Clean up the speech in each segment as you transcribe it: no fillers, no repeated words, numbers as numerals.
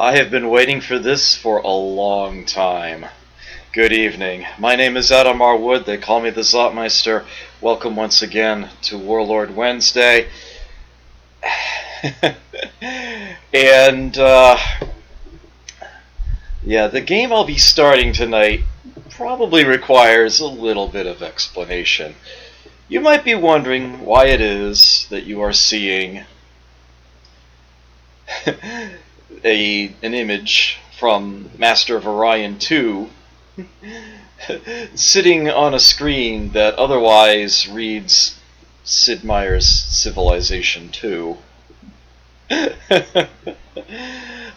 I have been waiting for this for a long time. Good evening. My name is Adam Wood. They call me the Zotmeister. Welcome once again to Warlord Wednesday. And, yeah, the game I'll be starting tonight probably requires a little bit of explanation. You might be wondering why it is that you are seeing an image from Master of Orion 2 sitting on a screen that otherwise reads Sid Meier's Civilization II.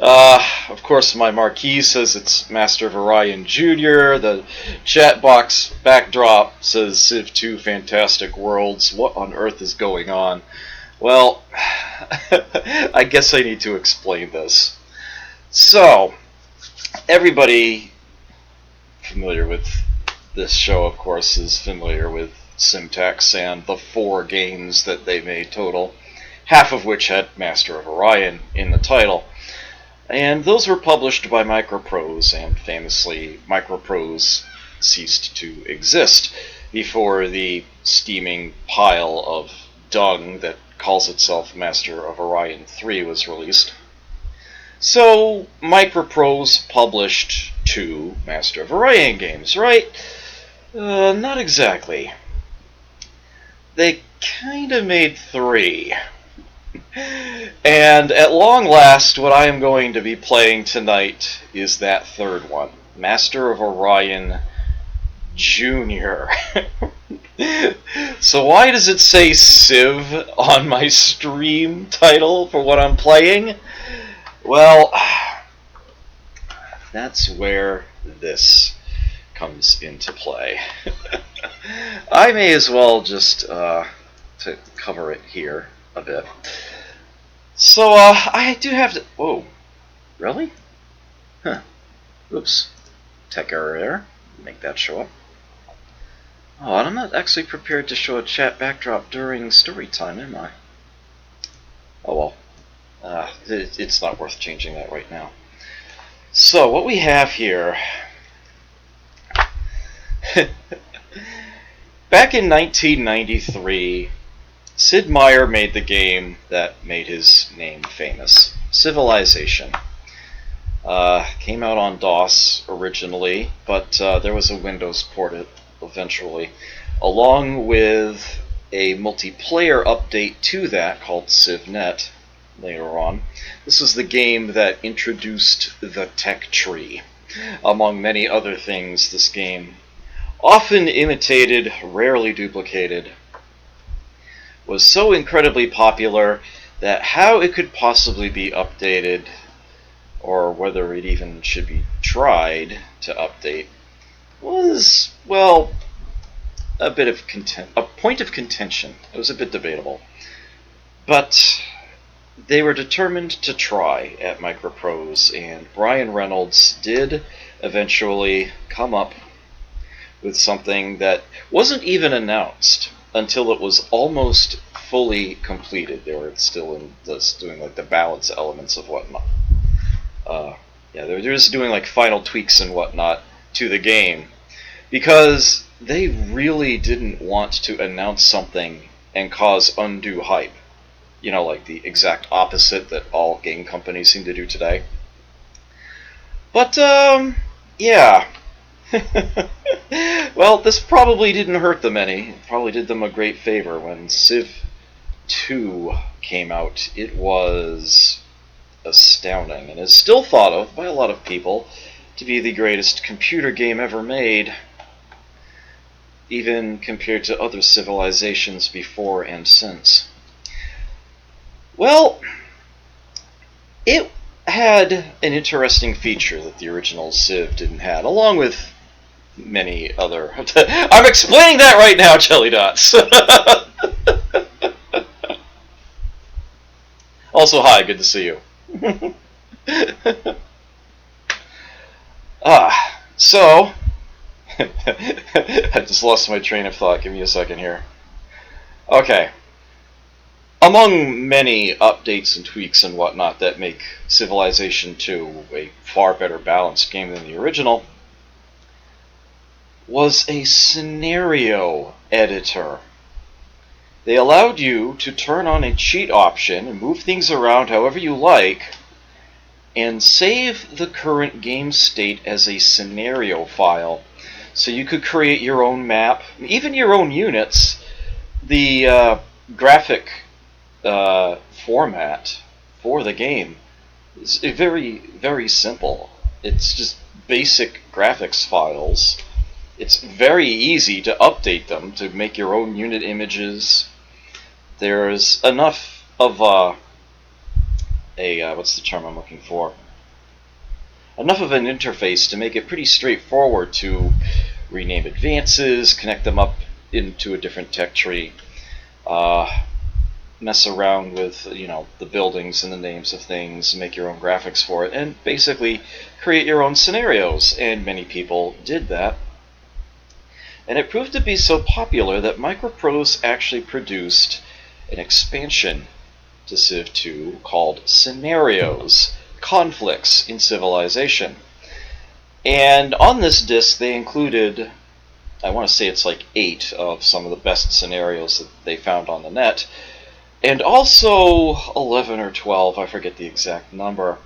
Of course, my marquee says it's Master of Orion Jr. The chat box backdrop says Civ II Fantastic Worlds. What on earth is going on? Well, I guess I need to explain this. So, everybody familiar with this show, of course, is familiar with Simtex and the 4 games that they made total, half of which had Master of Orion in the title. And those were published by Microprose, and famously, Microprose ceased to exist before the steaming pile of dung that calls itself Master of Orion 3 was released. So, Microprose published 2 Master of Orion games, right? Not exactly. They kinda made 3. And at long last, what I am going to be playing tonight is that 3rd one, Master of Orion Jr. So why does it say Civ on my stream title for what I'm playing? Well, that's where this comes into play. I may as well just to cover it here a bit. So, I do have to... Whoa. Really? Huh. Oops. Tech error there. Make that show up. Oh, and I'm not actually prepared to show a chat backdrop during story time, am I? Oh well. It's not worth changing that right now. So, what we have here... Back in 1993... Sid Meier made the game that made his name famous, Civilization. Came out on DOS originally, but there was a Windows port eventually, along with a multiplayer update to that called CivNet later on. This was the game that introduced the tech tree. Among many other things, this game, often imitated, rarely duplicated, was so incredibly popular that how it could possibly be updated, or whether it even should be tried to update, was, well, a point of contention. It was a bit debatable. But they were determined to try at Microprose, and Brian Reynolds did eventually come up with something that wasn't even announced until it was almost fully completed. They were still doing like the balance elements of whatnot. Yeah, they were just doing like final tweaks and whatnot to the game, because they really didn't want to announce something and cause undue hype. You know, like the exact opposite that all game companies seem to do today. But, yeah. Well, this probably didn't hurt them any. It probably did them a great favor. When Civ II came out, it was astounding, and is still thought of by a lot of people to be the greatest computer game ever made, even compared to other civilizations before and since. Well, it had an interesting feature that the original Civ didn't have, along with many other... I'm explaining that right now, Jelly Dots! Also, hi, good to see you. So... I just lost my train of thought. Give me a second here. Okay. among many updates and tweaks and whatnot that make Civilization II a far better balanced game than the original, was a scenario editor. They allowed you to turn on a cheat option and move things around however you like, and save the current game state as a scenario file. So you could create your own map, even your own units. The graphic format for the game is very, very simple. It's just basic graphics files. It's very easy to update them, to make your own unit images. There's enough of what's the term I'm looking for? Enough of an interface to make it pretty straightforward to rename advances, connect them up into a different tech tree, mess around with the buildings and the names of things, make your own graphics for it, and basically create your own scenarios. And many people did that. And it proved to be so popular that Microprose actually produced an expansion to Civ II called Scenarios, Conflicts in Civilization. And on this disc they included, I want to say it's like 8 of some of the best scenarios that they found on the net, and also 11 or 12, I forget the exact number,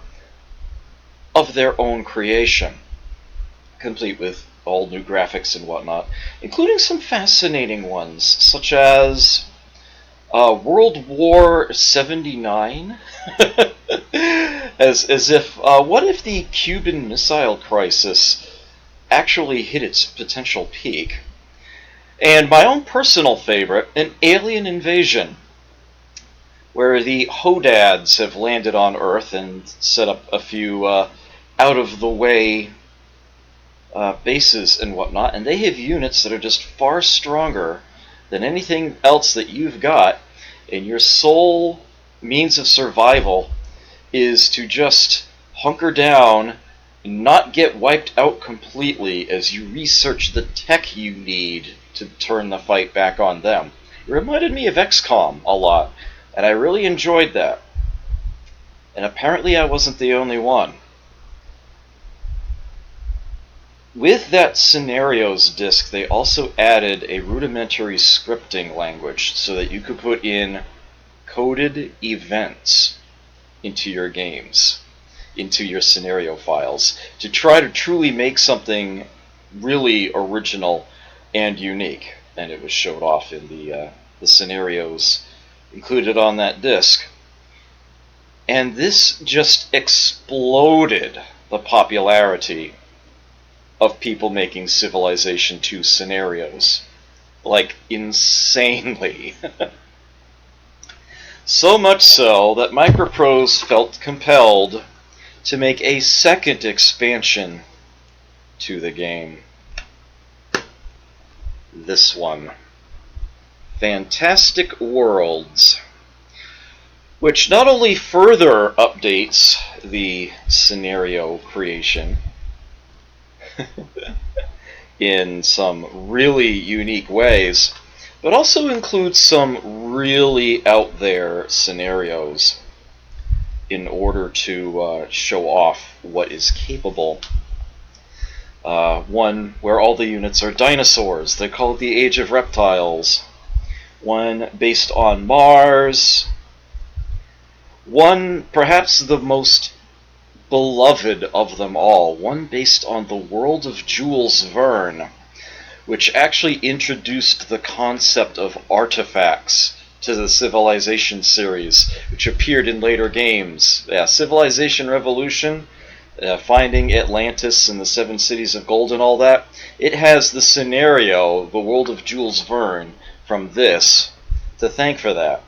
of their own creation, complete with all new graphics and whatnot, including some fascinating ones, such as World War 79, as if, what if the Cuban Missile Crisis actually hit its potential peak? And my own personal favorite, an alien invasion, where the Hodads have landed on Earth and set up a few out-of-the-way bases and whatnot, and they have units that are just far stronger than anything else that you've got, and your sole means of survival is to just hunker down and not get wiped out completely as you research the tech you need to turn the fight back on them. It reminded me of XCOM a lot, and I really enjoyed that. And apparently I wasn't the only one. With that scenarios disc, they also added a rudimentary scripting language so that you could put in coded events into your games, into your scenario files, to try to truly make something really original and unique. And it was showed off in the scenarios included on that disc. And this just exploded the popularity of people making Civilization II scenarios. Like, insanely. So much so that Microprose felt compelled to make a second expansion to the game. This one. Fantastic Worlds, which not only further updates the scenario creation in some really unique ways, but also includes some really out there scenarios in order to show off what is capable. One where all the units are dinosaurs, they call it the Age of Reptiles. One based on Mars. One, perhaps the most beloved of them all, one based on the world of Jules Verne, which actually introduced the concept of artifacts to the Civilization series, which appeared in later games. Yeah, Civilization Revolution, finding Atlantis and the Seven Cities of Gold and all that, it has the scenario, the world of Jules Verne, from this to thank for that.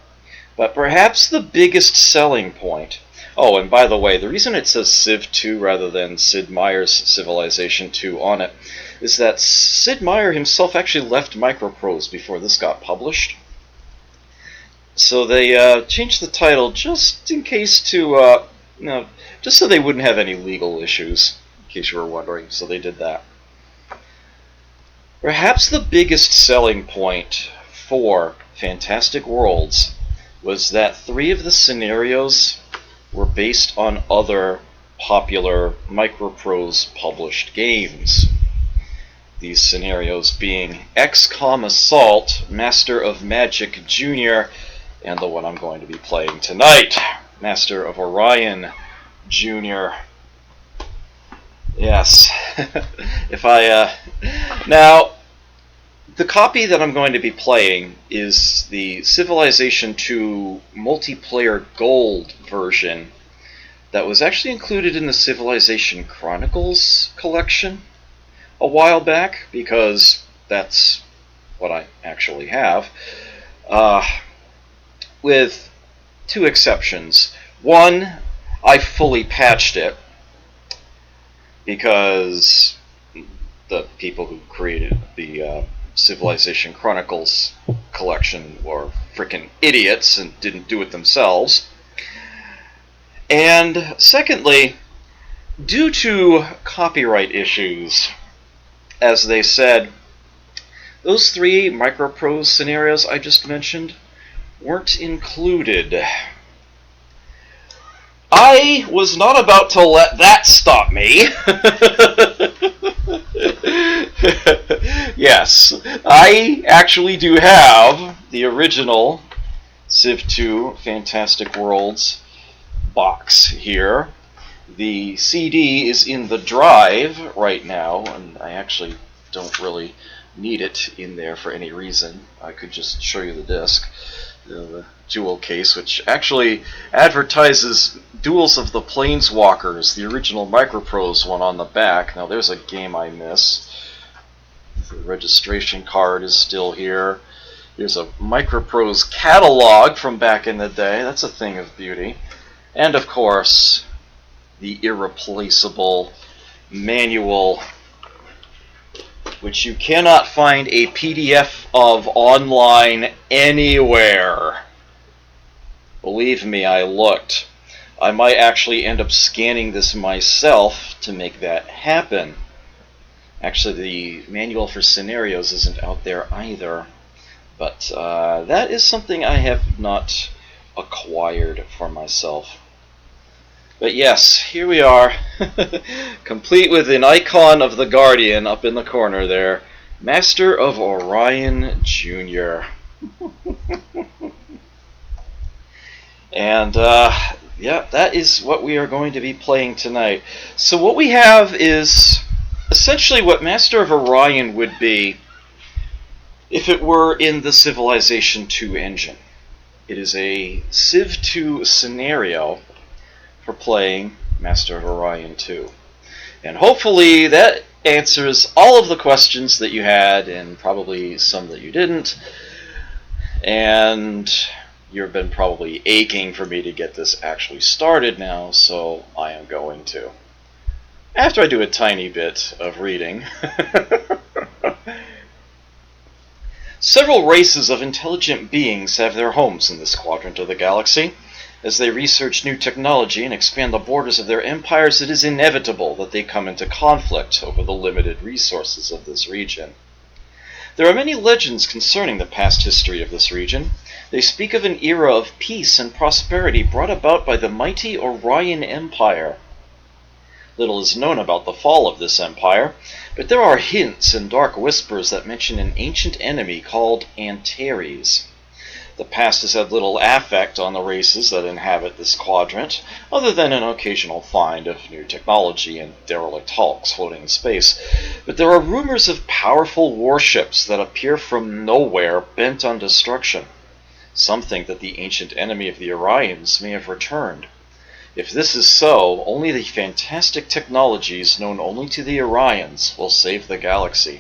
But perhaps the biggest selling point, oh, and by the way, the reason it says Civ II rather than Sid Meier's Civilization II on it is that Sid Meier himself actually left Microprose before this got published. So they changed the title just in case to, just so they wouldn't have any legal issues, in case you were wondering, so they did that. Perhaps the biggest selling point for Fantastic Worlds was that 3 of the scenarios were based on other popular Microprose published games. These scenarios being XCOM Assault, Master of Magic Jr., and the one I'm going to be playing tonight, Master of Orion Jr. Yes. Now, the copy that I'm going to be playing is the Civilization II Multiplayer Gold version that was actually included in the Civilization Chronicles collection a while back, because that's what I actually have, with 2 exceptions. One, I fully patched it because the people who created the Civilization Chronicles collection were frickin' idiots and didn't do it themselves. And secondly, due to copyright issues, as they said, those 3 Microprose scenarios I just mentioned weren't included. I was not about to let that stop me. Yes, I actually do have the original Civ II Fantastic Worlds box here. The CD is in the drive right now, and I actually don't really need it in there for any reason. I could just show you the disc. The jewel case, which actually advertises Duels of the Planeswalkers, the original Microprose one, on the back. Now there's a game I miss. The registration card is still here. There's a Microprose catalog from back in the day. That's a thing of beauty. And of course, the irreplaceable manual, which you cannot find a PDF of online anywhere. Believe me, I looked. I might actually end up scanning this myself to make that happen. Actually, the manual for scenarios isn't out there either, but that is something I have not acquired for myself. But yes, here we are, complete with an icon of the Guardian up in the corner there, Master of Orion Jr. And yeah, that is what we are going to be playing tonight. So what we have is essentially what Master of Orion would be if it were in the Civilization II engine. It is a Civ II scenario for playing Master of Orion 2. And hopefully that answers all of the questions that you had, and probably some that you didn't. And you've been probably aching for me to get this actually started now, so I am going to. After I do a tiny bit of reading. Several races of intelligent beings have their homes in this quadrant of the galaxy. As they research new technology and expand the borders of their empires, it is inevitable that they come into conflict over the limited resources of this region. There are many legends concerning the past history of this region. They speak of an era of peace and prosperity brought about by the mighty Orion Empire. Little is known about the fall of this empire, but there are hints and dark whispers that mention an ancient enemy called Antares. The past has had little affect on the races that inhabit this quadrant, other than an occasional find of new technology and derelict hulks floating in space. But there are rumors of powerful warships that appear from nowhere, bent on destruction. Some think that the ancient enemy of the Orions may have returned. If this is so, only the fantastic technologies known only to the Orions will save the galaxy.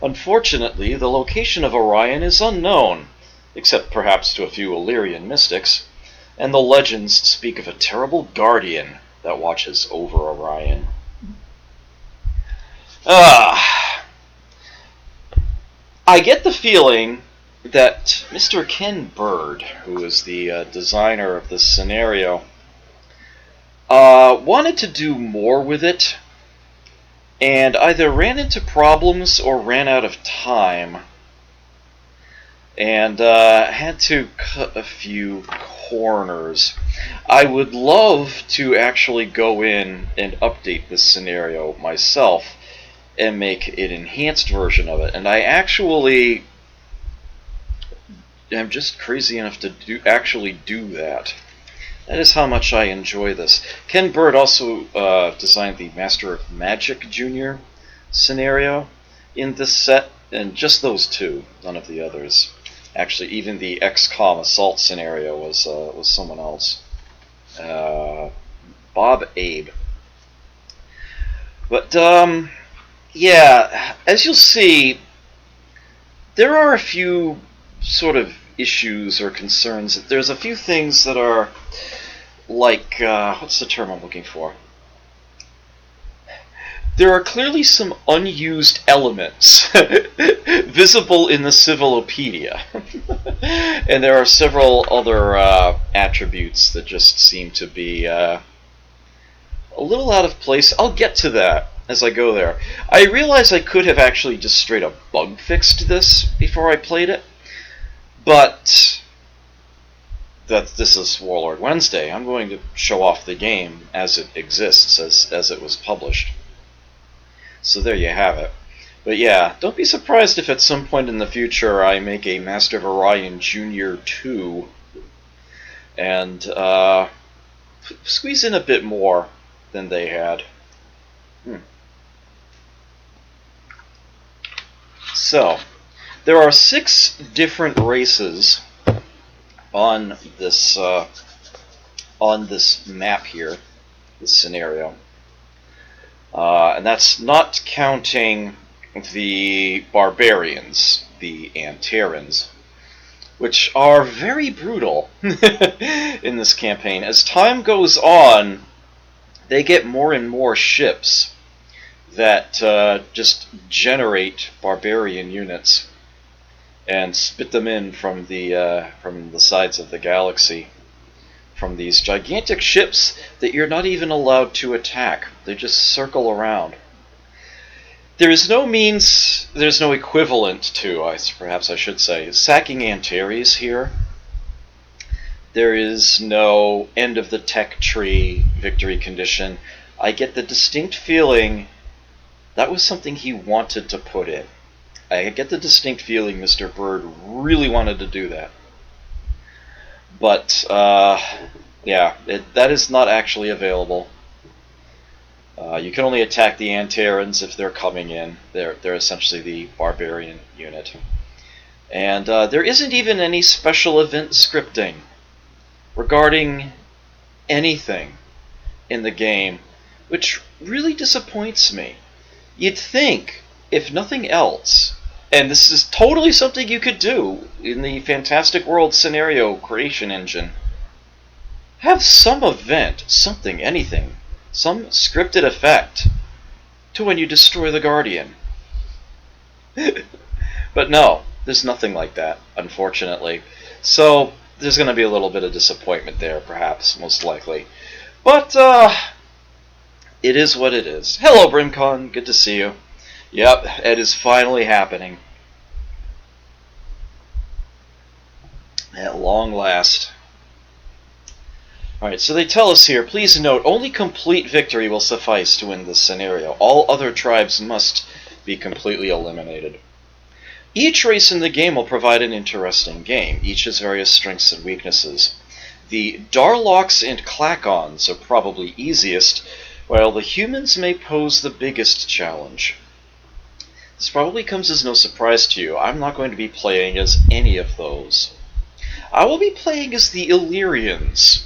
Unfortunately, the location of Orion is unknown, except perhaps to a few Illyrian mystics, and the legends speak of a terrible guardian that watches over Orion. I get the feeling that Mr. Ken Bird, who is the designer of this scenario, wanted to do more with it, and either ran into problems or ran out of time. and had to cut a few corners. I would love to actually go in and update this scenario myself and make an enhanced version of it. And I actually am just crazy enough to actually do that. That is how much I enjoy this. Ken Bird also designed the Master of Magic Jr. scenario in this set, and just those two, none of the others. Actually, even the XCOM Assault scenario was someone else. Bob Abe. But, yeah, as you'll see, there are a few sort of issues or concerns. There's a few things that are like, what's the term I'm looking for? There are clearly some unused elements visible in the Civilopedia. And there are several other attributes that just seem to be a little out of place. I'll get to that as I go there. I realize I could have actually just straight up bug fixed this before I played it, but this is Warlord Wednesday. I'm going to show off the game as it exists, as it was published. So there you have it. But yeah, don't be surprised if at some point in the future I make a Master of Orion Jr. 2 and squeeze in a bit more than they had. So, there are 6 different races on this map here, this scenario. And that's not counting the barbarians, the Anterans, which are very brutal in this campaign. As time goes on, they get more and more ships that just generate barbarian units and spit them in from the sides of the galaxy. From these gigantic ships that you're not even allowed to attack. They just circle around. There is no means, there's no equivalent to, perhaps I should say, sacking Antares here. There is no end of the tech tree victory condition. I get the distinct feeling that was something he wanted to put in. I get the distinct feeling Mr. Bird really wanted to do that. But, yeah, that is not actually available. You can only attack the Anterans if they're coming in. They're essentially the barbarian unit. And there isn't even any special event scripting regarding anything in the game, which really disappoints me. You'd think, if nothing else, and this is totally something you could do in the Fantastic World scenario creation engine, have some event, something, anything, some scripted effect to when you destroy the Guardian. But no, there's nothing like that, unfortunately. So there's going to be a little bit of disappointment there, perhaps, most likely. But it is what it is. Hello, Brimcon. Good to see you. Yep, it is finally happening. At long last. Alright, so they tell us here, please note, only complete victory will suffice to win this scenario. All other tribes must be completely eliminated. Each race in the game will provide an interesting game. Each has various strengths and weaknesses. The Darlocks and Clacons are probably easiest, while the humans may pose the biggest challenge. This probably comes as no surprise to you. I'm not going to be playing as any of those. I will be playing as the Illyrians.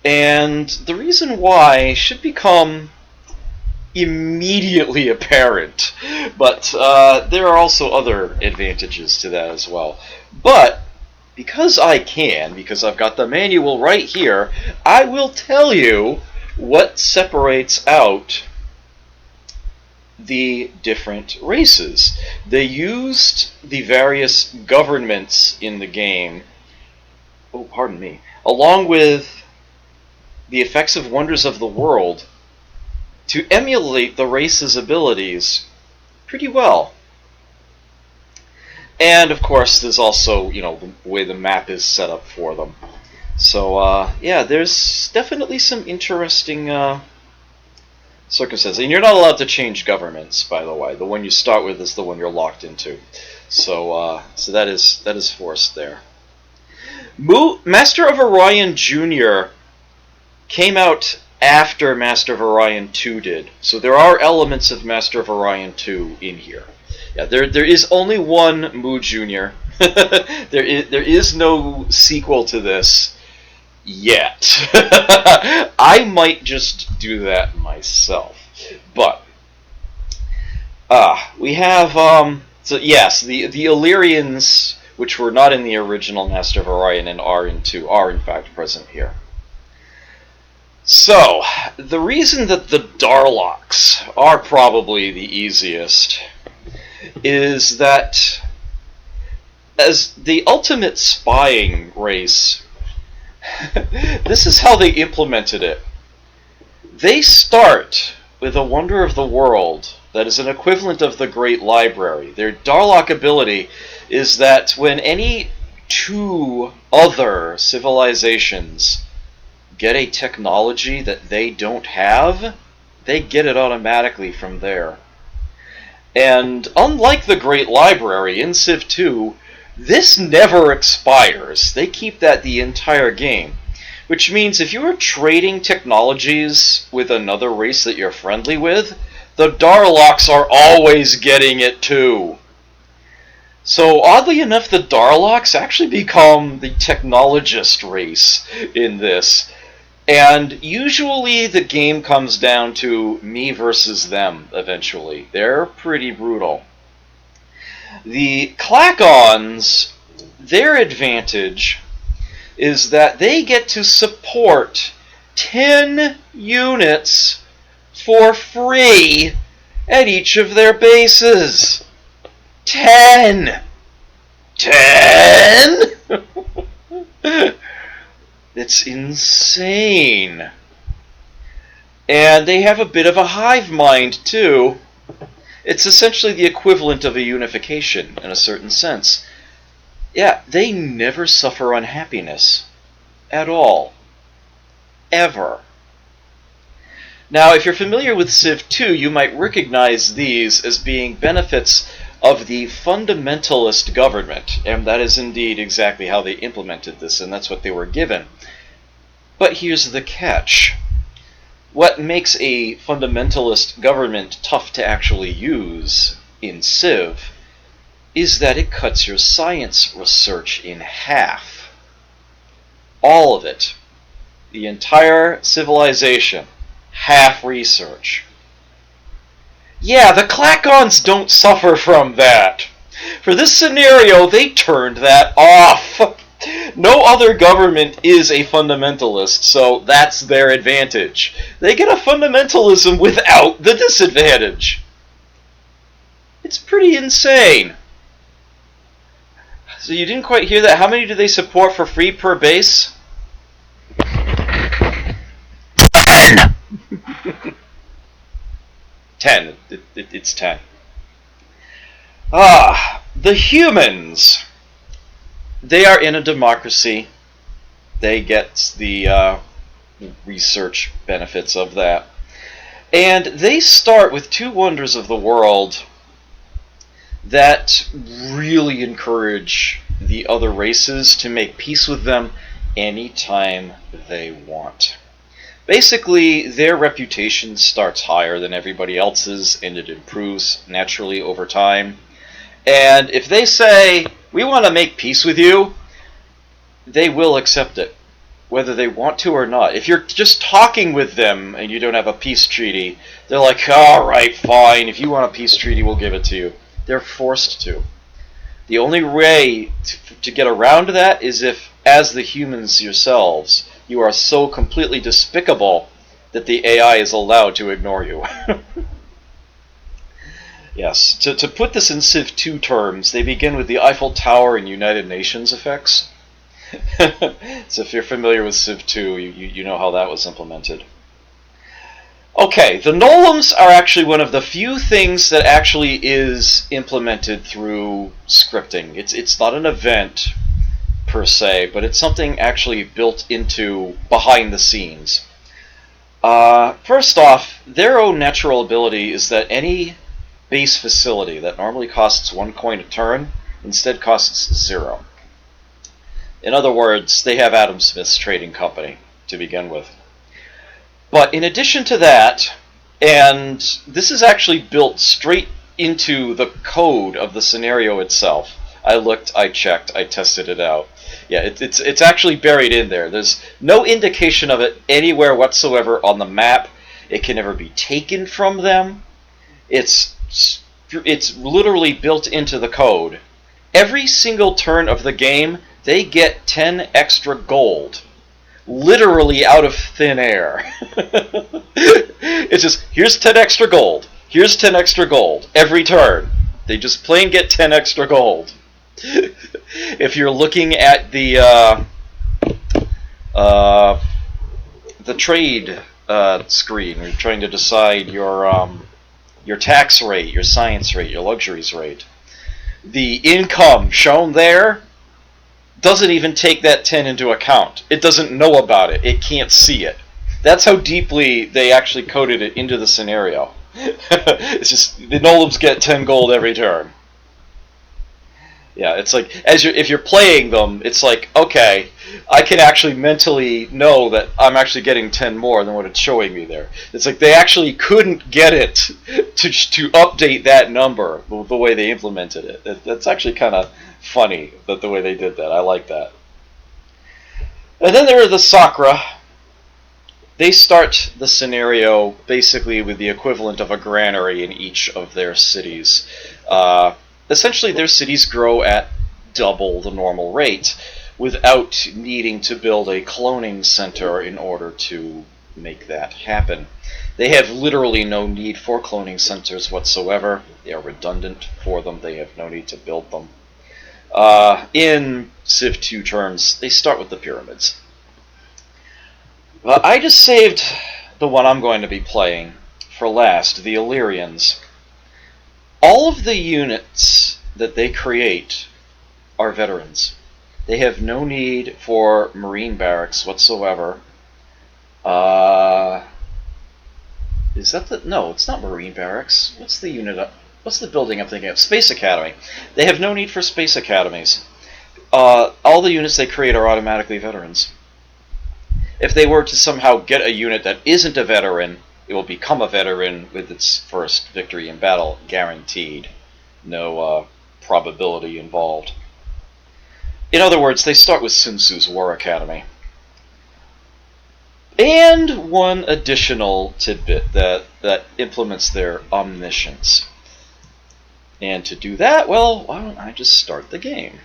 And the reason why should become immediately apparent. But there are also other advantages to that as well. But because I can, because I've got the manual right here, I will tell you what separates out the different races. They used the various governments in the game, oh, pardon me, along with the effects of Wonders of the World to emulate the race's abilities pretty well. And of course, there's also, the way the map is set up for them. So, yeah, there's definitely some interesting circumstances. And you're not allowed to change governments, by the way. The one you start with is the one you're locked into. So that is forced there. Master of Orion Jr. came out after Master of Orion 2 did. So there are elements of Master of Orion 2 in here. Yeah, there is only one Mu Jr. there is no sequel to this yet. I might just do that myself. But we have so yes, the Illyrians, which were not in the original Master of Orion and are in 2, are in fact present here. So, the reason that the Darloks are probably the easiest is that as the ultimate spying race, this is how they implemented it. They start with a wonder of the world that is an equivalent of the Great Library. Their Darlok ability is that when any two other civilizations get a technology that they don't have, they get it automatically from there. And unlike the Great Library in Civ II, this never expires. They keep that the entire game. Which means if you are trading technologies with another race that you're friendly with, the Darloks are always getting it too. So oddly enough, the Darloks actually become the technologist race in this. And usually the game comes down to me versus them eventually. They're pretty brutal. The Clackons, their advantage is that they get to support 10 units for free at each of their bases. 10! 10? It's insane. And they have a bit of a hive mind, too. It's essentially the equivalent of a unification, in a certain sense. Yeah, they never suffer unhappiness. At all. Ever. Now, if you're familiar with Civ II, you might recognize these as being benefits of the fundamentalist government, and that is indeed exactly how they implemented this, and that's what they were given. But here's the catch. What makes a fundamentalist government tough to actually use in Civ is that it cuts your science research in half. All of it. The entire civilization. Half research. Yeah, the Clackons don't suffer from that. For this scenario, they turned that off. No other government is a fundamentalist, so that's their advantage. They get a fundamentalism without the disadvantage. It's pretty insane. So you didn't quite hear that. How many do they support for free per base? 10! 10. It's 10. The humans. They are in a democracy. They get the research benefits of that. And they start with two wonders of the world that really encourage the other races to make peace with them anytime they want. Basically, their reputation starts higher than everybody else's, and it improves naturally over time. And if they say, we want to make peace with you, they will accept it, whether they want to or not. If you're just talking with them and you don't have a peace treaty, they're like, alright, fine, if you want a peace treaty, we'll give it to you. They're forced to. The only way to get around that is if, as the humans yourselves, you are so completely despicable that the AI is allowed to ignore you. Yes, to put this in Civ II terms, they begin with the Eiffel Tower and United Nations effects. So if you're familiar with Civ II, you know how that was implemented. Okay, the Nolums are actually one of the few things that actually is implemented through scripting. It's not an event per se, but it's something actually built into behind the scenes. First off, their own natural ability is that any base facility that normally costs 1 coin a turn instead costs 0. In other words, they have Adam Smith's trading company to begin with. But in addition to that, and this is actually built straight into the code of the scenario itself. I looked, I checked, I tested it out. Yeah, it's actually buried in there. There's no indication of it anywhere whatsoever on the map. It can never be taken from them. It's literally built into the code. Every single turn of the game, they get 10 extra gold. Literally out of thin air. It's just, here's 10 extra gold. Here's 10 extra gold. Every turn. They just plain get 10 extra gold. If you're looking at the trade screen, you're trying to decide your tax rate, your science rate, your luxuries rate, the income shown there doesn't even take that 10 into account. It doesn't know about it. It can't see it. That's how deeply they actually coded it into the scenario. It's just the Nolums get 10 gold every turn. Yeah, it's like if you're playing them, it's like, okay, I can actually mentally know that I'm actually getting 10 more than what it's showing me there. It's like they actually couldn't get it to update that number the way they implemented it. That's actually kind of funny that the way they did that. I like that. And then there are the Sakra. They start the scenario basically with the equivalent of a granary in each of their cities. Essentially, their cities grow at double the normal rate without needing to build a cloning center in order to make that happen. They have literally no need for cloning centers whatsoever. They are redundant for them. They have no need to build them. In Civ II terms, they start with the pyramids. I just saved the one I'm going to be playing for last, the Illyrians. All of the units that they create are veterans. They have no need for marine barracks whatsoever. Is that the... No, it's not marine barracks. What's the unit... What's the building I'm thinking of? Space Academy. They have no need for space academies. All the units they create are automatically veterans. If they were to somehow get a unit that isn't a veteran, it will become a veteran with its first victory in battle, guaranteed. No probability involved. In other words, they start with Sun Tzu's War Academy. And one additional tidbit that implements their omniscience. And to do that, well, why don't I just start the game?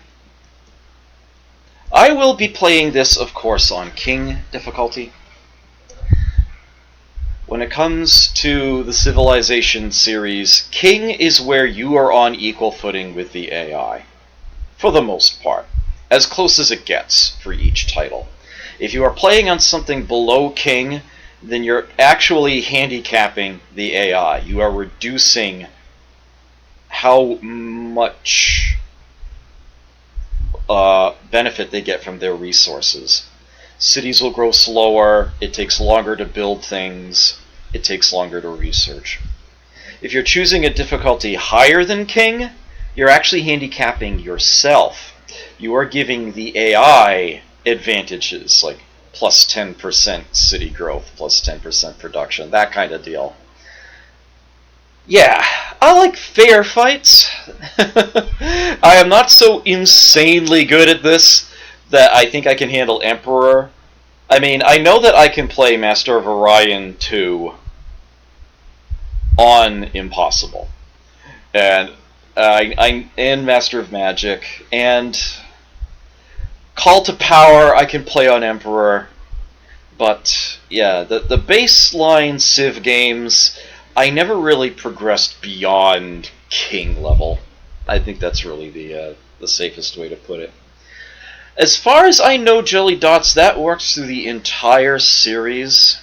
I will be playing this, of course, on King difficulty. When it comes to the Civilization series, King is where you are on equal footing with the AI. For the most part. As close as it gets for each title. If you are playing on something below King, then you're actually handicapping the AI. You are reducing how much benefit they get from their resources. Cities will grow slower, it takes longer to build things, it takes longer to research. If you're choosing a difficulty higher than King, you're actually handicapping yourself. You are giving the AI advantages, like plus 10% city growth, plus 10% production, that kind of deal. Yeah, I like fair fights. I am not so insanely good at this that I think I can handle Emperor. I mean, I know that I can play Master of Orion 2 on Impossible. And and Master of Magic, and Call to Power I can play on Emperor. But yeah, the baseline Civ games, I never really progressed beyond King level. I think that's really the safest way to put it. As far as I know, Jelly Dots, that works through the entire series.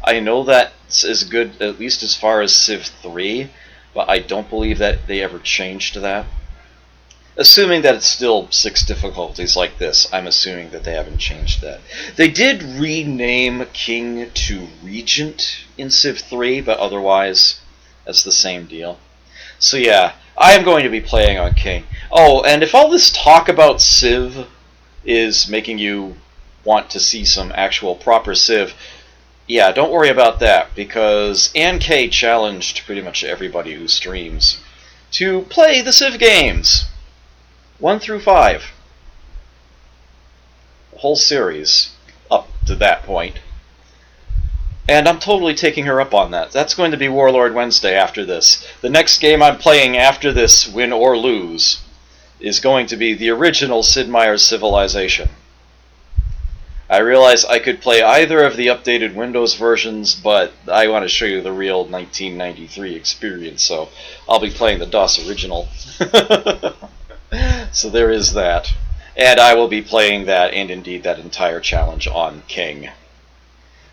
I know that's as good, at least as far as Civ 3, but I don't believe that they ever changed that. Assuming that it's still 6 difficulties like this, I'm assuming that they haven't changed that. They did rename King to Regent in Civ 3, but otherwise, that's the same deal. So yeah, I am going to be playing on King. Oh, and if all this talk about Civ is making you want to see some actual proper Civ, yeah, don't worry about that, because Ann K challenged pretty much everybody who streams to play the Civ games. 1 through 5. The whole series up to that point. And I'm totally taking her up on that. That's going to be Warlord Wednesday after this. The next game I'm playing after this, win or lose, is going to be the original Sid Meier's Civilization. I realize I could play either of the updated Windows versions, but I want to show you the real 1993 experience, so I'll be playing the DOS original. So there is that. And I will be playing that, and indeed that entire challenge, on King.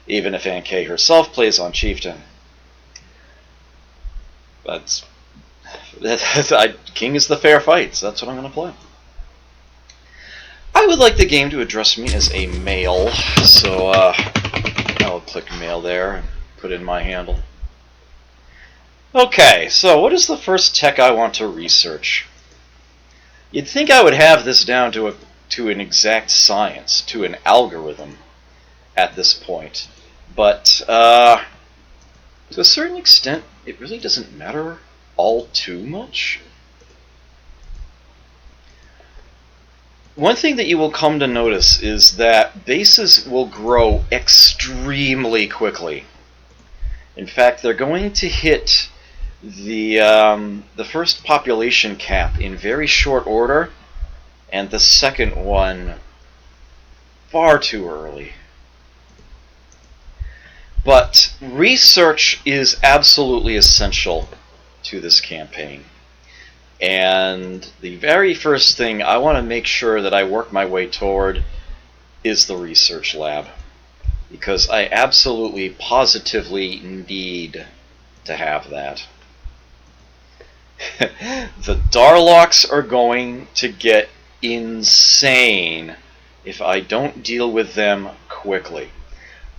Even if Ann K herself plays on Chieftain. But King is the fair fight, so that's what I'm going to play. I would like the game to address me as a male, so I'll click male there and put in my handle. Okay, so what is the first tech I want to research? You'd think I would have this down to an exact science, to an algorithm at this point. But to a certain extent, it really doesn't matter all too much. One thing that you will come to notice is that bases will grow extremely quickly. In fact, they're going to hit the first population cap in very short order, and the second one far too early. But research is absolutely essential to this campaign. And the very first thing I want to make sure that I work my way toward is the research lab. Because I absolutely, positively need to have that. The Darlocks are going to get insane if I don't deal with them quickly.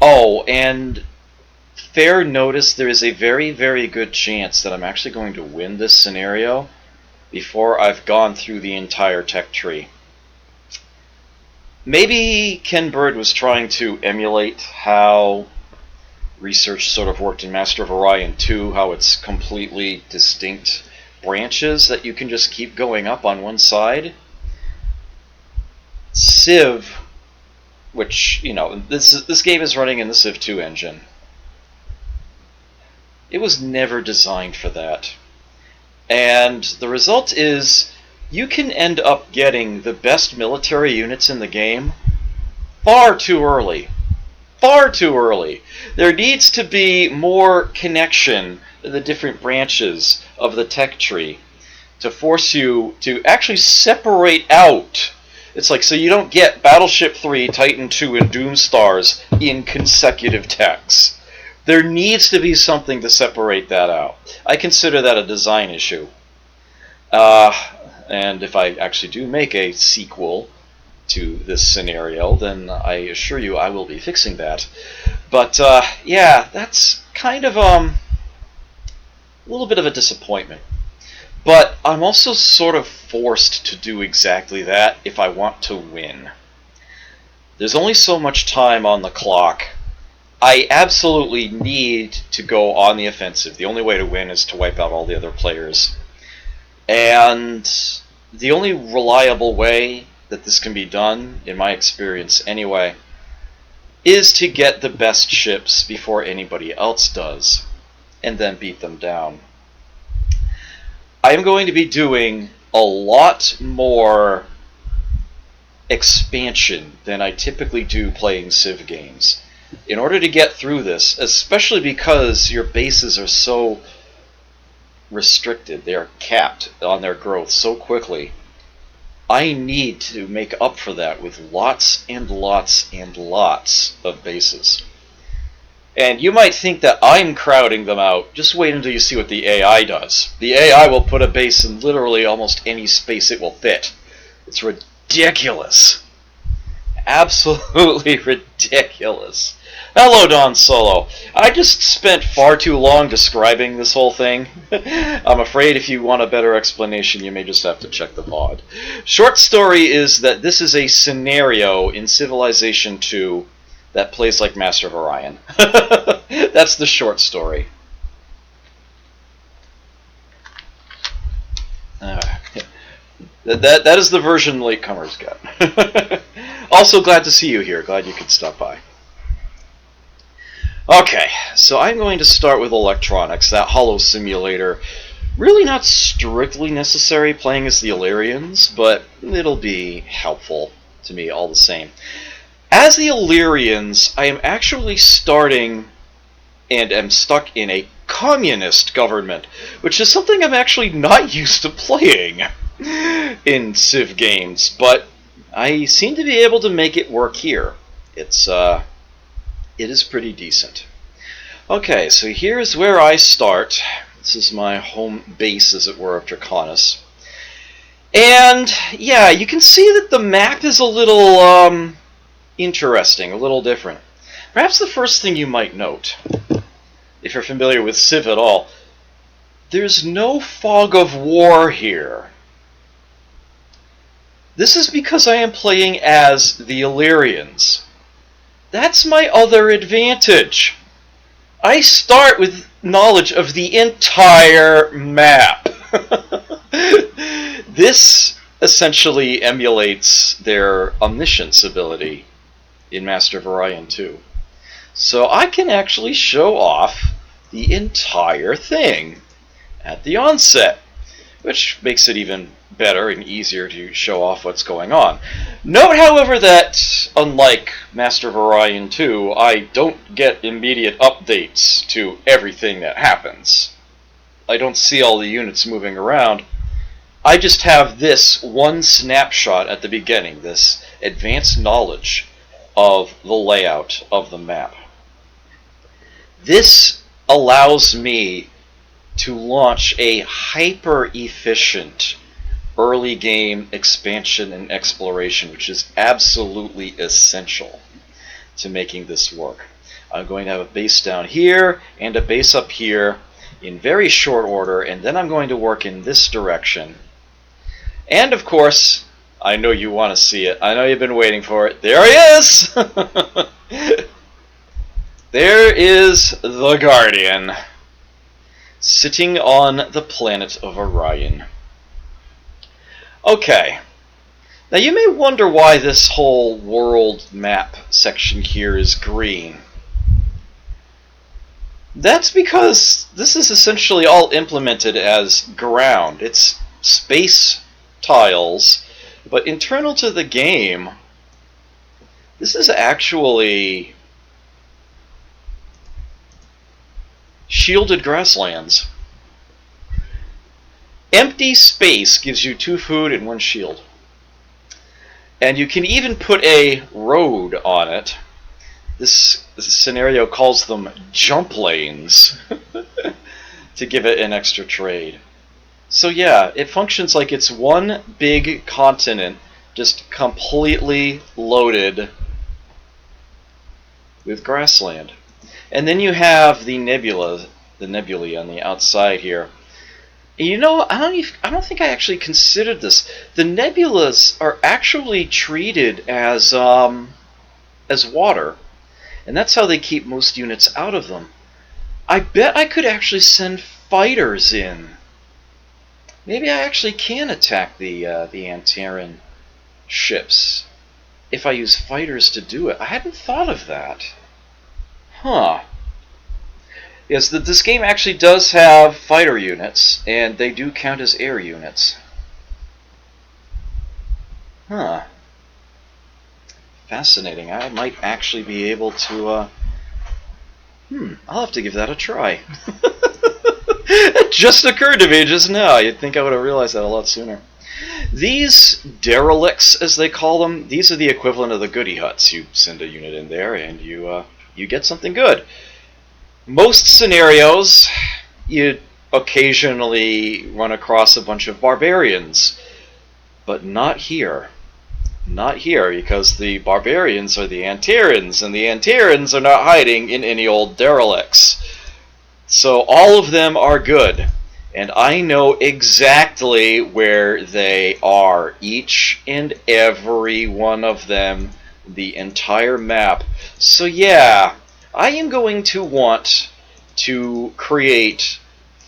Oh, and fair notice, there is a very, very good chance that I'm actually going to win this scenario before I've gone through the entire tech tree. Maybe Ken Bird was trying to emulate how research sort of worked in Master of Orion 2, how it's completely distinct branches that you can just keep going up on one side. Civ, which, you know, this game is running in the Civ II engine. It was never designed for that. And the result is you can end up getting the best military units in the game far too early. Far too early. There needs to be more connection to the different branches of the tech tree to force you to actually separate out. It's like, so you don't get Battleship 3, Titan 2, and Doomstars in consecutive techs. There needs to be something to separate that out. I consider that a design issue. And if I actually do make a sequel to this scenario, then I assure you I will be fixing that. But yeah, that's kind of a little bit of a disappointment. But I'm also sort of forced to do exactly that if I want to win. There's only so much time on the clock. I absolutely need to go on the offensive. The only way to win is to wipe out all the other players. And the only reliable way that this can be done, in my experience anyway, is to get the best ships before anybody else does, and then beat them down. I'm going to be doing a lot more expansion than I typically do playing Civ games. In order to get through this, especially because your bases are so restricted, they are capped on their growth so quickly, I need to make up for that with lots and lots and lots of bases. And you might think that I'm crowding them out. Just wait until you see what the AI does. The AI will put a base in literally almost any space it will fit. It's ridiculous. Absolutely ridiculous. Hello, Don Solo. I just spent far too long describing this whole thing. I'm afraid if you want a better explanation, you may just have to check the VOD. Short story is that this is a scenario in Civilization II that plays like Master of Orion. That's the short story. That is the version latecomers get. Also, glad to see you here. Glad you could stop by. Okay, so I'm going to start with electronics, that holo simulator. Really not strictly necessary playing as the Illyrians, but it'll be helpful to me all the same. As the Illyrians, I am actually starting and am stuck in a communist government, which is something I'm actually not used to playing in Civ games, but I seem to be able to make it work here. It is pretty decent. Okay, so here's where I start. This is my home base, as it were, of Draconis. And, yeah, you can see that the map is a little, interesting, a little different. Perhaps the first thing you might note, if you're familiar with Civ at all, there's no fog of war here. This is because I am playing as the Illyrians. That's my other advantage. I start with knowledge of the entire map. This essentially emulates their omniscience ability in Master of Orion 2. So I can actually show off the entire thing at the onset, which makes it even better and easier to show off what's going on. Note, however, that unlike Master of Orion 2, I don't get immediate updates to everything that happens. I don't see all the units moving around. I just have this one snapshot at the beginning, this advanced knowledge of the layout of the map. This allows me to launch a hyper-efficient early game expansion and exploration, which is absolutely essential to making this work. I'm going to have a base down here and a base up here in very short order, and then I'm going to work in this direction. And of course, I know you want to see it. I know you've been waiting for it. There he is! There is the Guardian, sitting on the planet of Orion. Okay, now you may wonder why this whole world map section here is green. That's because this is essentially all implemented as ground. It's space tiles, but internal to the game, this is actually shielded grasslands. Empty space gives you 2 food and 1 shield. And you can even put a road on it. This scenario calls them jump lanes to give it an extra trade. So yeah, it functions like it's one big continent just completely loaded with grassland. And then you have the nebulae on the outside here. You know, I don't think I actually considered this. The nebulas are actually treated as water, and that's how they keep most units out of them. I bet I could actually send fighters in. Maybe I actually can attack the Antaran ships if I use fighters to do it. I hadn't thought of that. Huh. Yes, this game actually does have fighter units, and they do count as air units. Huh. Fascinating. I might actually be able to, I'll have to give that a try. It just occurred to me just now. You'd think I would have realized that a lot sooner. These derelicts, as they call them, these are the equivalent of the goody huts. You send a unit in there, and you get something good. Most scenarios, you occasionally run across a bunch of barbarians, but not here. Not here, because the barbarians are the Antirans, and the Antirans are not hiding in any old derelicts. So all of them are good, and I know exactly where they are, each and every one of them, the entire map. So yeah, I am going to want to create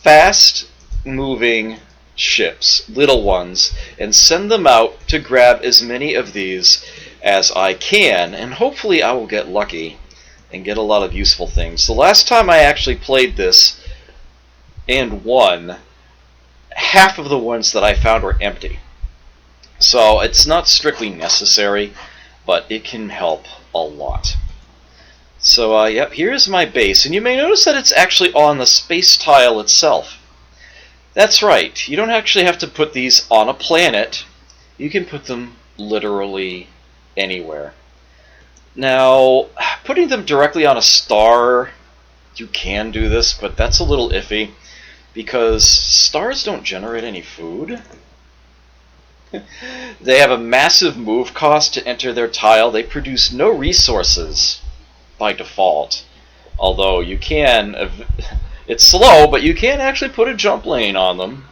fast moving ships, little ones, and send them out to grab as many of these as I can, and hopefully I will get lucky and get a lot of useful things. The last time I actually played this and won, half of the ones that I found were empty. So it's not strictly necessary, but it can help a lot. So yep, here's my base, and you may notice that it's actually on the space tile itself. That's right, you don't actually have to put these on a planet. You can put them literally anywhere. Now, putting them directly on a star, you can do this, but that's a little iffy, because stars don't generate any food. They have a massive move cost to enter their tile. They produce no resources by default, although you can, it's slow, but you can actually put a jump lane on them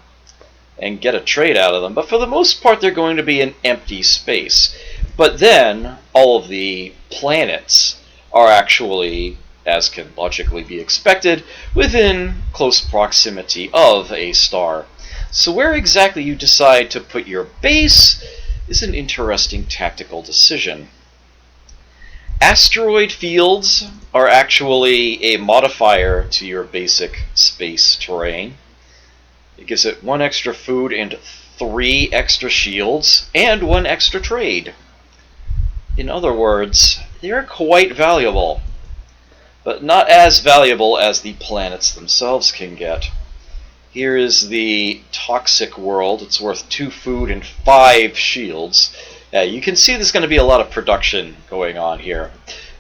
and get a trade out of them. But for the most part, they're going to be an empty space. But then all of the planets are actually, as can logically be expected, within close proximity of a star. So where exactly you decide to put your base is an interesting tactical decision. Asteroid fields are actually a modifier to your basic space terrain. It gives it 1 extra food and 3 extra shields and 1 extra trade. In other words, they're quite valuable, but not as valuable as the planets themselves can get. Here is the toxic world. It's worth 2 food and 5 shields. You can see there's going to be a lot of production going on here.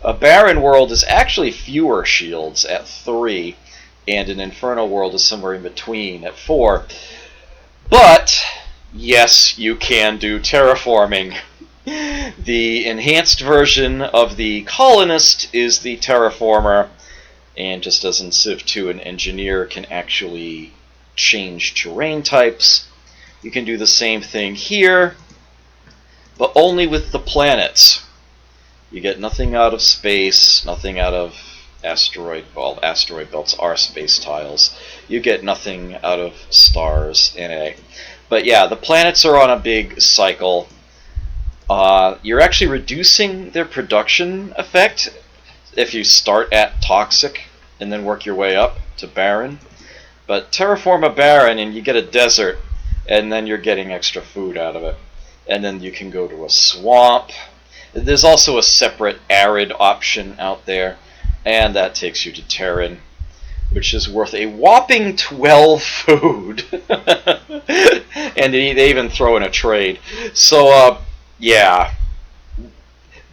A barren world is actually fewer shields at 3, and an infernal world is somewhere in between at 4. But yes, you can do terraforming. The enhanced version of the colonist is the terraformer, and just as in Civ II, an engineer can actually change terrain types. You can do the same thing here, but only with the planets. You get nothing out of space, nothing out of asteroid, well, asteroid belts are space tiles. You get nothing out of stars in it. But yeah, the planets are on a big cycle. You're actually reducing their production effect if you start at toxic and then work your way up to barren. But terraform a barren and you get a desert, and then you're getting extra food out of it. And then you can go to a swamp. There's also a separate arid option out there, and that takes you to Terran, which is worth a whopping 12 food. And they even throw in a trade. So, yeah.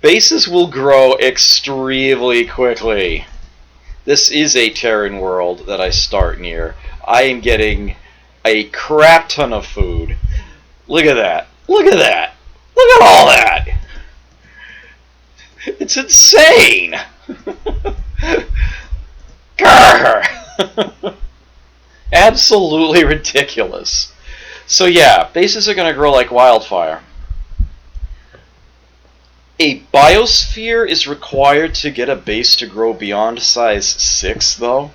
Bases will grow extremely quickly. This is a Terran world that I start near. I am getting a crap ton of food. Look at that. Look at that. Look at all that. It's insane. Grr. Absolutely ridiculous. So yeah, bases are going to grow like wildfire. A biosphere is required to get a base to grow beyond size 6, though.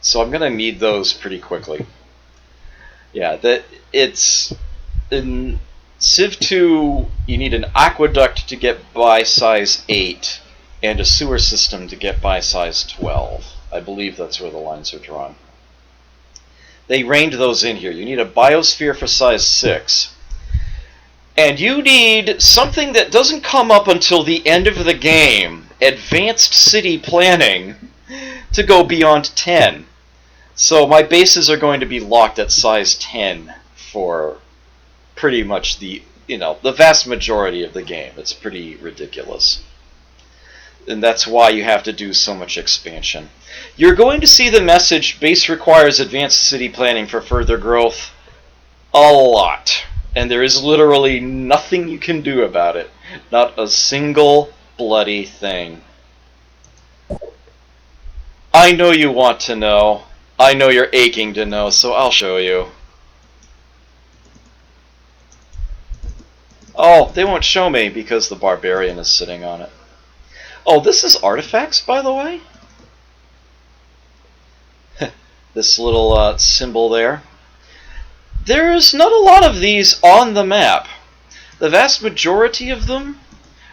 So I'm going to need those pretty quickly. Yeah, it's in Civ II, you need an aqueduct to get by size 8 and a sewer system to get by size 12. I believe that's where the lines are drawn. They reined those in here. You need a biosphere for size 6. And you need something that doesn't come up until the end of the game, advanced city planning, to go beyond 10. So my bases are going to be locked at size 10 for pretty much the vast majority of the game. It's pretty ridiculous. And that's why you have to do so much expansion. You're going to see the message, base requires advanced city planning for further growth, a lot. And there is literally nothing you can do about it. Not a single bloody thing. I know you want to know. I know you're aching to know, so I'll show you. Oh, they won't show me because the barbarian is sitting on it. Oh, this is artifacts, by the way? This little symbol there. There's not a lot of these on the map. The vast majority of them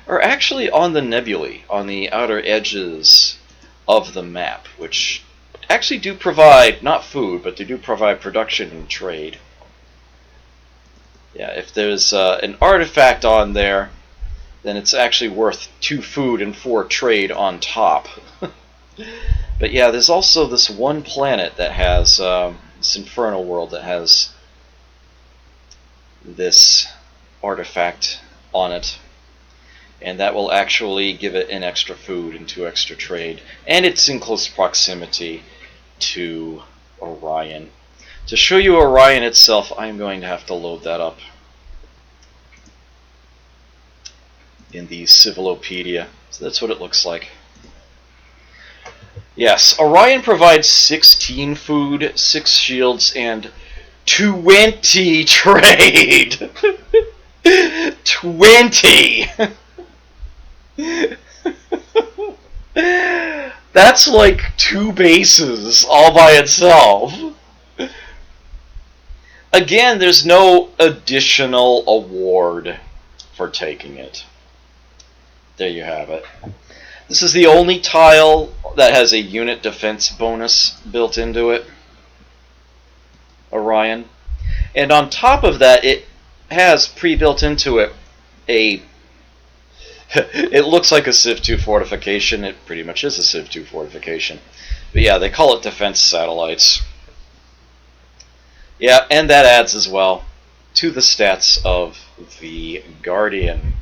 are actually on the nebulae, on the outer edges of the map, which actually do provide, not food, but they do provide production and trade. Yeah, if there's an artifact on there, then it's actually worth 2 food and 4 trade on top. But yeah, there's also this one planet that has, this infernal world that has this artifact on it. And that will actually give it an extra food and 2 extra trade. And it's in close proximity to Orion. To show you Orion itself, I'm going to have to load that up in the Civilopedia. So that's what it looks like. Yes, Orion provides 16 food, 6 shields, and 20 trade! 20! That's like 2 bases all by itself. Again, there's no additional award for taking it. There you have it. This is the only tile that has a unit defense bonus built into it. Orion. And on top of that, it has pre-built into it a... It looks like a Civ II fortification. It pretty much is a Civ II fortification. But yeah, they call it defense satellites. Yeah, and that adds as well to the stats of the Guardian.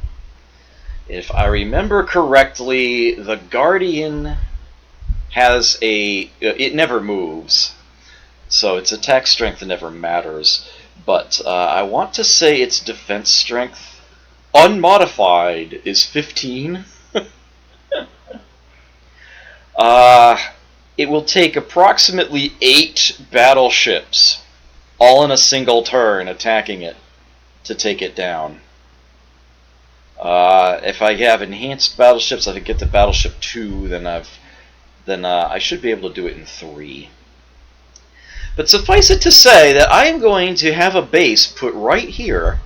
If I remember correctly, the Guardian has a... It never moves. So its attack strength never matters. But I want to say its defense strength, unmodified, is 15. It will take approximately 8 battleships, all in a single turn, attacking it, to take it down. If I have enhanced battleships, I could get to Battleship 2, then I should be able to do it in 3. But suffice it to say that I am going to have a base put right here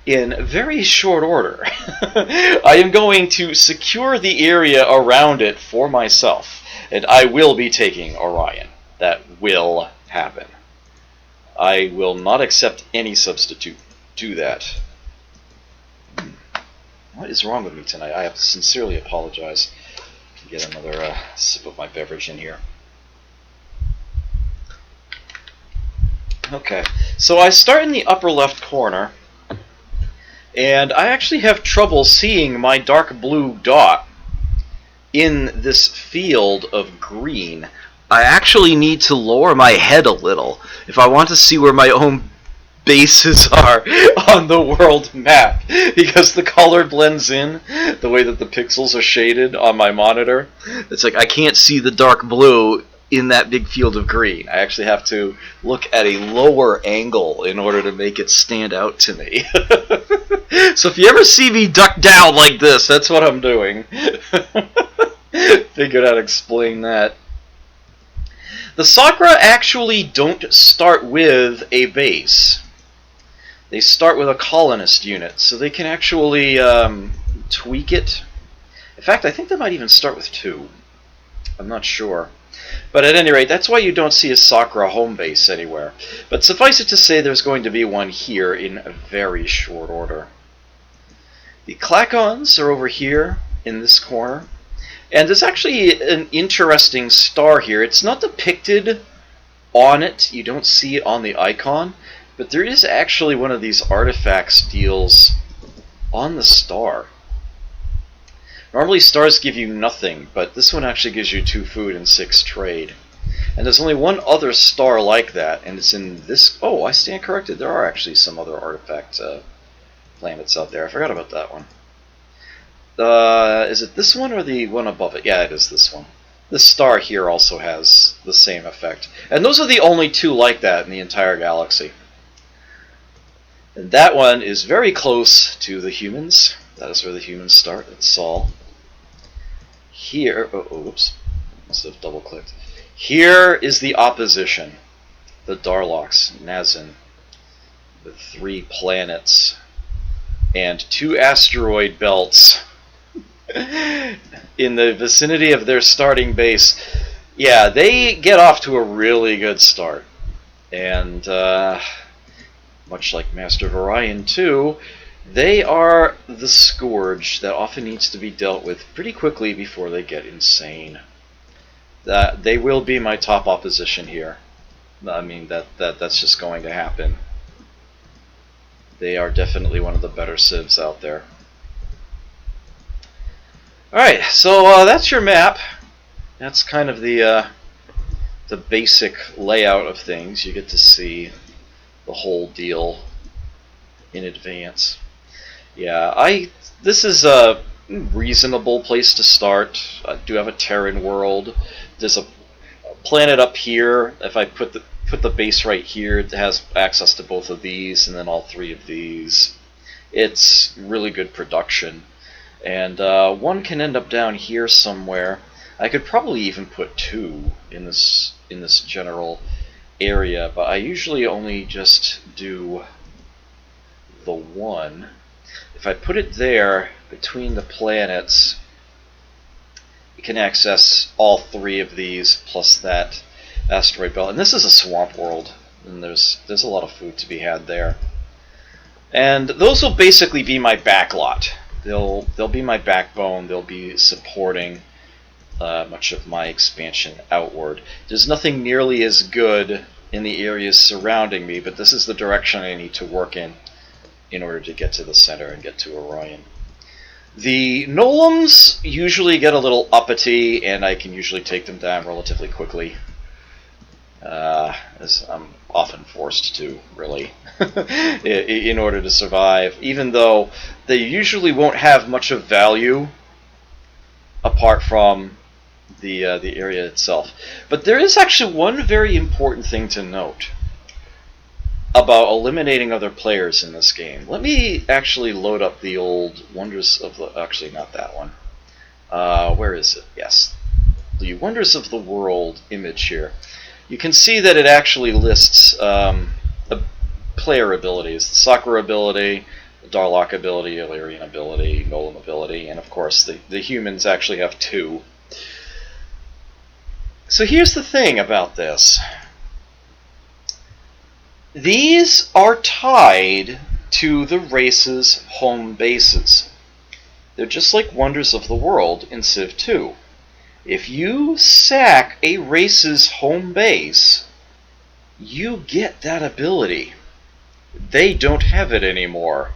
in very short order. I am going to secure the area around it for myself, and I will be taking Orion. That will happen. I will not accept any substitute to that. What is wrong with me tonight? I have to sincerely apologize. Get another sip of my beverage in here. Okay, so I start in the upper left corner, and I actually have trouble seeing my dark blue dot in this field of green. I actually need to lower my head a little if I want to see where my own bases are on the world map, because the color blends in the way that the pixels are shaded on my monitor. It's like I can't see the dark blue in that big field of green. I actually have to look at a lower angle in order to make it stand out to me. So if you ever see me duck down like this, that's what I'm doing. Figured I'd explain that. The Sakura actually don't start with a base. They start with a colonist unit, so they can actually tweak it. In fact, I think they might even start with 2. I'm not sure. But at any rate, that's why you don't see a Sakura home base anywhere. But suffice it to say, there's going to be one here in a very short order. The Klakons are over here in this corner. And there's actually an interesting star here. It's not depicted on it. You don't see it on the icon. But there is actually one of these artifacts deals on the star. Normally stars give you nothing, but this one actually gives you 2 food and 6 trade. And there's only one other star like that, and it's in this... Oh, I stand corrected. There are actually some other artifact planets out there. I forgot about that one. Is it this one or the one above it? Yeah, it is this one. This star here also has the same effect. And those are the only 2 like that in the entire galaxy. And that one is very close to the humans. That is where the humans start. It's Sol. Here... Oh, whoops. Must have double-clicked. Here is the opposition. The Darloks, Nazin. With 3 planets. And 2 asteroid belts. In the vicinity of their starting base. Yeah, they get off to a really good start. And, much like Master of Orion 2, they are the scourge that often needs to be dealt with pretty quickly before they get insane. They will be my top opposition here. I mean, that's just going to happen. They are definitely one of the better civs out there. Alright, so that's your map. That's kind of the basic layout of things. You get to see the whole deal in advance. Yeah, this is a reasonable place to start. I do have a Terran world. There's a planet up here. If I put the base right here, it has access to both of these and then all 3 of these. It's really good production. And one can end up down here somewhere. I could probably even put 2 in this general area, but I usually only just do the 1. If I put it there between the planets, you can access all 3 of these plus that asteroid belt. And this is a swamp world, and there's a lot of food to be had there. And those will basically be my backlot. They'll be my backbone. They'll be supporting much of my expansion outward. There's nothing nearly as good in the areas surrounding me, but this is the direction I need to work in order to get to the center and get to Orion. The Nolums usually get a little uppity, and I can usually take them down relatively quickly, as I'm often forced to, really, in order to survive, even though they usually won't have much of value apart from the area itself. But there is actually one very important thing to note about eliminating other players in this game. Let me actually load up the old Wonders of the... Actually, not that one. Where is it? Yes. The Wonders of the World image here. You can see that it actually lists the player abilities. The Sakura ability, the Darlok ability, Illyrian ability, Nolan ability, and of course the humans actually have 2. So here's the thing about this. These are tied to the race's home bases. They're just like Wonders of the World in Civ II. If you sack a race's home base, you get that ability. They don't have it anymore.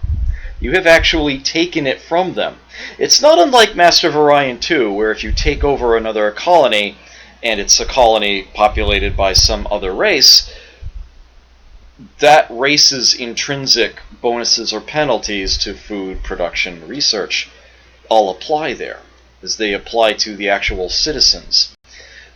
You have actually taken it from them. It's not unlike Master of Orion 2, where if you take over another colony, and it's a colony populated by some other race, that race's intrinsic bonuses or penalties to food production research all apply there, as they apply to the actual citizens.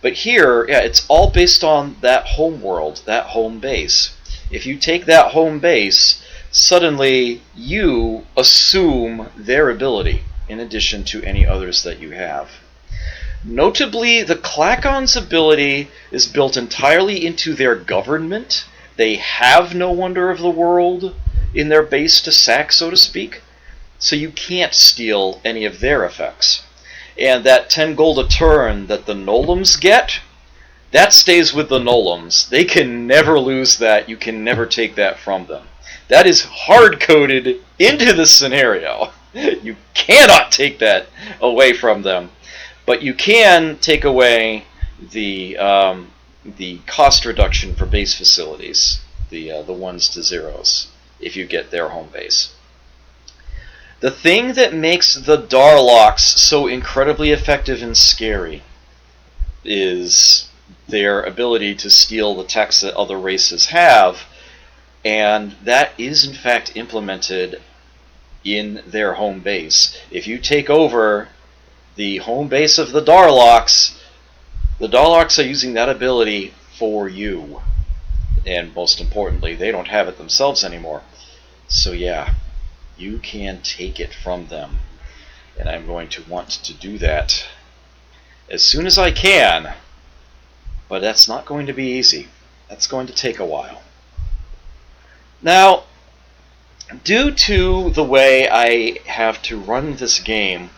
But here, yeah, it's all based on that home world, that home base. If you take that home base, suddenly you assume their ability in addition to any others that you have. Notably, the Klakon's ability is built entirely into their government. They have no Wonder of the World in their base to sack, so to speak, so you can't steal any of their effects. And that 10 gold a turn that the Nolums get, that stays with the Nolums. They can never lose that. You can never take that from them. That is hard-coded into the scenario. You cannot take that away from them. But you can take away the cost reduction for base facilities, the 1s to 0s, if you get their home base. The thing that makes the Darlocks so incredibly effective and scary is their ability to steal the techs that other races have, and that is in fact implemented in their home base. If you take over the home base of the Darlocks are using that ability for you. And most importantly, they don't have it themselves anymore. So yeah, you can take it from them. And I'm going to want to do that as soon as I can. But that's not going to be easy. That's going to take a while. Now, due to the way I have to run this game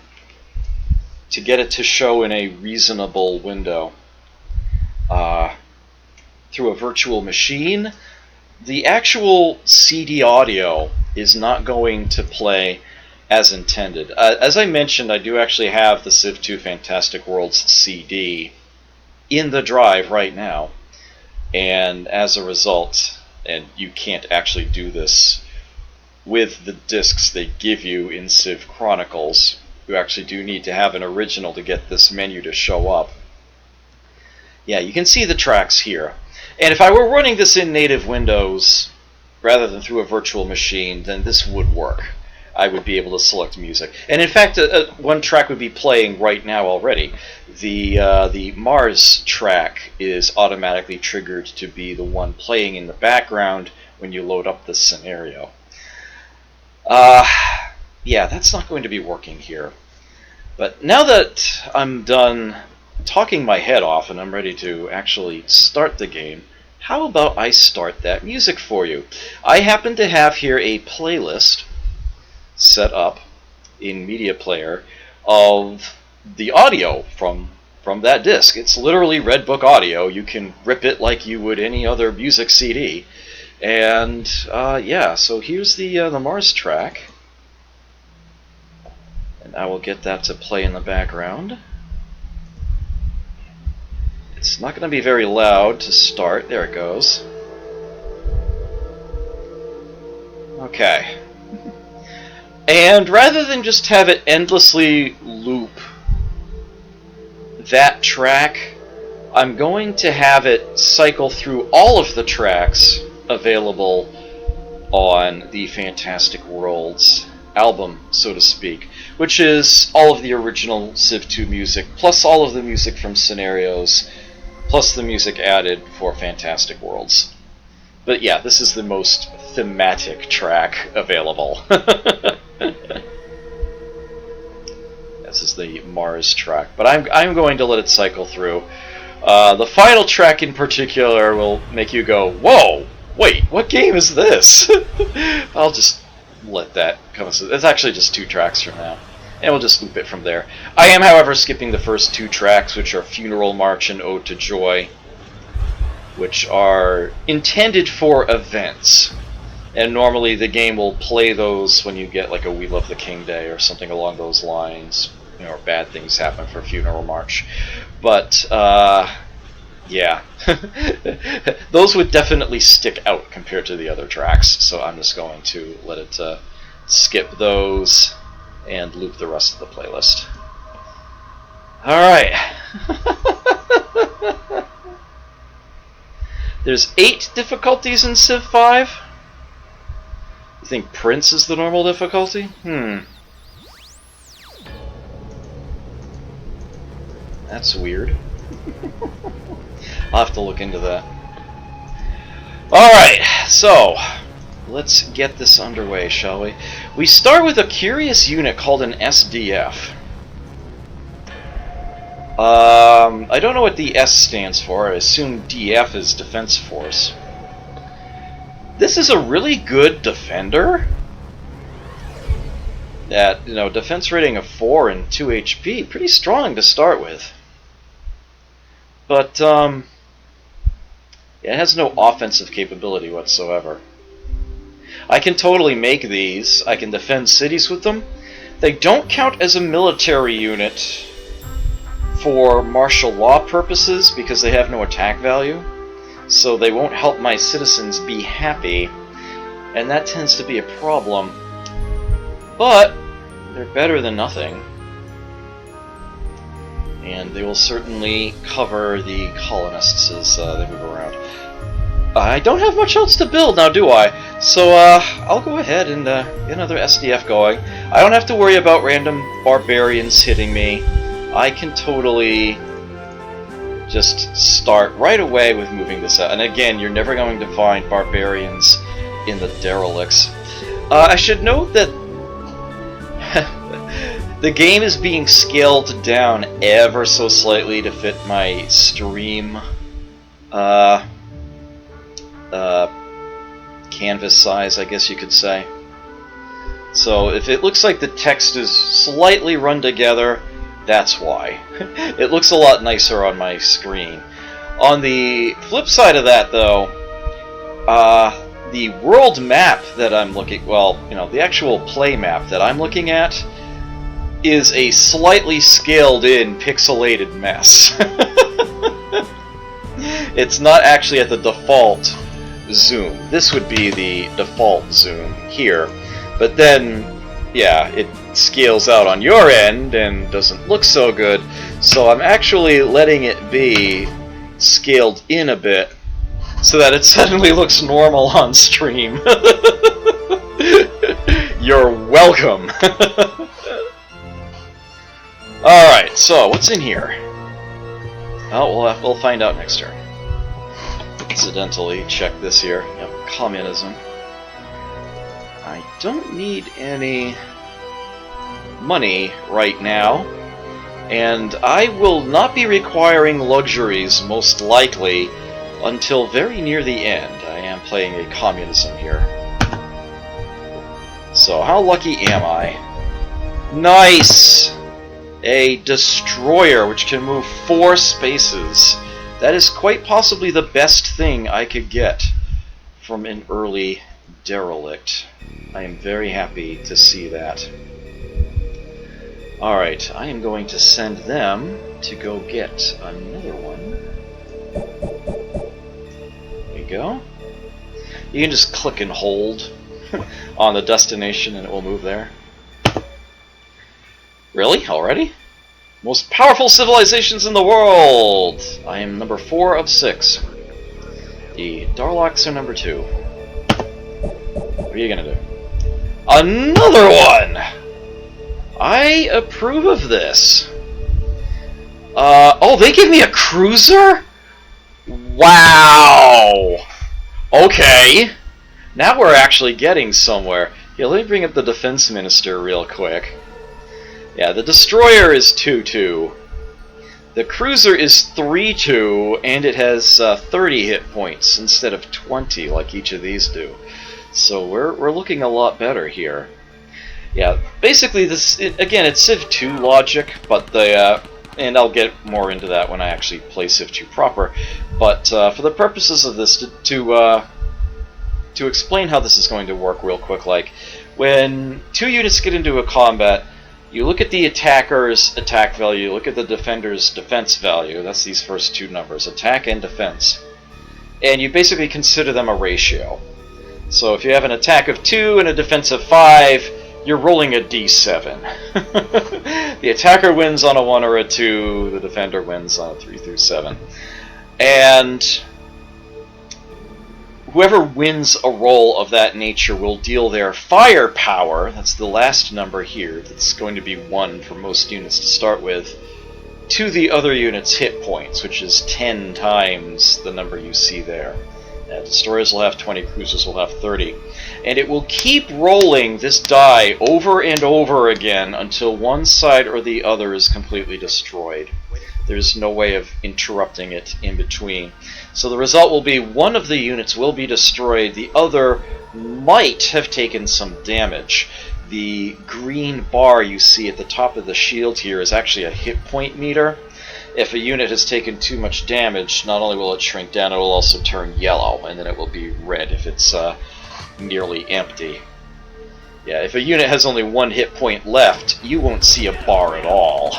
to get it to show in a reasonable window through a virtual machine, the actual CD audio is not going to play as intended. As I mentioned, I do actually have the Civ II Fantastic Worlds CD in the drive right now, and as a result, and you can't actually do this with the discs they give you in Civ Chronicles, you actually do need to have an original to get this menu to show up. Yeah, you can see the tracks here. And if I were running this in native Windows rather than through a virtual machine, then this would work. I would be able to select music. And in fact, one track would be playing right now already. The Mars track is automatically triggered to be the one playing in the background when you load up this scenario. Yeah, that's not going to be working here. But now that I'm done talking my head off and I'm ready to actually start the game, how about I start that music for you? I happen to have here a playlist set up in Media Player of the audio from that disc. It's literally Redbook audio. You can rip it like you would any other music CD. And yeah, so here's the Mars track. And I will get that to play in the background. It's not going to be very loud to start. There it goes. Okay. And rather than just have it endlessly loop that track, I'm going to have it cycle through all of the tracks available on the Fantastic Worlds album, so to speak, which is all of the original Civ II music, plus all of the music from Scenarios, plus the music added for Fantastic Worlds. But yeah, this is the most thematic track available. This is the Mars track, but I'm going to let it cycle through. The final track in particular will make you go, whoa, wait, what game is this? I'll just let that come. It's actually just 2 tracks from now, and we'll just loop it from there. I am, however, skipping the first 2 tracks, which are Funeral March and Ode to Joy, which are intended for events. And normally the game will play those when you get like a We Love the King Day or something along those lines, you know, or bad things happen for Funeral March. But yeah, those would definitely stick out compared to the other tracks, so I'm just going to let it skip those and loop the rest of the playlist. Alright. There's 8 difficulties in Civ 5. You think Prince is the normal difficulty? That's weird. I'll have to look into that. Alright, so let's get this underway, shall we? We start with a curious unit called an SDF. I don't know what the S stands for. I assume DF is Defense Force. This is a really good defender. At, you know, defense rating of 4 and 2 HP, pretty strong to start with. But it has no offensive capability whatsoever. I can totally make these. I can defend cities with them. They don't count as a military unit for martial law purposes because they have no attack value. So they won't help my citizens be happy, and that tends to be a problem. But they're better than nothing. And they will certainly cover the colonists as they move around. I don't have much else to build now, do I? So I'll go ahead and get another SDF going. I don't have to worry about random barbarians hitting me. I can totally just start right away with moving this out. And again, you're never going to find barbarians in the derelicts. I should note that the game is being scaled down ever so slightly to fit my stream canvas size, I guess you could say. So if it looks like the text is slightly run together, that's why. It looks a lot nicer on my screen. On the flip side of that, though, the world map that I'm looking, well, you know, the actual play map that I'm looking at is a slightly scaled-in, pixelated mess. It's not actually at the default zoom. This would be the default zoom here, but then, yeah, it scales out on your end and doesn't look so good, so I'm actually letting it be scaled in a bit so that it suddenly looks normal on stream. You're welcome. Alright, so what's in here? Oh, we'll find out next turn. Incidentally, check this here. Yep, communism. I don't need any money right now, and I will not be requiring luxuries, most likely, until very near the end. I am playing a communism here. So, how lucky am I? Nice! A destroyer which can move 4 spaces. That is quite possibly the best thing I could get from an early derelict. I am very happy to see that. Alright, I am going to send them to go get another one. There you go. You can just click and hold on the destination and it will move there. Really? Already? Most powerful civilizations in the world! I am number 4 of 6. The Darloks are number 2. What are you gonna do? Another one! I approve of this. Oh, they give me a cruiser? Wow! Okay. Now we're actually getting somewhere. Yeah, let me bring up the defense minister real quick. Yeah, the destroyer is 2-2. The cruiser is 3-2, and it has 30 hit points instead of 20 like each of these do. So we're looking a lot better here. Yeah, basically this, again, it's Civ II logic, but the and I'll get more into that when I actually play Civ II proper. But for the purposes of this, to explain how this is going to work real quick, like when 2 units get into a combat, you look at the attacker's attack value, look at the defender's defense value, that's these first 2 numbers, attack and defense, and you basically consider them a ratio. So if you have an attack of 2 and a defense of 5, you're rolling a d7. The attacker wins on a 1 or a 2, the defender wins on a 3 through 7. And whoever wins a roll of that nature will deal their firepower, that's the last number here, that's going to be 1 for most units to start with, to the other unit's hit points, which is 10 times the number you see there. Destroyers will have 20, cruisers will have 30. And it will keep rolling this die over and over again until one side or the other is completely destroyed. There's no way of interrupting it in between. So the result will be one of the units will be destroyed, the other might have taken some damage. The green bar you see at the top of the shield here is actually a hit point meter. If a unit has taken too much damage, not only will it shrink down, it will also turn yellow, and then it will be red if it's nearly empty. Yeah, if a unit has only 1 hit point left, you won't see a bar at all.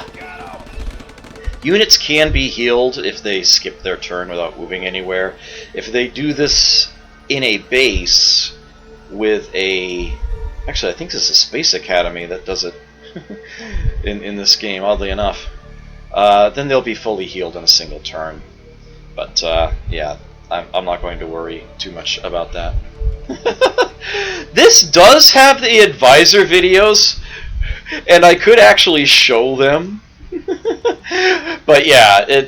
Units can be healed if they skip their turn without moving anywhere. If they do this in a base with a... Actually, I think this is a Space Academy that does it in this game, oddly enough. Then they'll be fully healed in a single turn. But yeah, I'm not going to worry too much about that. This does have the advisor videos, and I could actually show them. But yeah,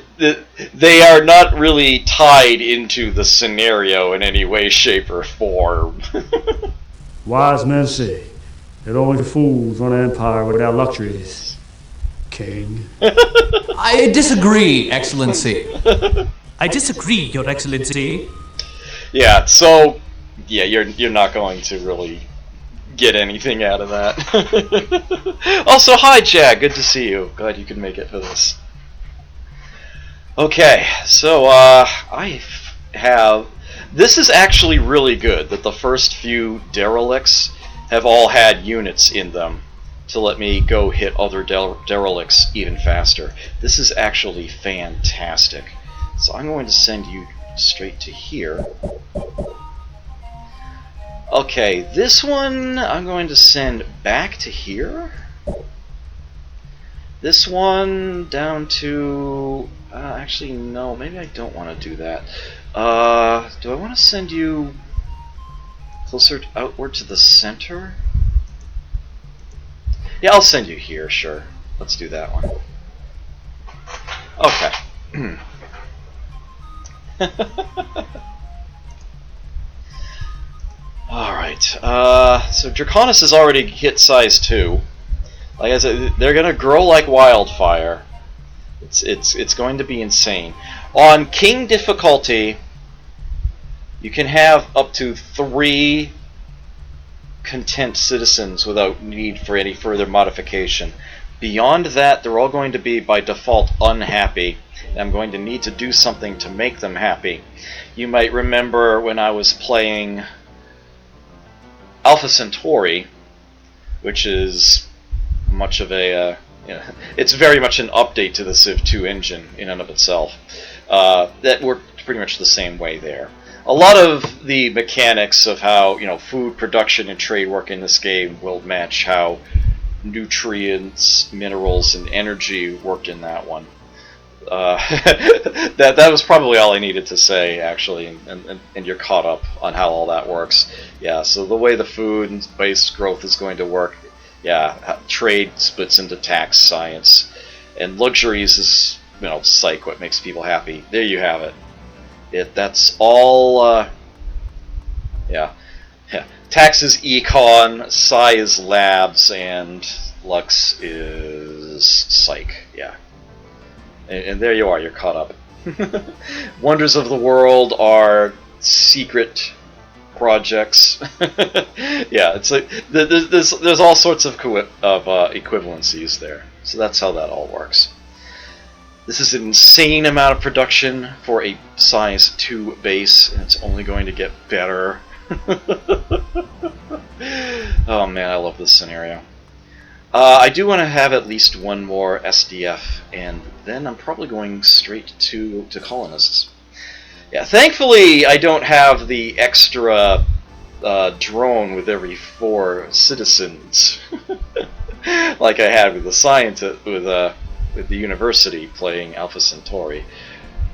they are not really tied into the scenario in any way, shape, or form. Wise men say that only the fools run an empire without luxuries, King. I disagree, Excellency. I disagree, Your Excellency. Yeah, so yeah, you're not going to really get anything out of that. Also, hi Jag, good to see you. Glad you could make it for this. Okay, so I have. This is actually really good that the first few derelicts have all had units in them to let me go hit other derelicts even faster. This is actually fantastic. So I'm going to send you straight to here. Okay, this one I'm going to send back to here. This one down to... actually, no, maybe I don't want to do that. Do I want to send you closer outward to the center? Yeah, I'll send you here, sure. Let's do that one. Okay. Alright, so Draconis has already hit size 2. Like I said, they're gonna grow like wildfire. It's going to be insane. On King difficulty, you can have up to 3 content citizens without need for any further modification. Beyond that, they're all going to be by default unhappy. I'm going to need to do something to make them happy. You might remember when I was playing Alpha Centauri, which is much of a it's very much an update to the Civ II engine in and of itself. That worked pretty much the same way there. A lot of the mechanics of how food production and trade work in this game will match how nutrients, minerals, and energy work in that one. That was probably all I needed to say, actually, and you're caught up on how all that works. Yeah, so the way the food and base growth is going to work, yeah, trade splits into tax science, and luxuries is, psych, what makes people happy. There you have it. That's all, yeah. Tax is econ, Sci is labs, and Lux is psych, yeah. And there you are, you're caught up. Wonders of the world are secret projects. Yeah, it's like there's all sorts of equivalencies there. So that's how that all works. This is an insane amount of production for a size 2 base, and it's only going to get better. Oh man, I love this scenario. I do want to have at least one more SDF, and then I'm probably going straight to colonists. Yeah, thankfully I don't have the extra drone with every 4 citizens, like I had with the scientist with the university playing Alpha Centauri.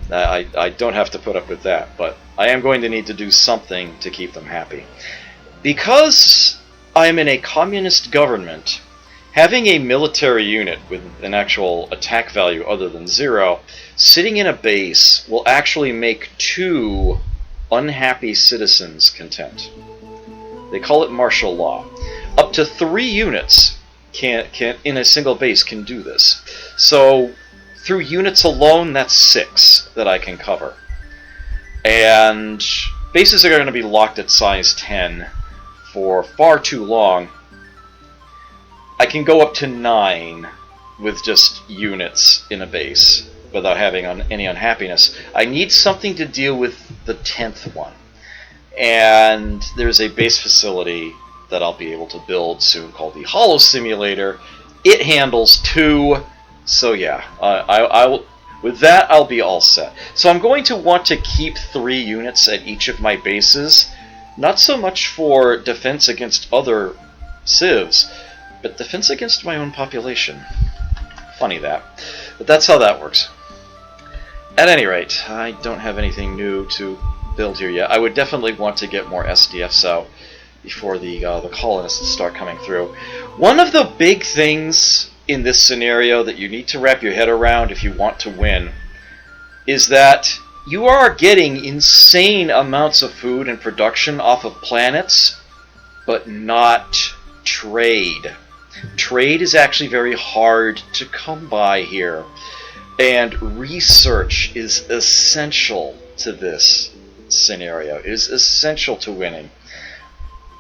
I don't have to put up with that, but I am going to need to do something to keep them happy. Because I'm in a communist government, having a military unit with an actual attack value other than 0 sitting in a base will actually make 2 unhappy citizens content. They call it martial law. Up to 3 units can in a single base can do this. So through units alone, that's 6 that I can cover. And bases are going to be locked at size 10 for far too long. I can go up to 9 with just units in a base without having any unhappiness. I need something to deal with the 10th one. And there's a base facility that I'll be able to build soon called the Hollow Simulator. It handles 2, so yeah, I will. With that, I'll be all set. So I'm going to want to keep 3 units at each of my bases, not so much for defense against other civs, but defense against my own population. Funny that. But that's how that works. At any rate, I don't have anything new to build here yet. I would definitely want to get more SDFs out before the colonists start coming through. One of the big things in this scenario that you need to wrap your head around if you want to win is that you are getting insane amounts of food and production off of planets, but not trade. Trade is actually very hard to come by here, and research is essential to this scenario. It is essential to winning.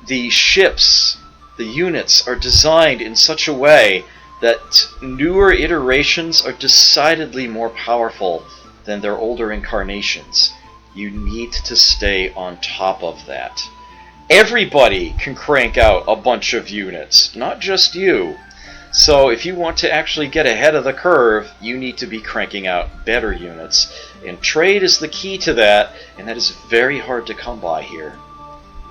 The ships, the units, are designed in such a way that newer iterations are decidedly more powerful than their older incarnations. You need to stay on top of that. Everybody can crank out a bunch of units, not just you. So if you want to actually get ahead of the curve, you need to be cranking out better units. And trade is the key to that, and that is very hard to come by here.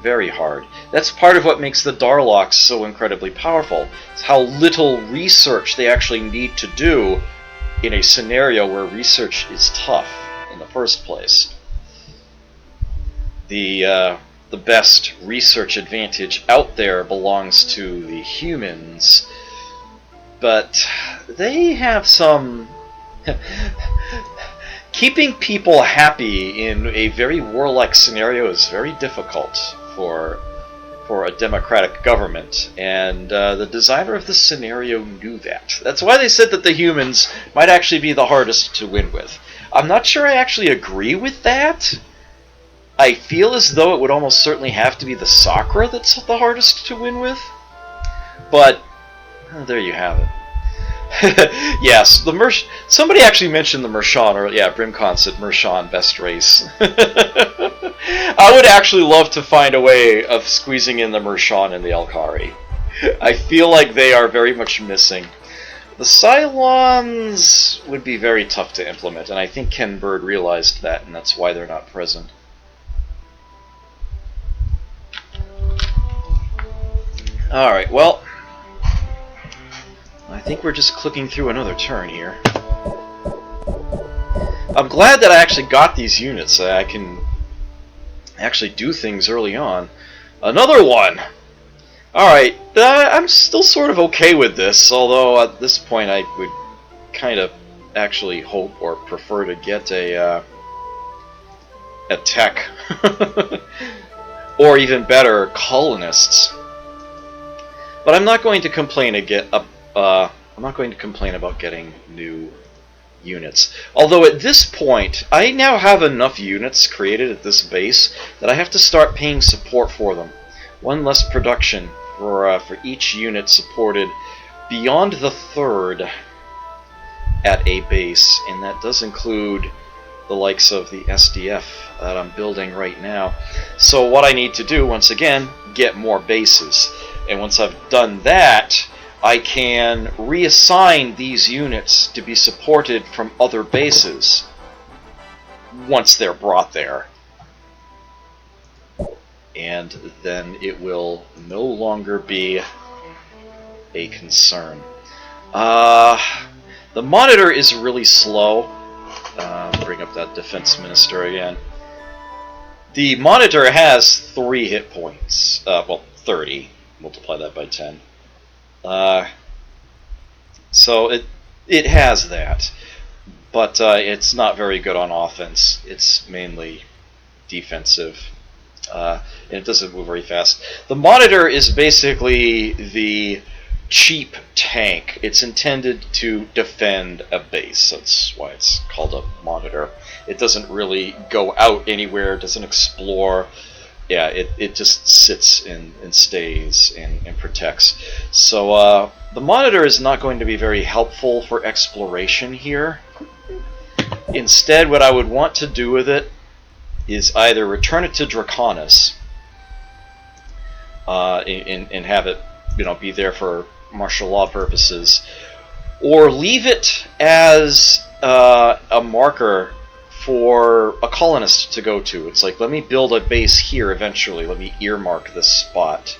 Very hard. That's part of what makes the Darlocks so incredibly powerful. It's how little research they actually need to do in a scenario where research is tough in the first place. The best research advantage out there belongs to the humans, but they have some... Keeping people happy in a very warlike scenario is very difficult for a democratic government, and the designer of this scenario knew that. That's why they said that the humans might actually be the hardest to win with. I'm not sure I actually agree with that. I feel as though it would almost certainly have to be the Sakra that's the hardest to win with, but there you have it. Yes, somebody actually mentioned the Mershan, or yeah, Brimcon said Mershan, best race. I would actually love to find a way of squeezing in the Mershan and the Elkari. I feel like they are very much missing. The Cylons would be very tough to implement, and I think Ken Bird realized that, and that's why they're not present. Alright, well, I think we're just clicking through another turn here. I'm glad that I actually got these units. I can actually do things early on. Another one! Alright, I'm still sort of okay with this, although at this point I would kind of actually hope or prefer to get a tech. Or even better, colonists. But I'm not going to complain I'm not going to complain about getting new units. Although at this point, I now have enough units created at this base that I have to start paying support for them. One less production for each unit supported beyond the third at a base, and that does include the likes of the SDF that I'm building right now. So what I need to do, once again, get more bases. And once I've done that, I can reassign these units to be supported from other bases once they're brought there. And then it will no longer be a concern. The monitor is really slow. Bring up that defense minister again. The monitor has 3 hit points. Well, 30. Multiply that by 10. So it has that, but it's not very good on offense. It's mainly defensive, and it doesn't move very fast. The monitor is basically the cheap tank. It's intended to defend a base. That's why it's called a monitor. It doesn't really go out anywhere. It doesn't explore. Yeah, it just sits and stays and protects. So the monitor is not going to be very helpful for exploration here. Instead, what I would want to do with it is either return it to Draconis and have it, be there for martial law purposes, or leave it as a marker for a colonist to go to. It's like, let me build a base here eventually. Let me earmark this spot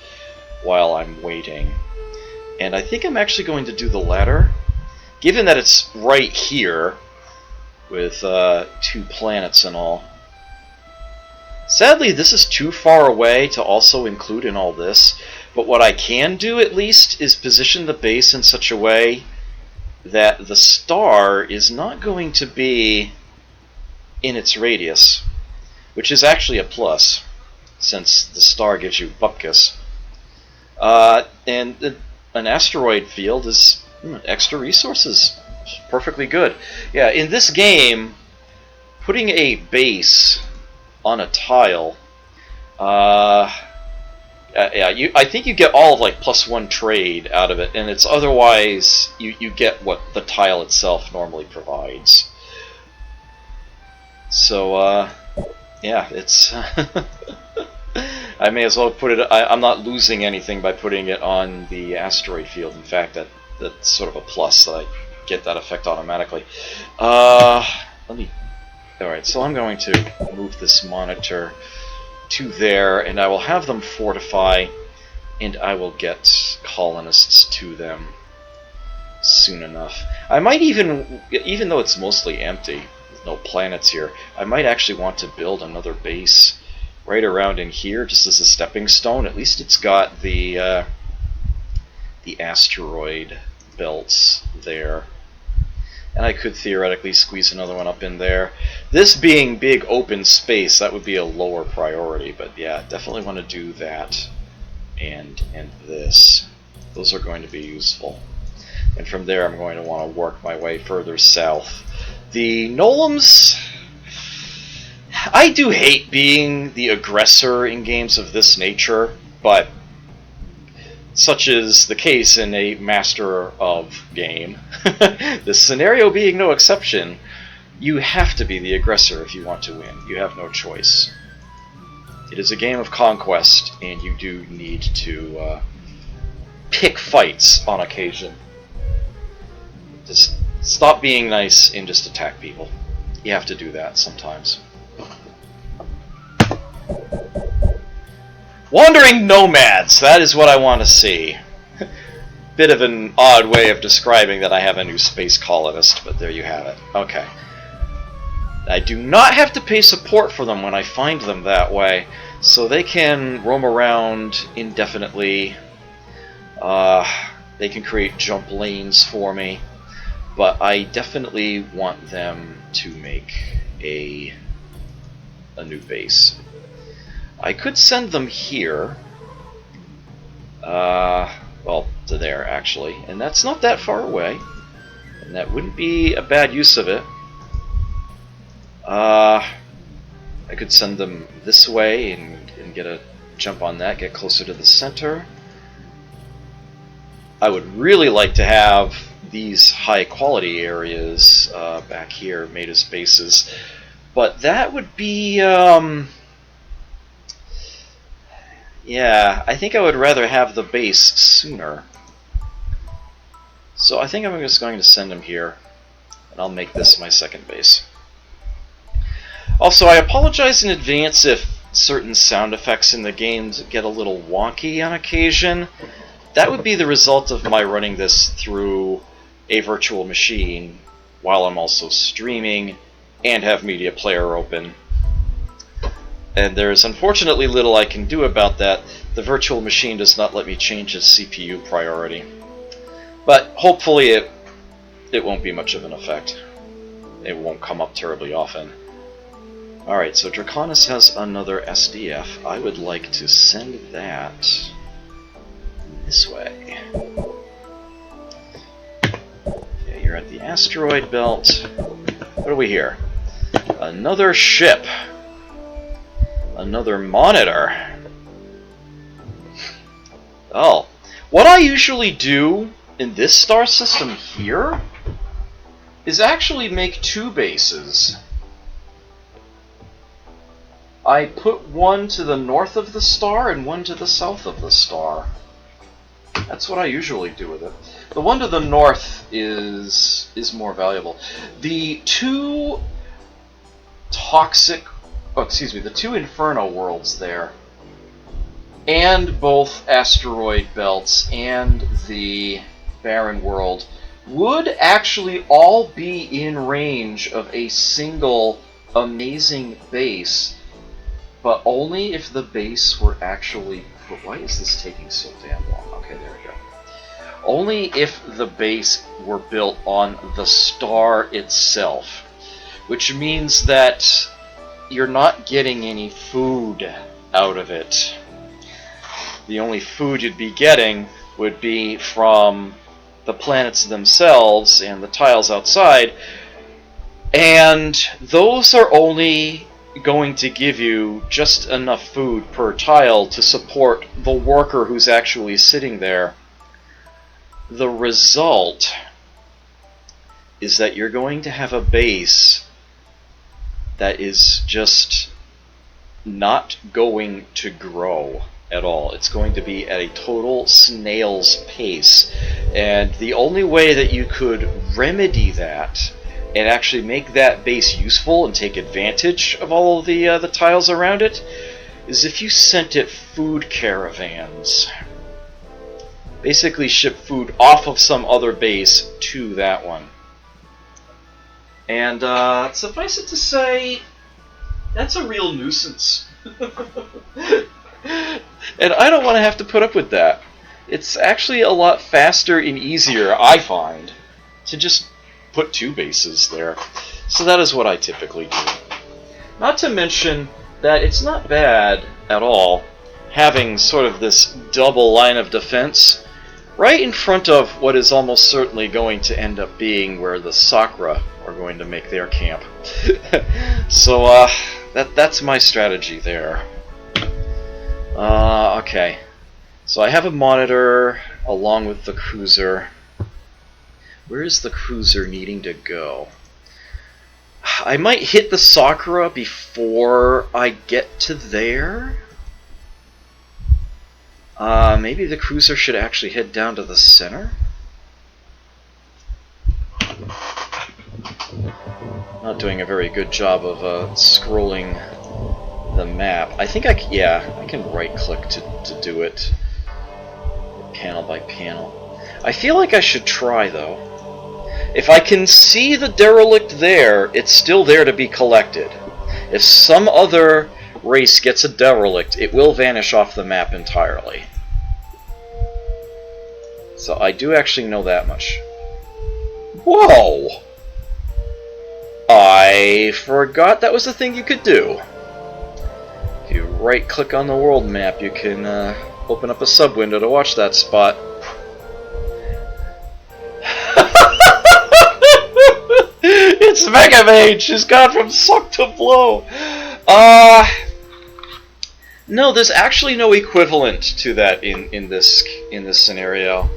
while I'm waiting. And I think I'm actually going to do the latter. Given that it's right here, with 2 planets and all. Sadly, this is too far away to also include in all this, but what I can do at least is position the base in such a way that the star is not going to be in its radius, which is actually a plus, since the star gives you bupkis. And an asteroid field is extra resources. Perfectly good. Yeah, in this game, putting a base on a tile, I think you get all of like +1 trade out of it, and it's otherwise you get what the tile itself normally provides. So yeah, it's I may as well put it. I'm not losing anything by putting it on the asteroid field. In fact, that's sort of a plus that I get that effect automatically. Let me. Alright, so I'm going to move this monitor to there, and I will have them fortify, and I will get colonists to them soon enough. I might even though it's mostly empty, with no planets here, I might actually want to build another base right around in here, just as a stepping stone. At least it's got the asteroid belts there. And I could theoretically squeeze another one up in there. This being big open space, that would be a lower priority, but yeah, definitely want to do that and this. Those are going to be useful. And from there I'm going to want to work my way further south. The Nolums, I do hate being the aggressor in games of this nature, but such is the case in a master of game. The scenario being no exception, you have to be the aggressor if you want to win. You have no choice. It is a game of conquest, and you do need to pick fights on occasion. Just stop being nice and just attack people. You have to do that sometimes. Wandering nomads, that is what I want to see. Bit of an odd way of describing that I have a new space colonist, but there you have it. Okay. I do not have to pay support for them when I find them that way, so they can roam around indefinitely. They can create jump lanes for me, but I definitely want them to make a new base. I could send them here, well, to there actually, and that's not that far away, and that wouldn't be a bad use of it. I could send them this way and get a jump on that, get closer to the center. I would really like to have these high quality areas back here made as bases, but that would be yeah, I think I would rather have the base sooner. So I think I'm just going to send him here, and I'll make this my second base. Also, I apologize in advance if certain sound effects in the games get a little wonky on occasion. That would be the result of my running this through a virtual machine while I'm also streaming and have Media Player open. And there's unfortunately little I can do about that. The virtual machine does not let me change its CPU priority. But hopefully it won't be much of an effect. It won't come up terribly often. Alright, so Draconis has another SDF. I would like to send that this way. Okay, you're at the asteroid belt. What do we hear? Another ship. Another monitor. Oh. What I usually do in this star system here is actually make 2 bases. I put one to the north of the star and one to the south of the star. That's what I usually do with it. The one to the north is more valuable. The 2 toxic... Oh, excuse me, the 2 Inferno worlds there and both asteroid belts and the barren world would actually all be in range of a single amazing base, but only if the base were actually... Why is this taking so damn long? Okay, there we go. Only if the base were built on the star itself, which means that you're not getting any food out of it. The only food you'd be getting would be from the planets themselves and the tiles outside, and those are only going to give you just enough food per tile to support the worker who's actually sitting there. The result is that you're going to have a base that is just not going to grow at all. It's going to be at a total snail's pace, and the only way that you could remedy that and actually make that base useful and take advantage of all of the tiles around it is if you sent it food caravans. Basically ship food off of some other base to that one. And suffice it to say, that's a real nuisance. And I don't want to have to put up with that. It's actually a lot faster and easier, I find, to just put 2 bases there. So that is what I typically do. Not to mention that it's not bad at all having sort of this double line of defense right in front of what is almost certainly going to end up being where the Sakura are going to make their camp. So that's my strategy there. Okay, so I have a monitor along with the cruiser. Where is the cruiser needing to go? I might hit the Sakura before I get to there. Maybe the cruiser should actually head down to the center? Not doing a very good job of scrolling the map. I think I can right-click to do it panel by panel. I feel like I should try, though. If I can see the derelict there, it's still there to be collected. If some other race gets a derelict, it will vanish off the map entirely. So I do actually know that much. Whoa! I forgot that was the thing you could do. If you right-click on the world map, you can open up a sub-window to watch that spot. It's Mega Mage! She's gone from suck to blow! No, there's actually no equivalent to that in this scenario.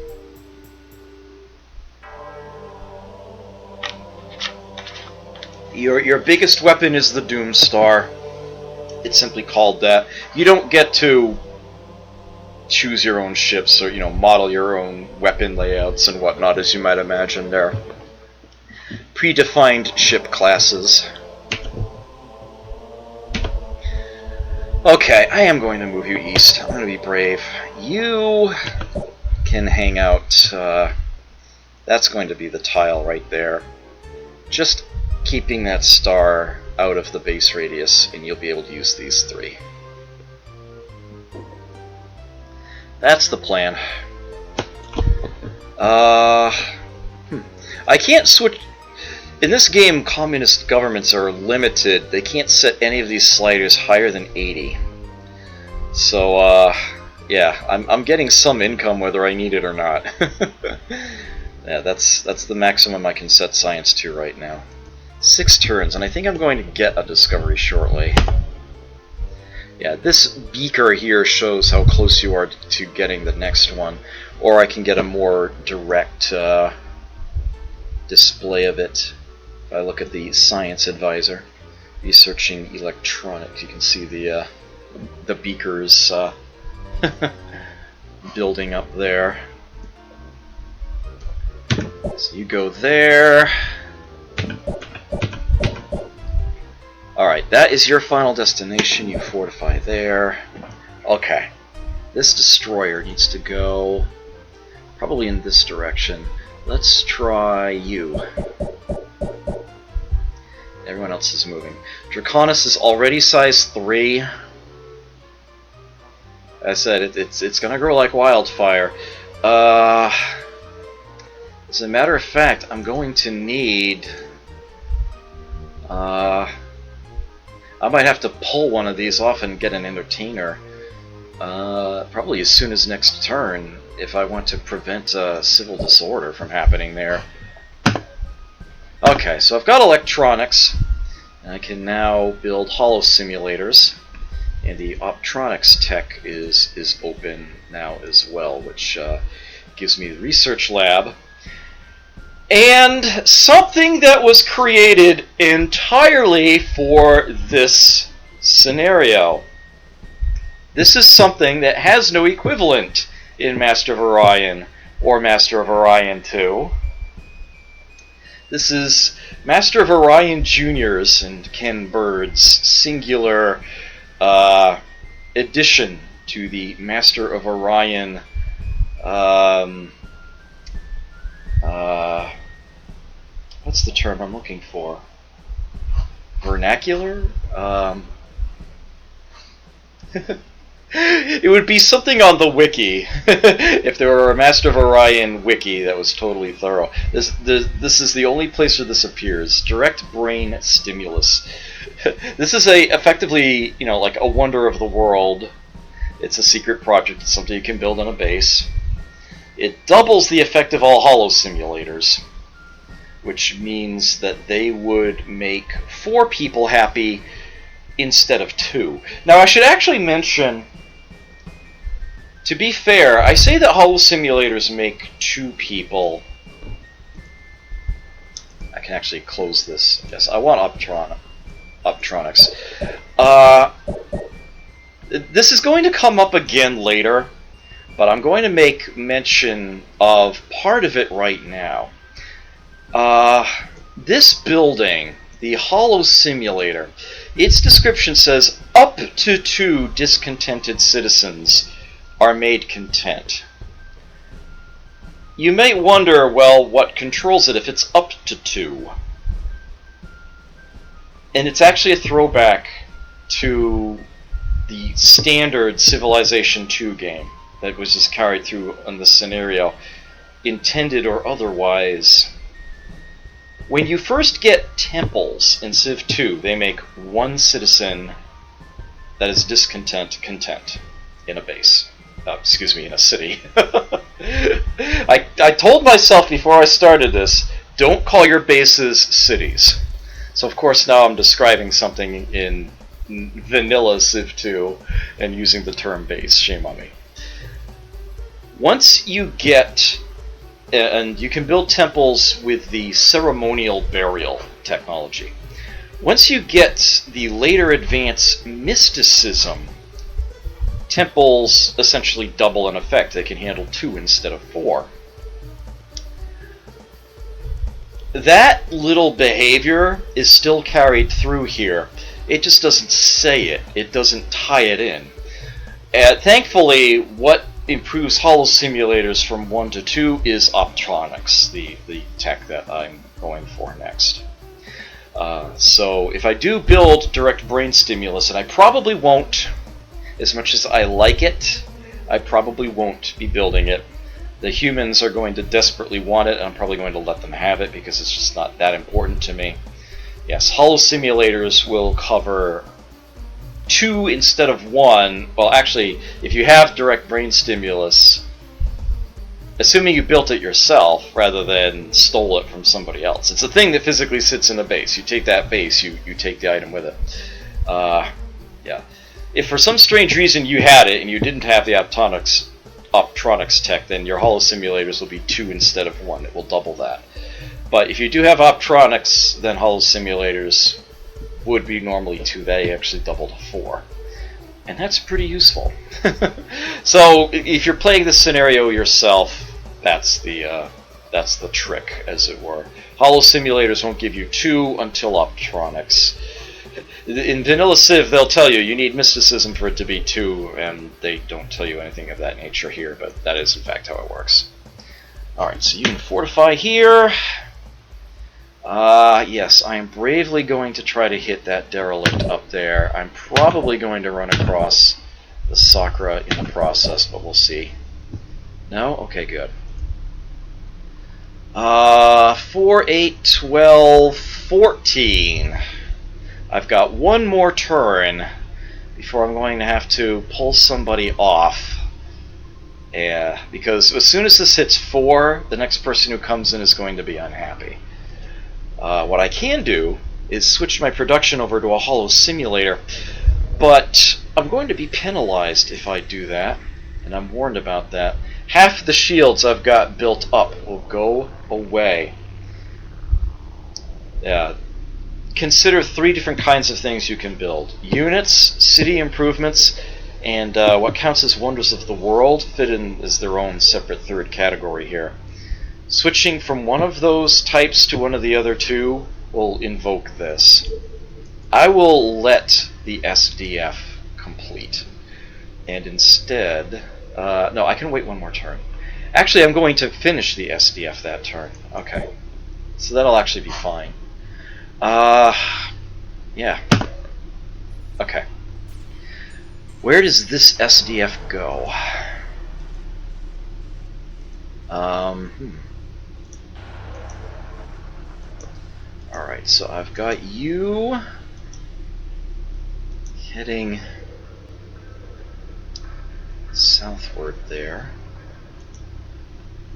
Your biggest weapon is the Doom Star. It's simply called that. You don't get to choose your own ships or, model your own weapon layouts and whatnot, as you might imagine. They're predefined ship classes. Okay, I am going to move you east. I'm going to be brave. You can hang out. That's going to be the tile right there. Just keeping that star out of the base radius, and you'll be able to use these 3. That's the plan. I can't switch... In this game, communist governments are limited. They can't set any of these sliders higher than 80. So, yeah, I'm getting some income whether I need it or not. Yeah, that's the maximum I can set science to right now. 6 turns, and I think I'm going to get a discovery shortly. Yeah, this beaker here shows how close you are to getting the next one, or I can get a more direct display of it. If I look at the Science Advisor, researching electronics, you can see the beakers building up there. So you go there. Alright, that is your final destination. You fortify there. Okay. This destroyer needs to go probably in this direction. Let's try you. Everyone else is moving. Draconis is already size 3. I said it's gonna grow like wildfire. As a matter of fact, I'm going to need. I might have to pull one of these off and get an entertainer. Probably as soon as next turn, if I want to prevent civil disorder from happening there. Okay, so I've got electronics, and I can now build holo simulators, and the optronics tech is open now as well, which gives me the research lab. And something that was created entirely for this scenario. This is something that has no equivalent in Master of Orion or Master of Orion 2. This is Master of Orion Jr.'s and Ken Bird's singular addition to the Master of Orion what's the term I'm looking for? Vernacular? It would be something on the wiki if there were a Master of Orion wiki that was totally thorough. This is the only place where this appears. Direct brain stimulus. This is effectively, like a wonder of the world. It's a secret project. It's something you can build on a base. It doubles the effect of all holo simulators, which means that they would make 4 people happy instead of 2. Now, I should actually mention, to be fair, I say that holo simulators make 2 people. I can actually close this. Yes, I want optronics. This is going to come up again later, but I'm going to make mention of part of it right now. This building, the holo simulator, its description says up to 2 discontented citizens are made content. You may wonder, well, what controls it if it's up to 2? And it's actually a throwback to the standard Civilization II game that was just carried through on the scenario, intended or otherwise. When you first get temples in Civ II, they make 1 citizen that is discontent content in a base. In a city. I told myself before I started this, don't call your bases cities. So of course now I'm describing something in vanilla Civ II and using the term base. Shame on me. Once you get, and you can build temples with the ceremonial burial technology. Once you get the later advanced mysticism, temples essentially double in effect. They can handle 2 instead of 4. That little behavior is still carried through here. It just doesn't say it. It doesn't tie it in. Thankfully, what improves holo simulators from 1 to 2 is optronics, the tech that I'm going for next. So if I do build direct brain stimulus, and I probably won't, as much as I like it, I probably won't be building it. The humans are going to desperately want it, and I'm probably going to let them have it because it's just not that important to me. Yes, holo simulators will cover 2 instead of 1. Well, actually, if you have direct brain stimulus, assuming you built it yourself rather than stole it from somebody else. It's a thing that physically sits in a base. You take that base, you take the item with it. Yeah. If for some strange reason you had it and you didn't have the optronics tech, then your holo simulators will be 2 instead of 1. It will double that. But if you do have optronics, then holo simulators would be normally 2. They actually double to 4. And that's pretty useful. So if you're playing this scenario yourself, that's the trick, as it were. Holo simulators won't give you 2 until optronics. In vanilla Civ, they'll tell you need mysticism for it to be 2, and they don't tell you anything of that nature here, but that is in fact how it works. Alright, so you can fortify here. Yes, I am bravely going to try to hit that derelict up there. I'm probably going to run across the Sakura in the process, but we'll see. No? Okay, good. 4, 8, 12, 14. I've got one more turn before I'm going to have to pull somebody off. Yeah, because as soon as this hits 4, the next person who comes in is going to be unhappy. What I can do is switch my production over to a hollow simulator, but I'm going to be penalized if I do that, and I'm warned about that. Half the shields I've got built up will go away. Consider 3 different kinds of things you can build. Units, city improvements, and what counts as wonders of the world fit in as their own separate third category here. Switching from one of those types to one of the other 2 will invoke this. I will let the SDF complete, and instead, no, I can wait one more turn. Actually, I'm going to finish the SDF that turn. Okay, so that'll actually be fine. Yeah. Okay. Where does this SDF go? Alright, so I've got you heading southward there.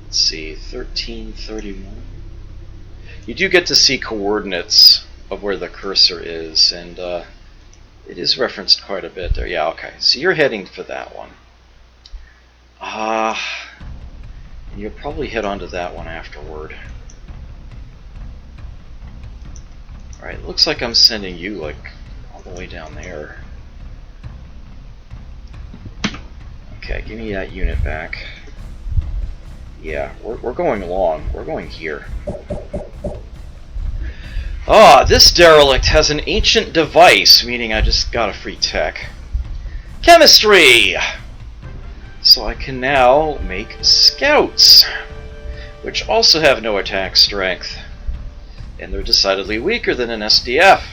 Let's see, 1331. You do get to see coordinates of where the cursor is, and it is referenced quite a bit there. Yeah, okay. So you're heading for that one. You'll probably head onto that one afterward. Alright, looks like I'm sending you, like, all the way down there. Okay, give me that unit back. Yeah, we're going along. We're going here. This derelict has an ancient device, meaning I just got a free tech. Chemistry! So I can now make scouts, which also have no attack strength. And they're decidedly weaker than an SDF.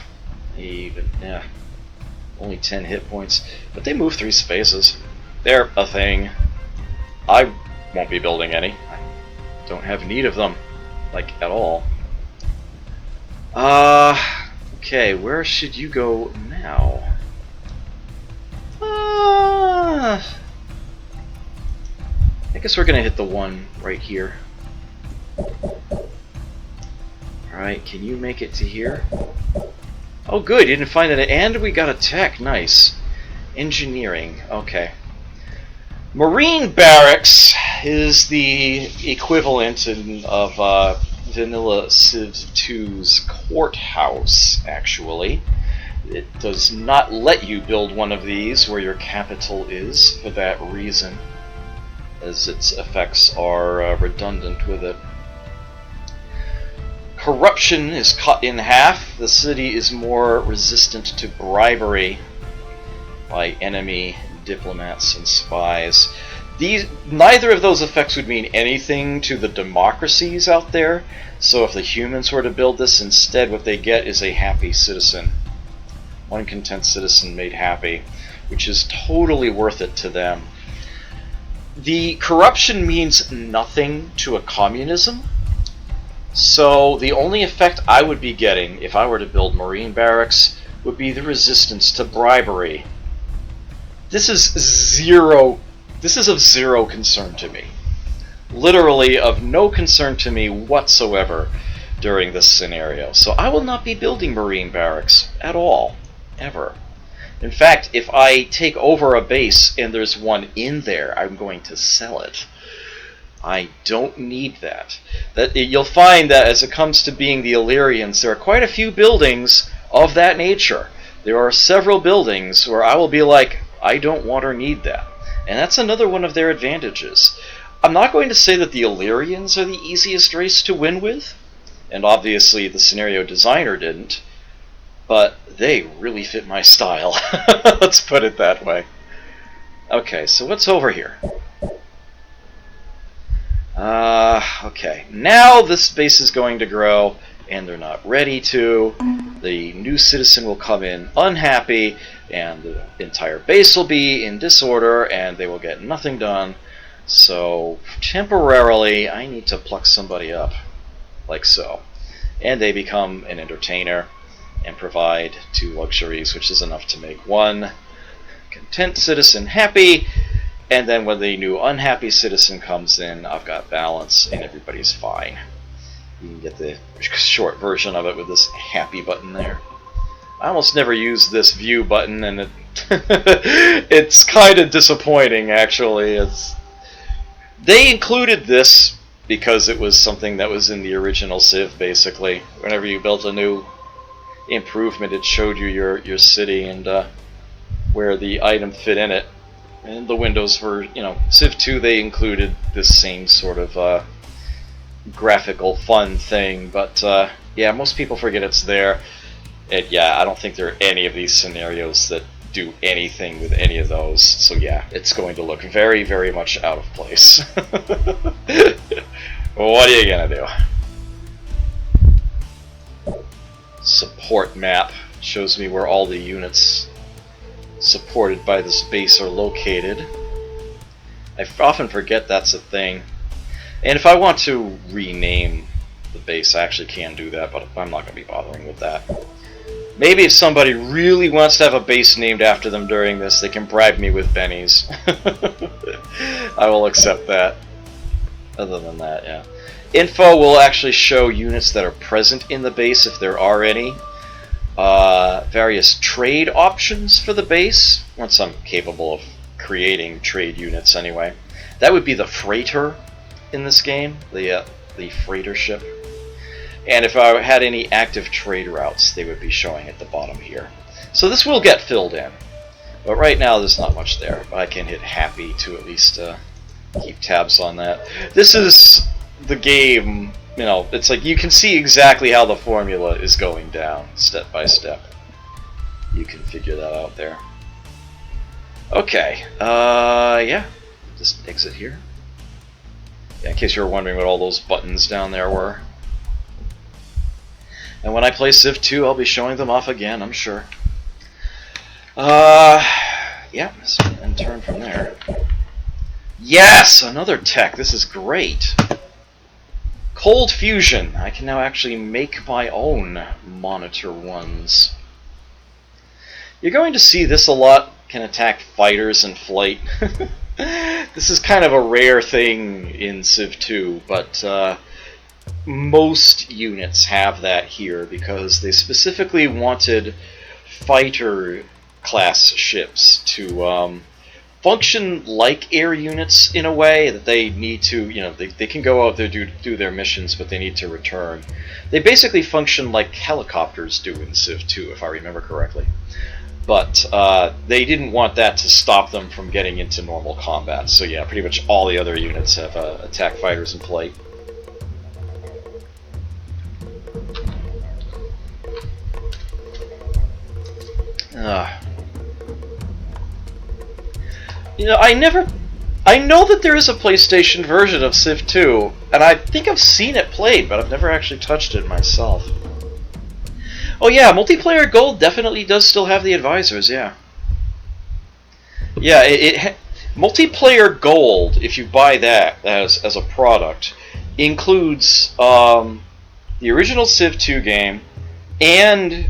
Even, yeah, only 10 hit points. But they move 3 spaces. They're a thing. I won't be building any. I don't have need of them, like, at all. Okay, where should you go now? I guess we're gonna hit the one right here. Alright, can you make it to here? Oh good, you didn't find it, and we got a tech, nice. Engineering, okay. Marine Barracks is the equivalent of vanilla Civ II's courthouse, actually. It does not let you build one of these where your capital is for that reason, as its effects are redundant with it. Corruption is cut in half. The city is more resistant to bribery by enemy diplomats and spies. Neither of those effects would mean anything to the democracies out there, so if the humans were to build this, instead what they get is a happy citizen. One content citizen made happy, which is totally worth it to them. The corruption means nothing to a communism, so the only effect I would be getting if I were to build Marine Barracks would be the resistance to bribery. This is of zero concern to me. Literally of no concern to me whatsoever during this scenario. So I will not be building Marine Barracks at all, ever. In fact, if I take over a base and there's one in there, I'm going to sell it. I don't need that. You'll find that as it comes to being the Illyrians, there are quite a few buildings of that nature. There are several buildings where I will be like, I don't want or need that. And that's another one of their advantages. I'm not going to say that the Illyrians are the easiest race to win with, and obviously the scenario designer didn't, but they really fit my style. Let's put it that way. Okay, so what's over here? Okay, now this base is going to grow, and they're not ready to. The new citizen will come in unhappy, and the entire base will be in disorder, and they will get nothing done. So, temporarily, I need to pluck somebody up, like so. And they become an entertainer, and provide 2 luxuries, which is enough to make 1 content citizen happy. And then when the new unhappy citizen comes in, I've got balance and everybody's fine. You can get the short version of it with this happy button there. I almost never use this view button, and it it's kind of disappointing, actually. They included this because it was something that was in the original Civ, basically. Whenever you built a new improvement, it showed you your city and where the item fit in it. And the windows were, Civ II, they included this same sort of graphical fun thing, but yeah, most people forget it's there. And yeah, I don't think there are any of these scenarios that do anything with any of those, so yeah, it's going to look very, very much out of place. What are you gonna do? Support map shows me where all the units supported by this base are located. I often forget that's a thing. And if I want to rename the base, I actually can do that, but I'm not going to be bothering with that. Maybe if somebody really wants to have a base named after them during this, they can bribe me with bennies. I will accept that. Other than that, yeah. Info will actually show units that are present in the base, if there are any. Various trade options for the base, once I'm capable of creating trade units anyway. That would be the freighter in this game, the freighter ship. And if I had any active trade routes, they would be showing at the bottom here. So this will get filled in, but right now there's not much there. But I can hit happy to at least keep tabs on that. This is the game. It's like you can see exactly how the formula is going down, step by step. You can figure that out there. Okay, yeah, just exit here. Yeah, in case you were wondering what all those buttons down there were. And when I play Civ II, I'll be showing them off again, I'm sure. Yeah, and turn from there. Yes, another tech, this is great. Cold fusion. I can now actually make my own monitor ones. You're going to see this a lot. Can attack fighters in flight. This is kind of a rare thing in Civ 2, but most units have that here because they specifically wanted fighter class ships to function like air units in a way that they need to, they can go out there do their missions, but they need to return. They basically function like helicopters do in Civ 2, if I remember correctly. But they didn't want that to stop them from getting into normal combat. So yeah, pretty much all the other units have attack fighters in flight. I know that there is a PlayStation version of Civ 2, and I think I've seen it played, but I've never actually touched it myself. Oh yeah, Multiplayer Gold definitely does still have the advisors, yeah. Yeah, Multiplayer Gold, if you buy that as a product, includes the original Civ 2 game, and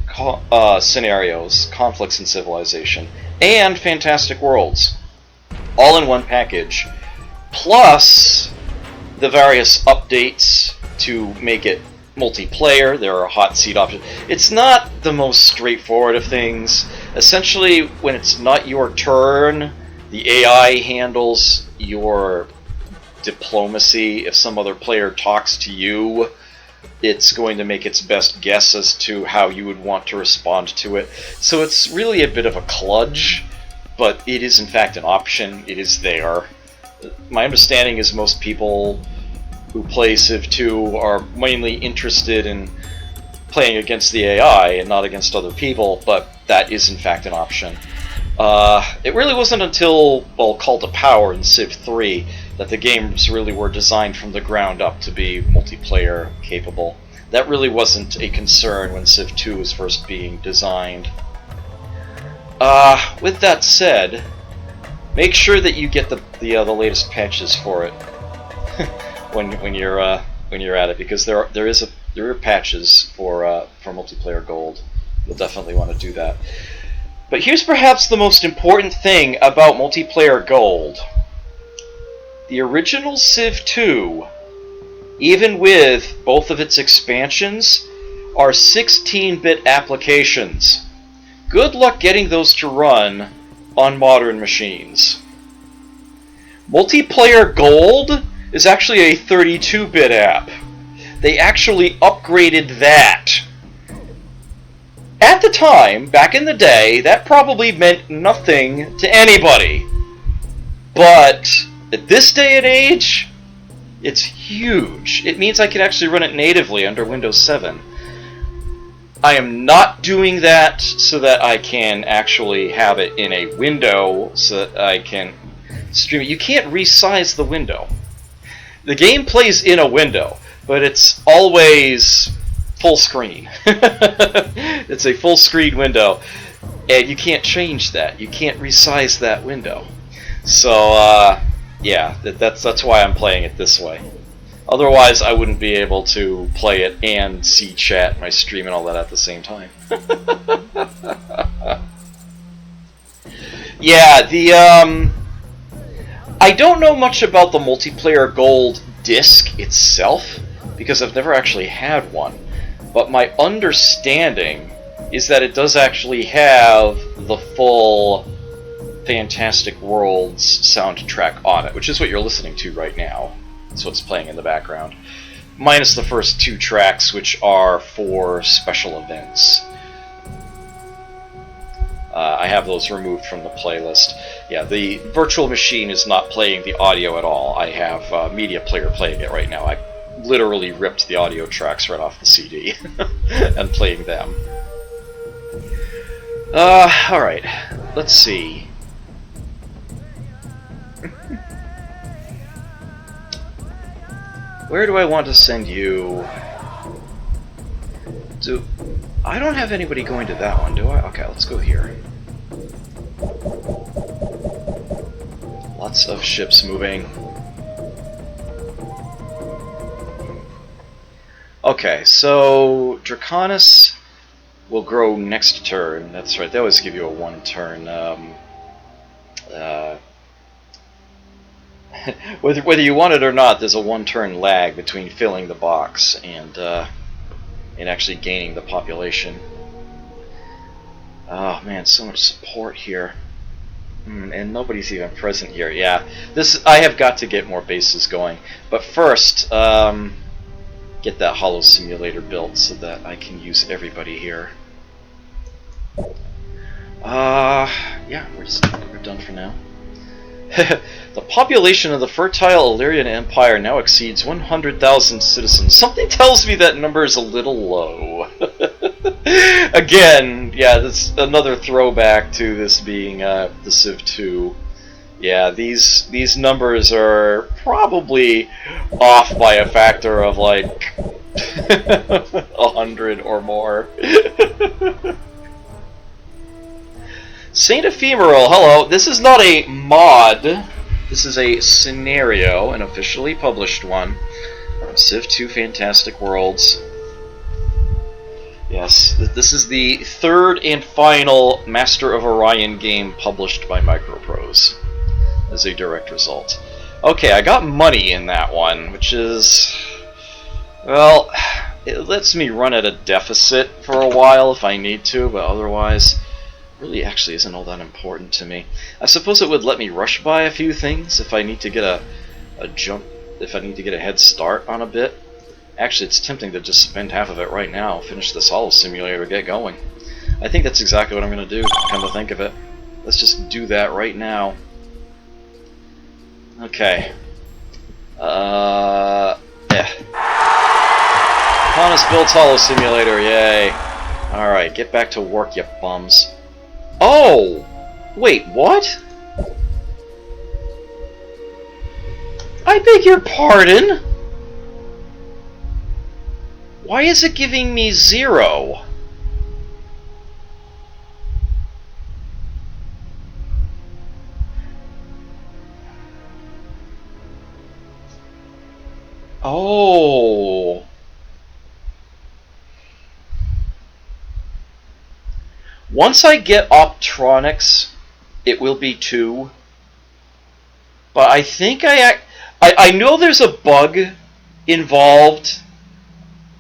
scenarios, conflicts and civilization, and Fantastic Worlds, all in one package, plus the various updates to make it multiplayer. There are hot seat options. It's not the most straightforward of things. Essentially, when it's not your turn, the AI handles your diplomacy. If some other player talks to you, it's going to make its best guess as to how you would want to respond to it. So it's really a bit of a kludge, but it is in fact an option. It is there. My understanding is most people who play Civ 2 are mainly interested in playing against the AI and not against other people, but that is in fact an option. It really wasn't until, well, Call to Power in Civ III that the games really were designed from the ground up to be multiplayer capable. That really wasn't a concern when Civ II was first being designed. With that said, make sure that you get the latest patches for it when you're at it, because there are patches for multiplayer gold. You'll definitely want to do that. But here's perhaps the most important thing about multiplayer gold. The original Civ II, even with both of its expansions, are 16-bit applications. Good luck getting those to run on modern machines. Multiplayer Gold is actually a 32-bit app. They actually upgraded that. At the time, back in the day, that probably meant nothing to anybody. But at this day and age, it's huge. It means I can actually run it natively under Windows 7. I am not doing that so that I can actually have it in a window so that I can stream it. You can't resize the window. The game plays in a window, but it's always full screen. It's a full screen window, and you can't change that. You can't resize that window. So yeah, that's why I'm playing it this way. Otherwise, I wouldn't be able to play it and see chat, my stream, and all that at the same time. Yeah, I don't know much about the multiplayer gold disc itself, because I've never actually had one. But my understanding is that it does actually have the full Fantastic Worlds soundtrack on it, which is what you're listening to right now. That's what's playing in the background. Minus the first 2 tracks, which are for special events. I have those removed from the playlist. Yeah, the virtual machine is not playing the audio at all. I have Media Player playing it right now. I literally ripped the audio tracks right off the CD and playing them. Alright, let's see. Where do I want to send you? I don't have anybody going to that one, do I? Okay, let's go here. Lots of ships moving. Okay, so Draconis will grow next turn. That's right, they always give you a 1-turn. Whether you want it or not, there's a 1-turn lag between filling the box and actually gaining the population. Oh man, so much support here. And nobody's even present here. Yeah, I have got to get more bases going. But first, get that Hollow Simulator built so that I can use everybody here. Yeah, we're done for now. The population of the fertile Illyrian Empire now exceeds 100,000 citizens. Something tells me that number is a little low. Again, yeah, that's another throwback to this being the Civ II. Yeah, these numbers are probably off by a factor of like 100 or more. Saint Ephemeral, hello. This is not a mod. This is a scenario, an officially published one. Civ II Fantastic Worlds. Yes, this is the 3rd and final Master of Orion game published by Microprose as a direct result. Okay, I got money in that one, which is... well, it lets me run at a deficit for a while if I need to, but otherwise... really actually isn't all that important to me. I suppose it would let me rush by a few things if I need to get a jump, if I need to get a head start on a bit. Actually, it's tempting to just spend half of it right now, finish this Hollow Simulator, get going. I think that's exactly what I'm going to do, come to think of it. Let's just do that right now. Okay. Honest builds Hollow Simulator, yay. Alright, get back to work, you bums. Oh! Wait, what? I beg your pardon? Why is it giving me 0? Oh. Once I get Optronics, it will be 2. But I think I know there's a bug involved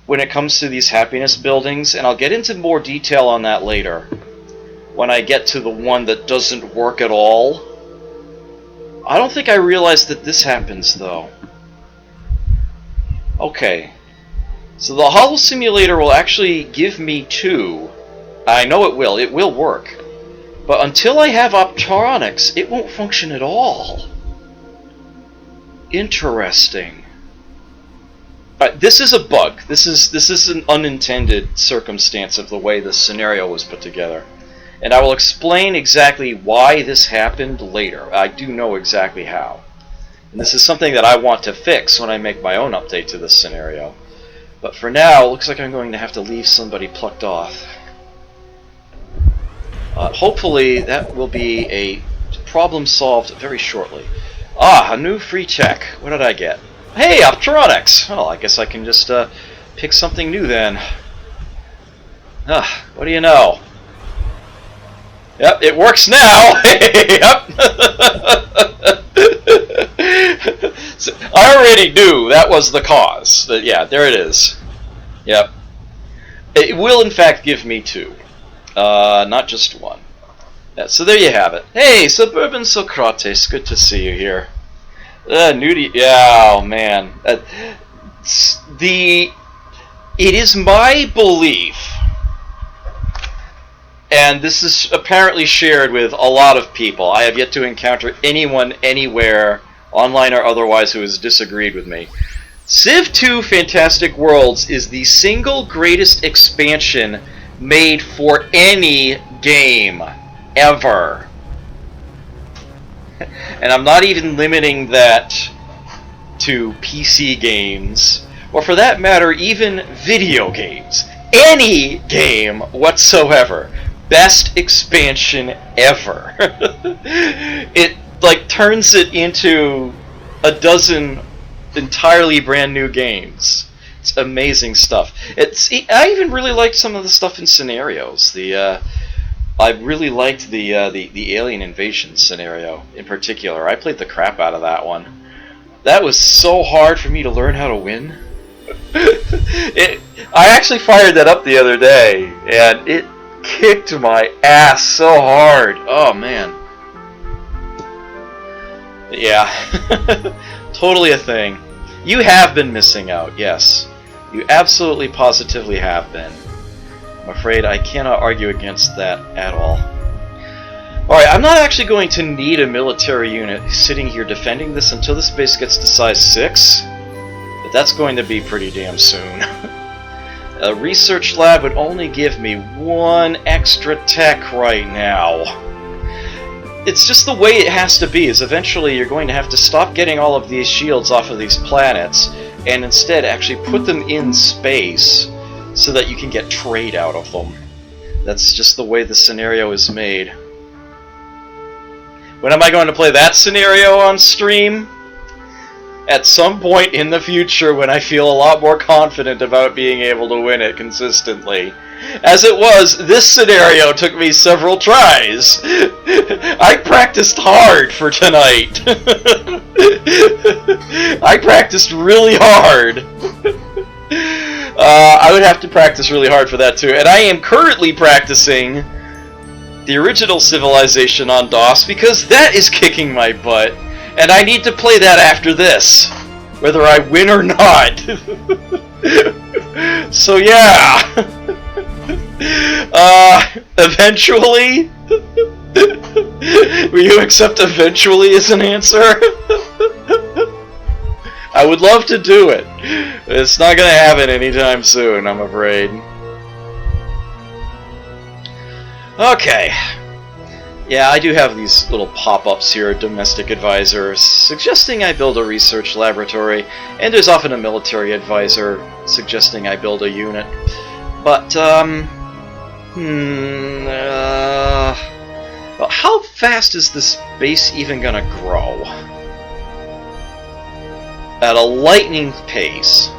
when it comes to these happiness buildings, and I'll get into more detail on that later when I get to the one that doesn't work at all. I don't think I realized that this happens, though. Okay. So the Hollow Simulator will actually give me 2. I know it will. It will work. But until I have Optronics, it won't function at all. Interesting. This is a bug. This is an unintended circumstance of the way this scenario was put together. And I will explain exactly why this happened later. I do know exactly how. And this is something that I want to fix when I make my own update to this scenario. But for now, it looks like I'm going to have to leave somebody plucked off. Hopefully that will be a problem solved very shortly. Ah, a new free tech. What did I get? Hey, Optronics! Well, I guess I can just pick something new then. What do you know? Yep, it works now! Yep! So, I already knew that was the cause. But yeah, there it is. Yep. It will in fact give me 2. Not just 1. Yeah, so there you have it. Hey, Suburban Socrates, good to see you here. Nudie, yeah, oh man. It is my belief, and this is apparently shared with a lot of people. I have yet to encounter anyone anywhere, online or otherwise, who has disagreed with me. Civ II Fantastic Worlds is the single greatest expansion made for any game ever. And I'm not even limiting that to PC games, or for that matter, even video games. Any game whatsoever. Best expansion ever. It like turns it into a dozen entirely brand new games. It's amazing stuff. I even really liked some of the stuff in scenarios. I really liked the alien invasion scenario in particular. I played the crap out of that one. That was so hard for me to learn how to win. I actually fired that up the other day, and it kicked my ass so hard. Oh man. Yeah. Totally a thing. You have been missing out, yes. You absolutely positively have been. I'm afraid I cannot argue against that at all. Alright, I'm not actually going to need a military unit sitting here defending this until this base gets to size 6. But that's going to be pretty damn soon. A research lab would only give me 1 extra tech right now. It's just the way it has to be, is eventually you're going to have to stop getting all of these shields off of these planets and instead actually put them in space so that you can get trade out of them. That's just the way the scenario is made. When am I going to play that scenario on stream? At some point in the future when I feel a lot more confident about being able to win it consistently. As it was, this scenario took me several tries. I practiced hard for tonight. I practiced really hard. I would have to practice really hard for that too. And I am currently practicing the original Civilization on DOS because that is kicking my butt. And I need to play that after this, whether I win or not. So yeah. Eventually? Will you accept eventually as an answer? I would love to do it. It's not gonna happen anytime soon, I'm afraid. Okay. Yeah, I do have these little pop-ups here, domestic advisors, suggesting I build a research laboratory, and there's often a military advisor suggesting I build a unit. But, well, how fast is this base even gonna grow? At a lightning pace.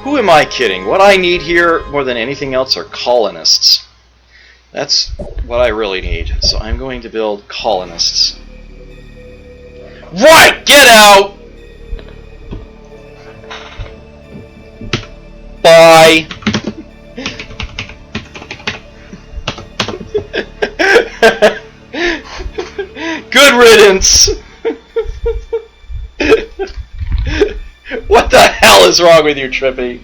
Who am I kidding? What I need here more than anything else are colonists. That's what I really need. So I'm going to build colonists. Right! Get out! Bye! Good riddance! What the hell is wrong with you, Trippy?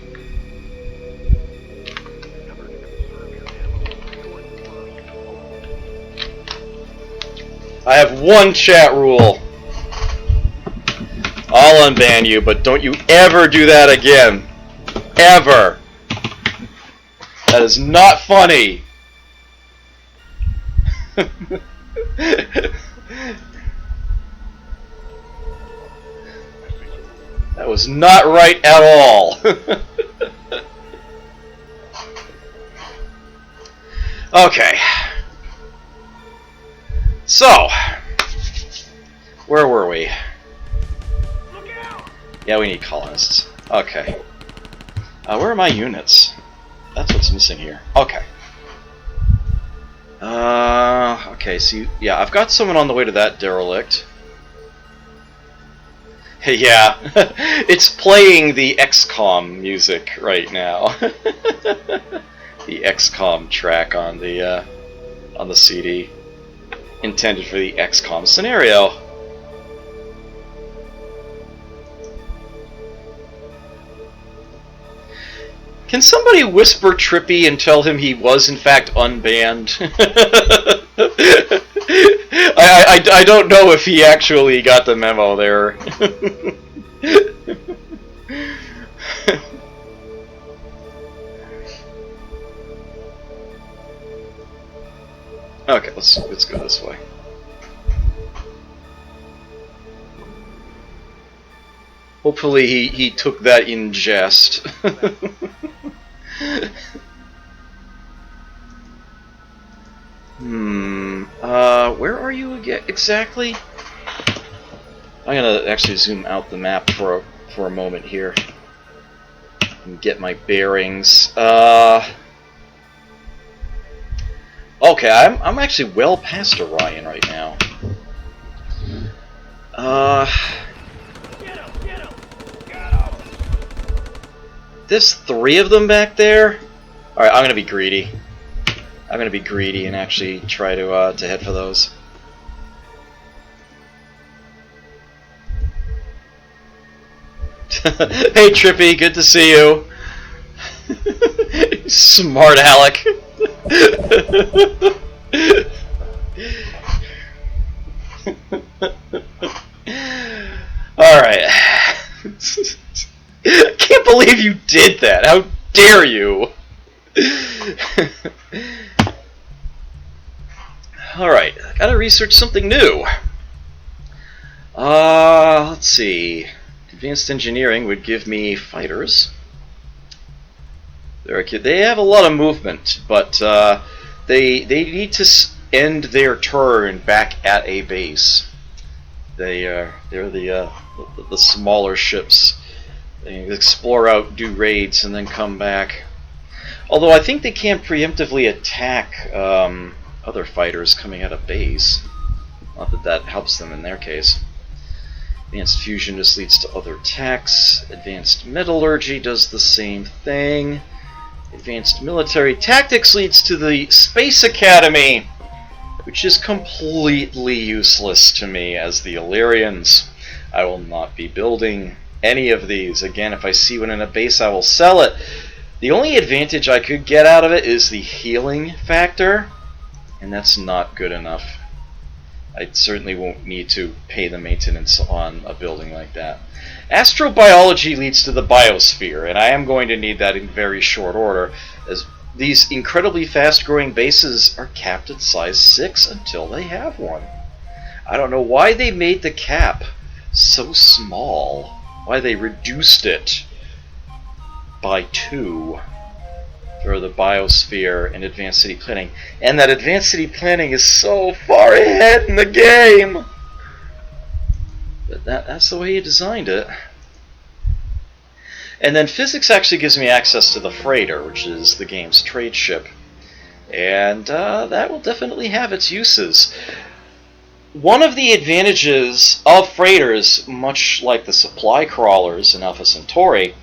I have one chat rule. I'll unban you, but don't you ever do that again. Ever. That is not funny. That was not right at all. Okay. So, where were we? Yeah, we need colonists. Okay. Where are my units? That's what's missing here. Okay. Okay, so yeah, I've got someone on the way to that derelict. Yeah, it's playing the XCOM music right now. The XCOM track on the CD, intended for the XCOM scenario. Can somebody whisper Trippy and tell him he was in fact unbanned? I don't know if he actually got the memo there. Okay, let's go this way. Hopefully he took that in jest. Where are you again exactly? I'm gonna actually zoom out the map for a moment here and get my bearings. Okay, I'm actually well past Orion right now. There's 3 of them back there. All right, I'm gonna be greedy. I'm gonna be greedy and actually try to head for those. Hey Trippy, good to see you. Smart Alec. Alright. I can't believe you did that. How dare you? Alright, I gotta research something new. Let's see. Advanced engineering would give me fighters. They have a lot of movement, but they need to end their turn back at a base. They're the smaller ships. They explore out, do raids, and then come back. Although I think they can preemptively attack other fighters coming out of base. Not that that helps them in their case. Advanced fusion just leads to other techs. Advanced metallurgy does the same thing. Advanced military tactics leads to the Space Academy, which is completely useless to me as the Illyrians. I will not be building any of these. Again, if I see one in a base, I will sell it. The only advantage I could get out of it is the healing factor, and that's not good enough. I certainly won't need to pay the maintenance on a building like that. Astrobiology leads to the biosphere, and I am going to need that in very short order, as these incredibly fast-growing bases are capped at size 6 until they have one. I don't know why they made the cap so small, why they reduced it by 2 for the biosphere and advanced city planning. And that advanced city planning is so far ahead in the game! But that's the way you designed it. And then physics actually gives me access to the freighter, which is the game's trade ship. And that will definitely have its uses. One of the advantages of freighters, much like the supply crawlers in Alpha Centauri,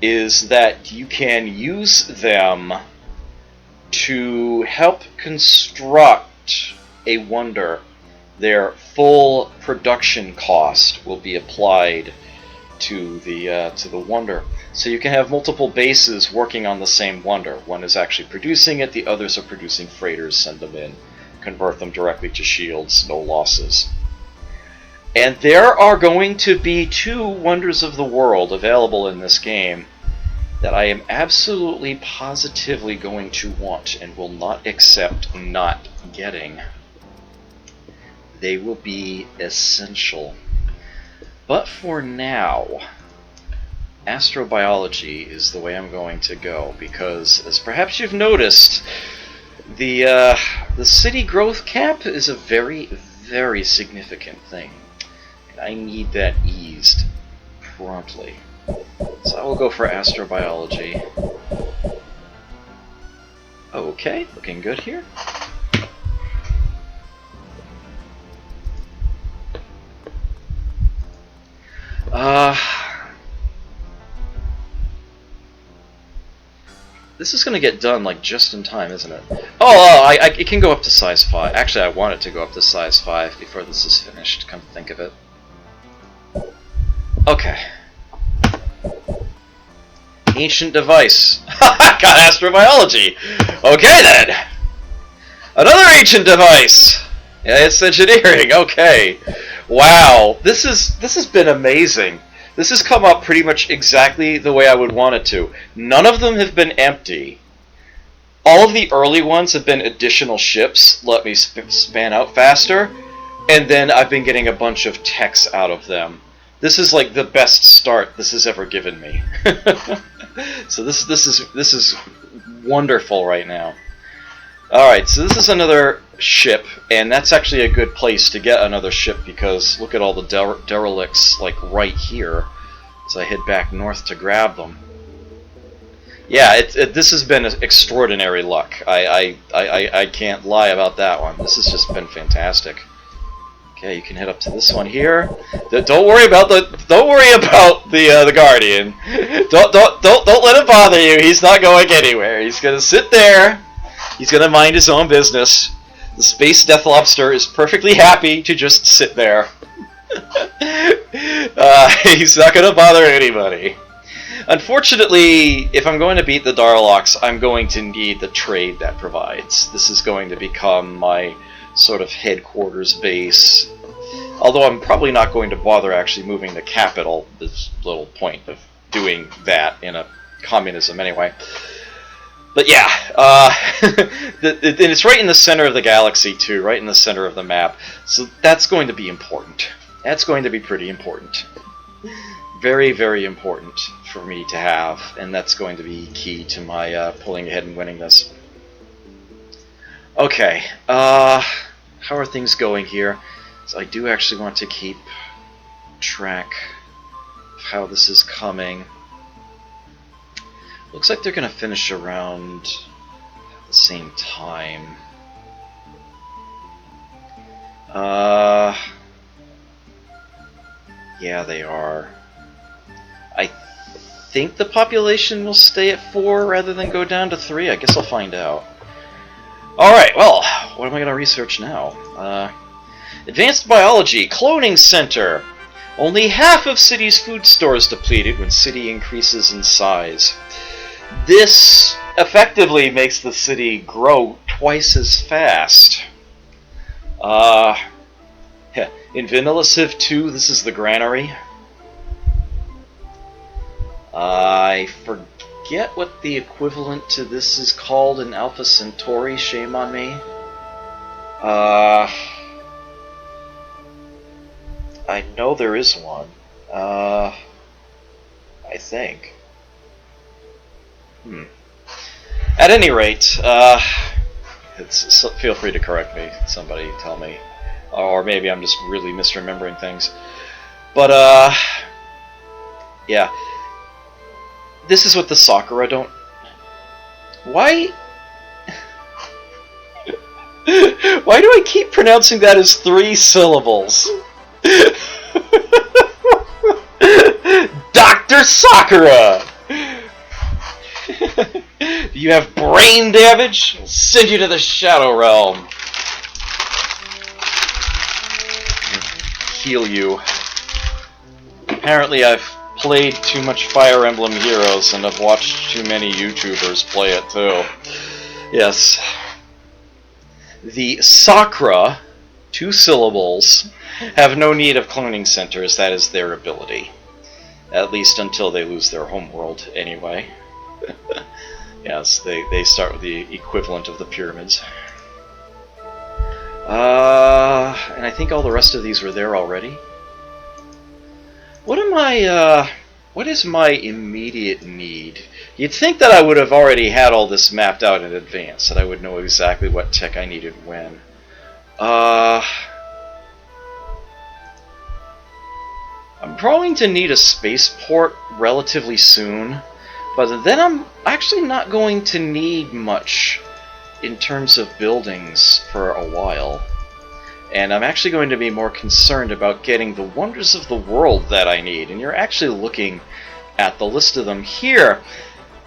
is that you can use them to help construct a wonder. Their full production cost will be applied to the wonder. So you can have multiple bases working on the same wonder. One is actually producing it, the others are producing freighters, send them in, convert them directly to shields, no losses. And there are going to be 2 wonders of the world available in this game that I am absolutely positively going to want and will not accept not getting. They will be essential. But for now, astrobiology is the way I'm going to go, because as perhaps you've noticed, the city growth cap is a very, very significant thing. And I need that eased promptly. So I will go for astrobiology. Okay, looking good here. This is going to get done like just in time, isn't it? It can go up to size 5. Actually, I want it to go up to size 5 before this is finished, come to think of it. Okay. Ancient device. Got astrobiology! Okay then! Another ancient device! Yeah, it's engineering, okay. Wow, this has been amazing. This has come up pretty much exactly the way I would want it to. None of them have been empty. All of the early ones have been additional ships, let me span out faster, and then I've been getting a bunch of techs out of them. This is like the best start this has ever given me. So this is wonderful right now. Alright, so this is another ship, and that's actually a good place to get another ship because look at all the derelicts like right here as I head back north to grab them. Yeah, this has been extraordinary luck. I can't lie about that one. This has just been fantastic. Okay, you can head up to this one here. Don't worry about the Guardian. Don't let him bother you. He's not going anywhere. He's gonna sit there. He's gonna mind his own business. The Space Death Lobster is perfectly happy to just sit there. He's not gonna bother anybody. Unfortunately, if I'm going to beat the Darloks, I'm going to need the trade that provides. This is going to become my sort of headquarters base. Although I'm probably not going to bother actually moving the capital. There's little point of doing that in a communism anyway. But yeah, and it's right in the center of the galaxy too, right in the center of the map. So that's going to be important. That's going to be pretty important. Very, very important for me to have, and that's going to be key to my pulling ahead and winning this. Okay, how are things going here? So I do actually want to keep track of how this is coming. Looks like they're going to finish around the same time. Yeah, they are. I think the population will stay at 4 rather than go down to 3. I guess I'll find out. Alright, well, what am I going to research now? Advanced Biology, Cloning Center. Only half of city's food stores depleted when city increases in size. This effectively makes the city grow twice as fast. In vanilla Civ II, this is the granary. I forget what the equivalent to this is called in Alpha Centauri, shame on me. I know there is one. I think. At any rate, feel free to correct me, somebody tell me. Or maybe I'm just really misremembering things. But, yeah. This is what the Sakura don't... Why... Why do I keep pronouncing that as 3 syllables? Dr. Sakura! You have brain damage? I'll send you to the Shadow Realm. Heal you. Apparently I've played too much Fire Emblem Heroes and I've watched too many YouTubers play it too. Yes. The Sakura, 2 syllables, have no need of cloning centers. That is their ability. At least until they lose their homeworld, anyway. Yes, they start with the equivalent of the pyramids. And I think all the rest of these were there already. What is my immediate need? You'd think that I would have already had all this mapped out in advance, that I would know exactly what tech I needed when. I'm going to need a spaceport relatively soon, but then I'm actually not going to need much in terms of buildings for a while. And I'm actually going to be more concerned about getting the wonders of the world that I need. And you're actually looking at the list of them here.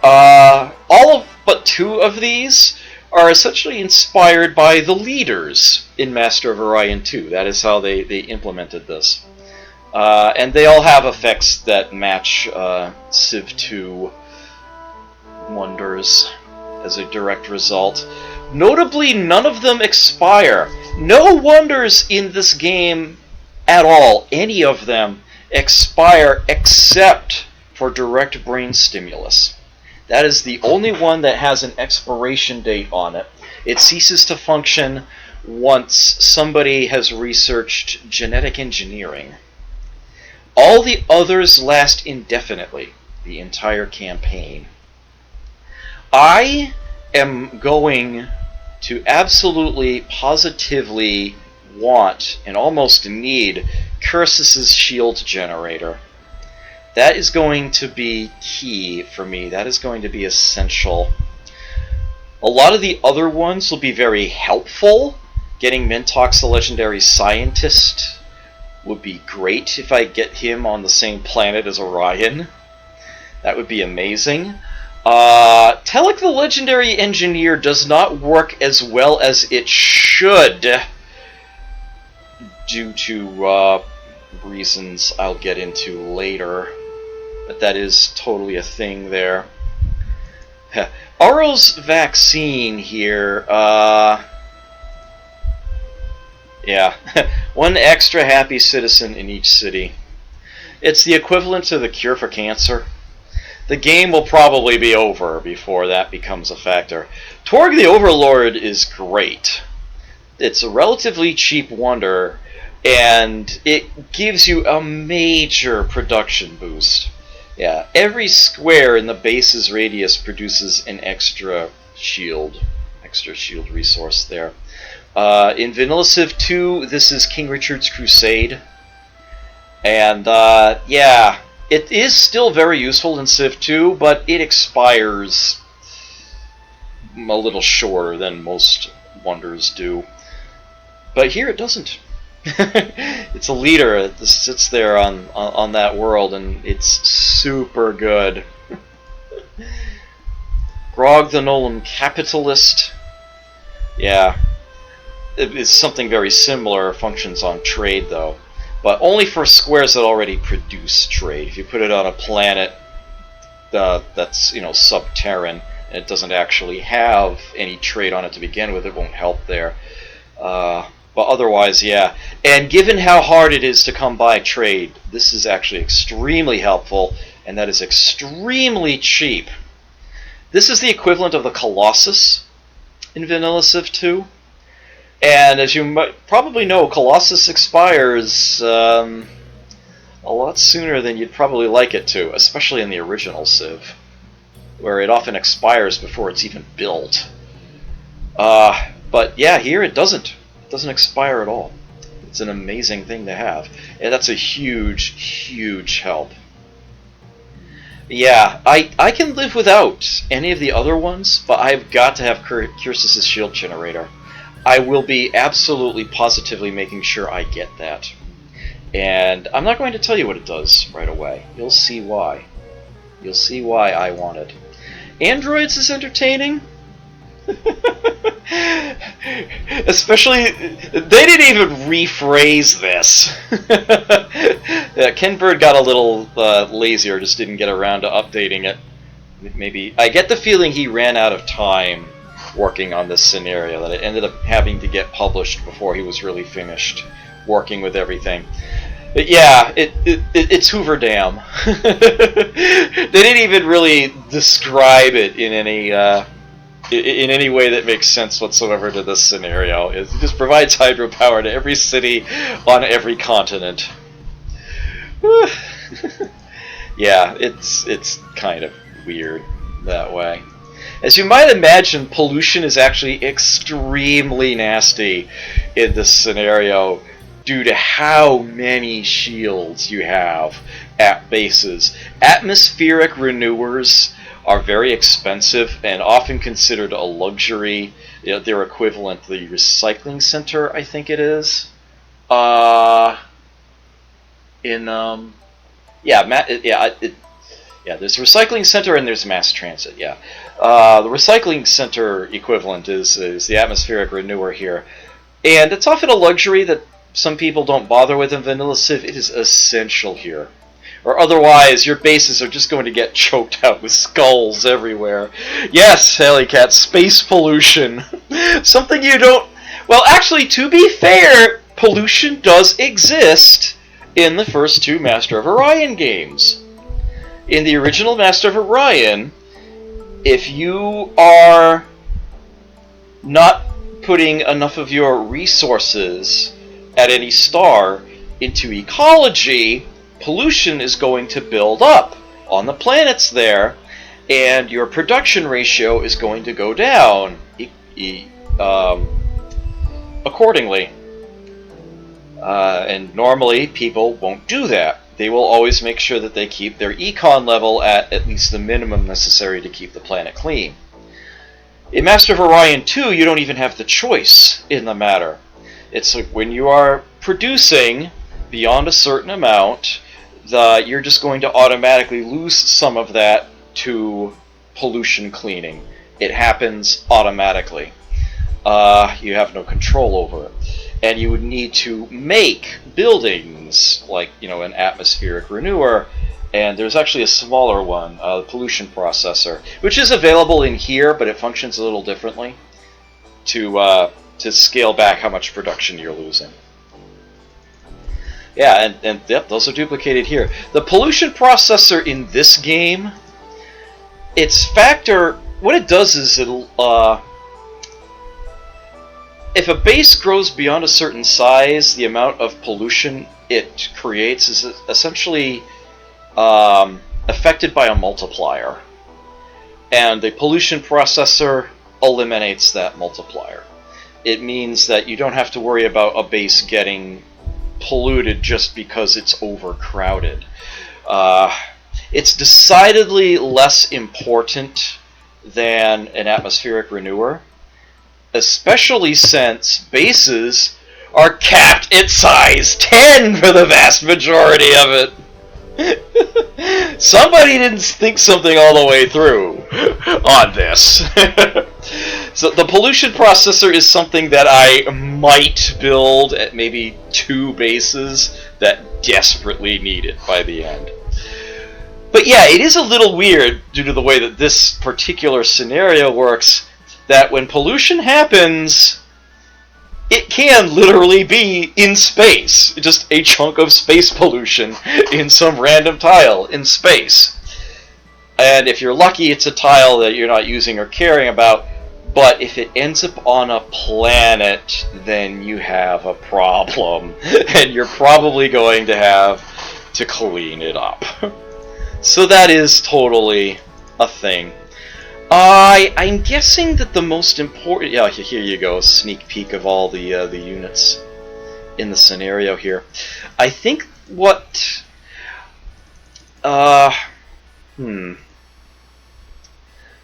All but 2 of these are essentially inspired by the leaders in Master of Orion 2. That is how they implemented this. And they all have effects that match Civ II wonders as a direct result. Notably, none of them expire. No wonders in this game at all, any of them, expire except for direct brain stimulus. That is the only one that has an expiration date on it. It ceases to function once somebody has researched genetic engineering. All the others last indefinitely, the entire campaign. I am going to absolutely, positively want and almost need Cursus's shield generator. That is going to be key for me. That is going to be essential. A lot of the other ones will be very helpful. Getting Mintox, the legendary scientist, would be great if I get him on the same planet as Orion. That would be amazing. Telek, the legendary engineer, does not work as well as it should due to reasons I'll get into later. But that is totally a thing there. Aro's vaccine here, yeah, 1 extra happy citizen in each city. It's the equivalent to the cure for cancer. The game will probably be over before that becomes a factor. Torg the Overlord is great. It's a relatively cheap wonder, and it gives you a major production boost. Yeah, every square in the base's radius produces an extra shield resource there. In Vanilla Civ II, this is King Richard's Crusade. And, yeah, it is still very useful in Civ II, but it expires a little shorter than most wonders do. But here it doesn't. It's a leader that sits there on that world, and it's super good. Grog the Nolan Capitalist. Yeah. It is something very similar, functions on trade though. But only for squares that already produce trade. If you put it on a planet that's, sub-Terran, and it doesn't actually have any trade on it to begin with, it won't help there. But otherwise, yeah. And given how hard it is to come by trade, this is actually extremely helpful, and that is extremely cheap. This is the equivalent of the Colossus in Vanilla Civ II. And as you probably know, Colossus expires a lot sooner than you'd probably like it to, especially in the original Civ, where it often expires before it's even built. But yeah, here it doesn't. It doesn't expire at all. It's an amazing thing to have, and that's a huge, huge help. Yeah, I can live without any of the other ones, but I've got to have Cursus' shield generator. I will be absolutely positively making sure I get that. And I'm not going to tell you what it does right away. You'll see why. You'll see why I want it. Androids is entertaining. Especially, they didn't even rephrase this. Ken Bird got a little lazier, just didn't get around to updating it. Maybe I get the feeling he ran out of time working on this scenario, that it ended up having to get published before he was really finished working with everything. But yeah, it's Hoover Dam. They didn't even really describe it in any way that makes sense whatsoever to this scenario. It just provides hydropower to every city on every continent. Yeah, it's kind of weird that way. As you might imagine, pollution is actually extremely nasty in this scenario due to how many shields you have at bases. Atmospheric renewers are very expensive and often considered a luxury. You know, their equivalent, the recycling center, I think it is. There's a recycling center and there's mass transit. Yeah, the recycling center equivalent is the atmospheric renewer here, and it's often a luxury that some people don't bother with in Vanilla Civ. It is essential here, or otherwise your bases are just going to get choked out with skulls everywhere. Yes, Hellycat, space pollution, something you don't. Well, actually, to be fair, pollution does exist in the first two Master of Orion games. In the original Master of Orion, if you are not putting enough of your resources at any star into ecology, pollution is going to build up on the planets there, and your production ratio is going to go down accordingly. And normally people won't do that. They will always make sure that they keep their econ level at least the minimum necessary to keep the planet clean. In Master of Orion 2, you don't even have the choice in the matter. It's like when you are producing beyond a certain amount, you're just going to automatically lose some of that to pollution cleaning. It happens automatically. You have no control over it. And you would need to make buildings, like, an atmospheric renewer, and there's actually a smaller one, the pollution processor, which is available in here, but it functions a little differently to scale back how much production you're losing. Yeah, and yep, those are duplicated here. The pollution processor in this game, what it does is it'll, if a base grows beyond a certain size, the amount of pollution it creates is essentially affected by a multiplier. And the pollution processor eliminates that multiplier. It means that you don't have to worry about a base getting polluted just because it's overcrowded. It's decidedly less important than an atmospheric renewer, especially since bases are capped at size 10 for the vast majority of it. Somebody didn't think something all the way through on this. So the pollution processor is something that I might build at maybe 2 bases that desperately need it by the end. But yeah, it is a little weird due to the way that this particular scenario works, that when pollution happens, it can literally be in space. Just a chunk of space pollution in some random tile in space. And if you're lucky, it's a tile that you're not using or caring about. But if it ends up on a planet, then you have a problem. And you're probably going to have to clean it up. So that is totally a thing. I'm guessing that the most important... Yeah, here you go, a sneak peek of all the units in the scenario here. I think what...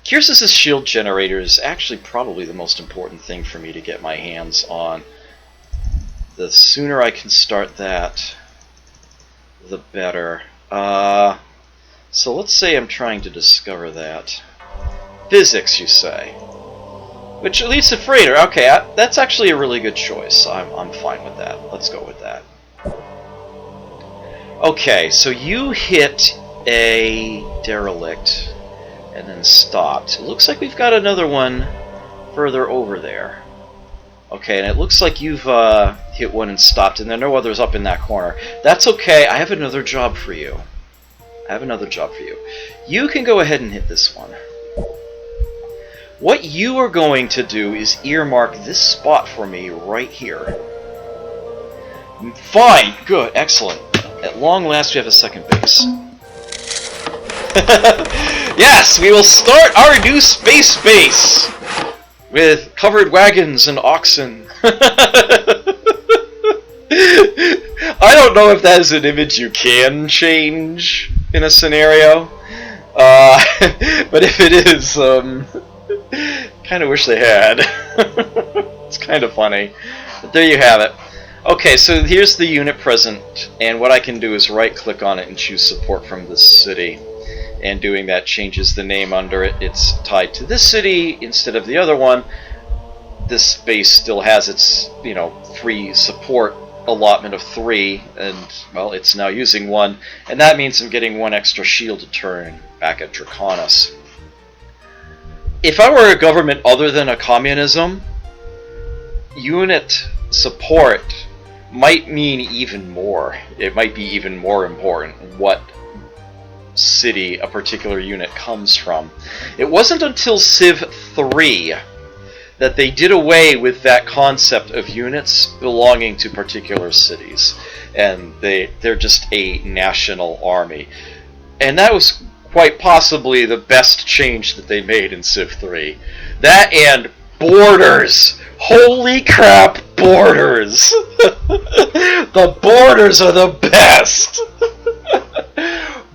Kyrsis' shield generator is actually probably the most important thing for me to get my hands on. The sooner I can start that, the better. So let's say I'm trying to discover that. Physics, you say? Which leads to freighter. Okay, that's actually a really good choice. I'm fine with that. Let's go with that. Okay, so you hit a derelict and then stopped. It looks like we've got another one further over there. Okay, and it looks like you've hit one and stopped, and there are no others up in that corner. That's okay. I have another job for you. You can go ahead and hit this one. What you are going to do is earmark this spot for me right here. Fine, good, excellent. At long last, we have a second base. Yes, we will start our new space base with covered wagons and oxen. I don't know if that is an image you can change in a scenario, but if it is, kind of wish they had. It's kind of funny, but there you have it. Okay, so here's the unit present, and what I can do is right-click on it and choose support from this city. And doing that changes the name under it. It's tied to this city instead of the other one. This base still has its, free support allotment of 3, and, well, it's now using 1, and that means I'm getting 1 extra shield to turn back at Draconis. If I were a government other than a communism, unit support might mean even more. It might be even more important what city a particular unit comes from. It wasn't until Civ III that they did away with that concept of units belonging to particular cities, and they're just a national army. And that was quite possibly the best change that they made in Civ III. That and borders! Holy crap, borders! The borders are the best!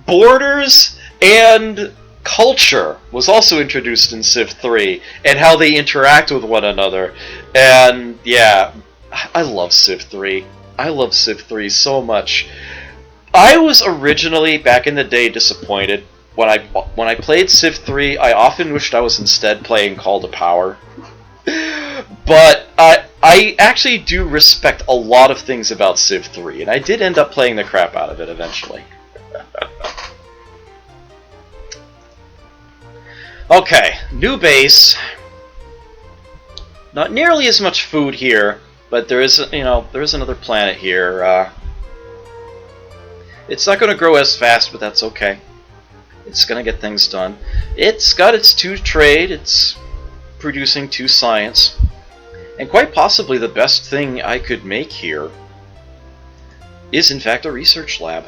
Borders and culture was also introduced in Civ 3, and how they interact with one another. And yeah, I love Civ 3. I love Civ 3 so much. I was originally, back in the day, disappointed. When I played Civ 3, I often wished I was instead playing Call to Power. But I actually do respect a lot of things about Civ 3, and I did end up playing the crap out of it eventually. Okay, new base. Not nearly as much food here, but there is, there is another planet here. It's not going to grow as fast, but that's okay. It's going to get things done. It's got its 2 trade, it's producing 2 science, and quite possibly the best thing I could make here is in fact a research lab.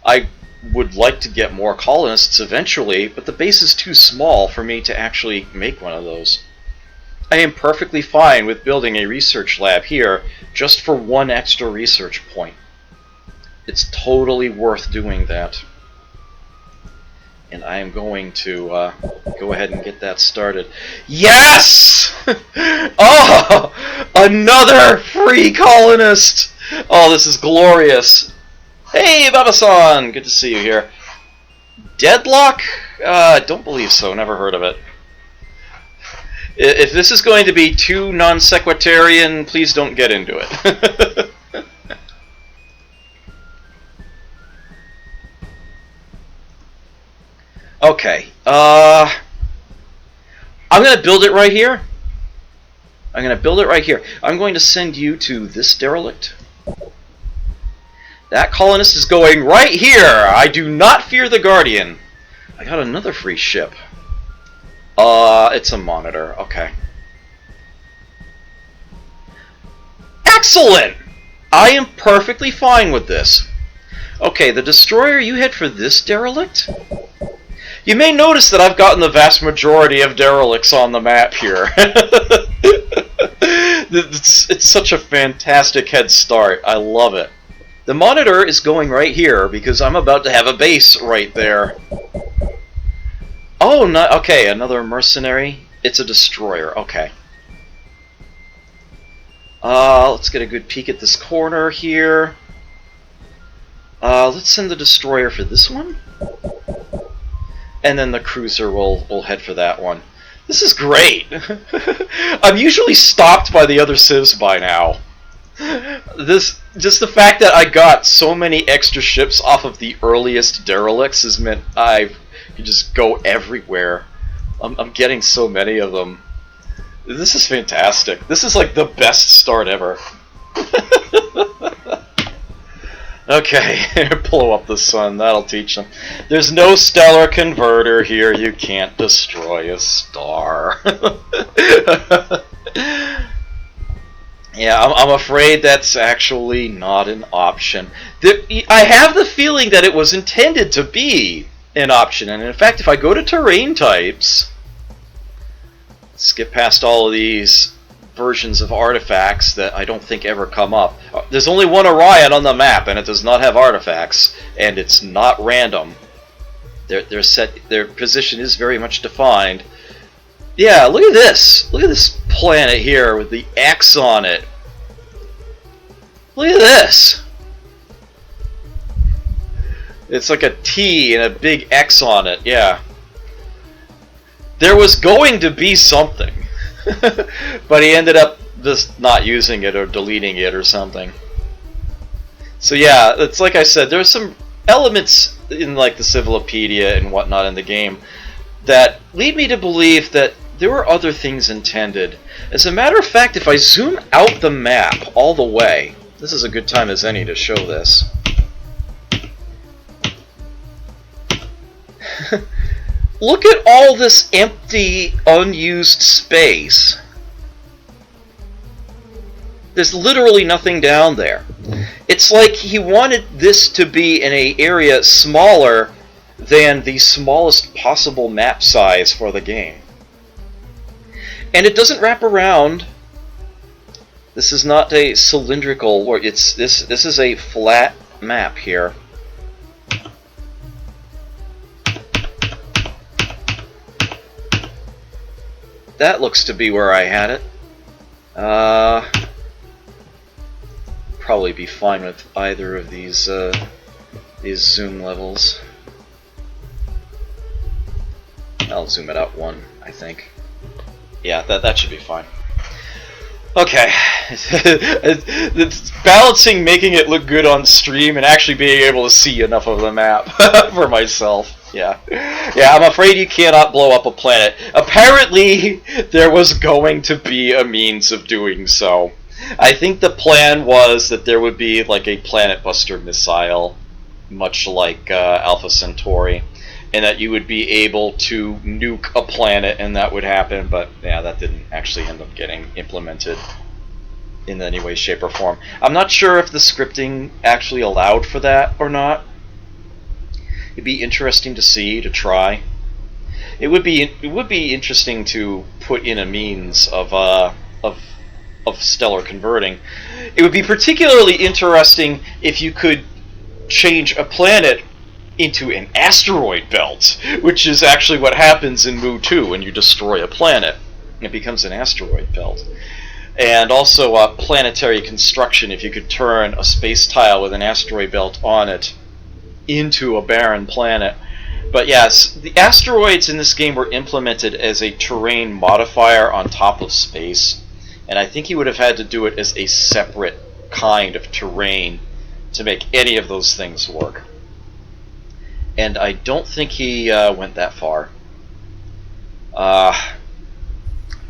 I would like to get more colonists eventually, but the base is too small for me to actually make one of those. I am perfectly fine with building a research lab here just for 1 extra research point. It's totally worth doing that. And I am going to go ahead and get that started. Yes! Oh! Another free colonist! Oh, this is glorious. Hey, Baba-san! Good to see you here. Deadlock? Don't believe so. Never heard of it. If this is going to be too non-sequitarian, please don't get into it. Okay. I'm going to build it right here. I'm going to build it right here. I'm going to send you to this derelict. That colonist is going right here. I do not fear the Guardian. I got another free ship. It's a monitor. Okay. Excellent! I am perfectly fine with this. Okay, the destroyer, you head for this derelict? You may notice that I've gotten the vast majority of derelicts on the map here. It's such a fantastic head start. I love it. The monitor is going right here because I'm about to have a base right there. Oh, no, okay, another mercenary. It's a destroyer. Okay. Let's get a good peek at this corner here. Let's send the destroyer for this one. And then the cruiser will head for that one. This is great! I'm usually stopped by the other civs by now. Just the fact that I got so many extra ships off of the earliest derelicts has meant I can just go everywhere. I'm getting so many of them. This is fantastic. This is like the best start ever. Okay, blow up the sun. That'll teach them. There's no stellar converter here. You can't destroy a star. Yeah, I'm afraid that's actually not an option. I have the feeling that it was intended to be an option, and in fact, if I go to terrain types, skip past all of these versions of artifacts that I don't think ever come up. There's only one Orion on the map, and it does not have artifacts, and it's not random. Their position is very much defined. Yeah, look at this. Look at this planet here with the X on it. Look at this. It's like a T and a big X on it. Yeah. There was going to be something. But he ended up just not using it or deleting it or something. So yeah, it's like I said, there's some elements in like the Civilopedia and whatnot in the game that lead me to believe that there were other things intended. As a matter of fact, if I zoom out the map all the way, this is a good time as any to show this. Look at all this empty, unused space. There's literally nothing down there. It's like he wanted this to be in an area smaller than the smallest possible map size for the game. And it doesn't wrap around. This is not a cylindrical, or this is a flat map here. That looks to be where I had it. Probably be fine with either of these zoom levels. I'll zoom it out one, I think. Yeah, that should be fine. Okay, it's balancing making it look good on stream and actually being able to see enough of the map for myself. Yeah, I'm afraid you cannot blow up a planet. Apparently, there was going to be a means of doing so. I think the plan was that there would be like a planet buster missile, much like Alpha Centauri, and that you would be able to nuke a planet and that would happen, but yeah, that didn't actually end up getting implemented in any way, shape, or form. I'm not sure if the scripting actually allowed for that or not. It'd be interesting to see, to try. It would be interesting to put in a means of stellar converting. It would be particularly interesting if you could change a planet into an asteroid belt, which is actually what happens in Mu 2 when you destroy a planet. It becomes an asteroid belt. And also planetary construction, if you could turn a space tile with an asteroid belt on it into a barren planet. But yes, the asteroids in this game were implemented as a terrain modifier on top of space, and I think he would have had to do it as a separate kind of terrain to make any of those things work. And I don't think he went that far. I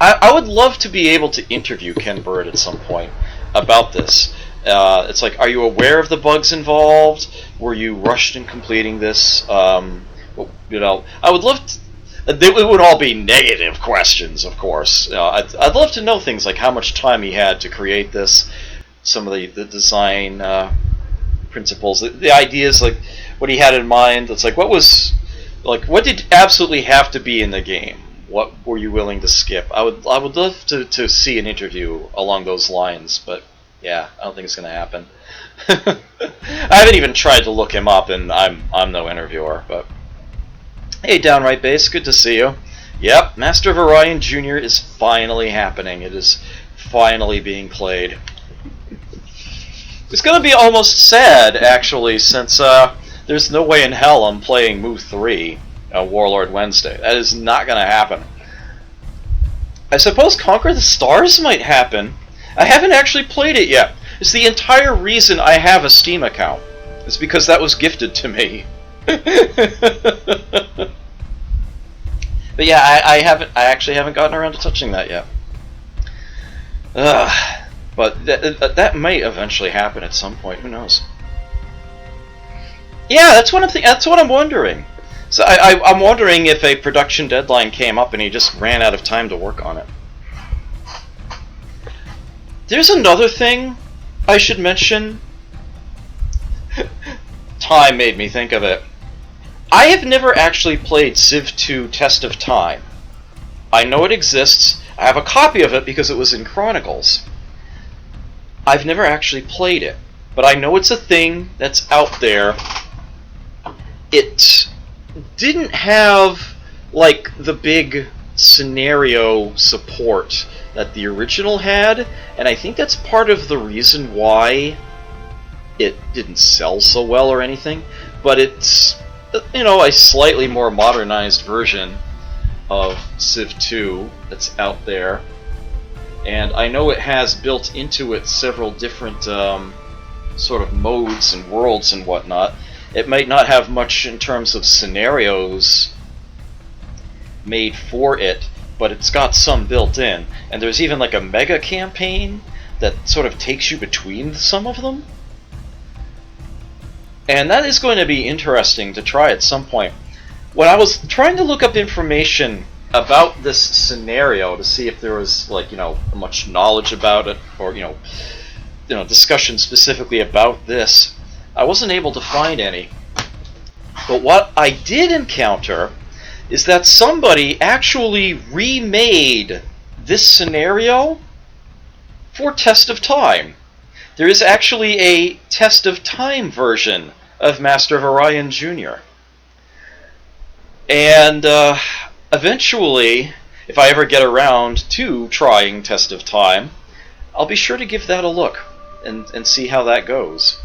I would love to be able to interview Ken Bird at some point about this. It's like, are you aware of the bugs involved? Were you rushed in completing this? You know, I would love to. It would all be negative questions, of course. I'd love to know things like how much time he had to create this, some of the design principles, the ideas, like what he had in mind. It's like, what did absolutely have to be in the game? What were you willing to skip? I would love to see an interview along those lines, but yeah, I don't think it's going to happen. I haven't even tried to look him up, and I'm no interviewer, but. Hey, Downright Base, good to see you. Yep, Master of Orion Jr. is finally happening. It is finally being played. It's going to be almost sad, actually, since there's no way in hell I'm playing Mu 3 on Warlord Wednesday. That is not going to happen. I suppose Conquer the Stars might happen. I haven't actually played it yet. It's the entire reason I have a Steam account. It's because that was gifted to me. But yeah, I actually haven't gotten around to touching that yet. But that might eventually happen at some point. Who knows? Yeah, that's what I'm wondering. So I'm wondering if a production deadline came up and he just ran out of time to work on it. There's another thing I should mention. Time made me think of it. I have never actually played Civ II Test of Time. I know it exists. I have a copy of it because it was in Chronicles. I've never actually played it, but I know it's a thing that's out there. It didn't have, like, the big scenario support that the original had, and I think that's part of the reason why it didn't sell so well or anything, but it's, you know, a slightly more modernized version of Civ II that's out there. And I know it has built into it several different sort of modes and worlds and whatnot. It might not have much in terms of scenarios made for it, but it's got some built in. And there's even like a mega campaign that sort of takes you between some of them. And that is going to be interesting to try at some point. When I was trying to look up information about this scenario to see if there was, like, you know, much knowledge about it, or, you know, discussion specifically about this, I wasn't able to find any. But what I did encounter is that somebody actually remade this scenario for Test of Time. There is actually a Test of Time version of Master of Orion Jr. And eventually, if I ever get around to trying Test of Time, I'll be sure to give that a look and see how that goes.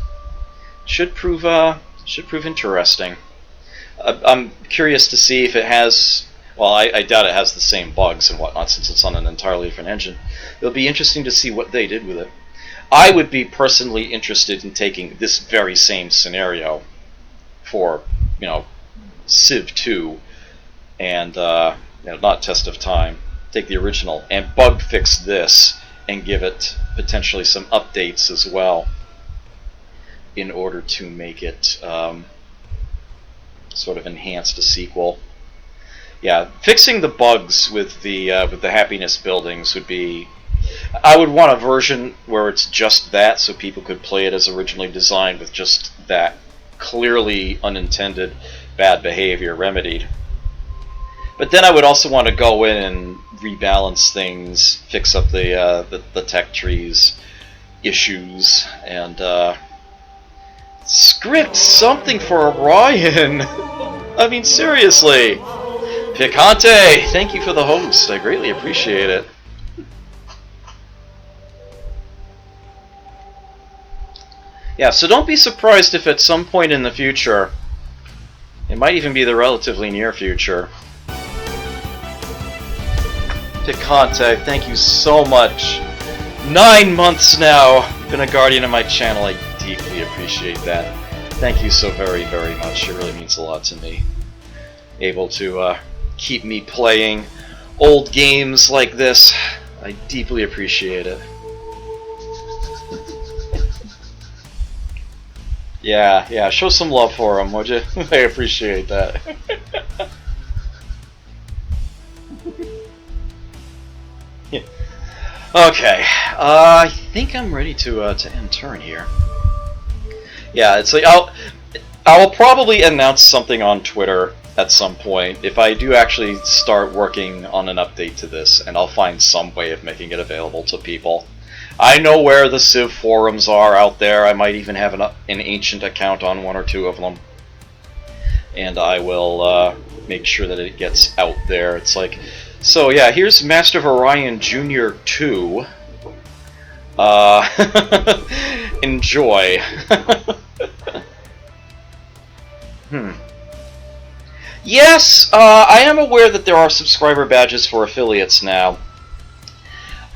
Should prove interesting. I'm curious to see if it has. Well, I doubt it has the same bugs and whatnot since it's on an entirely different engine. It'll be interesting to see what they did with it. I would be personally interested in taking this very same scenario for, you know, Civ II and you know, not Test of Time. Take the original and bug fix this and give it potentially some updates as well in order to make it sort of enhanced a sequel. Yeah, fixing the bugs with the happiness buildings would be. I would want a version where it's just that, so people could play it as originally designed with just that clearly unintended bad behavior remedied. But then I would also want to go in and rebalance things, fix up the tech trees issues, and script something for Orion. I mean, seriously. Picante, thank you for the host. I greatly appreciate it. Yeah, so don't be surprised if at some point in the future, it might even be the relatively near future. Picante, thank you so much. 9 months now. You've been a guardian of my channel. I deeply appreciate that. Thank you so very, very much. It really means a lot to me. Able to keep me playing old games like this. I deeply appreciate it. Yeah, show some love for him, would you? I appreciate that. Yeah. Okay, I think I'm ready to end turn here. Yeah, it's like I will probably announce something on Twitter at some point if I do actually start working on an update to this, and I'll find some way of making it available to people. I know where the Civ forums are out there. I might even have an ancient account on one or two of them, and I will make sure that it gets out there. It's like, so yeah, here's Master of Orion Jr. 2. Enjoy. Yes, I am aware that there are subscriber badges for affiliates now.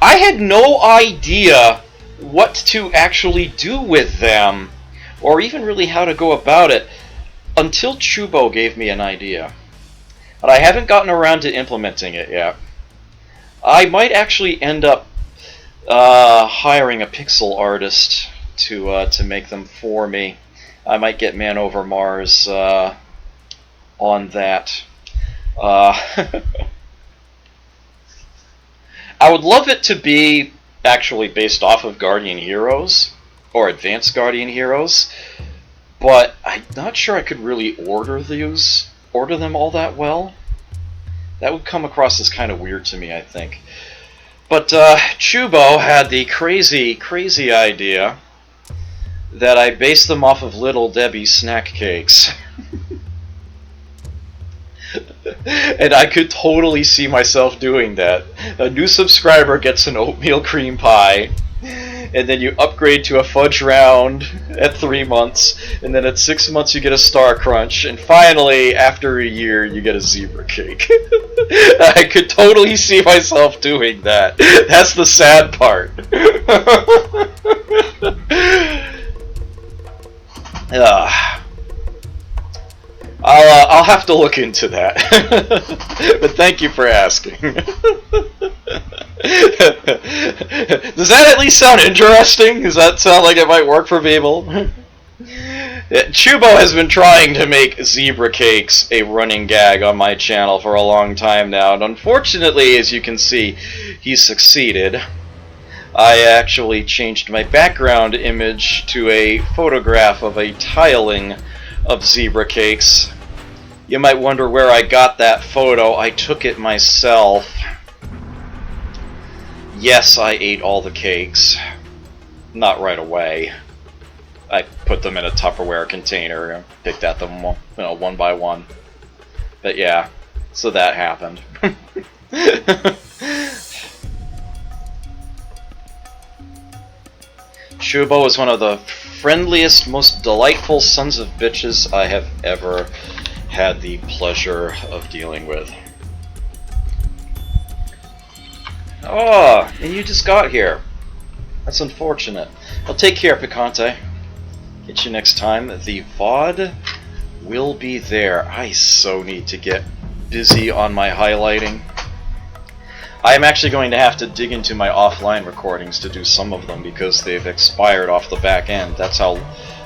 I had no idea what to actually do with them, or even really how to go about it, until Chubo gave me an idea. But I haven't gotten around to implementing it yet. I might actually end up hiring a pixel artist to make them for me. I might get Man Over Mars on that. I would love it to be actually based off of Guardian Heroes, or Advanced Guardian Heroes, but I'm not sure I could really order them all that well. That would come across as kind of weird to me, I think. But Chubo had the crazy idea that I base them off of Little Debbie snack cakes. And I could totally see myself doing that. A new subscriber gets an oatmeal cream pie, and then you upgrade to a fudge round at 3 months, and then at 6 months you get a Star Crunch, and finally, after a year, you get a zebra cake. I could totally see myself doing that. That's the sad part. I'll have to look into that. But thank you for asking. Does that at least sound interesting? Does that sound like it might work for people? Chubo has been trying to make zebra cakes a running gag on my channel for a long time now, and unfortunately, as you can see, he's succeeded. I actually changed my background image to a photograph of a tiling of zebra cakes. You might wonder where I got that photo. I took it myself. Yes, I ate all the cakes. Not right away. I put them in a Tupperware container and picked at them, one by one. But yeah, so that happened. Chubo is one of the friendliest, most delightful sons of bitches I have ever had the pleasure of dealing with. Oh, and you just got here. That's unfortunate. Well, take care, Picante. Get you next time. The VOD will be there. I so need to get busy on my highlighting. I'm actually going to have to dig into my offline recordings to do some of them because they've expired off the back end. That's how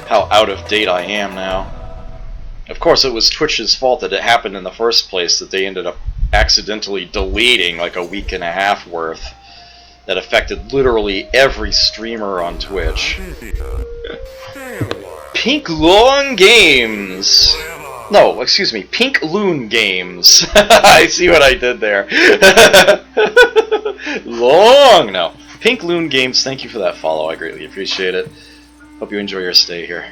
out of date I am now. Of course, it was Twitch's fault that it happened in the first place, that they ended up accidentally deleting like a week and a half worth. That affected literally every streamer on Twitch. Pink Loon Games! No, excuse me, Pink Loon Games. I see what I did there. Long! No. Pink Loon Games, thank you for that follow, I greatly appreciate it. Hope you enjoy your stay here.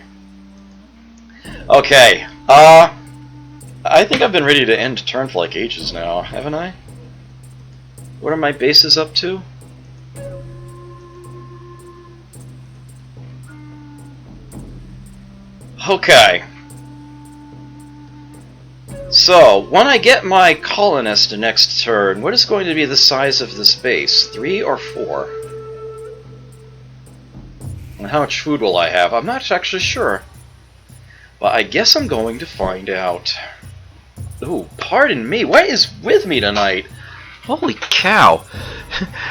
Okay, I think I've been ready to end turn for like ages now, haven't I? What are my bases up to? Okay. So, when I get my colonist next turn, what is going to be the size of this base? 3 or 4? And how much food will I have? I'm not actually sure. But I guess I'm going to find out. Ooh, pardon me. What is with me tonight? Holy cow!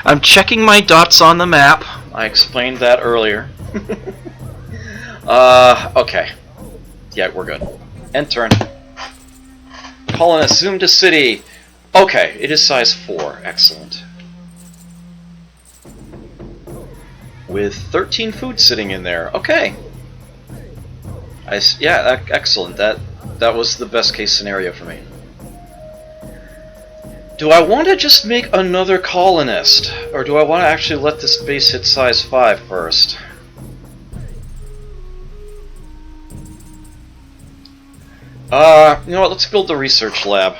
I'm checking my dots on the map. I explained that earlier. Okay. Yeah, we're good. End turn. Colonist, zoom to city. Okay, it is size 4. Excellent. With 13 food sitting in there. Okay. Yeah, excellent. That was the best case scenario for me. Do I want to just make another colonist? Or do I want to actually let this base hit size 5 first? You know what, let's build the research lab.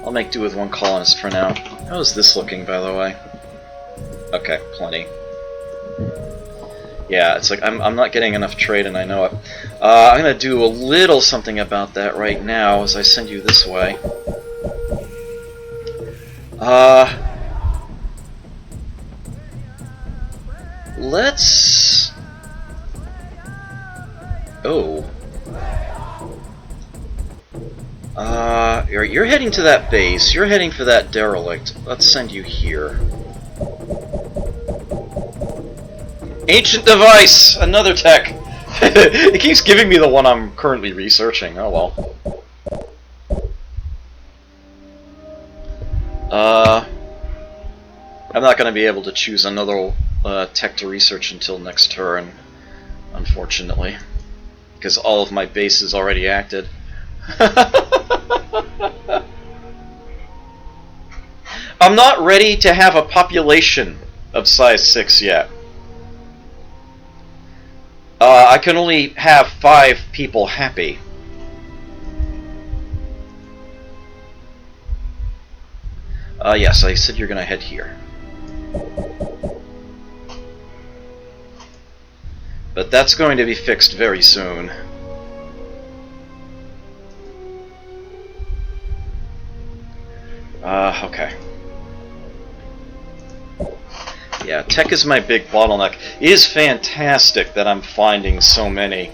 I'll make do with one colonist for now. How is this looking, by the way? Okay, plenty. Yeah, it's like I'm not getting enough trade and I know it. I'm gonna do a little something about that right now as I send you this way. Let's... Oh. You're heading to that base. You're heading for that derelict. Let's send you here. Ancient device! Another tech! It keeps giving me the one I'm currently researching. Oh well. I'm not going to be able to choose another tech to research until next turn, unfortunately. Because all of my base is already acted. I'm not ready to have a population of size 6 yet. I can only have 5 people happy. Yes, I said you're gonna head here. But that's going to be fixed very soon. Okay. Yeah, tech is my big bottleneck. It is fantastic that I'm finding so many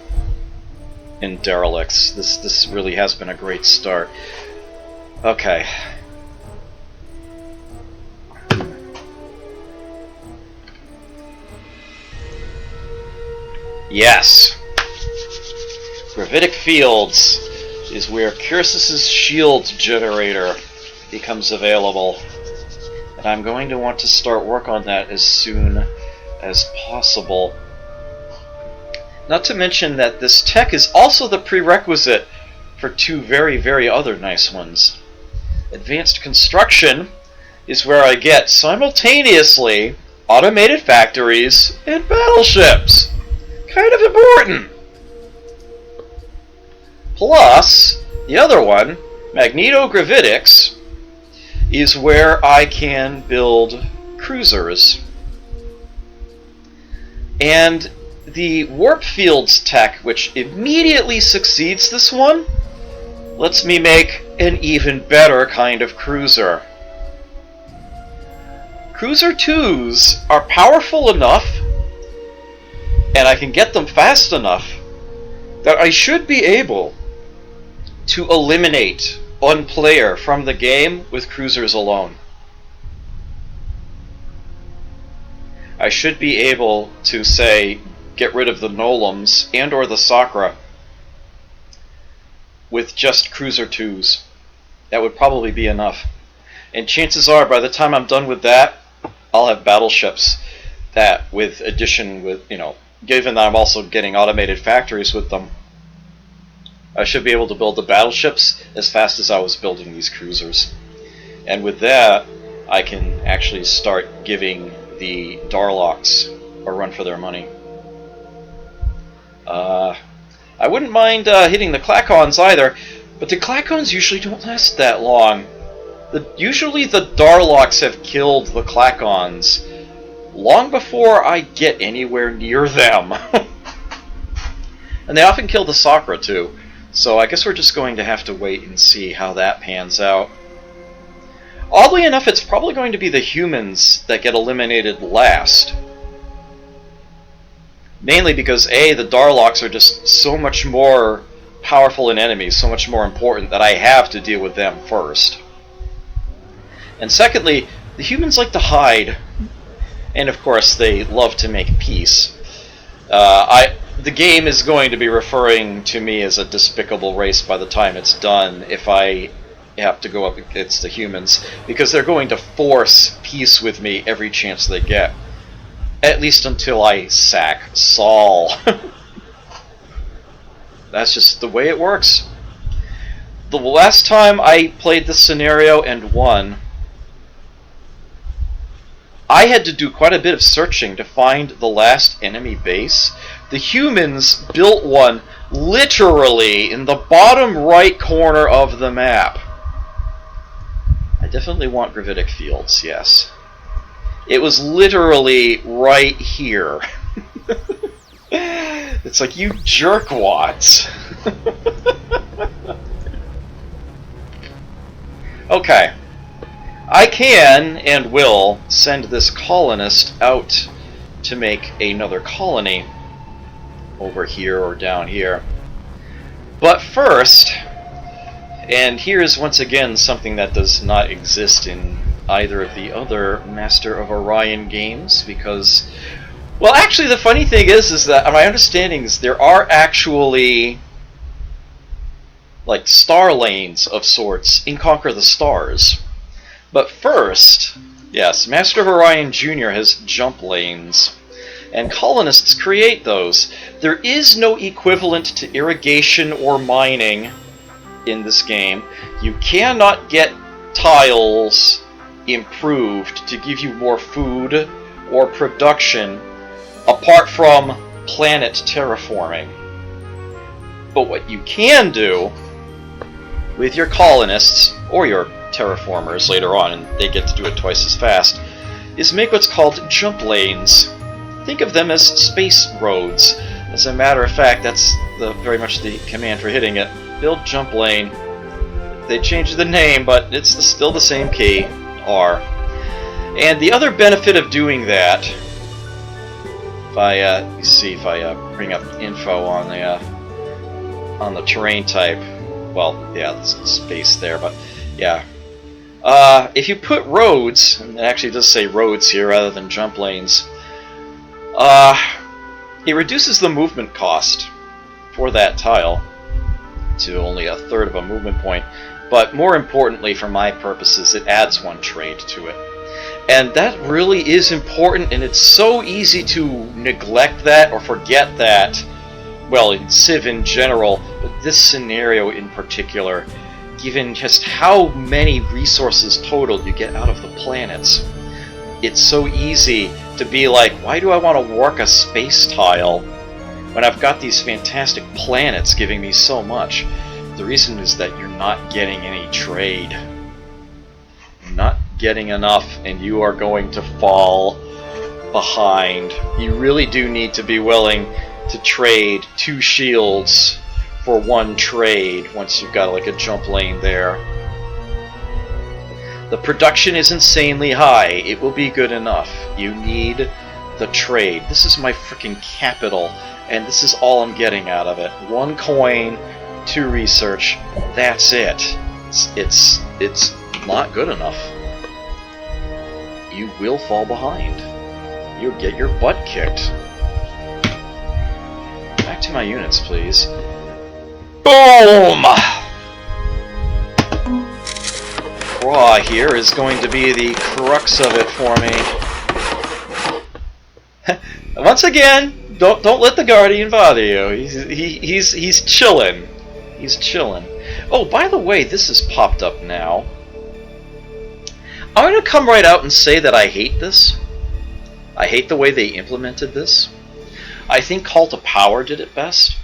in derelicts. This really has been a great start. Okay. Yes! Gravitic Fields is where Cursus's shield generator becomes available. And I'm going to want to start work on that as soon as possible. Not to mention that this tech is also the prerequisite for 2 very, very other nice ones. Advanced Construction is where I get simultaneously automated factories and battleships. Kind of important. Plus, the other one, Magnetogravitics, is where I can build cruisers. And the Warp Fields tech, which immediately succeeds this one, lets me make an even better kind of cruiser. Cruiser 2s are powerful enough, and I can get them fast enough, that I should be able to eliminate one player from the game with cruisers alone. I should be able to, say, get rid of the Nolums and or the Sakra with just cruiser 2s. That would probably be enough. And chances are, by the time I'm done with that, I'll have battleships that, with addition with, you know, given that I'm also getting automated factories with them, I should be able to build the battleships as fast as I was building these cruisers. And with that, I can actually start giving the Darlocks a run for their money. I wouldn't mind hitting the Clacons either, but the Clacons usually don't last that long. Usually the Darlocks have killed the Clacons long before I get anywhere near them. And they often kill the Sakra too. So I guess we're just going to have to wait and see how that pans out. Oddly enough, it's probably going to be the humans that get eliminated last. Mainly because, A, the Darlocks are just so much more powerful an enemy, so much more important, that I have to deal with them first. And secondly, the humans like to hide. And of course, they love to make peace. The game is going to be referring to me as a despicable race by the time it's done if I have to go up against the humans, because they're going to force peace with me every chance they get. At least until I sack Saul. That's just the way it works. The last time I played this scenario and won, I had to do quite a bit of searching to find the last enemy base. The humans built one literally in the bottom right corner of the map. I definitely want gravitic fields, yes. It was literally right here. It's like, you jerkwads. Okay. I can and will send this colonist out to make another colony over here or down here. But first, and here is once again something that does not exist in either of the other Master of Orion games, because, well, actually the funny thing is that my understanding is there are actually like star lanes of sorts in Conquer the Stars. But first, yes, Master of Orion Jr. has jump lanes, and colonists create those. There is no equivalent to irrigation or mining in this game. You cannot get tiles improved to give you more food or production apart from planet terraforming. But what you can do with your colonists, or your terraformers later on, and they get to do it twice as fast, is make what's called jump lanes. Think of them as space roads. As a matter of fact, that's very much the command for hitting it. Build jump lane. They changed the name, but it's still the same key, R. And the other benefit of doing that, if I bring up info on the terrain type, well, yeah, there's space there, but yeah. If you put roads, and it actually does say roads here rather than jump lanes, it reduces the movement cost for that tile to only a third of a movement point. But more importantly, for my purposes, it adds one trade to it. And that really is important, and it's so easy to neglect that or forget that, well, in Civ in general, but this scenario in particular, given just how many resources total you get out of the planets. It's so easy to be like, why do I want to work a space tile when I've got these fantastic planets giving me so much? The reason is that you're not getting any trade. You're not getting enough, and you are going to fall behind. You really do need to be willing to trade 2 shields for 1 trade once you've got like a jump lane there. The production is insanely high. It will be good enough. You need the trade. This is my freaking capital, and this is all I'm getting out of it. 1 coin, 2 research. That's it. It's not good enough. You will fall behind. You'll get your butt kicked. Back to my units, please. Boom! Raw here is going to be the crux of it for me. Once again, don't let the Guardian bother you. He's chillin'. He's chillin'. Oh, by the way, this has popped up now. I'm going to come right out and say that I hate this. I hate the way they implemented this. I think Call to Power did it best.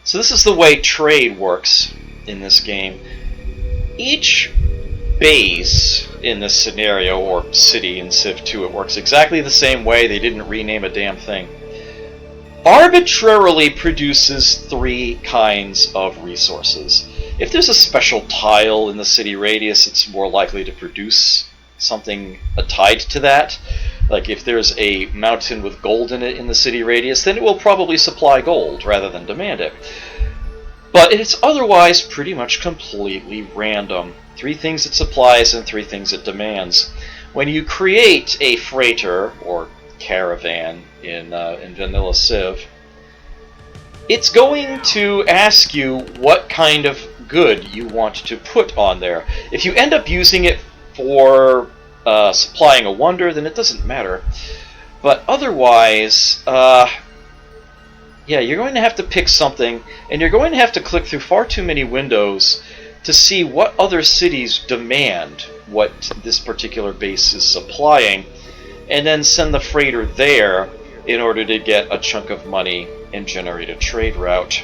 So this is the way trade works in this game. Each base in this scenario, or city in Civ II, it works exactly the same way. They didn't rename a damn thing. Arbitrarily produces 3 kinds of resources. If there's a special tile in the city radius, it's more likely to produce something tied to that. Like if there's a mountain with gold in it in the city radius, then it will probably supply gold rather than demand it. But it's otherwise pretty much completely random. 3 things it supplies and 3 things it demands. When you create a freighter, or caravan in Vanilla Civ, it's going to ask you what kind of good you want to put on there. If you end up using it for supplying a wonder, then it doesn't matter. But otherwise, yeah, you're going to have to pick something, and you're going to have to click through far too many windows to see what other cities demand what this particular base is supplying, and then send the freighter there in order to get a chunk of money and generate a trade route.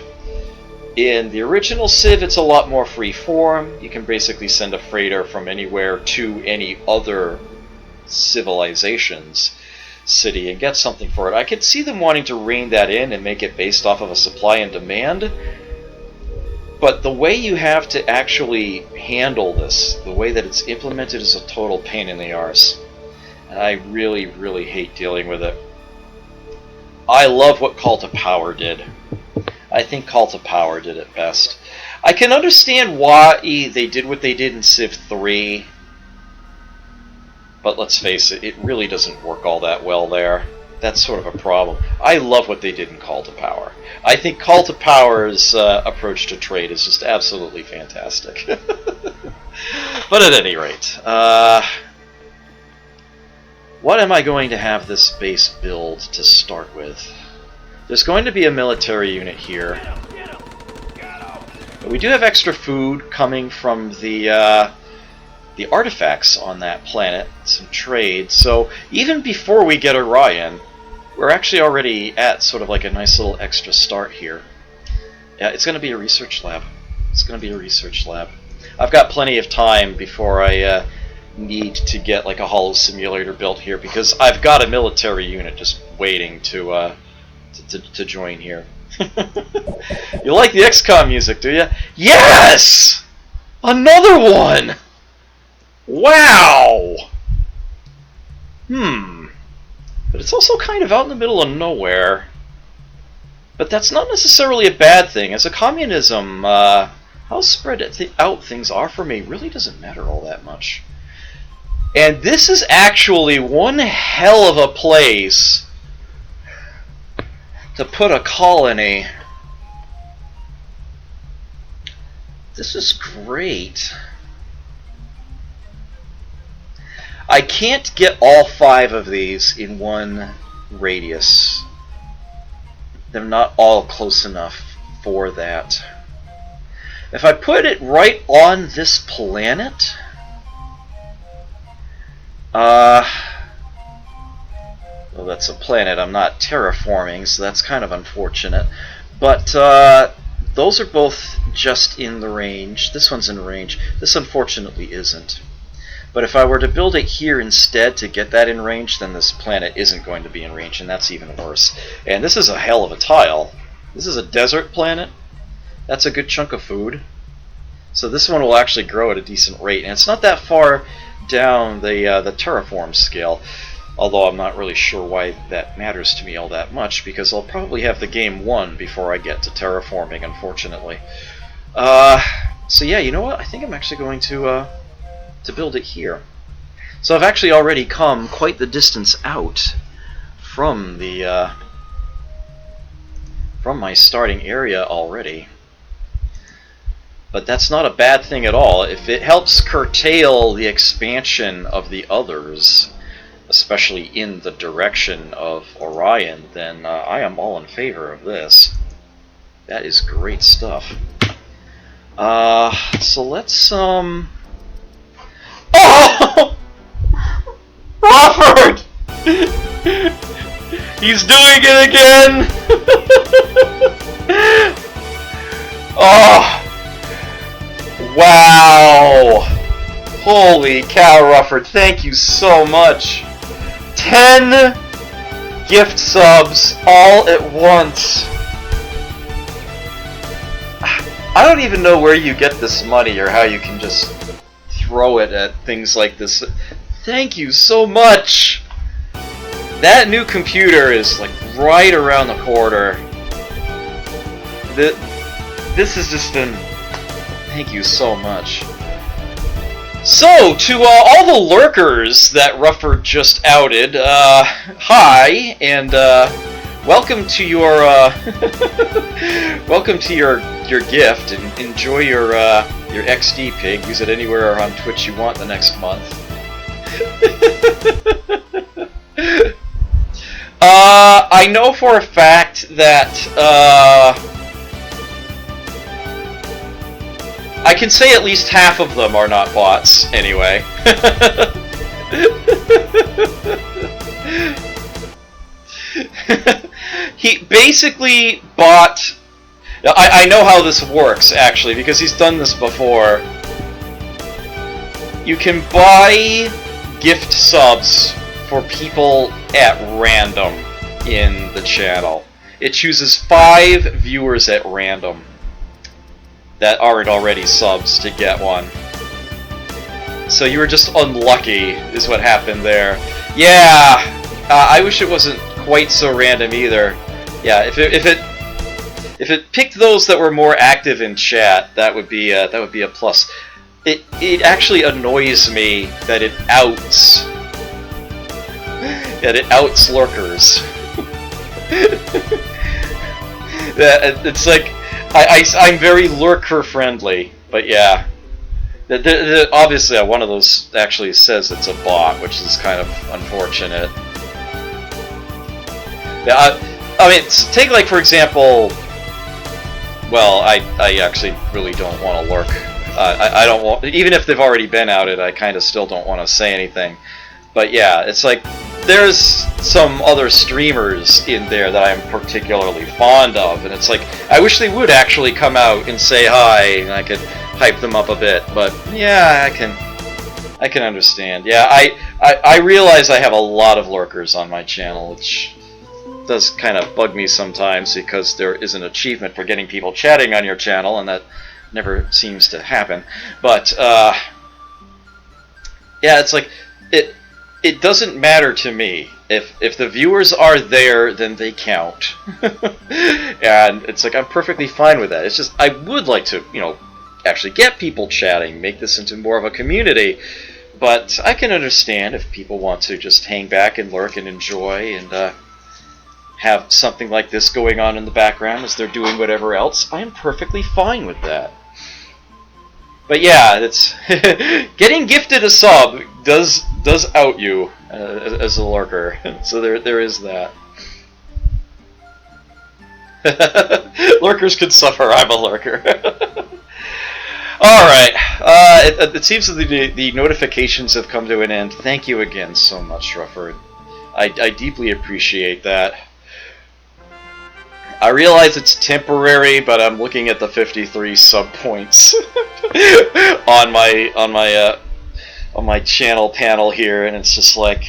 In the original Civ, it's a lot more free form. You can basically send a freighter from anywhere to any other civilization's city and get something for it. I could see them wanting to rein that in and make it based off of a supply and demand, but the way you have to actually handle this, the way that it's implemented, is a total pain in the arse. And I really, really hate dealing with it. I love what Call to Power did. I think Call to Power did it best. I can understand why they did what they did in Civ 3, but let's face it, it really doesn't work all that well there. That's sort of a problem. I love what they did in Call to Power. I think Call to Power's approach to trade is just absolutely fantastic. But at any rate, what am I going to have this base build to start with? There's going to be a military unit here. But we do have extra food coming from the artifacts on that planet, some trade. So even before we get Orion, we're actually already at sort of like a nice little extra start here. Yeah, it's going to be a research lab. It's going to be a research lab. I've got plenty of time before I need to get like a holo simulator built here, because I've got a military unit just waiting to join here. You like the XCOM music, do you? Yes! Another one! Wow! But it's also kind of out in the middle of nowhere. But that's not necessarily a bad thing. As a communism, how spread out things are for me really doesn't matter all that much. And this is actually one hell of a place to put a colony. This is great. I can't get all 5 of these in one radius. They're not all close enough for that. If I put it right on this planet, well, that's a planet I'm not terraforming, so that's kind of unfortunate. But those are both just in the range. This one's in range. This unfortunately isn't. But if I were to build it here instead to get that in range, then this planet isn't going to be in range, and that's even worse. And this is a hell of a tile. This is a desert planet. That's a good chunk of food. So this one will actually grow at a decent rate, and it's not that far down the terraform scale, although I'm not really sure why that matters to me all that much, because I'll probably have the game won before I get to terraforming, unfortunately. So yeah, you know what? I think I'm actually going to build it here. So I've actually already come quite the distance out from the from my starting area already. But that's not a bad thing at all. If it helps curtail the expansion of the others, especially in the direction of Orion, then I am all in favor of this. That is great stuff. So let's Oh! Robert! He's doing it again! Oh! Wow! Holy cow, Rufford, thank you so much! 10 gift subs all at once! I don't even know where you get this money or how you can just throw it at things like this. Thank you so much! That new computer is like right around the corner. this has just been... Thank you so much. So, to all the lurkers that Rufford just outed, hi, and welcome to your welcome to your gift, and enjoy your XD pig. Use it anywhere on Twitch you want the next month. I know for a fact that I can say at least half of them are not bots, anyway. He basically bought... I know how this works, actually, because he's done this before. You can buy gift subs for people at random in the channel. It chooses 5 viewers at random that aren't already subs to get one. So you were just unlucky, is what happened there. Yeah, I wish it wasn't quite so random either. Yeah, if it picked those that were more active in chat, that would be a plus. It actually annoys me that it outs lurkers. It's like I'm very lurker friendly, but yeah. Obviously, one of those actually says it's a bot, which is kind of unfortunate. Yeah, I mean, take like for example. Well, I actually really don't want to lurk. I don't want, even if they've already been outed, I kind of still don't want to say anything. But yeah, it's like there's some other streamers in there that I'm particularly fond of, and it's like I wish they would actually come out and say hi, and I could hype them up a bit. But yeah, I can understand. Yeah, I realize I have a lot of lurkers on my channel, which does kind of bug me sometimes because there is an achievement for getting people chatting on your channel, and that never seems to happen. But yeah, it's like it doesn't matter to me if the viewers are there, then they count. And it's like I'm perfectly fine with that. It's just I would like to, you know, actually get people chatting, make this into more of a community. But I can understand if people want to just hang back and lurk and enjoy and have something like this going on in the background as they're doing whatever else. I am perfectly fine with that. But yeah, it's getting gifted a sub does out you as a lurker. So there is that. Lurkers can suffer. I'm a lurker. All right. It seems that the notifications have come to an end. Thank you again so much, Rufford. I deeply appreciate that. I realize it's temporary, but I'm looking at the 53 sub points on my channel panel here, and it's just like,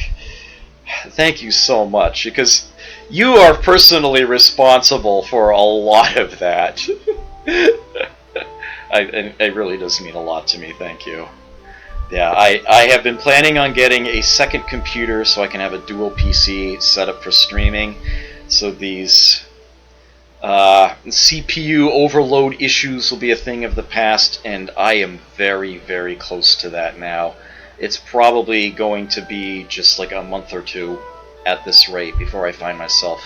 thank you so much, because you are personally responsible for a lot of that. It really does mean a lot to me. Thank you. Yeah, I have been planning on getting a second computer so I can have a dual PC set up for streaming. So these CPU overload issues will be a thing of the past, and I am very, very close to that now. It's probably going to be just like a month or two at this rate before I find myself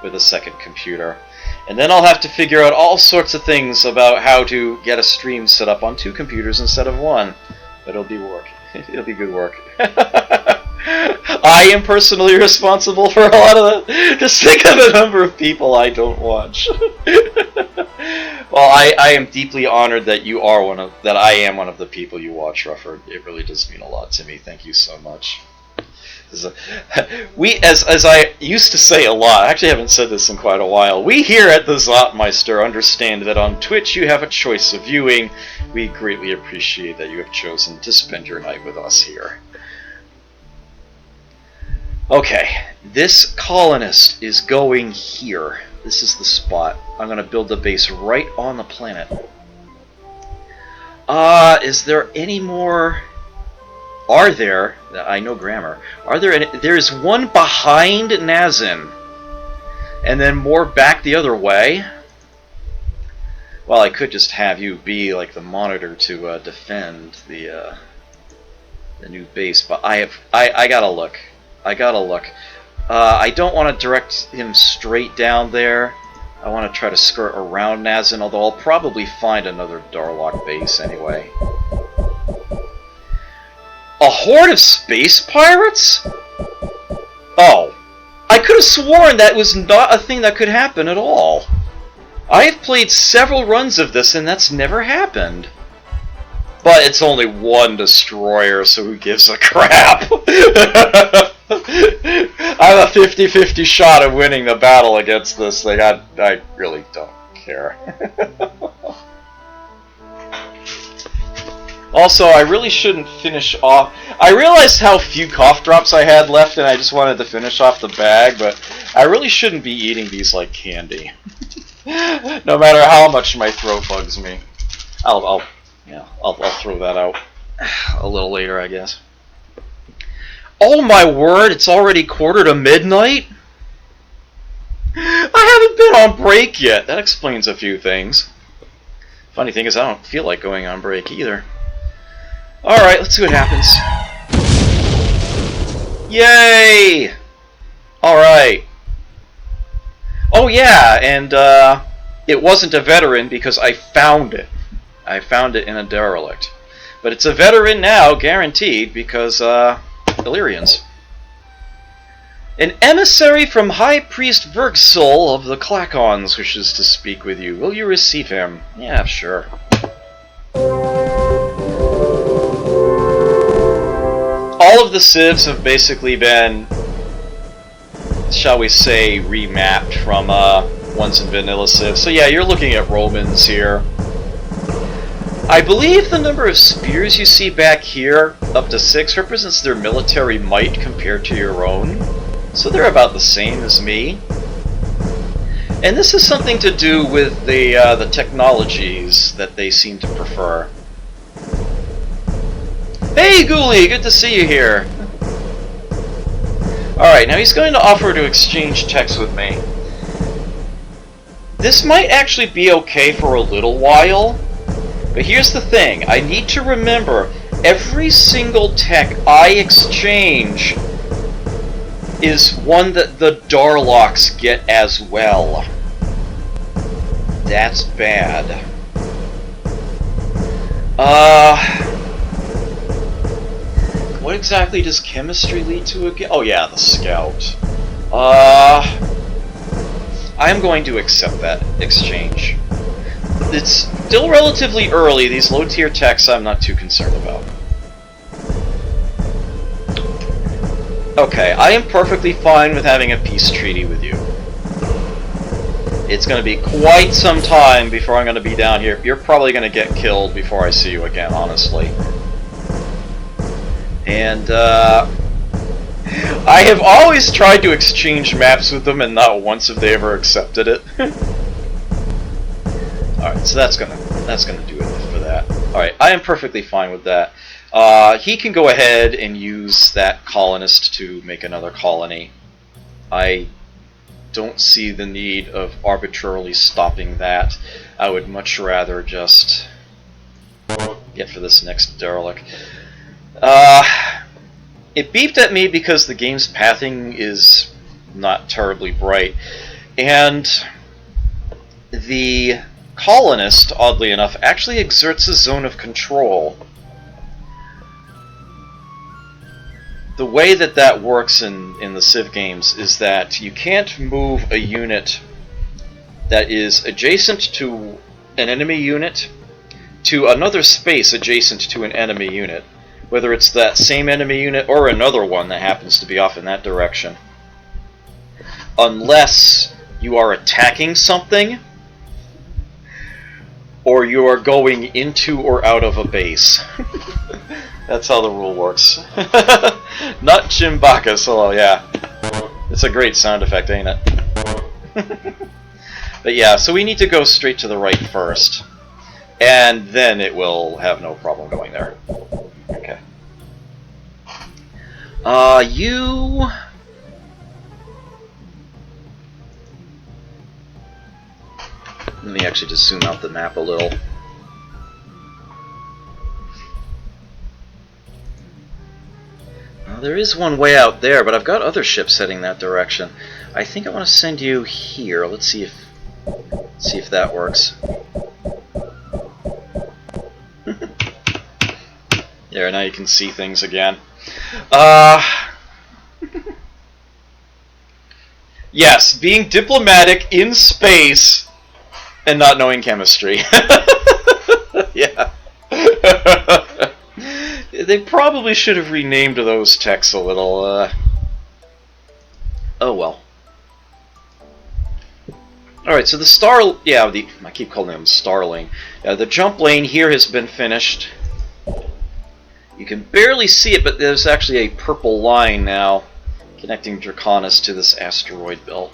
with a second computer. And then I'll have to figure out all sorts of things about how to get a stream set up on 2 computers instead of 1. But it'll be work. It'll be good work. I am personally responsible for a lot of that. Just think of the number of people I don't watch. Well, I am deeply honored that you are I am one of the people you watch, Rufford. It really does mean a lot to me. Thank you so much. We, as I used to say a lot, I actually haven't said this in quite a while, we here at the Zotmeister understand that on Twitch you have a choice of viewing. We greatly appreciate that you have chosen to spend your night with us here. Okay, this colonist is going here. This is the spot. I'm going to build the base right on the planet. Is there any more... Are there... I know grammar. Are there any... There is one behind Nazin. And then more back the other way. Well, I could just have you be like the monitor to defend the new base, but I gotta look. I gotta look. I don't want to direct him straight down there. I want to try to skirt around Nazin, although I'll probably find another Darlock base anyway. A horde of space pirates? Oh. I could have sworn that was not a thing that could happen at all. I have played several runs of this and that's never happened. But it's only one destroyer, so who gives a crap? I have a 50-50 shot of winning the battle against this thing. I really don't care. Also, I really shouldn't finish off... I realized how few cough drops I had left, and I just wanted to finish off the bag, but I really shouldn't be eating these like candy. No matter how much my throat bugs me. I'll throw that out a little later, I guess. Oh my word, it's already 1:45? I haven't been on break yet. That explains a few things. Funny thing is, I don't feel like going on break either. Alright, let's see what happens. Yay! Alright. Oh yeah, and it wasn't a veteran because I found it. I found it in a derelict. But it's a veteran now, guaranteed, because Illyrians. An emissary from High Priest Vergsol of the Clacons wishes to speak with you. Will you receive him? Yeah, sure. All of the civs have basically been, shall we say, remapped from ones in vanilla civ. So yeah, you're looking at Romans here. I believe the number of spears you see back here, up to 6, represents their military might compared to your own. So they're about the same as me. And this has something to do with the technologies that they seem to prefer. Hey Ghoulie, good to see you here. Alright, now he's going to offer to exchange texts with me. This might actually be okay for a little while, but here's the thing. I need to remember, every single tech I exchange is one that the Darlocks get as well. That's bad. What exactly does chemistry lead to again? Oh yeah, the scout. I am going to accept that exchange. It's still relatively early. These low-tier techs I'm not too concerned about. Okay, I am perfectly fine with having a peace treaty with you. It's going to be quite some time before I'm going to be down here. You're probably going to get killed before I see you again, honestly. And, I have always tried to exchange maps with them, and not once have they ever accepted it. Alright, so that's gonna do it for that. Alright, I am perfectly fine with that. He can go ahead and use that colonist to make another colony. I don't see the need of arbitrarily stopping that. I would much rather just get for this next derelict. It beeped at me because the game's pathing is not terribly bright, and the colonist, oddly enough, actually exerts a zone of control. The way that that works in the Civ games is that you can't move a unit that is adjacent to an enemy unit to another space adjacent to an enemy unit, whether it's that same enemy unit or another one that happens to be off in that direction, unless you are attacking something or you are going into or out of a base. That's how the rule works. Not Chimbaka solo, yeah. It's a great sound effect, ain't it? But yeah, so we need to go straight to the right first, and then it will have no problem going there. Okay. You... Let me actually just zoom out the map a little. There is one way out there, but I've got other ships heading that direction. I think I want to send you here. Let's see if that works. There, now you can see things again. Yes, being diplomatic in space and not knowing chemistry. Yeah. They probably should have renamed those texts a little, oh well. Alright, so the I keep calling them Starling. The jump lane here has been finished. You can barely see it, but there's actually a purple line now connecting Draconis to this asteroid belt.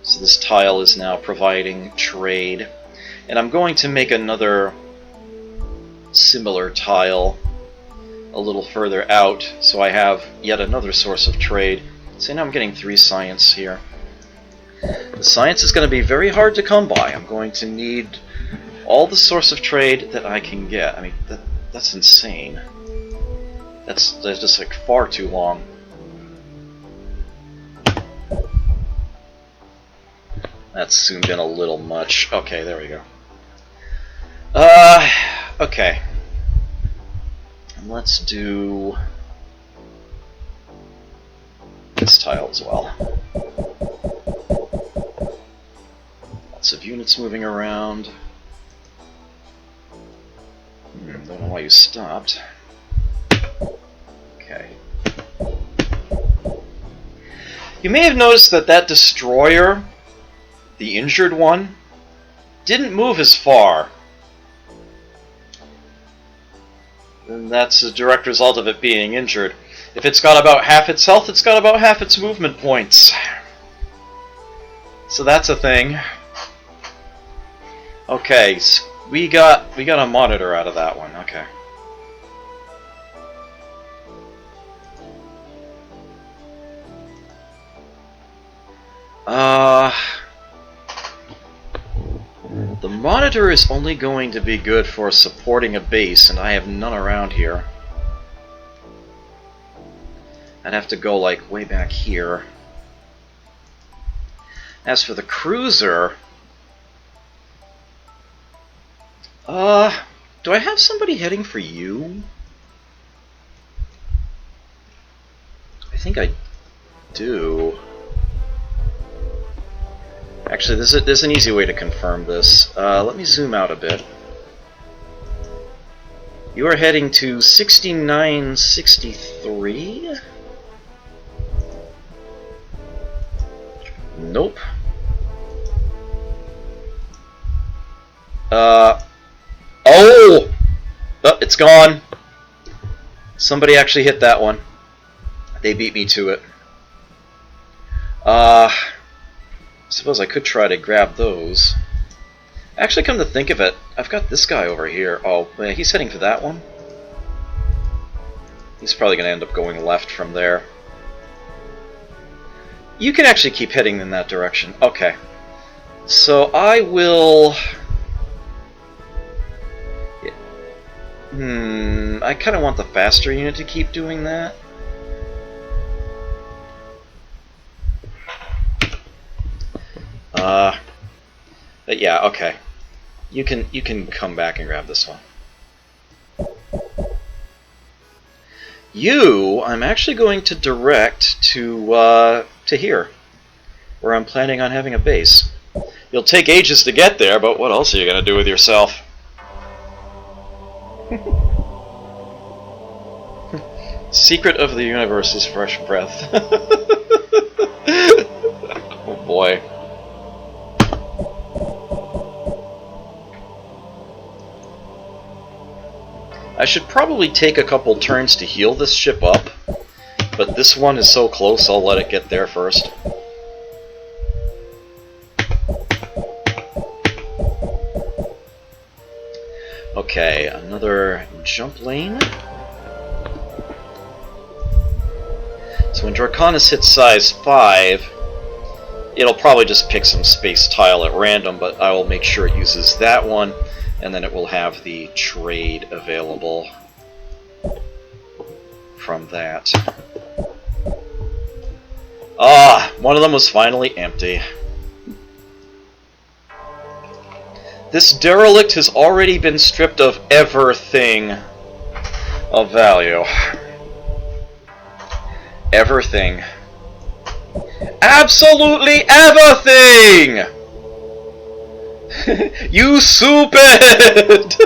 So this tile is now providing trade. And I'm going to make another similar tile a little further out, so I have yet another source of trade. So now I'm getting 3 science here. The science is going to be very hard to come by. I'm going to need all the source of trade that I can get. I mean, that's insane. That's just like far too long. That's zoomed in a little much. Okay, there we go. Okay. Let's do this tile as well. Lots of units moving around. Don't know why you stopped. Okay. You may have noticed that that destroyer, the injured one, didn't move as far. And that's a direct result of it being injured. If it's got about half its health, it's got about half its movement points. So that's a thing. Okay, so we got a monitor out of that one. Okay. The monitor is only going to be good for supporting a base, and I have none around here. I'd have to go like way back here. As for the cruiser, do I have somebody heading for you? I think I do. Actually, there's an easy way to confirm this. Let me zoom out a bit. You are heading to 6963? Nope. Oh! Oh, it's gone. Somebody actually hit that one. They beat me to it. Suppose I could try to grab those. Actually, come to think of it, I've got this guy over here. Oh, yeah, he's heading for that one. He's probably going to end up going left from there. You can actually keep heading in that direction. Okay. So I will... I kind of want the faster unit to keep doing that. But yeah, okay. You can come back and grab this one. You, I'm actually going to direct to here, where I'm planning on having a base. You'll take ages to get there, but what else are you going to do with yourself? Secret of the universe is fresh breath. Oh boy. I should probably take a couple turns to heal this ship up, but this one is so close I'll let it get there first. Okay, another jump lane. So when Draconis hits size 5, it'll probably just pick some space tile at random, but I will make sure it uses that one, and then it will have the trade available from that. Ah, one of them was finally empty. This derelict has already been stripped of everything of value. Everything. Absolutely everything! You stupid!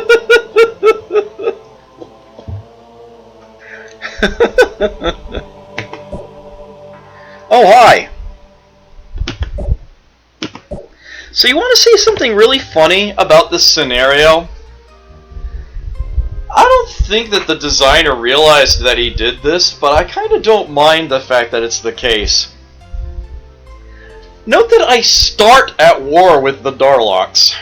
Oh, hi! So you want to see something really funny about this scenario? I don't think that the designer realized that he did this, but I kind of don't mind the fact that it's the case. Note that I start at war with the Darlocks.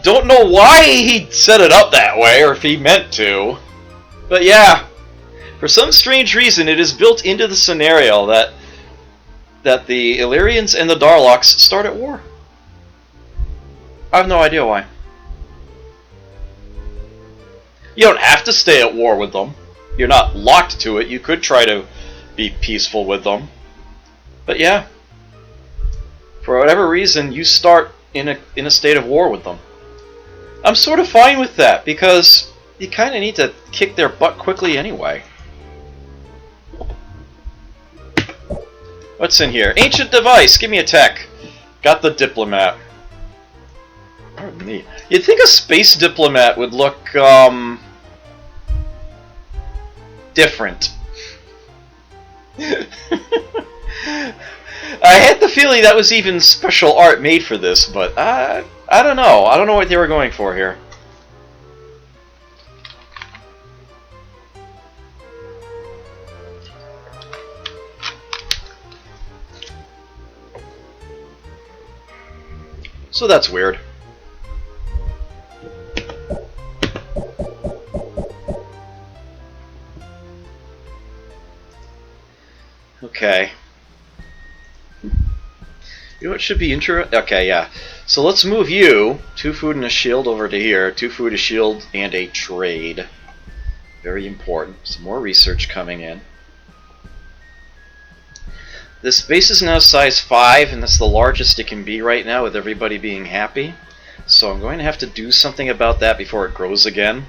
Don't know why he set it up that way, or if he meant to. But yeah, for some strange reason it is built into the scenario that the Illyrians and the Darlocks start at war. I have no idea why. You don't have to stay at war with them. You're not locked to it. You could try to be peaceful with them. But yeah, for whatever reason, you start in a state of war with them. I'm sort of fine with that, because you kind of need to kick their butt quickly anyway. What's in here? Ancient device. Give me a tech. Got the diplomat. Pardon me. You'd think a space diplomat would look different. I had the feeling that was even special art made for this, but I don't know. I don't know what they were going for here. So that's weird. Okay. You know what should be okay, yeah. So let's move you, 2 food and a shield, over to here. 2 food, a shield, and a trade. Very important. Some more research coming in. This base is now size 5, and that's the largest it can be right now with everybody being happy. So I'm going to have to do something about that before it grows again.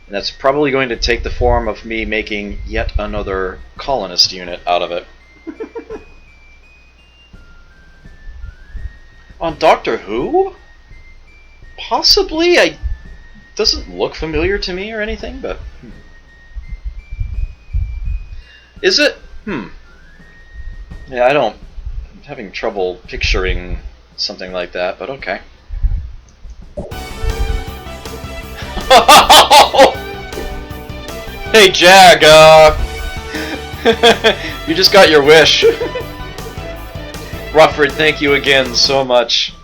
And that's probably going to take the form of me making yet another colonist unit out of it. On Doctor Who? Possibly. Doesn't look familiar to me or anything, but... Is it? Yeah, I'm having trouble picturing something like that, but okay. Hey, Jag, you just got your wish. Rufford, thank you again so much.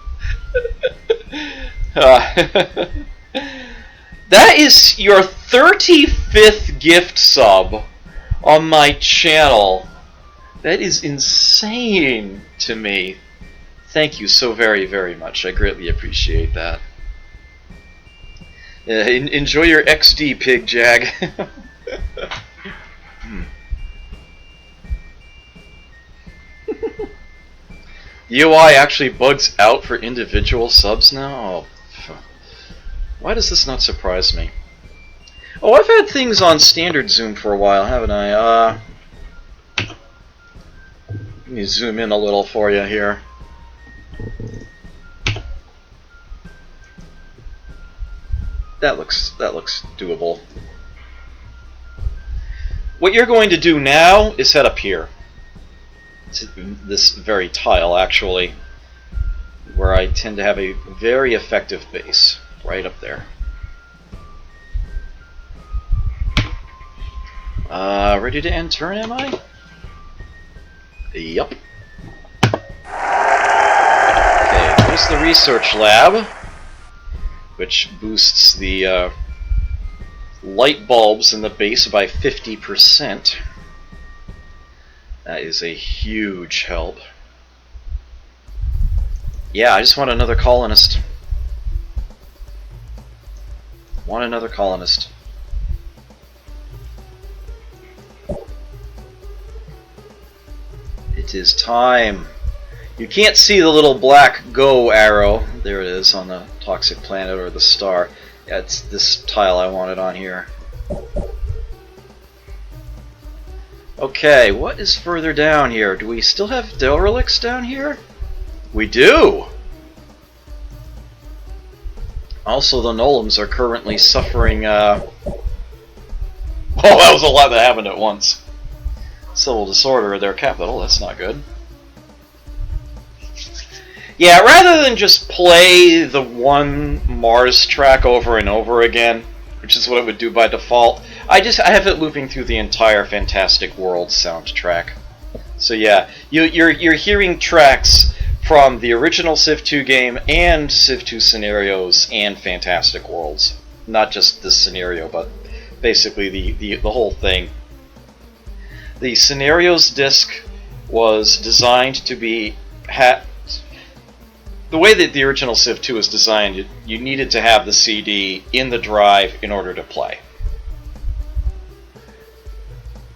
That is your 35th gift sub on my channel. That is insane to me. Thank you so very, very much. I greatly appreciate that. Enjoy your XD, Pig Jag. The UI actually bugs out for individual subs now? Oh, why does this not surprise me? Oh, I've had things on standard zoom for a while, haven't I? Let me zoom in a little for you here. That looks doable. What you're going to do now is head up here. To this very tile, actually, where I tend to have a very effective base. Right up there. Ready to end turn, am I? Yup. Okay, there's the research lab, which boosts the light bulbs in the base by 50%. That is a huge help. Yeah, I just want another colonist. Want another colonist. It is time. You can't see the little black go arrow. There it is on the toxic planet or the star. Yeah, it's this tile I wanted on here. Okay, what is further down here? Do we still have derelicts down here? We do! Also, the Nolums are currently suffering, Oh, that was a lot that happened at once. Civil disorder at their capital, that's not good. Yeah, rather than just play the one Mars track over and over again, which is what it would do by default, I have it looping through the entire Fantastic Worlds soundtrack. So yeah, you're hearing tracks from the original Civ II game and Civ II scenarios and Fantastic Worlds. Not just this scenario, but basically the whole thing. The scenarios disc was designed to be... the way that the original Civ II was designed, you needed to have the CD in the drive in order to play.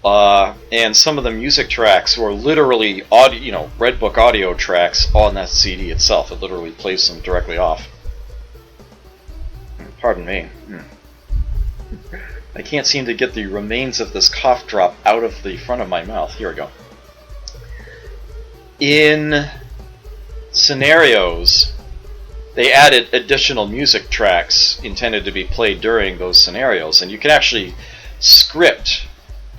And some of the music tracks were literally audio, Red Book audio tracks on that CD itself. It literally plays them directly off. Pardon me. I can't seem to get the remains of this cough drop out of the front of my mouth. Here we go. In scenarios, they added additional music tracks intended to be played during those scenarios, and you can actually script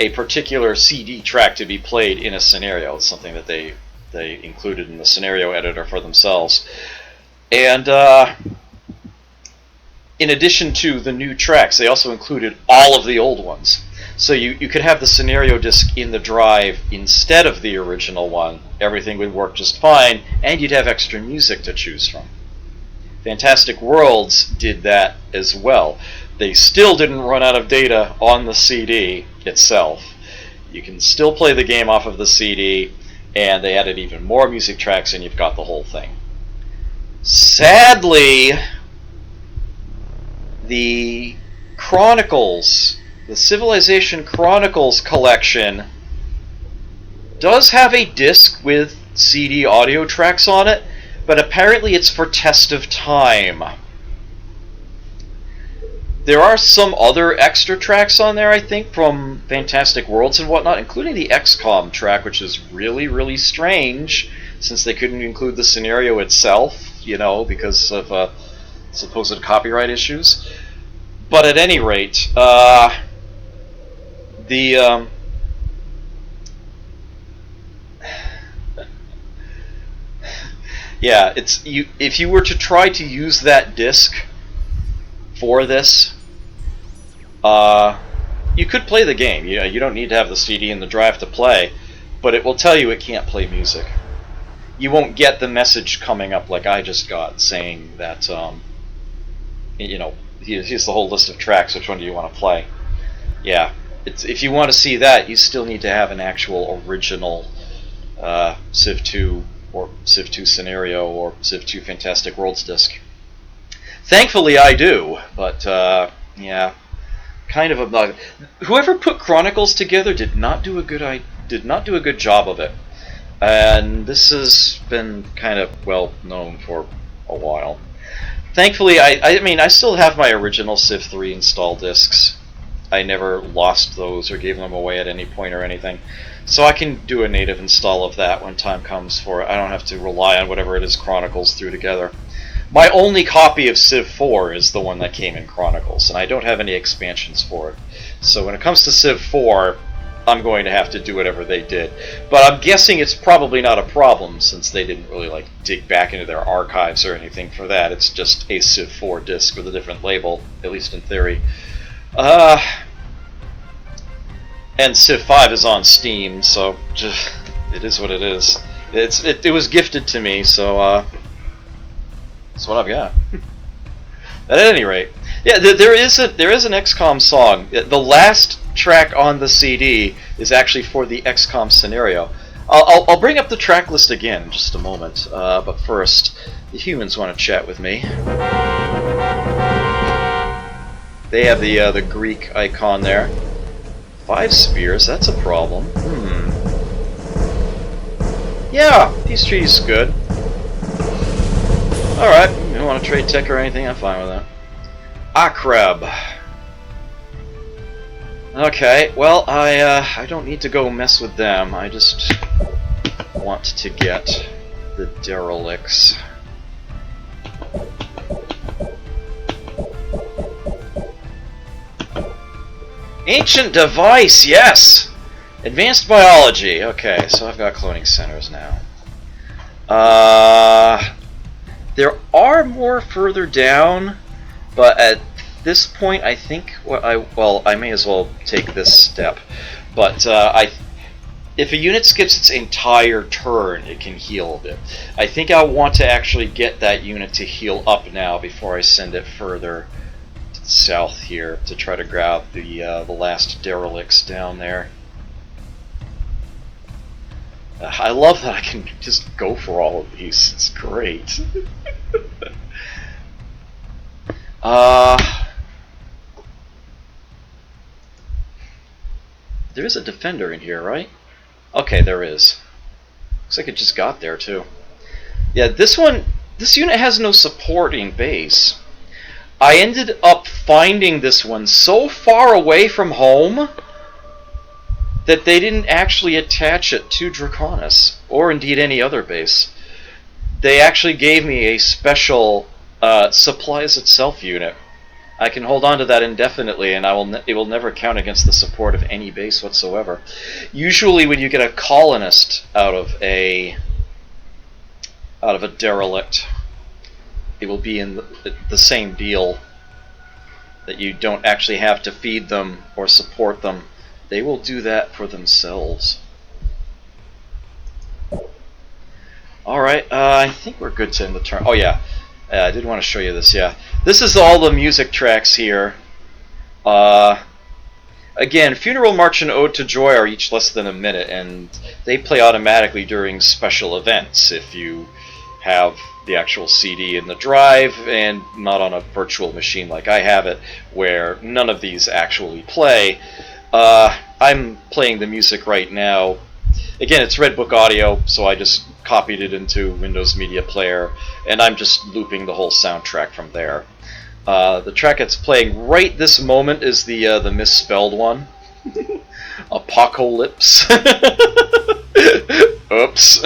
a particular CD track to be played in a scenario. It's something that they included in the scenario editor for themselves. And in addition to the new tracks, they also included all of the old ones. So you could have the scenario disc in the drive instead of the original one. Everything would work just fine, and you'd have extra music to choose from. Fantastic Worlds did that as well. They still didn't run out of data on the CD itself. You can still play the game off of the CD, and they added even more music tracks, and you've got the whole thing. Sadly, the Chronicles, the Civilization Chronicles collection, does have a disc with CD audio tracks on it, but apparently it's for test of time. There are some other extra tracks on there, I think, from Fantastic Worlds and whatnot, including the XCOM track, which is really, really strange, since they couldn't include the scenario itself, because of supposed copyright issues. But at any rate, yeah, if you were to try to use that disc for this, you could play the game. You don't need to have the CD in the drive to play, but it will tell you it can't play music. You won't get the message coming up like I just got saying that, here's the whole list of tracks, which one do you want to play? Yeah, if you want to see that, you still need to have an actual original Civ II or Civ II scenario or Civ II Fantastic Worlds disc. Thankfully I do, but yeah, kind of obnoxious. Whoever put Chronicles together did not do a good job of it. And this has been kind of well known for a while. Thankfully, I still have my original Civ 3 install discs. I never lost those or gave them away at any point or anything. So I can do a native install of that when time comes for it. I don't have to rely on whatever it is Chronicles threw together. My only copy of Civ 4 is the one that came in Chronicles, and I don't have any expansions for it. So when it comes to Civ 4, I'm going to have to do whatever they did. But I'm guessing it's probably not a problem, since they didn't really dig back into their archives or anything for that. It's just a Civ 4 disc with a different label, at least in theory. And Civ 5 is on Steam, so just, it is what it is. It was gifted to me, so that's what I've got. At any rate, Yeah, there is an XCOM song. The last track on the CD is actually for the XCOM scenario. I'll bring up the track list again in just a moment. But first, the humans want to chat with me. They have the Greek icon there. 5 spears, that's a problem. Yeah, peace treaty's good. Alright, you don't want to trade tech or anything, I'm fine with that. Akrab. Okay, well, I don't need to go mess with them. I just want to get the derelicts. Ancient device, yes! Advanced biology. Okay, so I've got cloning centers now. There are more further down, but at this point, I think I may as well take this step. But if a unit skips its entire turn, it can heal a bit. I think I want to actually get that unit to heal up now before I send it further south here to try to grab the last derelicts down there. I love that I can just go for all of these. It's great. There is a defender in here, right? Okay, there is. Looks like it just got there too. Yeah, this unit has no supporting base. I ended up finding this one so far away from home that they didn't actually attach it to Draconis, or indeed any other base. They actually gave me a special supplies itself unit. I can hold on to that indefinitely, and it will never count against the support of any base whatsoever. Usually when you get a colonist out of a derelict, it will be in the same deal, that you don't actually have to feed them or support them. They will do that for themselves. Alright, I think we're good to end the turn. Oh yeah, I did want to show you this, yeah. This is all the music tracks here. Again, Funeral March and Ode to Joy are each less than a minute, and they play automatically during special events if you have the actual CD in the drive and not on a virtual machine like I have it, where none of these actually play. I'm playing the music right now. Again, it's Redbook audio, so I just copied it into Windows Media Player, and I'm just looping the whole soundtrack from there. The track that's playing right this moment is the misspelled one. Apocalypse. Oops.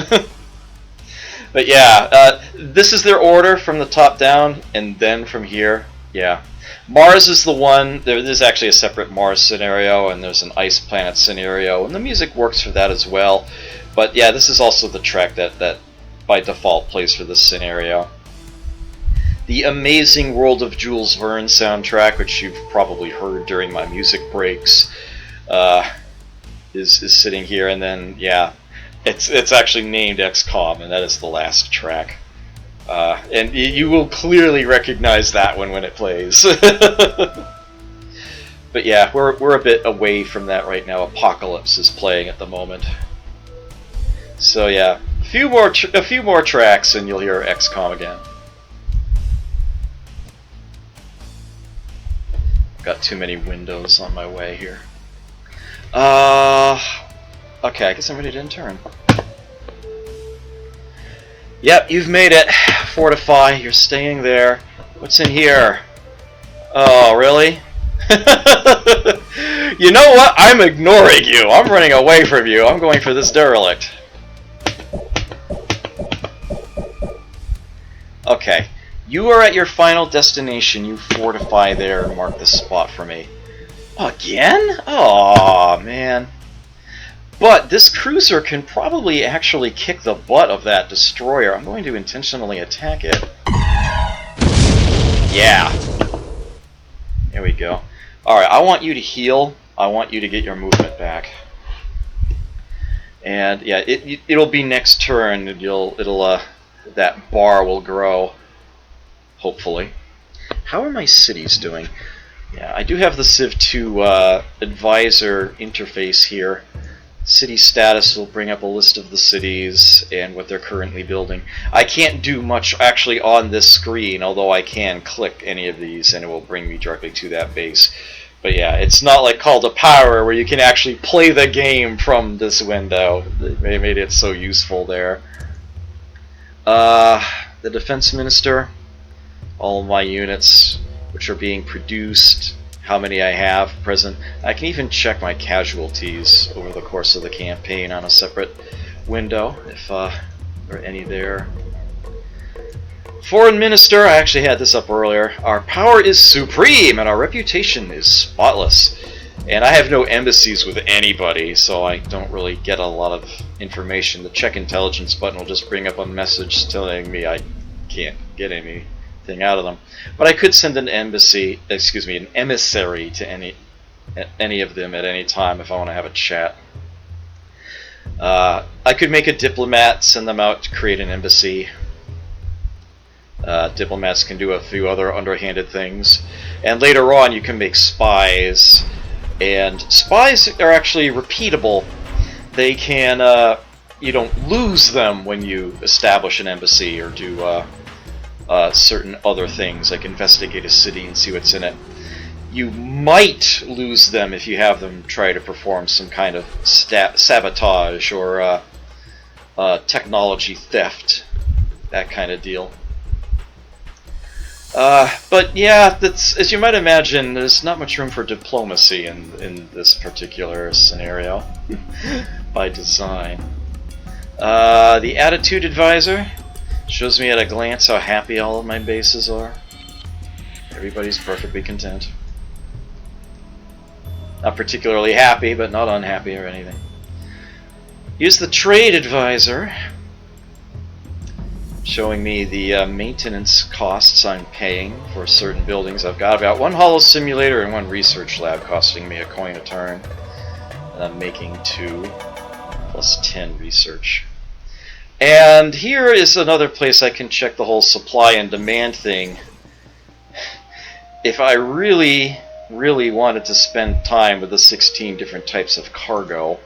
But yeah, this is their order from the top down, and then from here, yeah. Mars is the one. There is actually a separate Mars scenario, and there's an ice planet scenario, and the music works for that as well. But yeah, this is also the track that by default plays for this scenario. The Amazing World of Jules Verne soundtrack, which you've probably heard during my music breaks, is sitting here, and then yeah, it's actually named XCOM, and that is the last track. And you will clearly recognize that one when it plays. But yeah, we're a bit away from that right now. Apocalypse is playing at the moment. So yeah, a few more tracks, and you'll hear XCOM again. Got too many windows on my way here. Okay, I guess I'm ready to end turn. Yep, you've made it. Fortify, you're staying there. What's in here? Oh, really? You know what? I'm ignoring you. I'm running away from you. I'm going for this derelict. Okay. You are at your final destination. You fortify there and mark the spot for me. Again? Aw, man. But this cruiser can probably actually kick the butt of that destroyer. I'm going to intentionally attack it. Yeah. There we go. Alright, I want you to heal. I want you to get your movement back. And yeah, it'll be next turn. That bar will grow. Hopefully. How are my cities doing? Yeah, I do have the Civ II advisor interface here. City status will bring up a list of the cities and what they're currently building. I can't do much actually on this screen, although I can click any of these and it will bring me directly to that base. But yeah, it's not like Call to Power where you can actually play the game from this window. They made it so useful there. The Defense Minister, all of my units which are being produced, how many I have present. I can even check my casualties over the course of the campaign on a separate window if there are any there. Foreign Minister, I actually had this up earlier. Our power is supreme and our reputation is spotless. And I have no embassies with anybody, so I don't really get a lot of information. The check intelligence button will just bring up a message telling me I can't get anything out of them. But I could send an emissary to any of them at any time if I want to have a chat. I could make a diplomat, send them out to create an embassy. Diplomats can do a few other underhanded things. And later on you can make spies. And spies are actually repeatable. They can, you don't lose them when you establish an embassy or do certain other things, like investigate a city and see what's in it. You might lose them if you have them try to perform some kind of sabotage or technology theft, that kind of deal. But yeah, that's, as you might imagine, there's not much room for diplomacy in this particular scenario, by design. The Attitude Advisor shows me at a glance how happy all of my bases are. Everybody's perfectly content. Not particularly happy, but not unhappy or anything. Here's the Trade Advisor, showing me the maintenance costs I'm paying for certain buildings. I've got one holo simulator and one research lab costing me a coin a turn. And I'm making 2 plus 10 research. And here is another place I can check the whole supply and demand thing. If I really wanted to spend time with the 16 different types of cargo.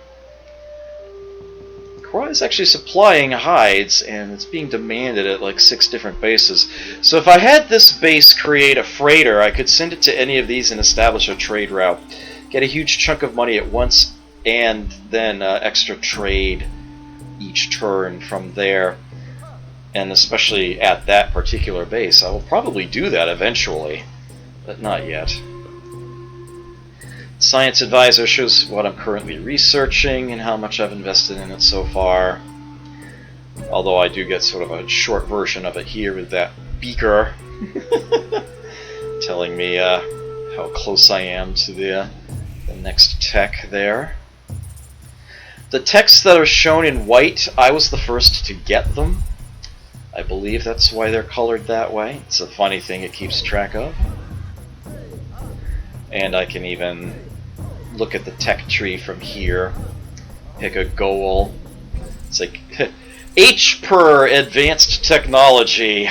Quora is actually supplying hides, and it's being demanded at like 6 different bases. So if I had this base create a freighter, I could send it to any of these and establish a trade route. Get a huge chunk of money at once, and then extra trade each turn from there. And especially at that particular base. I will probably do that eventually, but not yet. Science Advisor shows what I'm currently researching and how much I've invested in it so far. Although I do get sort of a short version of it here with that beaker telling me how close I am to the next tech there. The techs that are shown in white, I was the first to get them. I believe that's why they're colored that way. It's a funny thing it keeps track of. And I can even look at the tech tree from here, pick a goal. It's like H per advanced technology.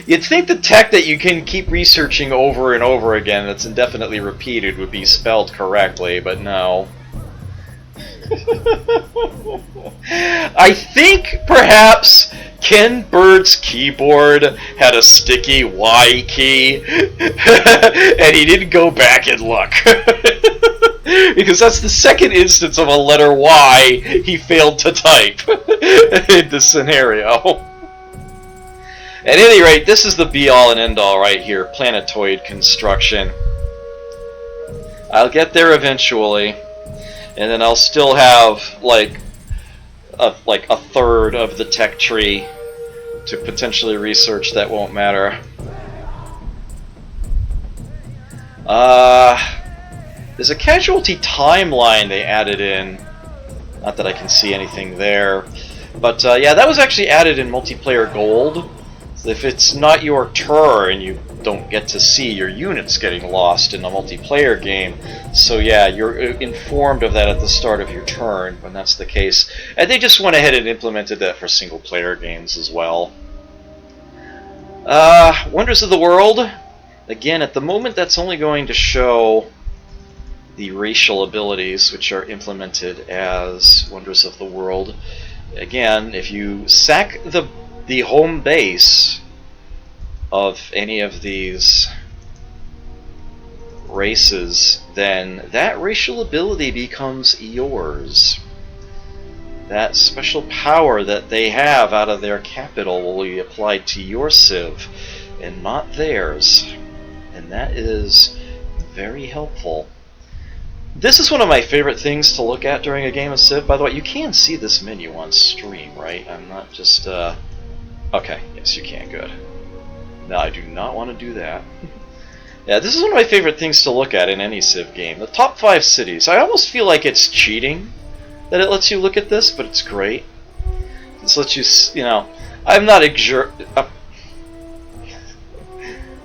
You'd think the tech that you can keep researching over and over again that's indefinitely repeated would be spelled correctly, but no. I think perhaps Ken Bird's keyboard had a sticky Y key and he didn't go back and look. Because that's the second instance of a letter Y he failed to type in this scenario. At any rate, this is the be-all and end-all right here, planetoid construction. I'll get there eventually, and then I'll still have like a third of the tech tree to potentially research that won't matter. There's a casualty timeline they added in. Not that I can see anything there, but yeah, that was actually added in multiplayer gold. If it's not your turn, you don't get to see your units getting lost in a multiplayer game. So yeah, you're informed of that at the start of your turn when that's the case. And they just went ahead and implemented that for single player games as well. Wonders of the World. Again, at the moment, that's only going to show the racial abilities, which are implemented as Wonders of the World. Again, if you sack the home base of any of these races, then that racial ability becomes yours. That special power that they have out of their capital will be applied to your civ and not theirs. And that is very helpful. This is one of my favorite things to look at during a game of Civ. By the way, you can see this menu on stream, right? I'm not just, okay, yes you can, good. No, I do not want to do that. Yeah, this is one of my favorite things to look at in any Civ game. The top 5 cities. I almost feel like it's cheating that it lets you look at this, but it's great. This lets you, you know, I'm not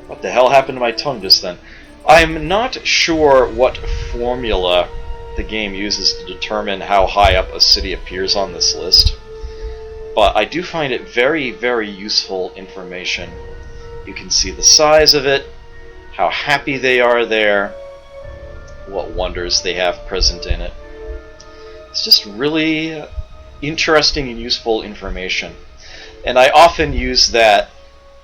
what the hell happened to my tongue just then? I'm not sure what formula the game uses to determine how high up a city appears on this list, but I do find it very, very useful information. You can see the size of it, how happy they are there, what wonders they have present in it. It's just really interesting and useful information, and I often use that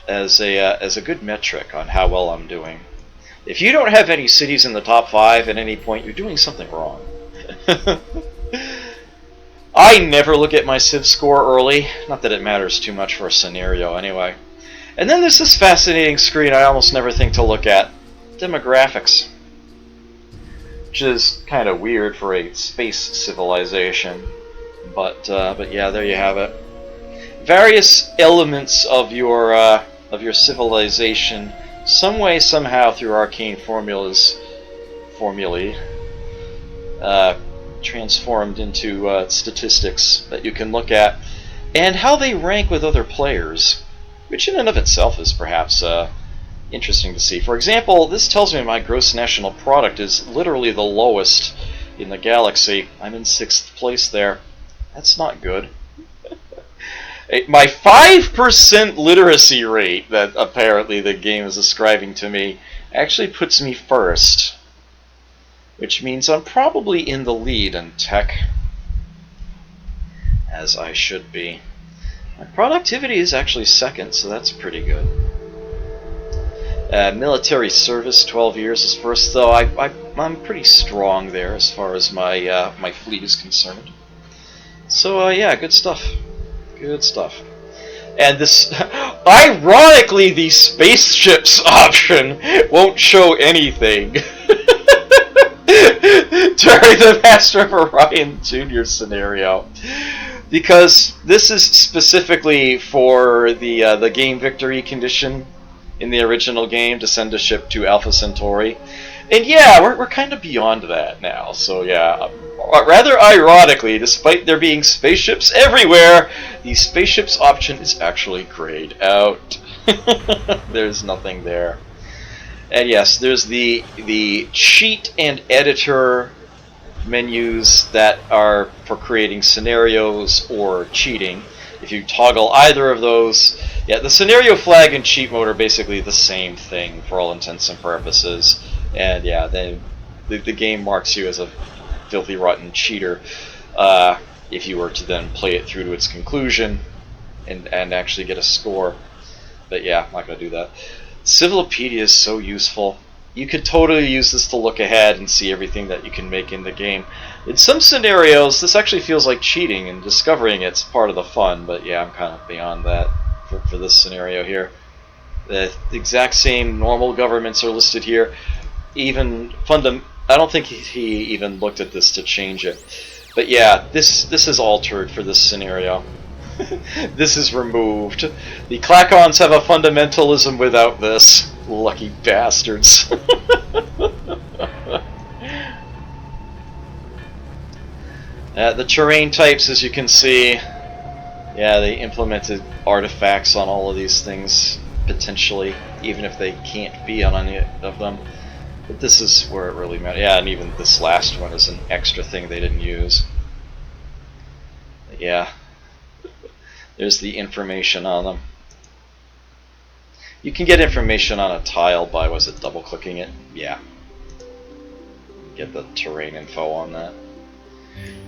as a good metric on how well I'm doing. If you don't have any cities in the top 5 at any point, you're doing something wrong. I never look at my Civ score early, not that it matters too much for a scenario anyway. And then there's this fascinating screen I almost never think to look at, demographics, which is kind of weird for a space civilization, but yeah, there you have it. Various elements of your civilization, some way, somehow, through arcane formulae, transformed into statistics that you can look at, and how they rank with other players, which in and of itself is perhaps interesting to see. For example, this tells me my gross national product is literally the lowest in the galaxy. I'm in 6th place there. That's not good. My 5% literacy rate that apparently the game is ascribing to me actually puts me first, which means I'm probably in the lead in tech, as I should be. My productivity is actually 2nd, so that's pretty good. Military service, 12 years is 1st, though I'm pretty strong there as far as my my fleet is concerned. So yeah, good stuff. Good stuff. And this, ironically, the spaceships option won't show anything during the Master of Orion Jr. scenario, because this is specifically for the game victory condition in the original game to send a ship to Alpha Centauri. And yeah, we're kind of beyond that now, so yeah. Rather ironically, despite there being spaceships everywhere, the spaceships option is actually grayed out. There's nothing there. And yes, there's the cheat and editor menus that are for creating scenarios or cheating. If you toggle either of those, yeah, the scenario flag and cheat mode are basically the same thing for all intents and purposes. And yeah, then the game marks you as a filthy rotten cheater if you were to then play it through to its conclusion and actually get a score. But yeah, I'm not going to do that. Civilopedia is so useful. You could totally use this to look ahead and see everything that you can make in the game. In some scenarios, this actually feels like cheating, and discovering it's part of the fun, but yeah, I'm kind of beyond that for this scenario here. The exact same normal governments are listed here. Even I don't think he even looked at this to change it. But yeah, this is altered for this scenario. This is removed. The Clacons have a fundamentalism without this. Lucky bastards. The terrain types, as you can see, yeah, they implemented artifacts on all of these things, potentially, even if they can't be on any of them. But this is where it really matters. Yeah, and even this last one is an extra thing they didn't use. But yeah, there's the information on them. You can get information on a tile by, was it double clicking it? Yeah. Get the terrain info on that.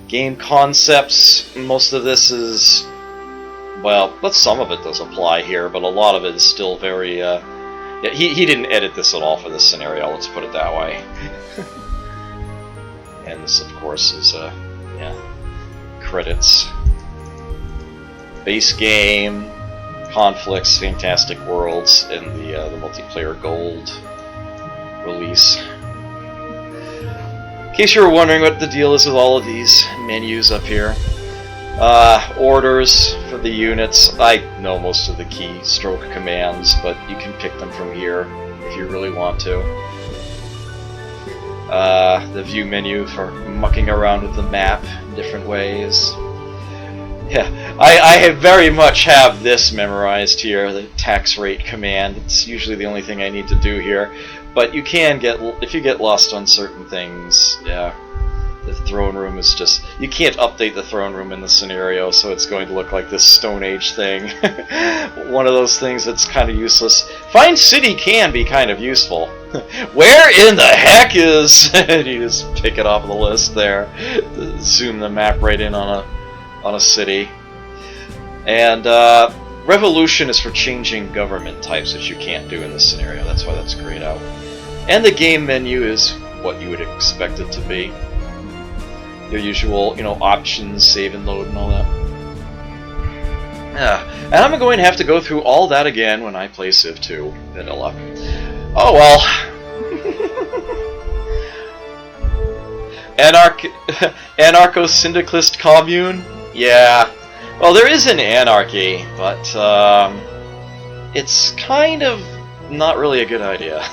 Game concepts, most of this is, well, but some of it does apply here, but a lot of it is still very, yeah, he didn't edit this at all for this scenario, let's put it that way. And this, of course, is, yeah, credits. Base game, conflicts, fantastic worlds, and the multiplayer gold release. In case you were wondering what the deal is with all of these menus up here. Orders for the units. I know most of the keystroke commands, but you can pick them from here if you really want to. The view menu for mucking around with the map in different ways. Yeah, I very much have this memorized here, the tax rate command. It's usually the only thing I need to do here. But you can get, if you get lost on certain things, yeah. The throne room is just, you can't update the throne room in the scenario, so it's going to look like this Stone Age thing. One of those things that's kind of useless. Find City can be kind of useful. Where in the heck is... you just pick it off the list there. Zoom the map right in on a city. And Revolution is for changing government types, which you can't do in this scenario. That's why that's grayed out. And the game menu is what you would expect it to be. Your usual, you know, options, save and load and all that. Yeah, and I'm going to have to go through all that again when I play Civ II Vanilla. Oh well. Anarcho-syndicalist commune? Yeah. Well, there is an anarchy, but it's kind of not really a good idea.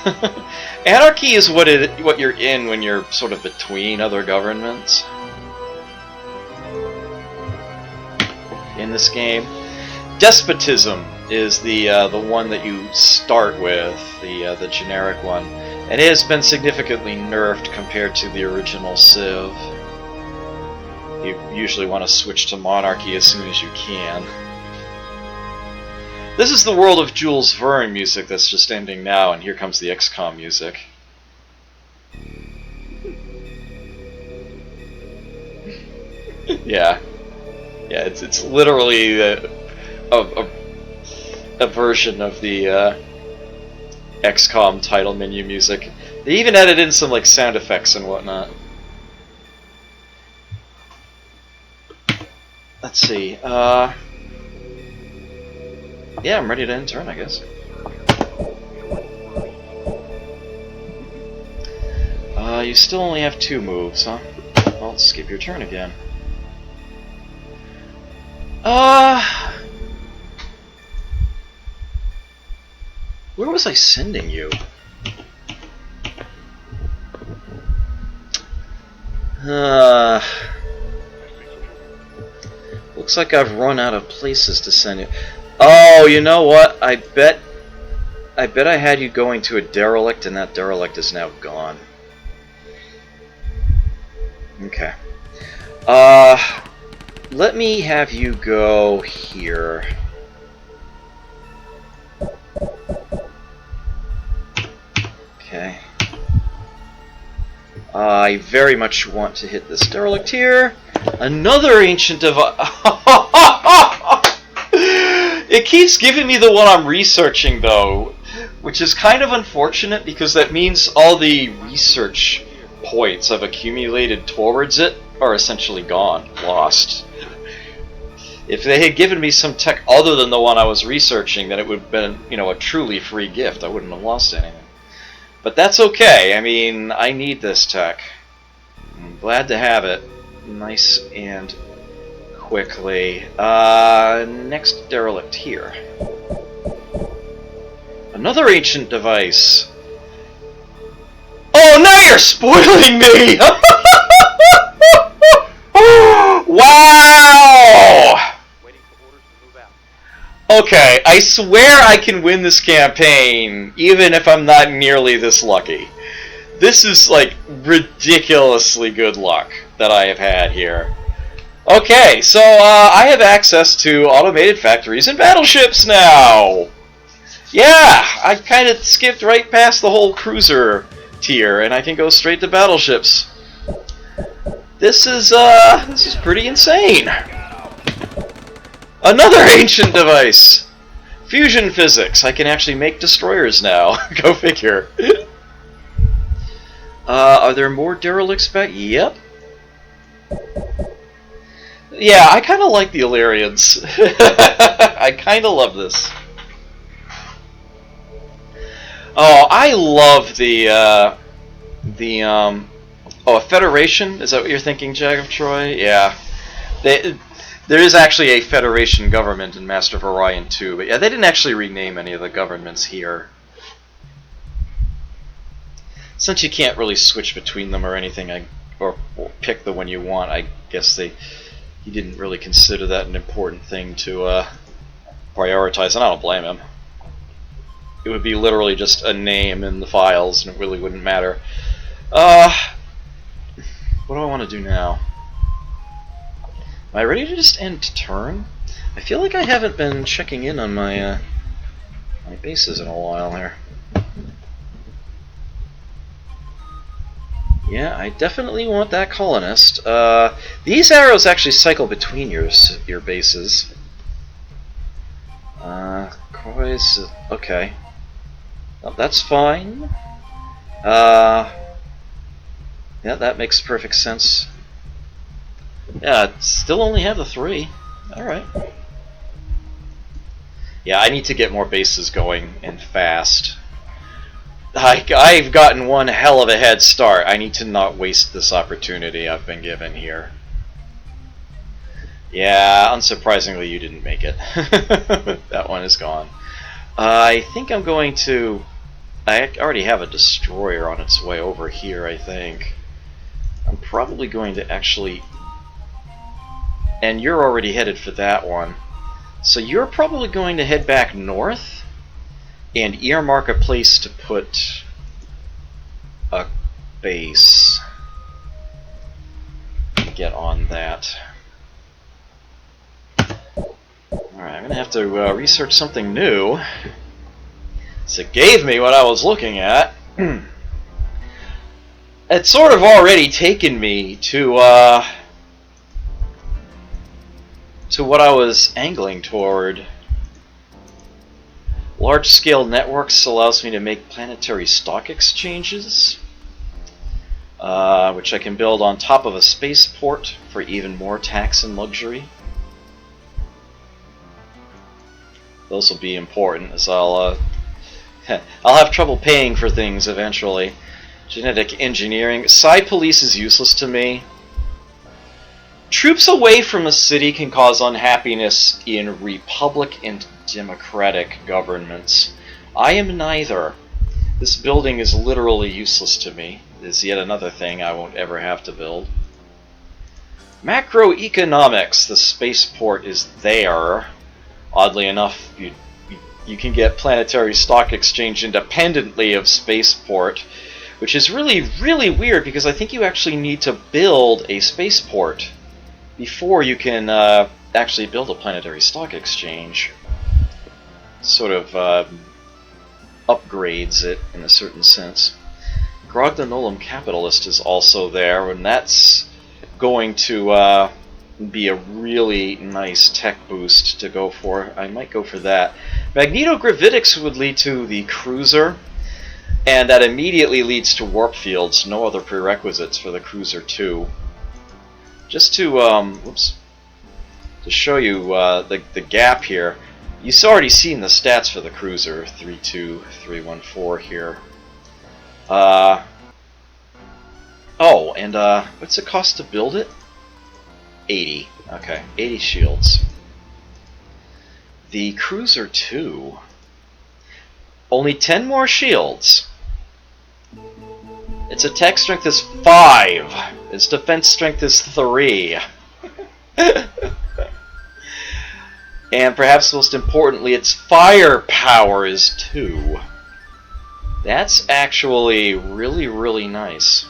Anarchy is what you're in when you're sort of between other governments in this game. Despotism is the one that you start with, the generic one, and it has been significantly nerfed compared to the original Civ. You usually want to switch to monarchy as soon as you can. This is the world of Jules Verne music that's just ending now, and here comes the XCOM music. Yeah. Yeah, it's literally a version of the XCOM title menu music. They even added in some like sound effects and whatnot. Let's see. Yeah, I'm ready to end turn, I guess. You still only have 2 moves, huh? Well, skip your turn again. Where was I sending you? Looks like I've run out of places to send you. Oh, you know what? I bet I had you going to a derelict, and that derelict is now gone. Okay. Let me have you go here. Okay. I very much want to hit this derelict here. Another ancient device. It keeps giving me the one I'm researching, though, which is kind of unfortunate because that means all the research points I've accumulated towards it are essentially gone, lost. If they had given me some tech other than the one I was researching, then it would have been, you know, a truly free gift. I wouldn't have lost anything. But that's okay. I mean, I need this tech. I'm glad to have it. Nice and quickly. Next derelict here. Another ancient device. Oh, now you're spoiling me! Wow! Okay, I swear I can win this campaign, even if I'm not nearly this lucky. This is, like, ridiculously good luck that I have had here. Okay, so I have access to automated factories and battleships now! Yeah, I kind of skipped right past the whole cruiser tier, and I can go straight to battleships. This is pretty insane. Another ancient device. Fusion physics. I can actually make destroyers now. Go figure. Are there more derelicts back? Yep. Yeah, I kind of like the Illyrians. I kind of love this. Oh, I love the a Federation? Is that what you're thinking, Jag of Troy? Yeah. There is actually a Federation government in Master of Orion 2, but yeah, they didn't actually rename any of the governments here. Since you can't really switch between them or anything, or pick the one you want, I guess he didn't really consider that an important thing to prioritize, and I don't blame him. It would be literally just a name in the files, and it really wouldn't matter. What do I want to do now? Am I ready to just end turn? I feel like I haven't been checking in on my my bases in a while here. Yeah, I definitely want that colonist. These arrows actually cycle between your bases. Okay. Oh, that's fine. Yeah, that makes perfect sense. Yeah, still only have the 3. Alright. Yeah, I need to get more bases going and fast. I've gotten one hell of a head start. I need to not waste this opportunity I've been given here. Yeah, unsurprisingly you didn't make it. That one is gone. I think I'm going to... I already have a destroyer on its way over here, I think. I'm probably going to actually... And you're already headed for that one. So you're probably going to head back north and earmark a place to put a base. Get on that. Alright, I'm going to have to research something new. So it gave me what I was looking at. It's sort of already taken me to what I was angling toward. Large-scale networks allows me to make planetary stock exchanges, which I can build on top of a spaceport for even more tax and luxury. Those will be important, as I'll have trouble paying for things eventually. Genetic engineering. Side police is useless to me. Troops away from a city can cause unhappiness in republic and democratic governments. I am neither. This building is literally useless to me. It is yet another thing I won't ever have to build. Macroeconomics. The spaceport is there. Oddly enough, you can get planetary stock exchange independently of spaceport, which is really, really weird because I think you actually need to build a spaceport before you can actually build a planetary stock exchange. Sort of upgrades it in a certain sense. Grogdanolum Capitalist is also there, and that's going to be a really nice tech boost to go for. I might go for that. Magnetogravitics would lead to the cruiser, and that immediately leads to warp fields. No other prerequisites for the cruiser 2. Just to to show you the gap here, you've already seen the stats for the cruiser 32314 here. Oh, and what's it cost to build it? 80. Okay, 80 shields. The cruiser 2, only 10 more shields. Its attack strength is 5. Its defense strength is 3. And perhaps most importantly, its firepower is 2. That's actually really, really nice.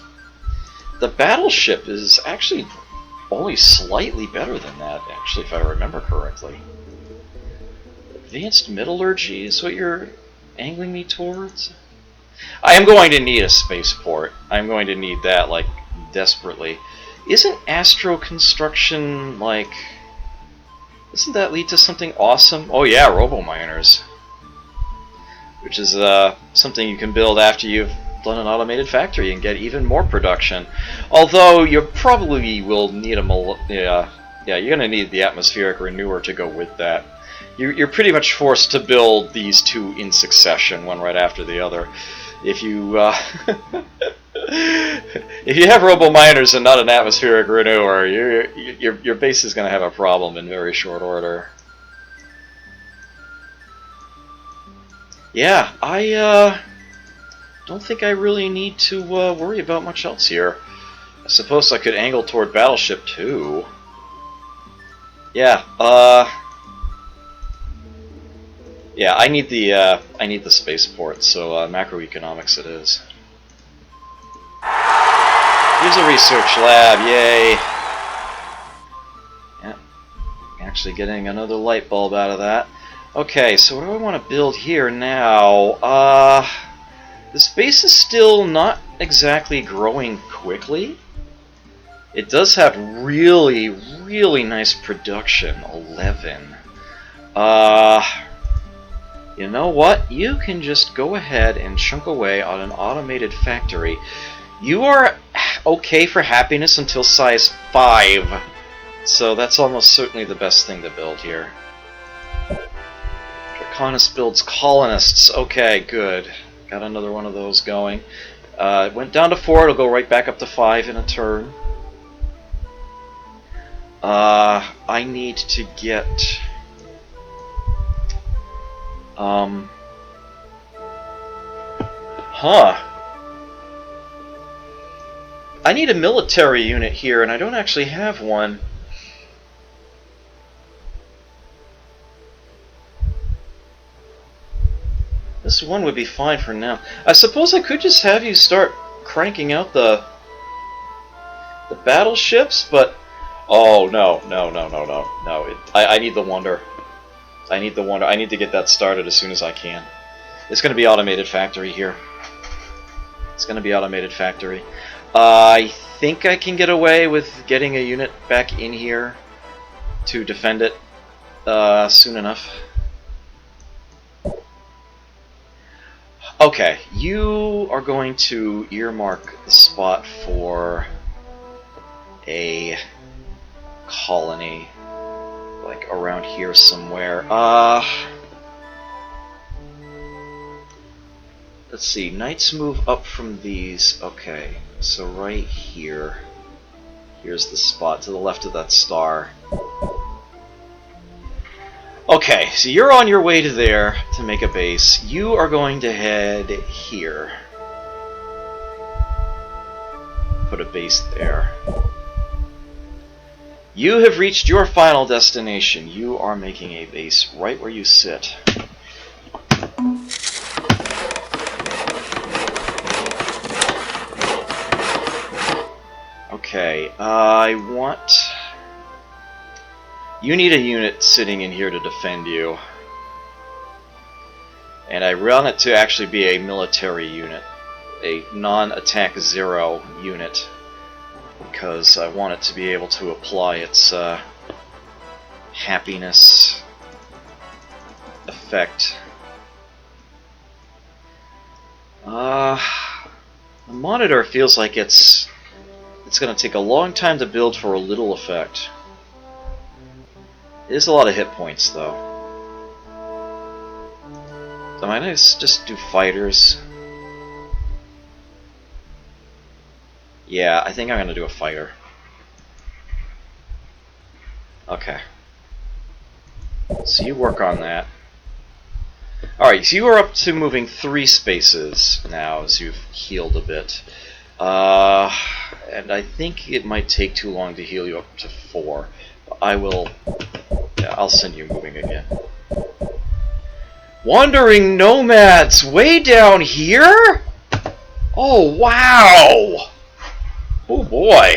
The battleship is actually only slightly better than that, actually, if I remember correctly. Advanced metallurgy is what you're angling me towards? I am going to need a spaceport. I'm going to need that, like, desperately. Isn't astro construction, like... Doesn't that lead to something awesome? Oh yeah, robo-miners. Which is something you can build after you've done an automated factory and get even more production. Although you probably will need a you're going to need the atmospheric renewer to go with that. You're pretty much forced to build these two in succession, one right after the other. If you if you have robo-miners and not an atmospheric renewer, your base is going to have a problem in very short order. Yeah, I don't think I really need to worry about much else here. I suppose I could angle toward battleship too. Yeah, yeah, I need the spaceport, so macroeconomics it is. Here's a research lab, yay! Yeah, actually getting another light bulb out of that. Okay, so what do I want to build here now? This base is still not exactly growing quickly. It does have really, really nice production, 11. You know what? You can just go ahead and chunk away on an automated factory. You are okay for happiness until size 5, so that's almost certainly the best thing to build here. Draconis builds colonists. Okay, good. Got another one of those going. It went down to 4, it'll go right back up to 5 in a turn. I need to get... I need a military unit here, and I don't actually have one. This one would be fine for now. I suppose I could just have you start cranking out the battleships, but... Oh, no. I need the Wonder. I need the Wonder. I need to get that started as soon as I can. It's going to be automated factory here. It's going to be automated factory. I think I can get away with getting a unit back in here to defend it soon enough. Okay, you are going to earmark the spot for a colony, like around here somewhere. Let's see, knights move up from these. Okay, so right here. Here's the spot to the left of that star. Okay, so you're on your way to there to make a base. You are going to head here. Put a base there. You have reached your final destination. You are making a base right where you sit. Okay, I want... You need a unit sitting in here to defend you. And I want it to actually be a military unit. A non-attack 0 unit. Because I want it to be able to apply its happiness effect. The monitor feels like it's going to take a long time to build for a little effect. It is a lot of hit points, though. So I might just do fighters. Yeah, I think I'm going to do a fighter. Okay. So you work on that. Alright, so you are up to moving 3 spaces now as you've healed a bit. And I think it might take too long to heal you up to 4. I will... Yeah, I'll send you moving again. Wandering nomads way down here? Oh, wow! Oh boy.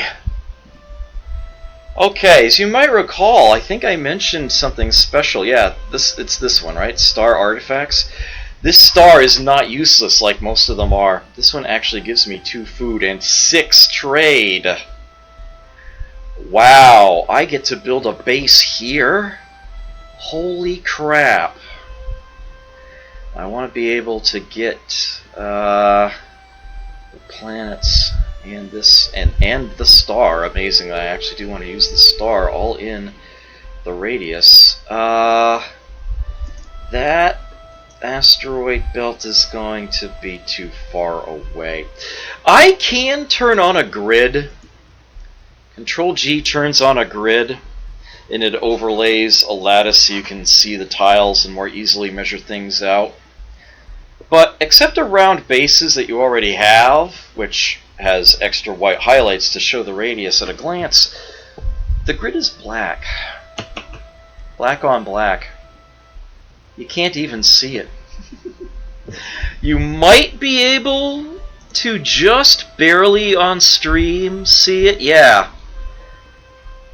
Okay, so you might recall, I think I mentioned something special. Yeah, it's this one, right? Star Artifacts. This star is not useless like most of them are. This one actually gives me 2 food and 6 trade. Wow, I get to build a base here? Holy crap. I want to be able to get the planets and this and the star. Amazingly, I actually do want to use the star all in the radius. That asteroid belt is going to be too far away. I can turn on a grid. Control G turns on a grid, and it overlays a lattice so you can see the tiles and more easily measure things out. But except around bases that you already have, which has extra white highlights to show the radius at a glance, the grid is black. Black on black. You can't even see it. You might be able to just barely on stream see it. Yeah.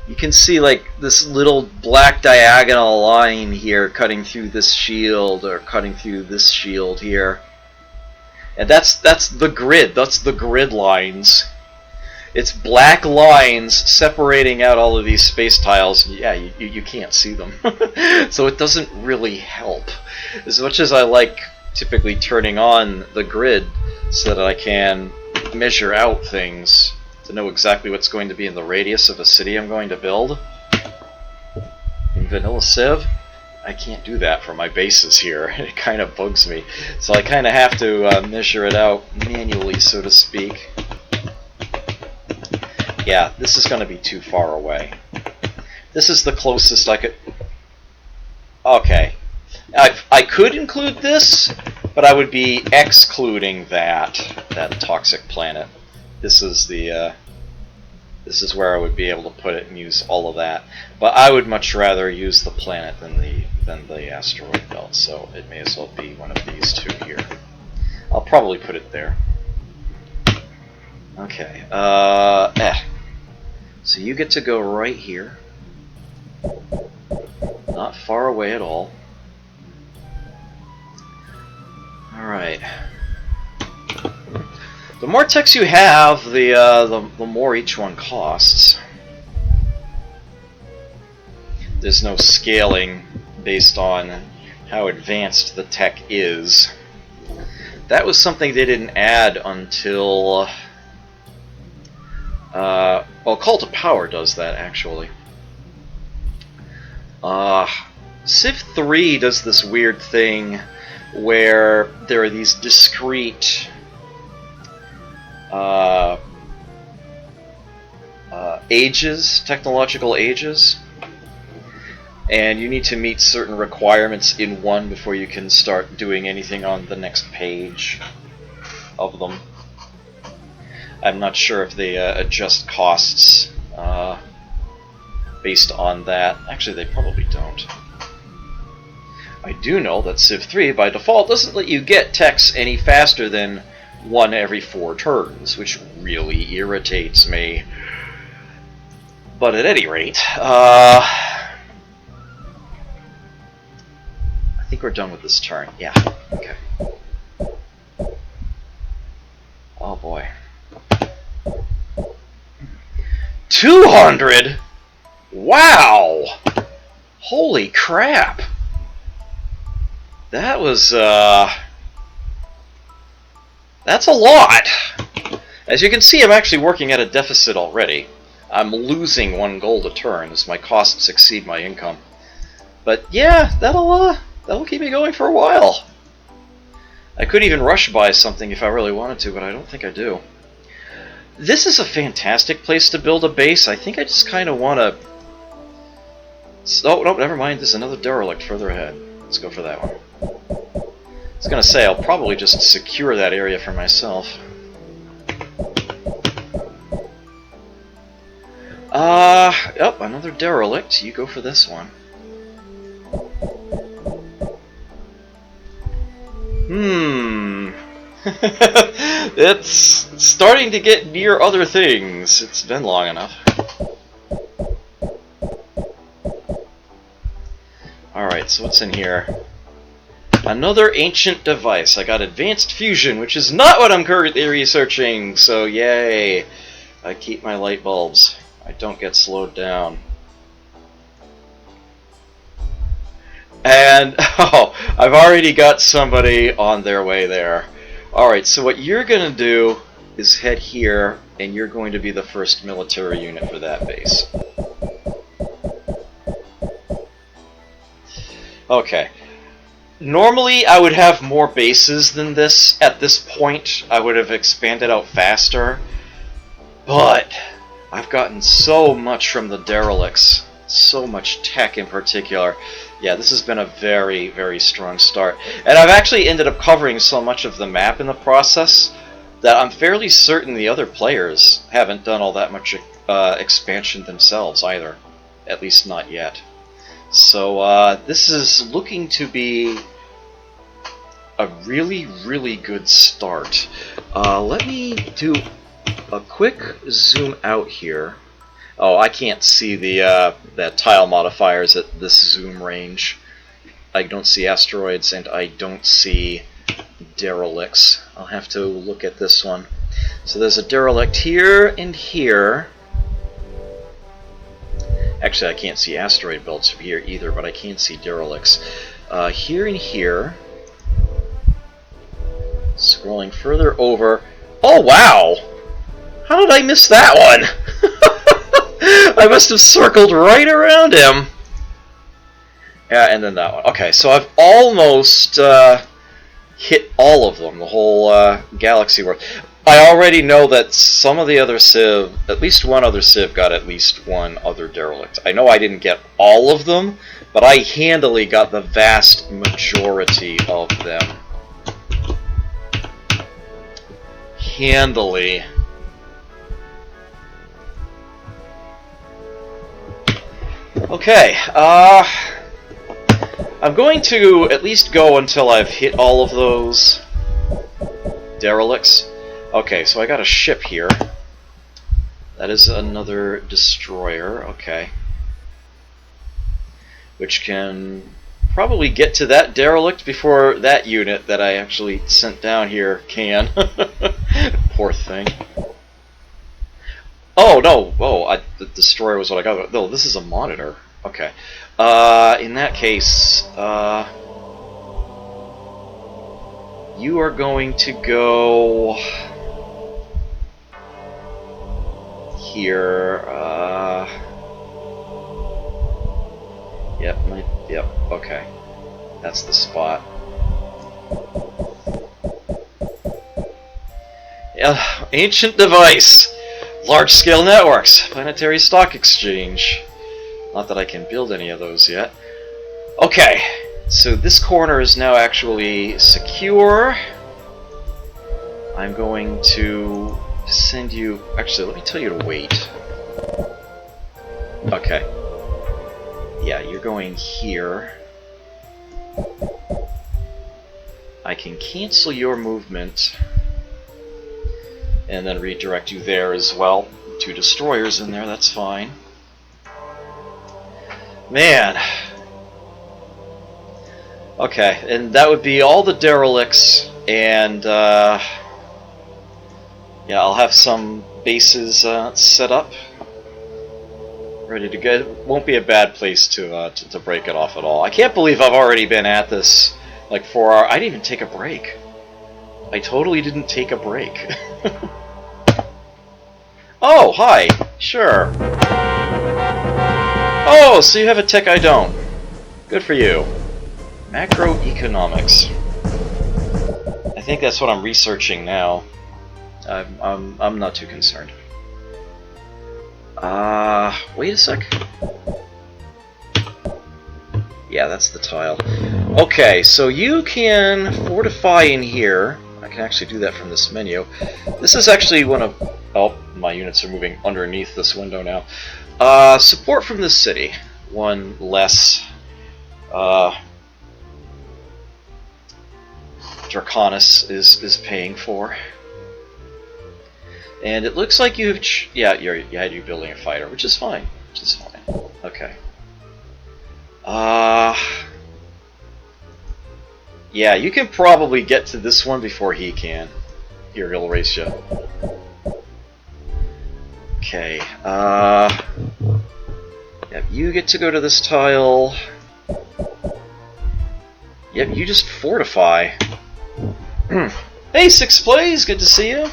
You can see like this little black diagonal line here cutting through this shield or cutting through this shield here. And that's the grid. That's the grid lines. It's black lines separating out all of these space tiles. Yeah, you can't see them. So it doesn't really help. As much as I like typically turning on the grid so that I can measure out things to know exactly what's going to be in the radius of a city I'm going to build. In vanilla Civ, I can't do that for my bases here. It kind of bugs me. So I kind of have to measure it out manually, so to speak. Yeah, this is going to be too far away. This is the closest I could... Okay. I could include this, but I would be excluding that toxic planet. This is the this is where I would be able to put it and use all of that. But I would much rather use the planet than the asteroid belt, so it may as well be one of these two here. I'll probably put it there. Okay. So you get to go right here. Not far away at all. Alright. The more techs you have, the more each one costs. There's no scaling based on how advanced the tech is. That was something they didn't add until... well, Call to Power does that, actually. Civ III does this weird thing where there are these discrete ages, technological ages, and you need to meet certain requirements in one before you can start doing anything on the next page of them. I'm not sure if they adjust costs based on that. Actually, they probably don't. I do know that Civ 3 by default doesn't let you get techs any faster than 1 every 4 turns, which really irritates me. But at any rate, I think we're done with this turn. Yeah, okay. Oh boy. 200? Wow! Holy crap! That was, that's a lot! As you can see, I'm actually working at a deficit already. I'm losing 1 gold a turn as my costs exceed my income. But yeah, that'll keep me going for a while. I could even rush buy something if I really wanted to, but I don't think I do. This is a fantastic place to build a base. I think I just kind of want to... Oh, no, never mind. There's another derelict further ahead. Let's go for that one. I was going to say, I'll probably just secure that area for myself. Yep, another derelict. You go for this one. It's starting to get near other things. It's been long enough. Alright, so what's in here? Another ancient device. I got advanced fusion, which is not what I'm currently researching, so yay. I keep my light bulbs. I don't get slowed down. And, oh, I've already got somebody on their way there. Alright, so what you're going to do is head here, and you're going to be the first military unit for that base. Okay. Normally, I would have more bases than this at this point. I would have expanded out faster. But I've gotten so much from the derelicts. So much tech in particular. Yeah, this has been a very, very strong start. And I've actually ended up covering so much of the map in the process that I'm fairly certain the other players haven't done all that much expansion themselves either. At least not yet. So this is looking to be a really, really good start. Let me do a quick zoom out here. Oh, I can't see the that tile modifiers at this zoom range. I don't see asteroids and I don't see derelicts. I'll have to look at this one. So there's a derelict here and here. Actually, I can't see asteroid belts from here either, but I can see derelicts. Here and here. Scrolling further over. Oh, wow! How did I miss that one? I must have circled right around him. Yeah, and then that one. Okay, so I've almost hit all of them, the whole galaxy worth. I already know that some of the other Civ, at least one other Civ, got at least one other derelict. I know I didn't get all of them, but I handily got the vast majority of them. Handily. Okay, I'm going to at least go until I've hit all of those derelicts. Okay, so I got a ship here. That is another destroyer, okay. Which can probably get to that derelict before that unit that I actually sent down here can. Poor thing. Oh, no! Oh, the destroyer was what I got. No, this is a monitor. Okay. In that case, you are going to go here. Yep, okay. That's the spot. Yeah, ancient device. Large-scale networks. Planetary stock exchange. Not that I can build any of those yet. Okay, so this corner is now actually secure. I'm going to send you... Actually, let me tell you to wait. Okay. Yeah, you're going here. I can cancel your movement and then redirect you there as well. 2 destroyers in there, that's fine. Man. Okay, and that would be all the derelicts, and yeah, I'll have some bases set up, ready to go. It won't be a bad place to break it off at all. I can't believe I've already been at this like 4 hours. I didn't even take a break. I totally didn't take a break. Oh, hi. Sure. Oh, so you have a tech I don't. Good for you. Macroeconomics. I think that's what I'm researching now. I'm not too concerned. Wait a sec. Yeah, that's the tile. Okay, so you can fortify in here. I can actually do that from this menu. This is actually one of... Oh, my units are moving underneath this window now. Support from the city. One less Draconis is paying for. And it looks like you have... you're building a fighter, which is fine. Okay. Yeah, you can probably get to this one before he can. Here, he'll race you. Okay, yep, you get to go to this tile. Yep, you just fortify. Hey, Six Plays, good to see you.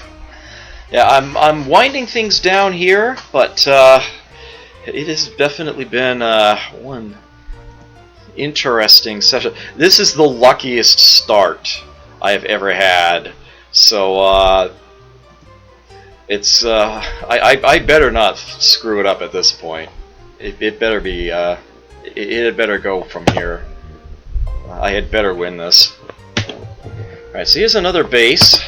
Yeah, I'm winding things down here, but it has definitely been one interesting session. This is the luckiest start I have ever had, so it's I better not screw it up at this point. It better be it had better go from here. I had better win this. Alright, so here's another base.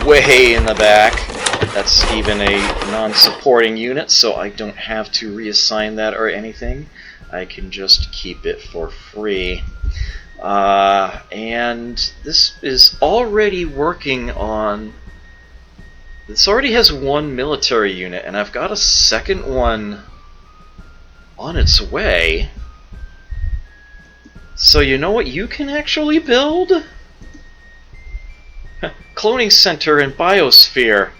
Way in the back. That's even a non-supporting unit, so I don't have to reassign that or anything. I can just keep it for free. And this is already working on... This already has one military unit, and I've got a second one on its way. So you know what you can actually build? Cloning Center and Biosphere.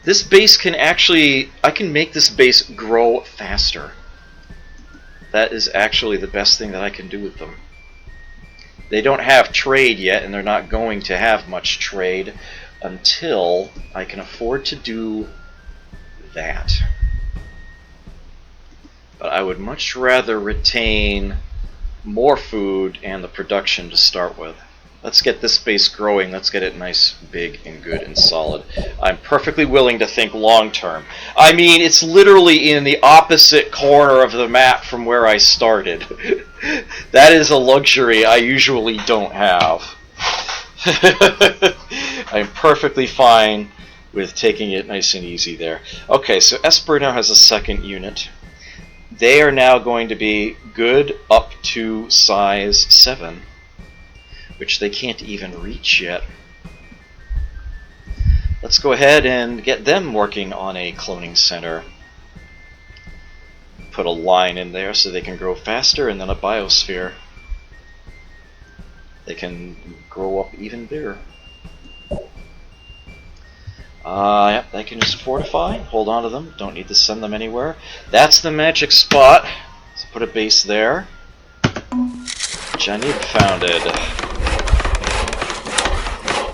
This base can actually... I can make this base grow faster. That is actually the best thing that I can do with them. They don't have trade yet, and they're not going to have much trade until I can afford to do that. But I would much rather retain more food and the production to start with. Let's get this base growing. Let's get it nice, big, and good, and solid. I'm perfectly willing to think long term. I mean, it's literally in the opposite corner of the map from where I started. That is a luxury I usually don't have. I'm perfectly fine with taking it nice and easy there. Okay, so Esper now has a second unit. They are now going to be good up to size 7. Which they can't even reach yet. Let's go ahead and get them working on a cloning center. Put a line in there so they can grow faster, and then a biosphere. They can grow up even bigger. Yep, they can just fortify, hold on to them, don't need to send them anywhere. That's the magic spot. Let's put a base there. Janib founded.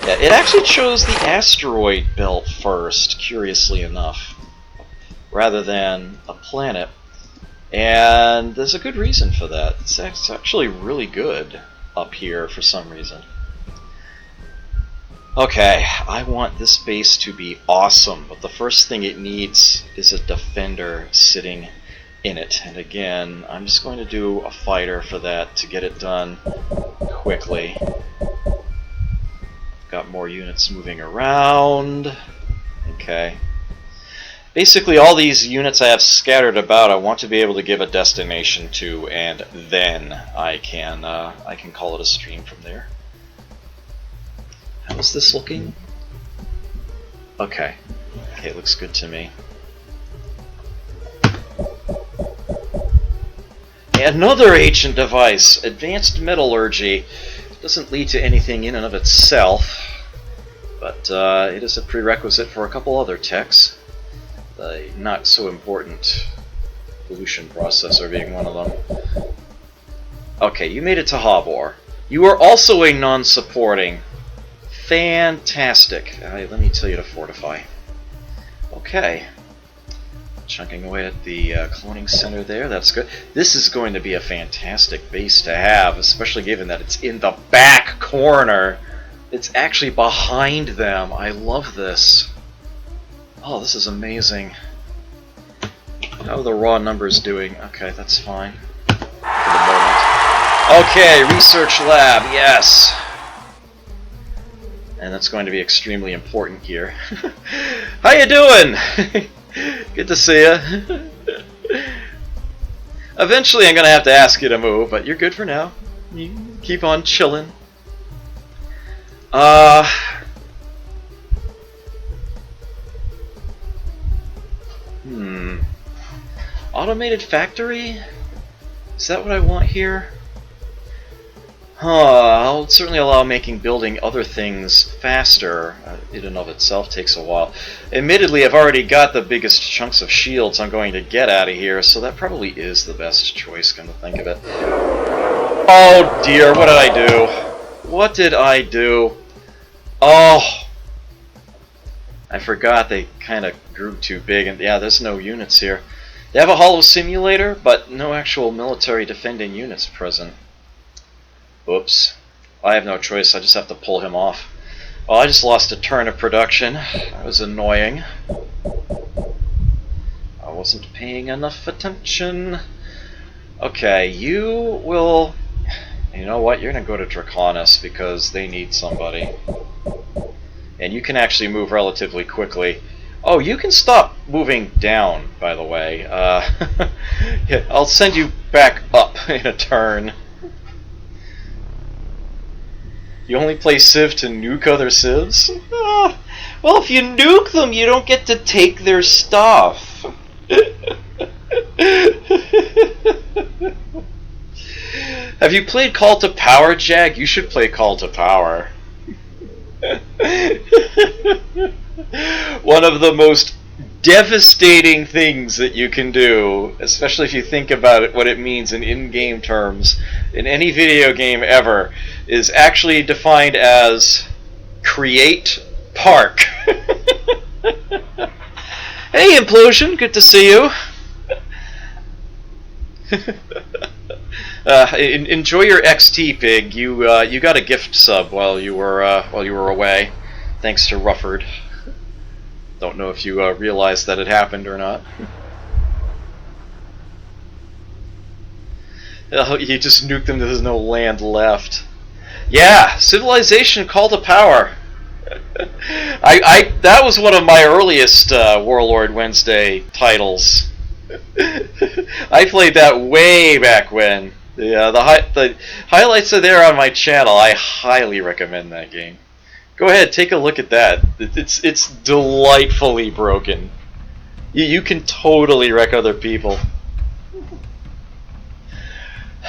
Yeah, it actually chose the asteroid belt first, curiously enough, rather than a planet. And there's a good reason for that. It's actually really good up here for some reason. Okay, I want this base to be awesome, but the first thing it needs is a defender sitting in it. And again, I'm just going to do a fighter for that to get it done quickly. Got more units moving around. Okay. Basically, all these units I have scattered about, I want to be able to give a destination to, and then I can call it a stream from there. How's this looking? Okay. Okay, it looks good to me. Another ancient device, advanced metallurgy. Doesn't lead to anything in and of itself, but it is a prerequisite for a couple other techs. The not so important pollution processor being one of them. Okay, you made it to Habor. You are also a non-supporting. Fantastic. Let me tell you to fortify. Okay. Chunking away at the cloning center there, that's good. This is going to be a fantastic base to have, especially given that it's in the back corner. It's actually behind them. I love this. Oh, this is amazing. How are the raw numbers doing? Okay, that's fine. For the moment. Okay, research lab, yes. And that's going to be extremely important here. How you doing? Good to see you. Eventually I'm going to have to ask you to move, but you're good for now. You keep on chilling. Automated factory? Is that what I want here? I'll certainly allow making building other things faster. In and of itself takes a while. Admittedly, I've already got the biggest chunks of shields I'm going to get out of here, so that probably is the best choice, come to think of it. Oh dear, what did I do? What did I do? Oh! I forgot they kind of grew too big, and yeah, there's no units here. They have a hollow simulator, but no actual military defending units present. Oops. I have no choice, I just have to pull him off. Well, I just lost a turn of production. That was annoying. I wasn't paying enough attention. Okay, you will... You know what, you're gonna go to Draconis because they need somebody. And you can actually move relatively quickly. Oh, you can stop moving down, by the way. Yeah, I'll send you back up in a turn. You only play Civ to nuke other Civs? Ah, well, if you nuke them, you don't get to take their stuff. Have you played Call to Power, Jag? You should play Call to Power. One of the most devastating things that you can do, especially if you think about it, what it means in in-game terms, in any video game ever, is actually defined as create park. Hey, Implosion, good to see you. Enjoy your XT, Pig. You got a gift sub while you were away, thanks to Rufford. Don't know if you realized that it happened or not. You just nuked them. There's no land left. Yeah, Civilization Call to Power. That was one of my earliest Warlord Wednesday titles. I played that way back when. The highlights are there on my channel. I highly recommend that game. Go ahead, take a look at that. It's delightfully broken. You can totally wreck other people.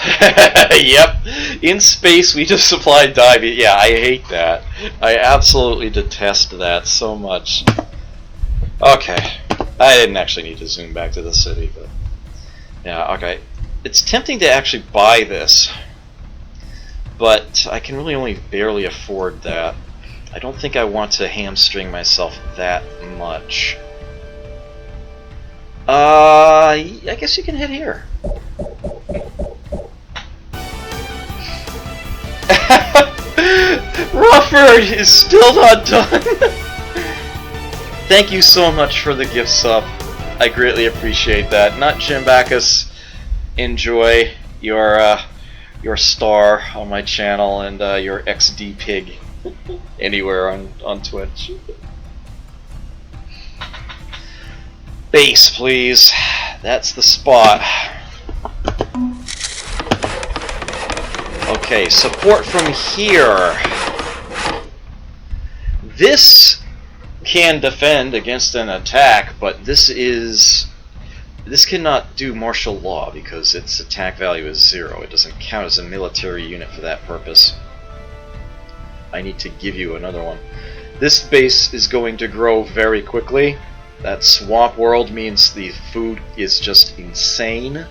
Yep. In space, we just supply diving. Yeah, I hate that. I absolutely detest that so much. Okay. I didn't actually need to zoom back to the city, but... Yeah, okay. It's tempting to actually buy this, but I can really only barely afford that. I don't think I want to hamstring myself that much. I guess you can hit here. Rufford is still not done. Thank you so much for the gift sub. I greatly appreciate that. Not Jim Backus. Enjoy your star on my channel and your XD Pig anywhere on Twitch. Base, please. That's the spot. Okay, support from here. This can defend against an attack, but this cannot do martial law because its attack value is 0. It doesn't count as a military unit for that purpose. I need to give you another one. This base is going to grow very quickly. That swamp world means the food is just insane.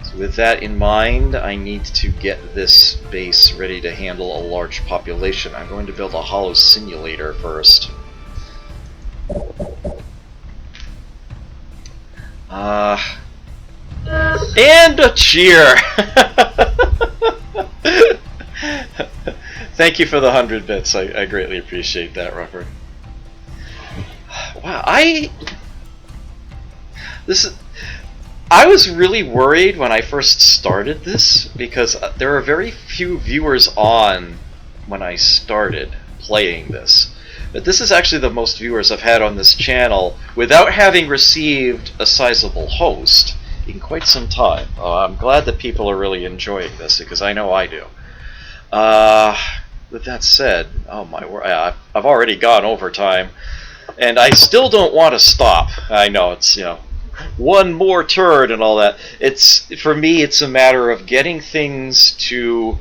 So with that in mind, I need to get this base ready to handle a large population. I'm going to build a hollow simulator first. And a cheer! Thank you for the 100 bits. I greatly appreciate that, Rufford. Wow, I was really worried when I first started this because there are very few viewers on when I started playing this. But this is actually the most viewers I've had on this channel without having received a sizable host in quite some time. I'm glad that people are really enjoying this because I know I do. With that said, oh my word, I've already gone overtime. And I still don't want to stop. I know, it's, you know, one more turn and all that. For me, it's a matter of getting things to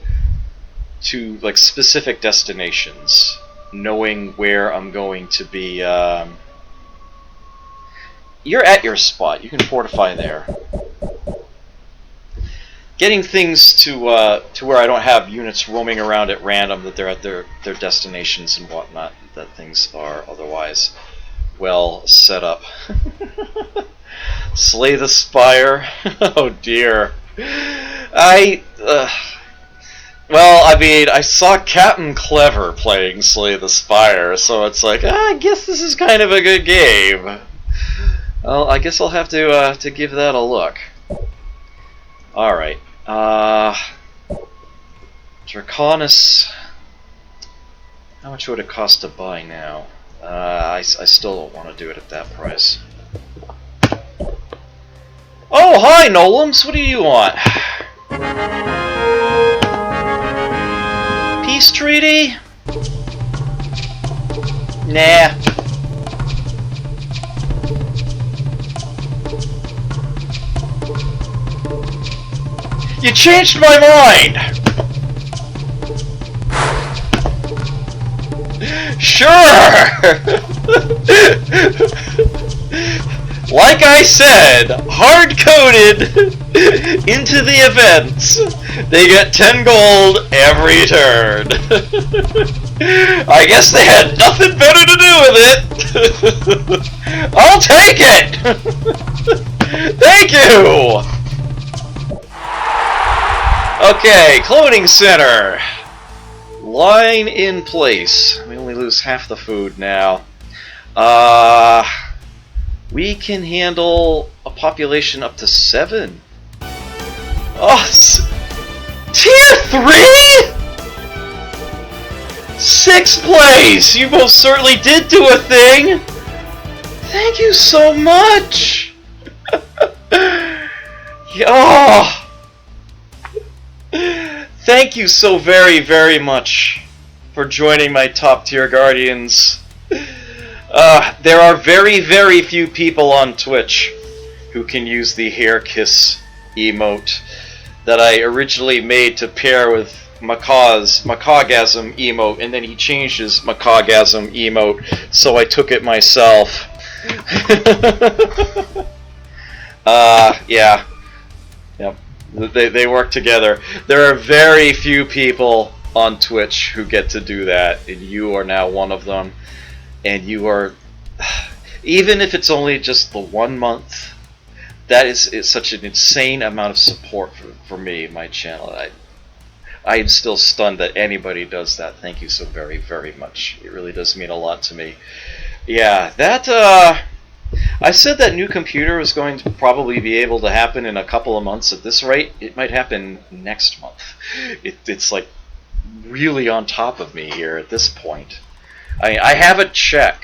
to like specific destinations, knowing where I'm going to be. You're at your spot. You can fortify there. Getting things to where I don't have units roaming around at random, that they're at their destinations and whatnot, that things are otherwise well set up. Slay the Spire. Oh dear. Well, I mean, I saw Captain Clever playing Slay the Spire, so it's like, I guess this is kind of a good game. Well, I guess I'll have to give that a look. Alright. Draconis. How much would it cost to buy now? I still don't want to do it at that price. Oh, hi, Nolums! What do you want? Peace treaty? Nah. You changed my mind! Sure! Like I said, hard-coded into the events. They get 10 gold every turn. I guess they had nothing better to do with it. I'll take it! Thank you! Okay, cloning center. Line in place. We only lose half the food now. We can handle a population up to 7. Oh, Tier 3? 6th place! You most certainly did do a thing! Thank you so much! Oh! Thank you so very, very much for joining my top tier Guardians. There are very, very few people on Twitch who can use the hair kiss emote that I originally made to pair with Macawgasm emote, and then he changed his Macawgasm emote, so I took it myself. Yeah. Yep. They work together. There are very few people on Twitch who get to do that, and you are now one of them. And you are, even if it's only just the 1 month, that is such an insane amount of support for me, my channel. I am still stunned that anybody does that. Thank you so very, very much. It really does mean a lot to me. Yeah, that, I said that new computer was going to probably be able to happen in a couple of months. At this rate, it might happen next month. It's like really on top of me here at this point. I have a check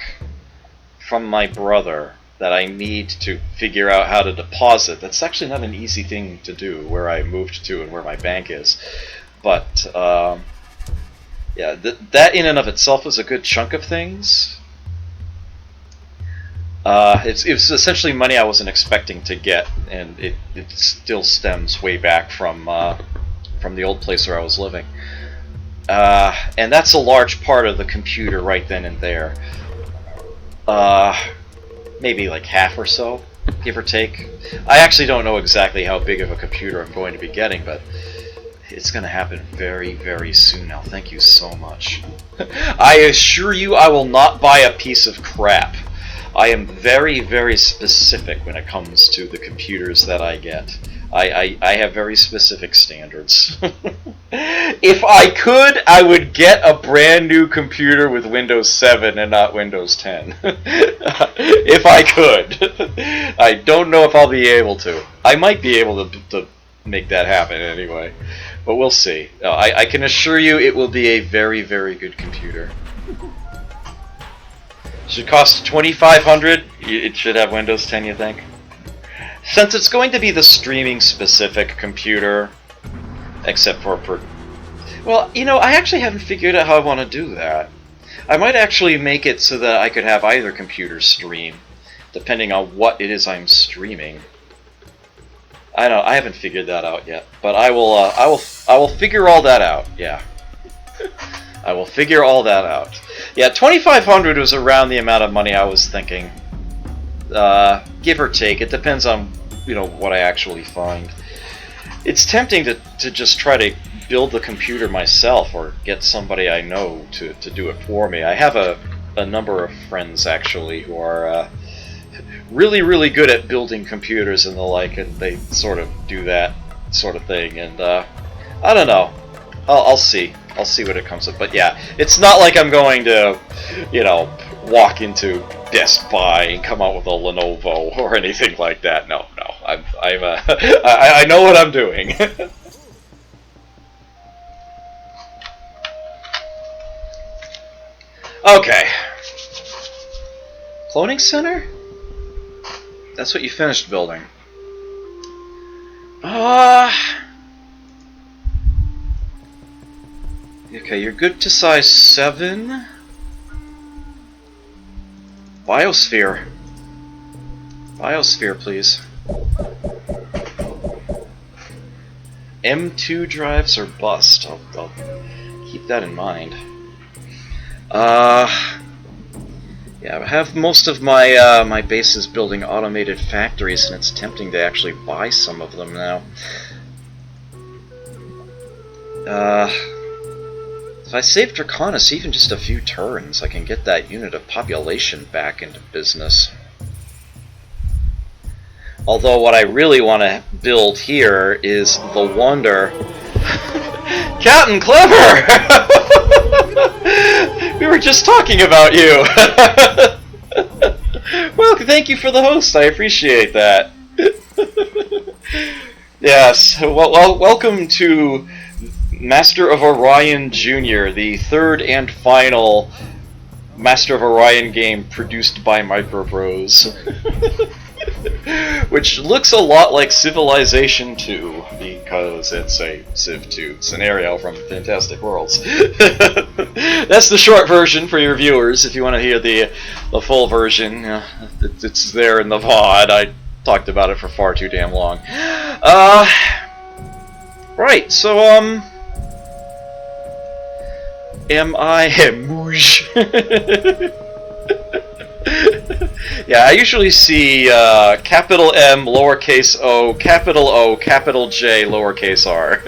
from my brother that I need to figure out how to deposit. That's actually not an easy thing to do, where I moved to and where my bank is. But, yeah, that in and of itself was a good chunk of things. It was essentially money I wasn't expecting to get, and it still stems way back from the old place where I was living. And that's a large part of the computer right then and there. Maybe like half or so, give or take. I actually don't know exactly how big of a computer I'm going to be getting, but it's going to happen very, very soon now. Thank you so much. I assure you I will not buy a piece of crap. I am very, very specific when it comes to the computers that I get. I have very specific standards. If I could, I would get a brand new computer with Windows 7 and not Windows 10. If I could. I don't know if I'll be able to. I might be able to make that happen anyway. But we'll see. I can assure you it will be a very, very good computer. Should cost $2,500. It should have Windows 10, you think? Since it's going to be the streaming specific computer, except for well, you know, I actually haven't figured out how I want to do that. I might actually make it so that I could have either computer stream, depending on what it is I'm streaming. I don't know, I haven't figured that out yet, but I will figure all that out. Yeah. I will figure all that out. Yeah, 2,500 was around the amount of money I was thinking. Give or take. It depends on, you know, what I actually find. It's tempting to just try to build the computer myself or get somebody I know to do it for me. I have a number of friends, actually, who are really, really good at building computers and the like, and they sort of do that sort of thing, and I don't know. I'll see. I'll see what it comes up. But yeah, it's not like I'm going to, you know, walk into Best Buy and come out with a Lenovo or anything like that. No. I know what I'm doing. Okay. Cloning center? That's what you finished building. Okay, you're good to size 7. Biosphere. Biosphere, please. M2 drives are bust. I'll keep that in mind. Yeah, I have most of my my bases building automated factories, and it's tempting to actually buy some of them now. If I save Draconis even just a few turns, I can get that unit of population back into business. Although what I really want to build here is the Wonder. Captain Clever! We were just talking about you! Well, thank you for the host, I appreciate that. Yes, well, welcome to Master of Orion Jr., the third and final Master of Orion game produced by Microprose. Which looks a lot like Civilization II, because it's a Civ II scenario from Fantastic Worlds. That's the short version for your viewers. If you want to hear the full version, it's there in the VOD. I talked about it for far too damn long. Right, so, am I Mouge? Yeah, I usually see capital M, lowercase o, capital J, lowercase r.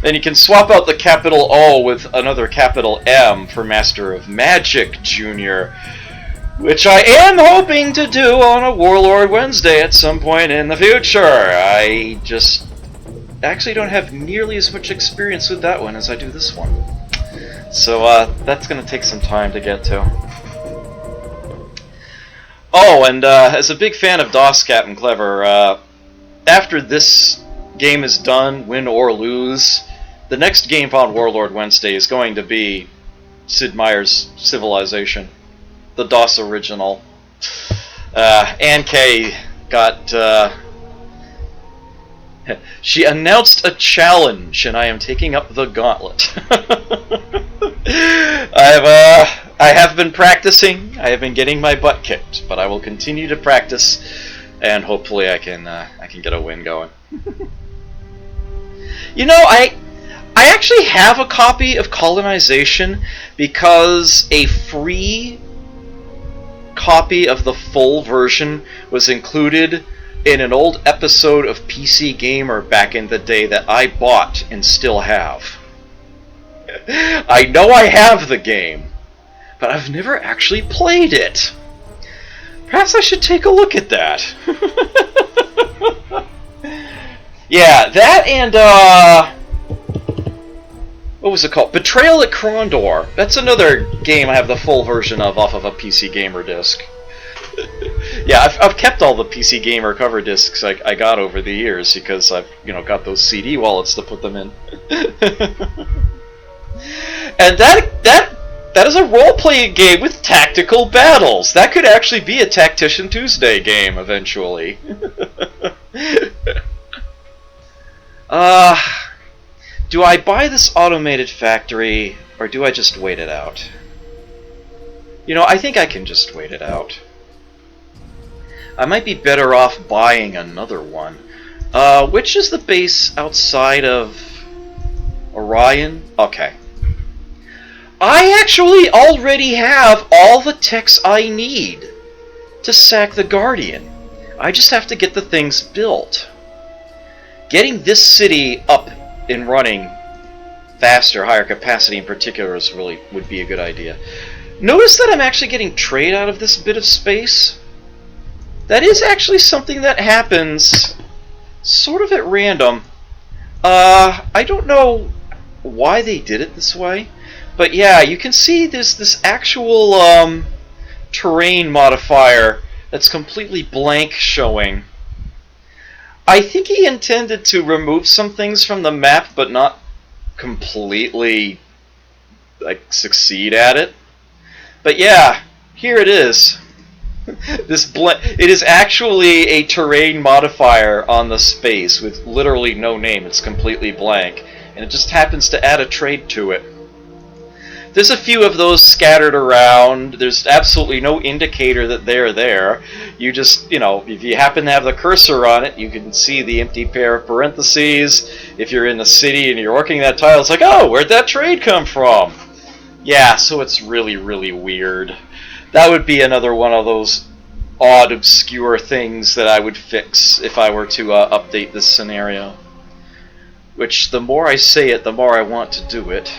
And you can swap out the capital O with another capital M for Master of Magic Jr., which I am hoping to do on a Warlord Wednesday at some point in the future. I just actually don't have nearly as much experience with that one as I do this one. So that's going to take some time to get to. Oh, and as a big fan of DOS, Captain Clever, after this game is done, win or lose, the next game on Warlord Wednesday is going to be Sid Meier's Civilization, the DOS original. Ann K got... she announced a challenge, and I am taking up the gauntlet. I have been practicing. I have been getting my butt kicked, but I will continue to practice, and hopefully I can get a win going. You know, I actually have a copy of Colonization because a free copy of the full version was included in an old episode of PC Gamer back in the day that I bought and still have. I know I have the game, but I've never actually played it. Perhaps I should take a look at that. Yeah, that and, what was it called? Betrayal at Krondor. That's another game I have the full version of off of a PC Gamer disc. Yeah, I've kept all the PC Gamer cover discs I got over the years because I've, you know, got those CD wallets to put them in. And that is a role-playing game with tactical battles. That could actually be a Tactician Tuesday game eventually. Do I buy this automated factory or do I just wait it out? You know, I think I can just wait it out. I might be better off buying another one. Which is the base outside of Orion? Okay. I actually already have all the techs I need to sack the Guardian. I just have to get the things built. Getting this city up and running faster, higher capacity in particular, is really would be a good idea. Notice that I'm actually getting trade out of this bit of space. That is actually something that happens sort of at random. I don't know why they did it this way, but yeah, you can see there's this actual terrain modifier that's completely blank showing. I think he intended to remove some things from the map, but not completely succeed at it. But yeah, here it is. It is actually a terrain modifier on the space with literally no name. It's completely blank, and it just happens to add a trade to it. There's a few of those scattered around. There's absolutely no indicator that they're there. You just, if you happen to have the cursor on it, you can see the empty pair of parentheses. If you're in the city and you're working that tile, it's like, oh, where'd that trade come from? Yeah, so it's really, really weird. That would be another one of those odd, obscure things that I would fix if I were to update this scenario. Which, the more I say it, the more I want to do it.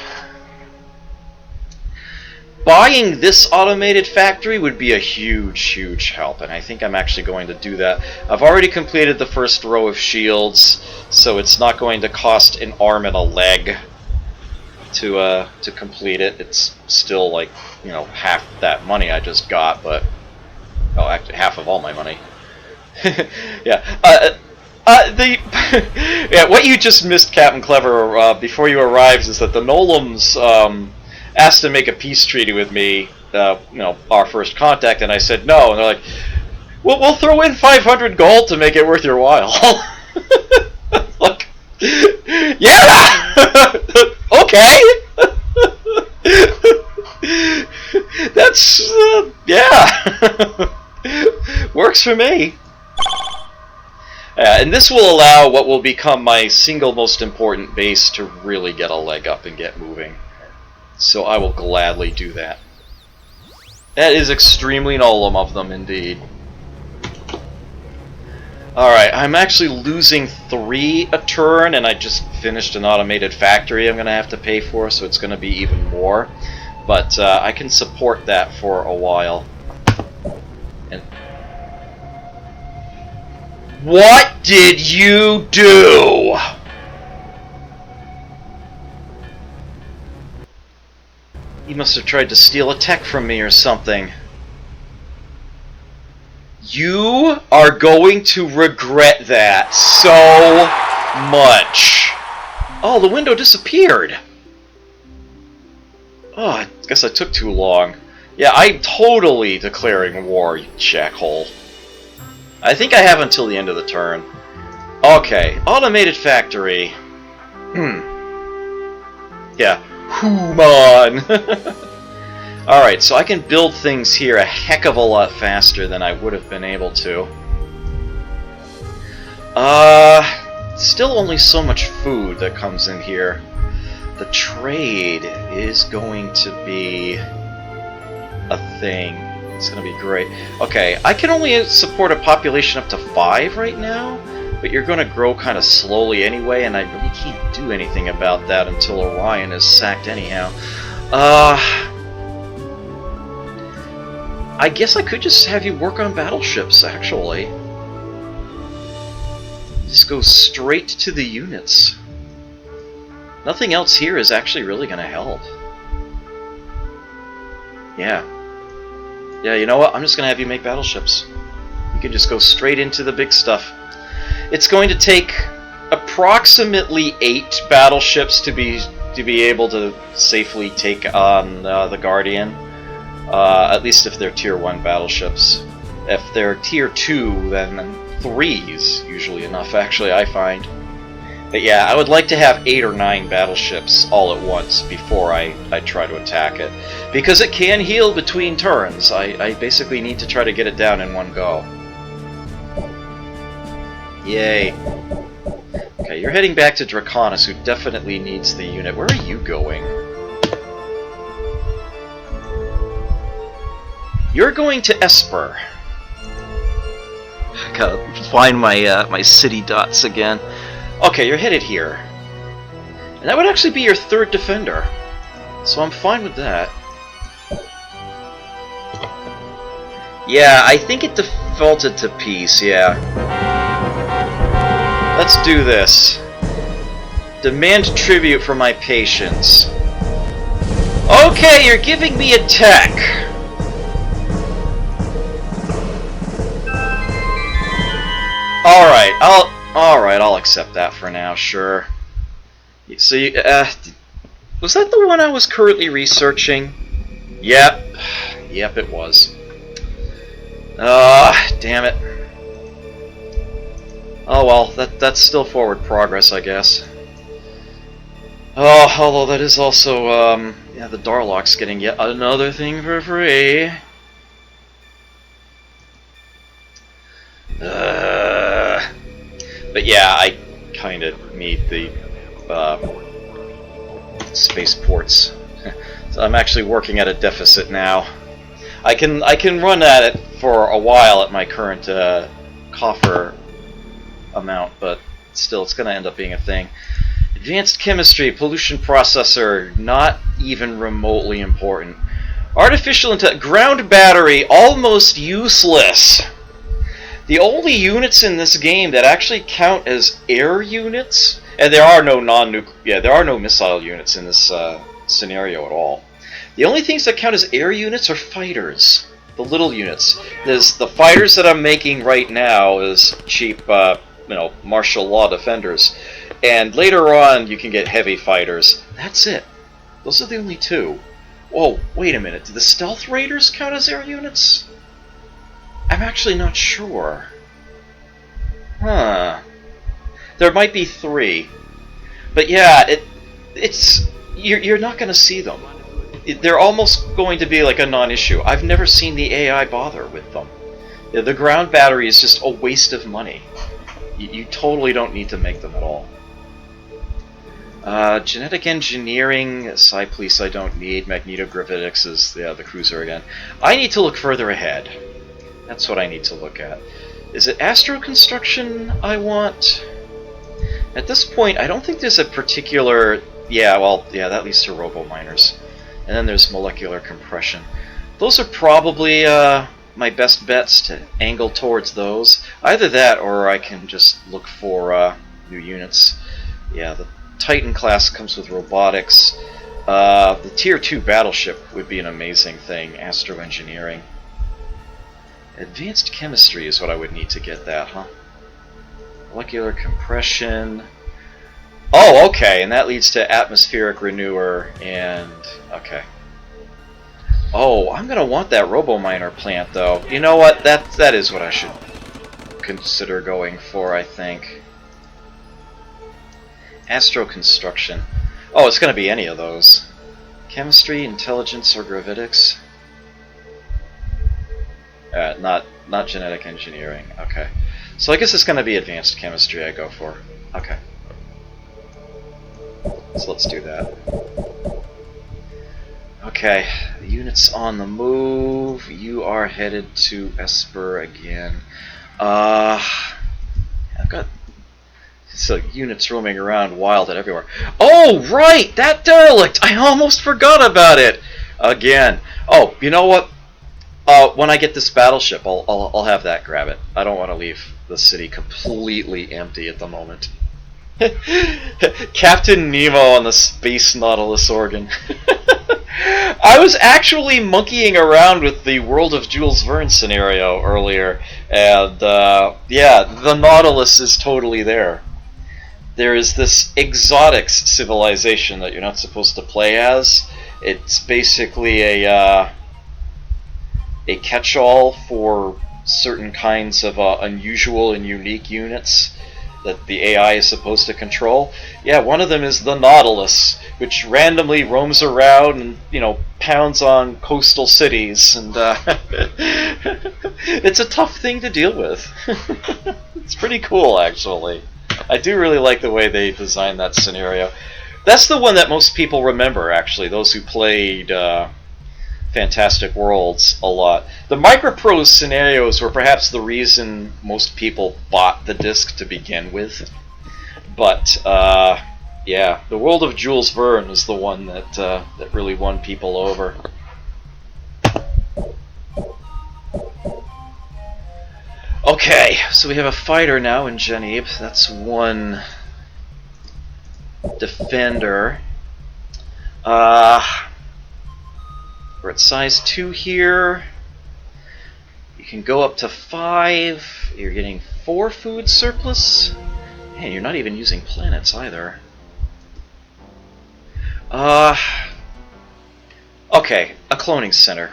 Buying this automated factory would be a huge, huge help, and I think I'm actually going to do that. I've already completed the first row of shields, so it's not going to cost an arm and a leg to complete it. It's still half that money I just got, but actually half of all my money. Yeah. Yeah. What you just missed, Captain Clever, before you arrived, is that the Nolums asked to make a peace treaty with me. Our first contact, and I said no, and they're like, "Well, we'll throw in 500 gold to make it worth your while." Like, yeah. Okay. That's yeah. Works for me. And this will allow what will become my single most important base to really get a leg up and get moving. So I will gladly do that. That is extremely Nolum of them, indeed. Alright, I'm actually losing 3 a turn, and I just finished an automated factory I'm going to have to pay for, so it's going to be even more. But I can support that for a while. And what did you do? He must have tried to steal a tech from me or something. You are going to regret that so much. Oh, the window disappeared. Oh, I guess I took too long. Yeah, I'm totally declaring war, you jackhole. I think I have until the end of the turn. Okay, automated factory. Yeah, Human. Alright, so I can build things here a heck of a lot faster than I would have been able to. Still only so much food that comes in here. The trade is going to be a thing. It's going to be great. Okay, I can only support a population up to 5 right now, but you're going to grow kind of slowly anyway, and I really can't do anything about that until Orion is sacked anyhow. I guess I could just have you work on battleships, actually. Just go straight to the units. Nothing else here is actually really going to help. Yeah. Yeah, you know what? I'm just going to have you make battleships. You can just go straight into the big stuff. It's going to take approximately 8 battleships to be able to safely take on the Guardian. At least if they're Tier 1 battleships. If they're Tier 2, then 3 is usually enough, actually, I find. But yeah, I would like to have 8 or 9 battleships all at once before I try to attack it. Because it can heal between turns. I basically need to try to get it down in one go. Yay. Okay, you're heading back to Draconis, who definitely needs the unit. Where are you going? You're going to Esper. I gotta find my my city dots again. Okay, you're headed here. And that would actually be your third defender. So I'm fine with that. Yeah, I think it defaulted to peace, yeah. Let's do this. Demand tribute for my patience. Okay, you're giving me a tech. Alright, I'll accept that for now, sure. So, was that the one I was currently researching? Yep. Yep, it was. Damn it. Oh well, that's still forward progress, I guess. Oh, although that is also, yeah, the Darlock's getting yet another thing for free. But yeah, I kind of need the spaceports. So I'm actually working at a deficit now. I can run at it for a while at my current coffer amount, but still, it's going to end up being a thing. Advanced chemistry, pollution processor, not even remotely important. Artificial intelligence, ground battery, almost useless. The only units in this game that actually count as air units, and there are no there are no missile units in this scenario at all. The only things that count as air units are fighters, the little units. There's the fighters that I'm making right now is cheap, martial law defenders, and later on you can get heavy fighters. That's it. Those are the only two. Whoa, wait a minute. Do the stealth raiders count as air units? I'm actually not sure. Huh. There might be 3. But yeah, you're not going to see them. They're almost going to be like a non-issue. I've never seen the AI bother with them. The ground battery is just a waste of money. You totally don't need to make them at all. Genetic engineering, Psi Police I don't need. Magnetogravitics is the cruiser again. I need to look further ahead. That's what I need to look at. Is it astroconstruction I want? At this point, I don't think there's a particular... Yeah, that leads to robo-miners. And then there's molecular compression. Those are probably my best bets to angle towards those. Either that, or I can just look for new units. Yeah, the Titan class comes with robotics. The Tier 2 battleship would be an amazing thing. Astroengineering. Advanced chemistry is what I would need to get that, huh? Molecular compression. Oh, okay, and that leads to atmospheric renewer and... okay. Oh, I'm gonna want that robo-miner plant, though. You know what? That is what I should consider going for, I think. Astroconstruction. Oh, it's gonna be any of those. Chemistry, intelligence, or gravitics? Not genetic engineering. Okay. So I guess it's gonna be advanced chemistry I go for. Okay. So let's do that. Okay, the unit's on the move. You are headed to Esper again. I've got units roaming around wild and everywhere. Oh, right! That derelict! I almost forgot about it! Again. Oh, you know what? When I get this battleship, I'll have that grab it. I don't want to leave the city completely empty at the moment. Captain Nemo on the Space Nautilus organ. I was actually monkeying around with the World of Jules Verne scenario earlier, and yeah, the Nautilus is totally there. There is this exotics civilization that you're not supposed to play as. It's basically a catch-all for certain kinds of unusual and unique units that the AI is supposed to control. Yeah, one of them is the Nautilus, which randomly roams around and, pounds on coastal cities, and it's a tough thing to deal with. It's pretty cool, actually. I do really like the way they designed that scenario. That's the one that most people remember, actually, those who played Fantastic Worlds a lot. The Microprose scenarios were perhaps the reason most people bought the disc to begin with. But, yeah, the world of Jules Verne is the one that, that really won people over. Okay, so we have a fighter now in Genevieve. That's one defender. We're at size 2 here. You can go up to 5. You're getting 4 food surplus. Man, you're not even using planets either. Okay, a cloning center.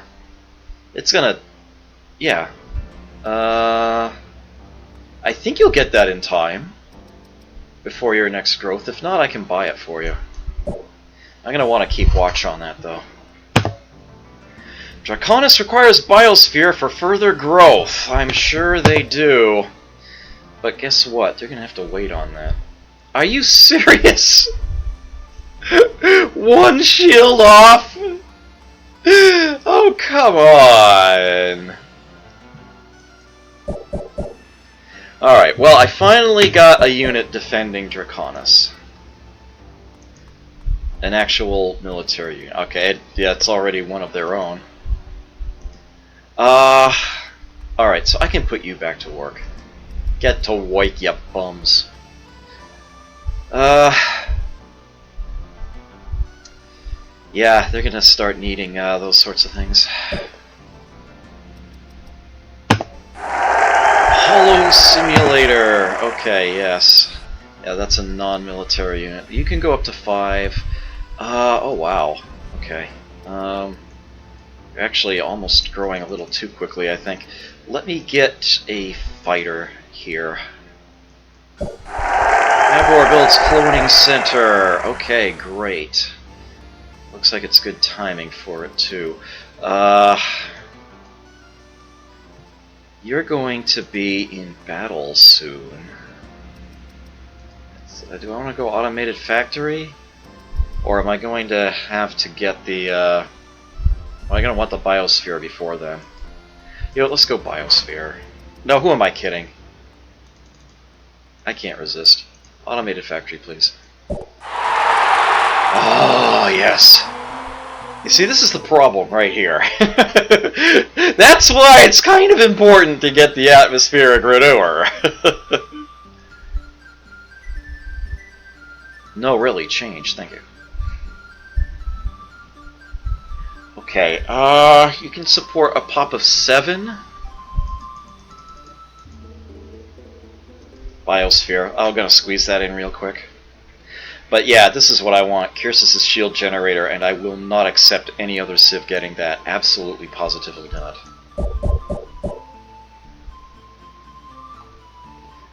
It's gonna... yeah. I think you'll get that in time. Before your next growth. If not, I can buy it for you. I'm gonna want to keep watch on that, though. Draconis requires biosphere for further growth. I'm sure they do. But guess what? They're gonna have to wait on that. Are you serious? One shield off? Oh, come on. Alright, well, I finally got a unit defending Draconis. An actual military unit. Okay, yeah, it's already one of their own. Alright, so I can put you back to work. Get to work, you bums. Yeah, they're gonna start needing those sorts of things. Hollow Simulator! Okay, yes. Yeah, that's a non-military unit. You can go up to 5. Oh wow. Okay. You're actually almost growing a little too quickly, I think. Let me get a fighter here. Nabor builds cloning center. Okay, great. Looks like it's good timing for it too. You're going to be in battle soon. Do I want to go automated factory? Or am I going to have to get the, am I going to want the biosphere before then? You know, let's go biosphere. No, who am I kidding? I can't resist. Automated factory, please. Oh, yes! You see, this is the problem right here. That's why it's kind of important to get the atmospheric renewal. No, really, change. Thank you. Okay, you can support a pop of 7. Biosphere. I'm gonna squeeze that in real quick. But yeah, this is what I want. Kyrsis' shield generator, and I will not accept any other Civ getting that. Absolutely, positively not.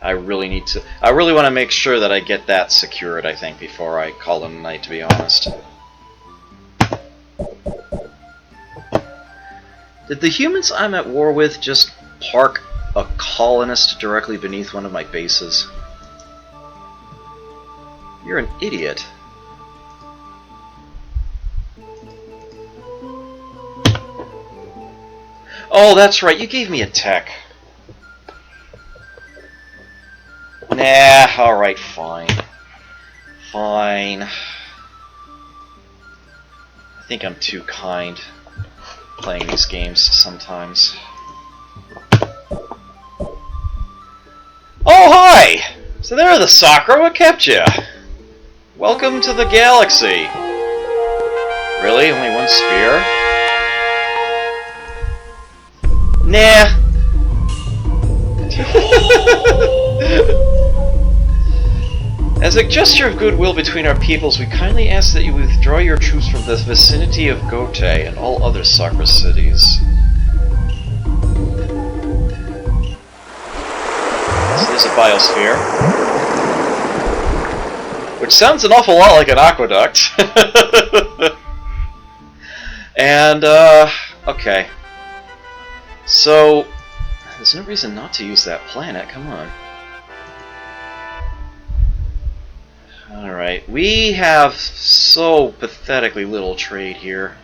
I really need to... I really want to make sure that I get that secured, I think, before I call it a night, to be honest. Did the humans I'm at war with just park a colonist directly beneath one of my bases? You're an idiot. Oh, that's right, you gave me a tech. Nah, alright, fine. Fine. I think I'm too kind playing these games sometimes. Oh, hi! So there are the soccer, what kept you? Welcome to the galaxy. Really? Only one sphere? Nah. As a gesture of goodwill between our peoples, we kindly ask that you withdraw your troops from the vicinity of Gote and all other soccer cities. So there's a biosphere. Which sounds an awful lot like an aqueduct. And, okay. So, there's no reason not to use that planet, come on. we have so pathetically little trade here.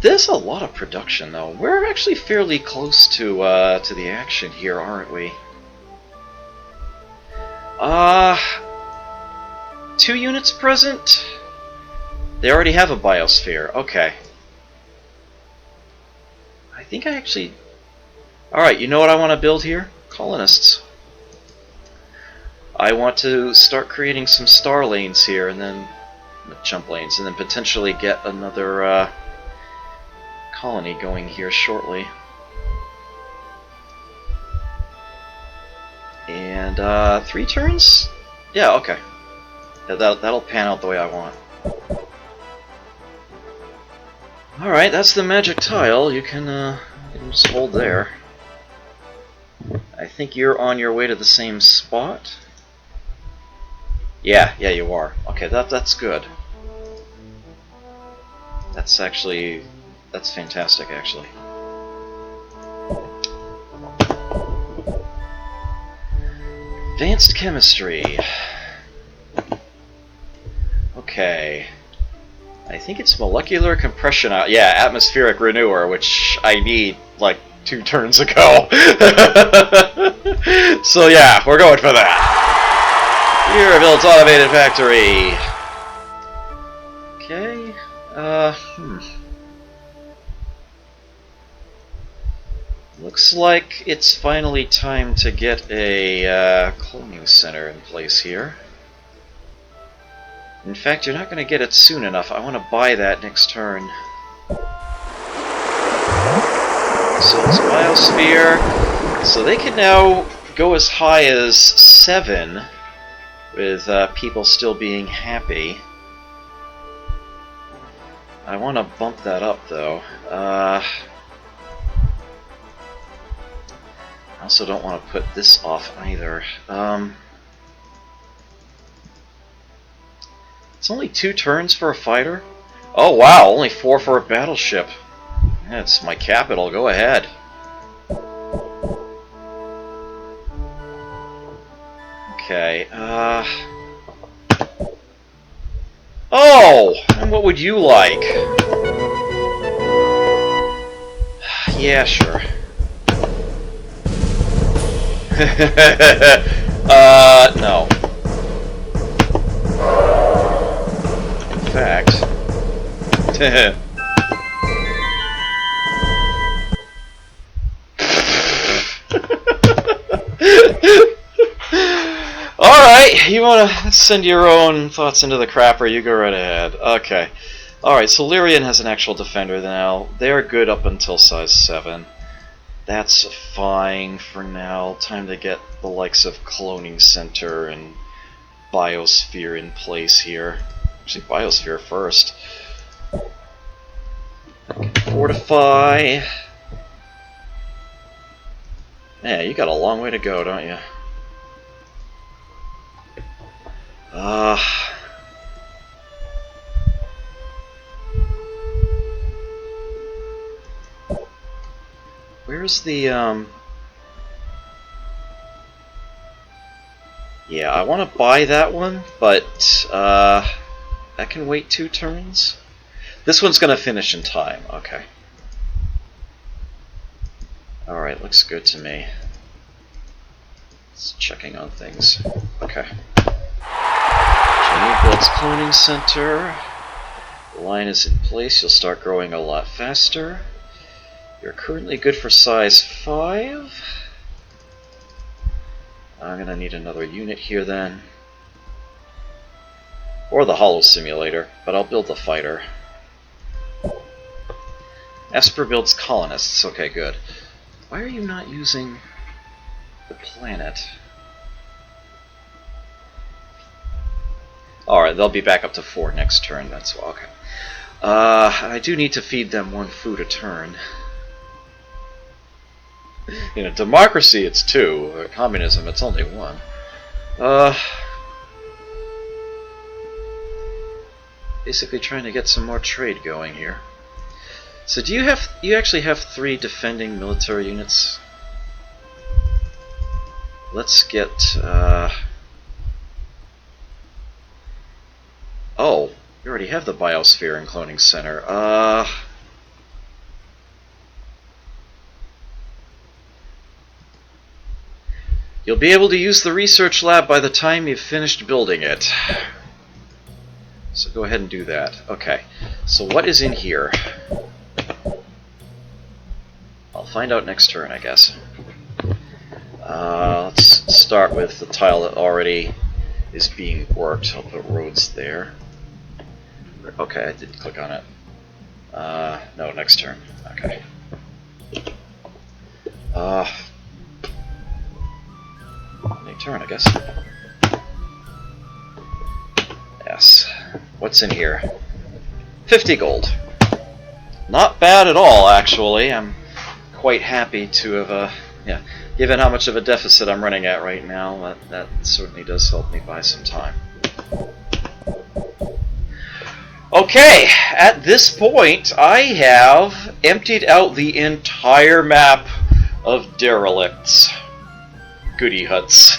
There's a lot of production, though. We're actually fairly close to the action here, aren't we? 2 units present? They already have a biosphere. Okay. I think I actually... Alright, you know what I want to build here? Colonists. I want to start creating some star lanes here, and then... jump lanes, and then potentially get another colony going here shortly. And 3 turns? Yeah, okay. Yeah, that'll pan out the way I want. Alright, that's the magic tile. You can just hold there. I think you're on your way to the same spot. Yeah, you are. Okay, that's good. That's fantastic, actually. Advanced chemistry. Okay. I think it's molecular compression. Yeah, atmospheric renewer, which I need like 2 turns ago. So yeah, we're going for that. Here builds automated factory. Okay. Looks like it's finally time to get a cloning center in place here. In fact, you're not going to get it soon enough. I want to buy that next turn. So it's biosphere. So they can now go as high as 7 with people still being happy. I want to bump that up, though. I also don't want to put this off either. It's only 2 turns for a fighter? Oh wow, only 4 for a battleship. That's my capital, go ahead. Okay, oh! And what would you like? Yeah, sure. No. In fact... Alright, you want to send your own thoughts into the crapper, you go right ahead. Okay. Alright, so Lyrian has an actual defender now. They're good up until size 7. That's fine for now. Time to get the likes of Cloning Center and Biosphere in place here. Actually, Biosphere first. Fortify. Yeah, you got a long way to go, don't you? Where's the, Yeah, I want to buy that one, but, that can wait 2 turns? This one's gonna finish in time, okay. Alright, looks good to me. Just checking on things. Okay. Jenny builds Cloning Center. The line is in place, you'll start growing a lot faster. You're currently good for size 5. I'm gonna need another unit here then. Or the Hollow Simulator, but I'll build the fighter. Esper builds colonists, okay, good. Why are you not using the planet? Alright, they'll be back up to 4 next turn, that's okay. I do need to feed them 1 food a turn. You know, democracy it's 2, communism it's only 1. Basically trying to get some more trade going here. So do you actually have 3 defending military units? Let's get have the biosphere and cloning center. You'll be able to use the research lab by the time you've finished building it. So go ahead and do that. Okay, so what is in here? I'll find out next turn, I guess. Let's start with the tile that already is being worked. I'll put roads there. Okay, I did click on it. No, next turn. Okay. Next turn, I guess. Yes. What's in here? 50 gold. Not bad at all, actually. I'm quite happy to have, yeah, given how much of a deficit I'm running at right now, that certainly does help me buy some time. Okay, at this point, I have emptied out the entire map of derelicts. Goody huts.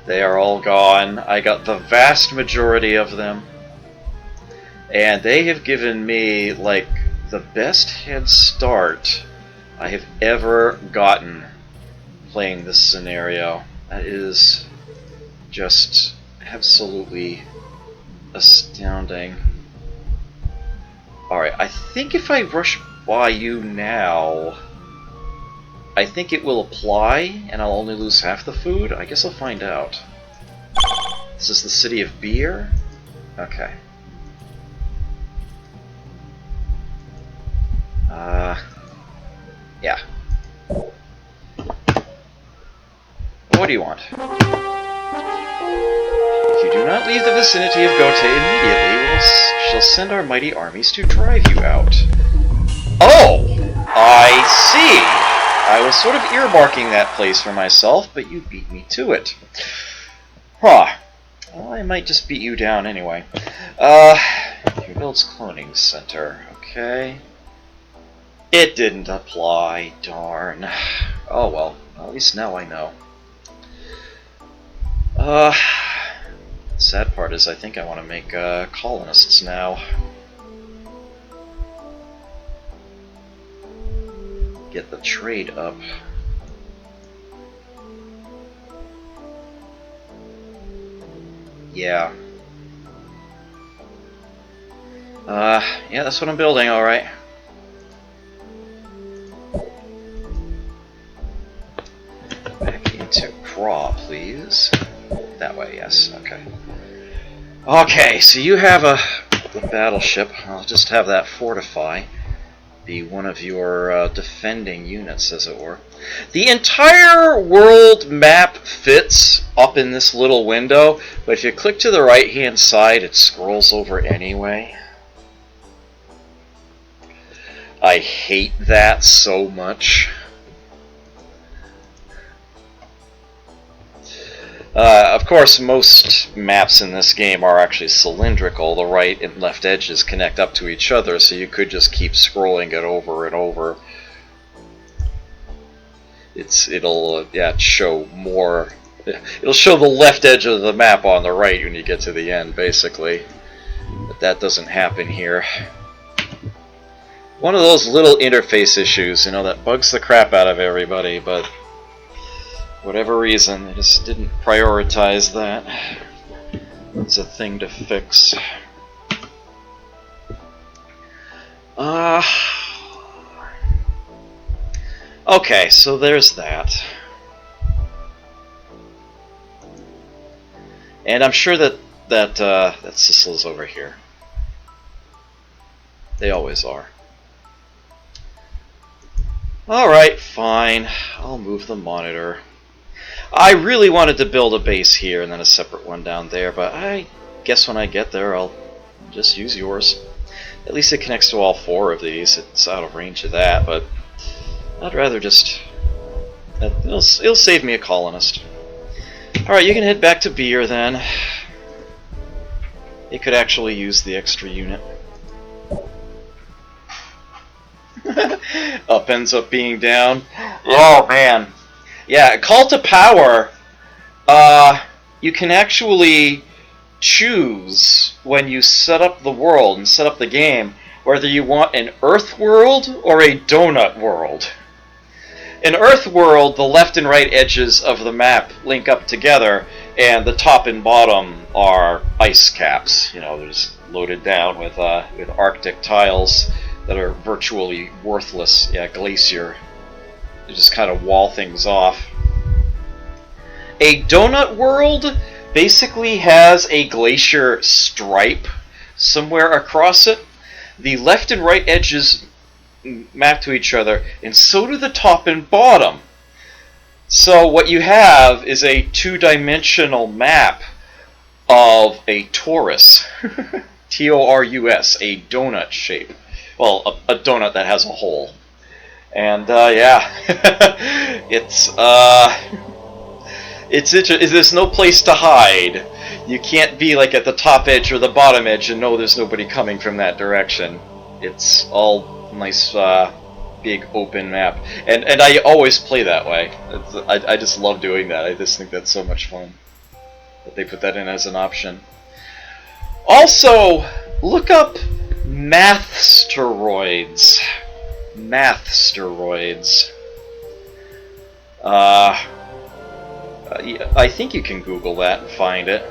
They are all gone. I got the vast majority of them. And they have given me, like, the best head start I have ever gotten playing this scenario. That is just absolutely astounding. Alright, I think if I rush by you now, I think it will apply and I'll only lose half the food. I guess I'll find out. This is the city of beer? Okay. Yeah. What do you want? If you do not leave the vicinity of Gote immediately, we shall send our mighty armies to drive you out. Oh! I see! I was sort of earmarking that place for myself, but you beat me to it. Huh. Well, I might just beat you down anyway. Your build's cloning center. Okay. It didn't apply. Darn. Oh well. At least now I know. The sad part is I think I want to make colonists now. Get the trade up. Yeah. Yeah, that's what I'm building, alright. Back into craw, please. That way, yes, okay. Okay, so you have a battleship. I'll just have that fortify. Be one of your defending units, as it were. The entire world map fits up in this little window, but if you click to the right-hand side, it scrolls over anyway. I hate that so much. Of course, most maps in this game are actually cylindrical. The right and left edges connect up to each other, so you could just keep scrolling it over and over. It'll show more. It'll show the left edge of the map on the right when you get to the end, basically. But that doesn't happen here. One of those little interface issues, you know, that bugs the crap out of everybody, but whatever reason, they just didn't prioritize that. It's a thing to fix. Okay, so there's that. And I'm sure that Sicil's over here. They always are. Alright, fine. I'll move the monitor. I really wanted to build a base here and then a separate one down there, but I guess when I get there I'll just use yours. At least it connects to all four of these. It's out of range of that, but I'd rather just... It'll save me a colonist. Alright, you can head back to Beer then. It could actually use the extra unit. Up ends up being down. Oh man. Yeah, Call to Power, you can actually choose when you set up the world and set up the game whether you want an Earth world or a donut world. In Earth world, the left and right edges of the map link up together, and the top and bottom are ice caps. You know, they're just loaded down with Arctic tiles that are virtually worthless. Yeah, glacier. They just kind of wall things off. A donut world basically has a glacier stripe somewhere across it. The left and right edges map to each other, and so do the top and bottom. So what you have is a two-dimensional map of a torus. T-O-R-U-S, a donut shape. Well, a donut that has a hole. And yeah, there's no place to hide. You can't be like at the top edge or the bottom edge and know there's nobody coming from that direction. It's all nice, big open map, and I always play that way. I just love doing that. I just think that's so much fun that they put that in as an option. Also, look up math steroids. Math steroids. I think you can Google that and find it.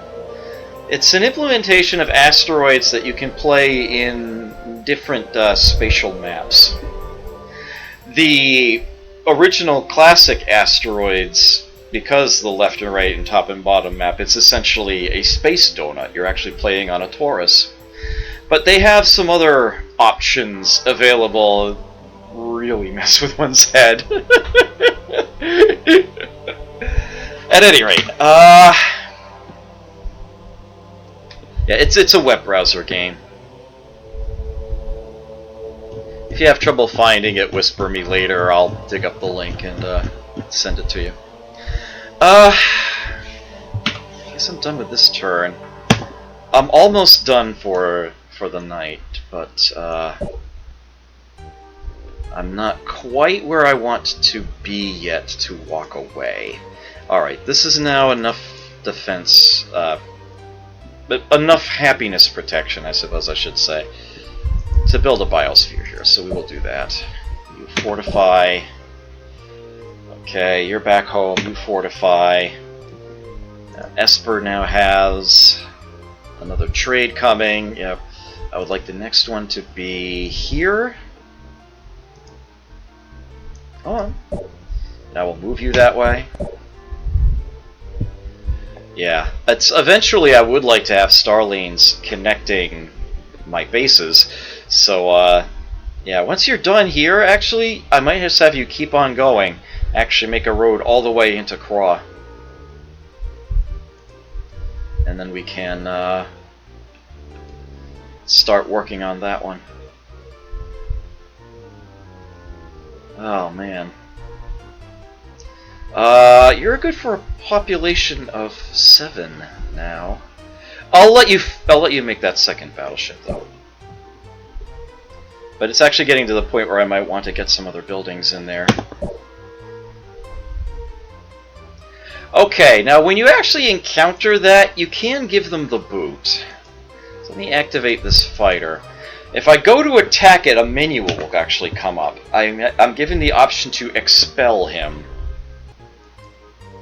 It's an implementation of asteroids that you can play in different spatial maps. The original classic asteroids, because the left and right and top and bottom map, it's essentially a space donut. You're actually playing on a torus. But they have some other options available. Really mess with one's head. At any rate, yeah, it's a web browser game. If you have trouble finding it, whisper me later. I'll dig up the link and send it to you. I guess I'm done with this turn. I'm almost done for the night, but I'm not quite where I want to be yet to walk away. Alright, this is now enough defense, but enough happiness protection, I suppose I should say, to build a biosphere here, so we will do that. You fortify. Okay, you're back home, you fortify. Esper now has another trade coming. Yep. I would like the next one to be here. Come on. Now we'll move you that way. Yeah, eventually I would like to have Starlines connecting my bases. So, yeah, once you're done here, actually, I might just have you keep on going. Actually make a road all the way into Craw. And then we can start working on that one. Oh, man. You're good for a population of 7 now. I'll let you make that second battleship, though. But it's actually getting to the point where I might want to get some other buildings in there. Okay, now when you actually encounter that, you can give them the boot. So let me activate this fighter. If I go to attack it, a menu will actually come up. I'm given the option to expel him.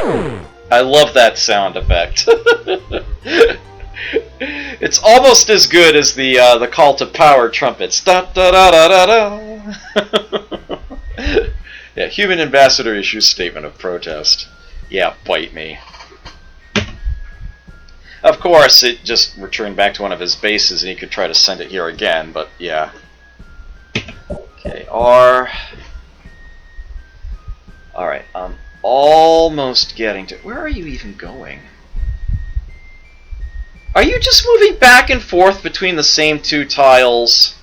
I love that sound effect. It's almost as good as the call to power trumpets. Da da da da da da. Yeah, human ambassador issues statement of protest. Yeah, bite me. Of course, it just returned back to one of his bases, and he could try to send it here again. But yeah. Okay, R. All right, I'm almost getting to. Where are you even going? Are you just moving back and forth between the same 2 tiles?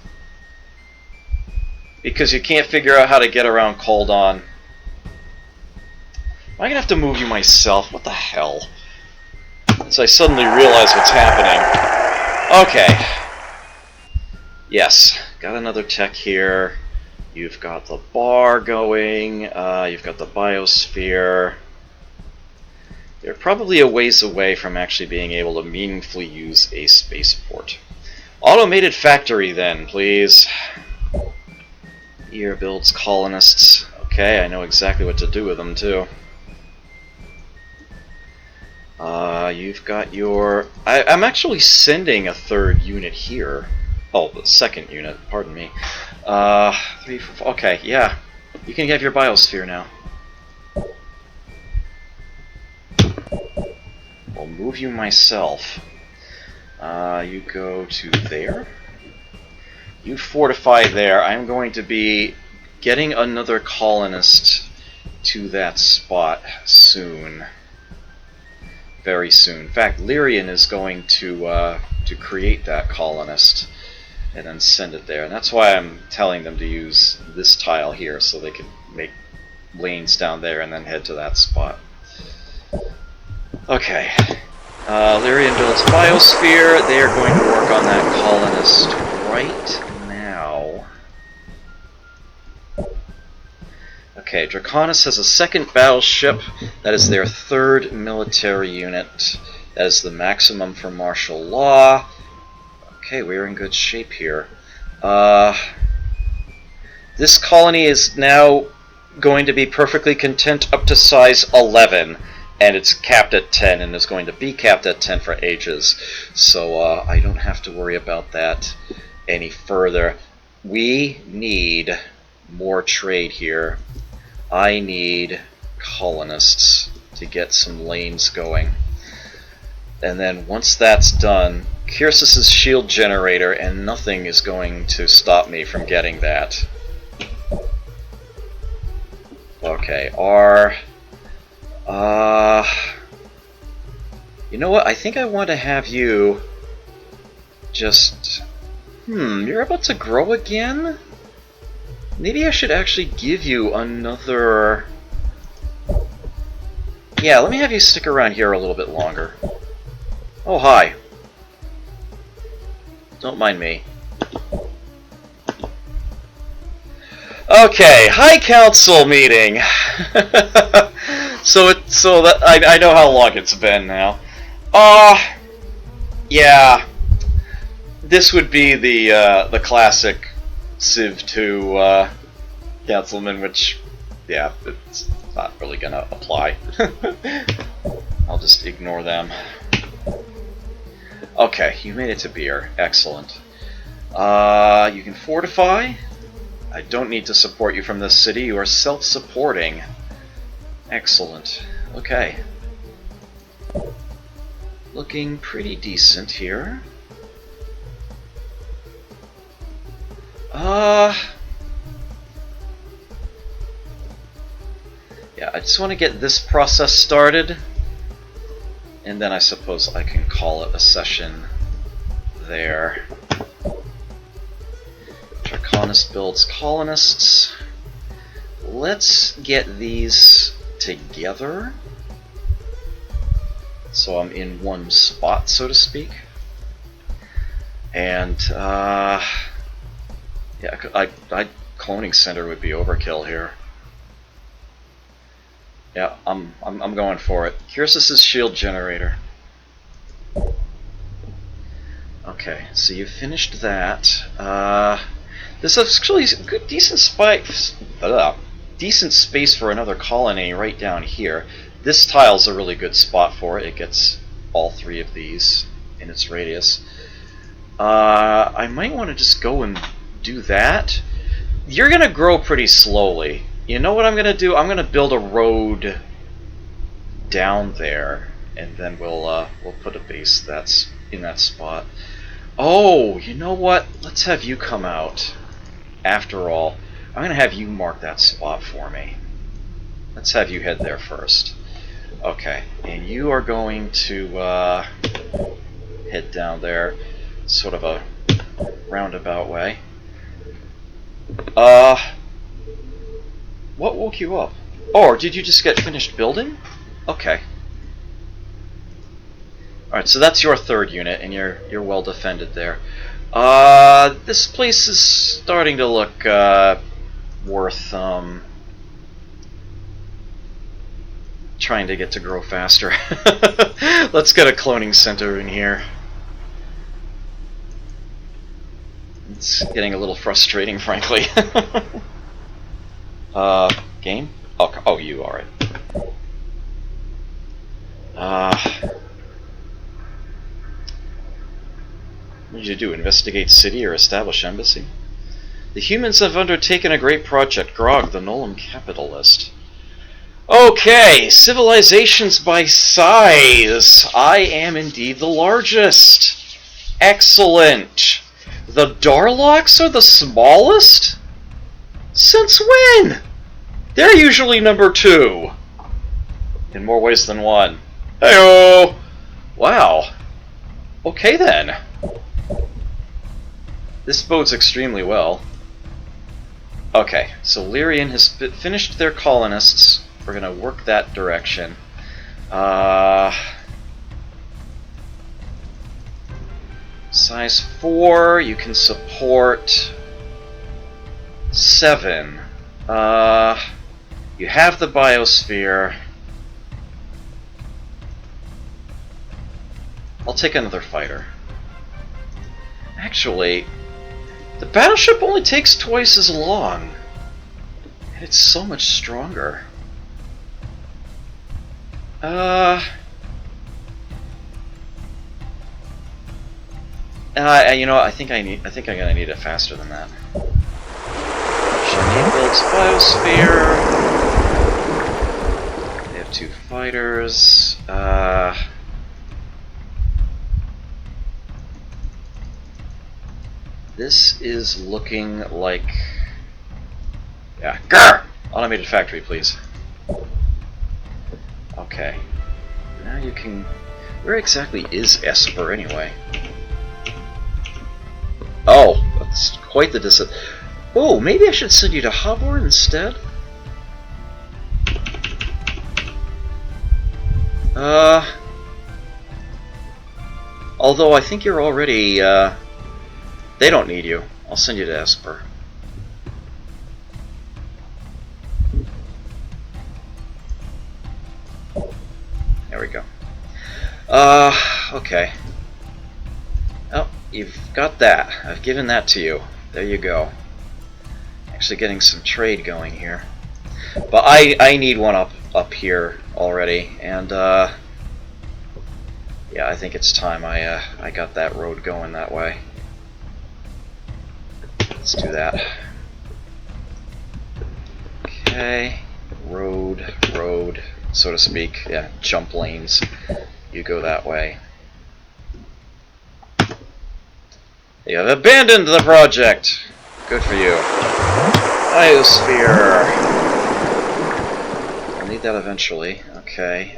Because you can't figure out how to get around Coldon. Am I gonna have to move you myself? What the hell? So I suddenly realize what's happening. Okay. Yes, got another tech here. You've got the bar going. You've got the biosphere. They're probably a ways away from actually being able to meaningfully use a spaceport. Automated factory then, please. Here builds colonists. Okay, I know exactly what to do with them too. You've got your... I'm actually sending a third unit here. Oh, the second unit, pardon me. 3, 4, okay, yeah. You can have your biosphere now. I'll move you myself. You go to there. You fortify there. I'm going to be getting another colonist to that spot soon. Very soon. In fact, Lyrian is going to create that colonist and then send it there. And that's why I'm telling them to use this tile here, so they can make lanes down there and then head to that spot. Okay. Lyrian builds biosphere. They are going to work on that colonist right now. Okay, Draconis has a second battleship. That is their third military unit. That is the maximum for martial law. Okay, we're in good shape here. This colony is now going to be perfectly content up to size 11. And it's capped at 10, and is going to be capped at 10 for ages. So I don't have to worry about that any further. We need more trade here. I need colonists to get some lanes going. And then once that's done, Kyrsis' shield generator, and nothing is going to stop me from getting that. Okay, you know what? I think I want to have you just... you're about to grow again? Maybe I should actually give you another... Yeah, let me have you stick around here a little bit longer. Oh, hi. Don't mind me. Okay, High Council meeting! So that I know how long it's been now. Yeah. This would be the classic Civ II councilman, which, yeah, it's not really gonna apply. I'll just ignore them. Okay, you made it to beer. Excellent. You can fortify. I don't need to support you from this city. You are self-supporting. Excellent. Okay. Looking pretty decent here. Yeah, I just want to get this process started, and then I suppose I can call it a session there. Draconis builds colonists. Let's get these together, so I'm in one spot, so to speak. And yeah, I cloning center would be overkill here. Yeah, I'm going for it. Kyrsis' shield generator. Okay, so you finished that. There's actually a good decent space for another colony right down here. This tile's a really good spot for it. It gets all 3 of these in its radius. I might want to just go and do that. You're gonna grow pretty slowly. You know what I'm gonna do? I'm gonna build a road down there, and then we'll put a base that's in that spot. Oh, you know what? Let's have you come out. After all, I'm gonna have you mark that spot for me. Let's have you head there first. Okay, and you are going to head down there, sort of a roundabout way. What woke you up? Or did you just get finished building? Okay. Alright, so that's your third unit, and you're well defended there. This place is starting to look worth trying to get to grow faster. Let's get a cloning center in here. It's getting a little frustrating, frankly. Game? Oh, you, alright. What did you do? Investigate city or establish embassy? The humans have undertaken a great project. Grog, the Nolam capitalist. Okay, civilizations by size. I am indeed the largest. Excellent. The Darlocks are the smallest? Since when? They're usually number 2. In more ways than one. Heyo! Wow. Okay then. This bodes extremely well. Okay, so Lyrian has finished their colonists. We're gonna work that direction. Size 4, you can support 7. You have the biosphere. I'll take another fighter. Actually, the battleship only takes twice as long. And it's so much stronger. You know, I think I'm gonna need it faster than that. Shani builds biosphere. They have 2 fighters. This is looking like... Yeah. Grr! Automated factory, please. Okay. Now you can... Where exactly is Esper, anyway? Oh, that's quite the dis... Oh, maybe I should send you to Habor instead? Although I think you're already, they don't need you. I'll send you to Esper. There we go. Okay. Oh, you've got that. I've given that to you. There you go. Actually getting some trade going here. But I need one up here already, and yeah, I think it's time I got that road going that way. Let's do that. Okay, road, so to speak. Yeah, jump lanes. You go that way. You have abandoned the project. Good for you. Biosphere. I'll need that eventually. Okay.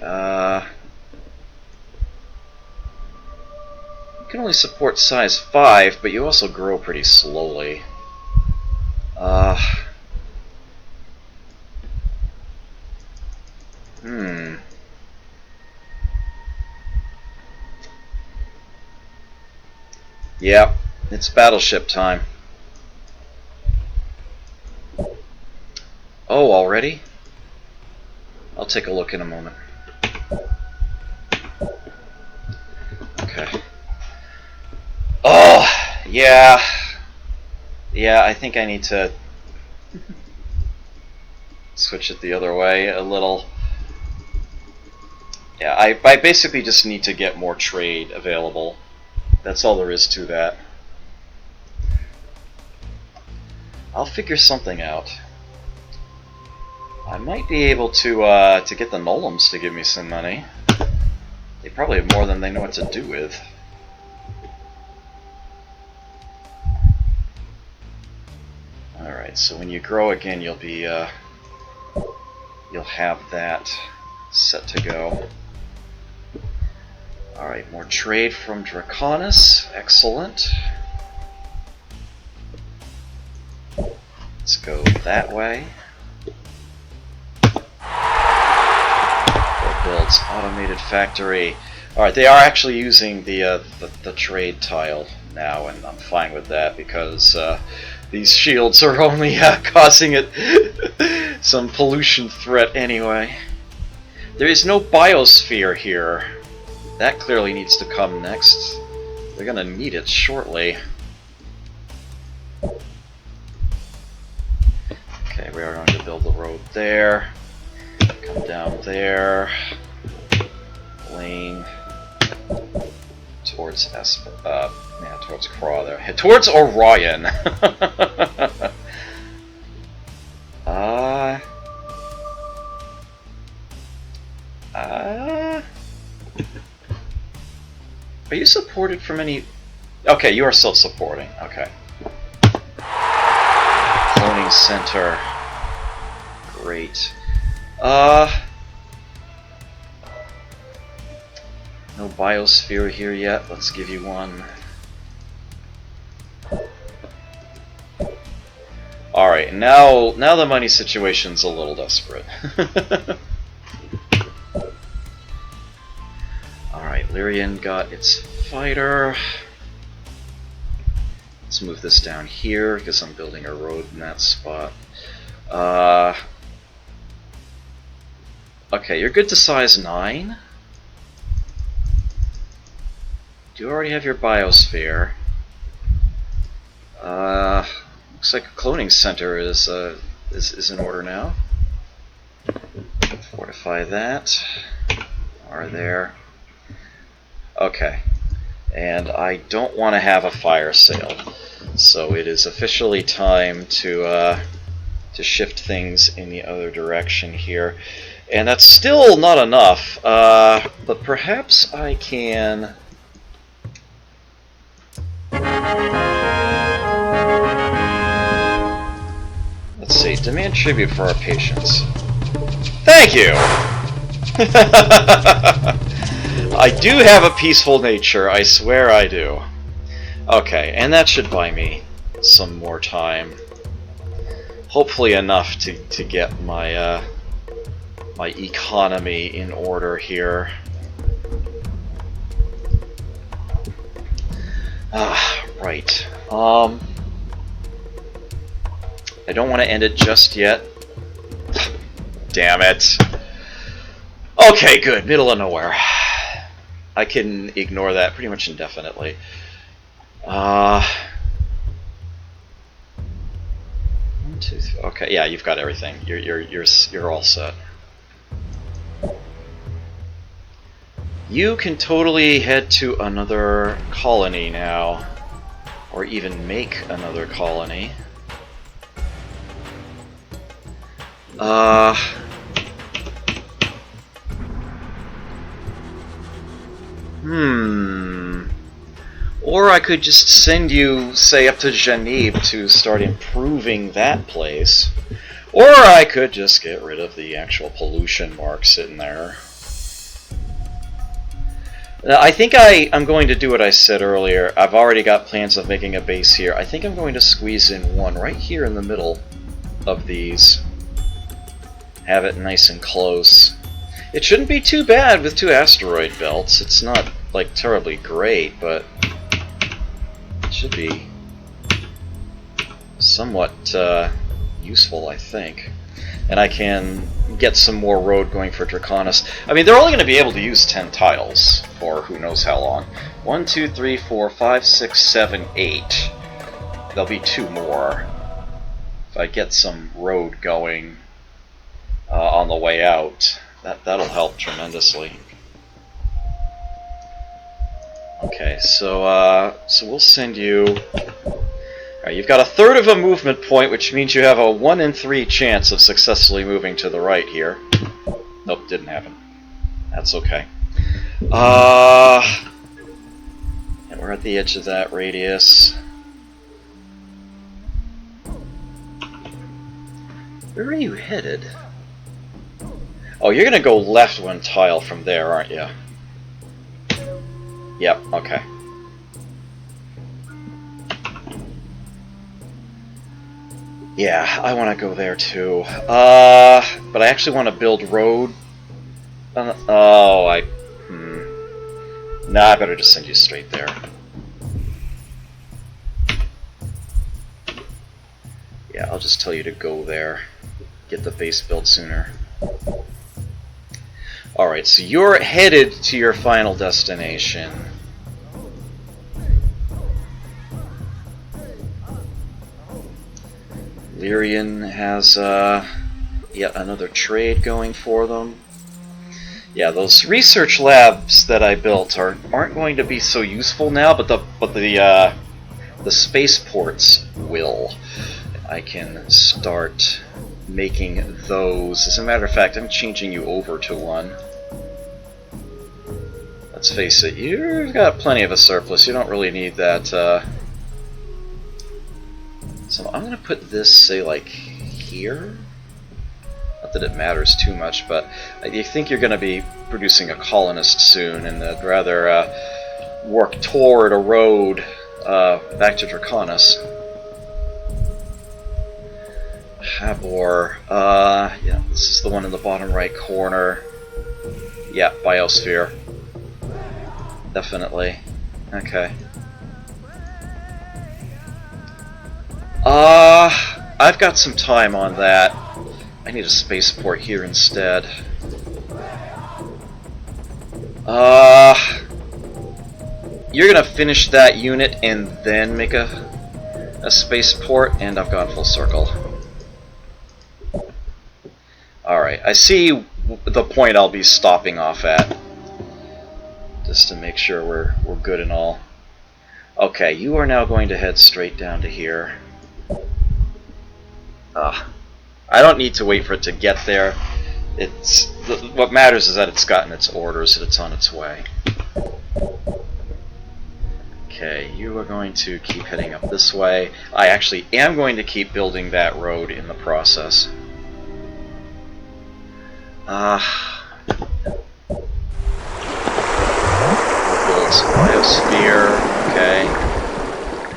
You can only support size 5, but you also grow pretty slowly. Yep, it's battleship time. Oh, already? I'll take a look in a moment. Okay. Oh, yeah. Yeah, I think I need to switch it the other way a little. Yeah, I basically just need to get more trade available. That's all there is to that. I'll figure something out. I might be able to get the Nolams to give me some money. They probably have more than they know what to do with. Alright, so when you grow again, you'll be you'll have that set to go. Alright, more trade from Draconis. Excellent. Let's go that way. Builds automated factory. Alright, they are actually using the trade tile now, and I'm fine with that because these shields are only causing it some pollution threat anyway. There is no biosphere here. That clearly needs to come next. They're gonna need it shortly. Okay, we are going to build the road there. Come down there. Lane towards towards Craw there. Head towards Orion. Are you supported from any? Okay, you are self-supporting. Okay. Cloning center. Great. No biosphere here yet. Let's give you one. Alright, now the money situation's a little desperate. Alright, Lyrian got its fighter. Let's move this down here because I'm building a road in that spot. Okay, you're good to size 9. Do you already have your biosphere? Looks like a cloning center is in order now. Fortify that. Are there? Okay. And I don't want to have a fire sale, so it is officially time to shift things in the other direction here. And that's still not enough, but perhaps I can. Let's see, demand tribute for our patience. Thank you! I do have a peaceful nature, I swear I do. Okay, and that should buy me some more time. Hopefully enough to get my my economy in order here. Right. I don't want to end it just yet. Damn it. Okay, good. Middle of nowhere. I can ignore that pretty much indefinitely. 1, 2, 3. Okay, yeah, you've got everything. You're all set. You can totally head to another colony now, or even make another colony. Or I could just send you, say, up to Genève to start improving that place. Or I could just get rid of the actual pollution mark sitting there. I think I'm going to do what I said earlier. I've already got plans of making a base here. I think I'm going to squeeze in one right here in the middle of these. Have it nice and close. It shouldn't be too bad with 2 asteroid belts. It's not, like, terribly great, but it should be somewhat useful, I think. And I can get some more road going for Draconis. I mean, they're only going to be able to use 10 tiles for who knows how long. 1, 2, 3, 4, 5, 6, 7, 8. There'll be 2 more if I get some road going on the way out. That'll help tremendously. Okay, so we'll send you. Alright, you've got a third of a movement point, which means you have a 1 in 3 chance of successfully moving to the right here. Nope, didn't happen. That's okay. And we're at the edge of that radius. Where are you headed? Oh, you're gonna go left 1 tile from there, aren't you? Yep, okay. Yeah, I want to go there too. But I actually want to build road. Nah, I better just send you straight there. Yeah, I'll just tell you to go there. Get the base built sooner. Alright, so you're headed to your final destination. Lyrian has yet another trade going for them. Yeah, those research labs that I built aren't going to be so useful now, but the spaceports will. I can start making those. As a matter of fact, I'm changing you over to one. Let's face it, you've got plenty of a surplus. You don't really need that. So I'm going to put this, say, like, here? Not that it matters too much, but I think you're going to be producing a colonist soon, and I'd rather work toward a road back to Draconis. Habor, yeah, this is the one in the bottom right corner. Yeah, Biosphere. Definitely. Okay. I've got some time on that. I need a spaceport here instead. You're gonna finish that unit and then make a spaceport, and I've gone full circle. Alright, I see the point I'll be stopping off at. Just to make sure we're good and all. Okay, you are now going to head straight down to here. I don't need to wait for it to get there. What matters is that it's gotten its orders, that it's on its way. Okay, you are going to keep heading up this way. I actually am going to keep building that road in the process. Builds Biosphere, okay.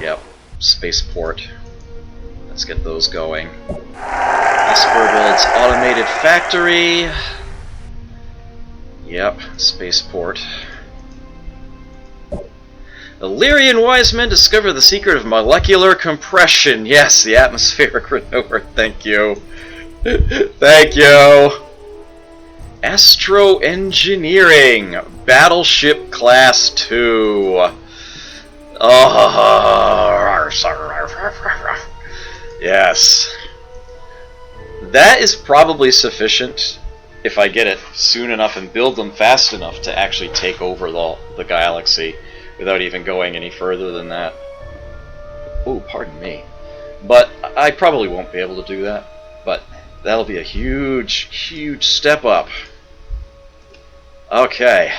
Yep, Spaceport. Let's get those going. Esper builds Automated Factory. Yep, Spaceport. Illyrian wise men discover the secret of molecular compression. Yes, the atmospheric renewer. Thank you. Thank you. Astro Engineering. Battleship Class 2. Oh, yes. That is probably sufficient if I get it soon enough and build them fast enough to actually take over the galaxy without even going any further than that. Oh, pardon me. But I probably won't be able to do that. But that'll be a huge, huge step up. Okay.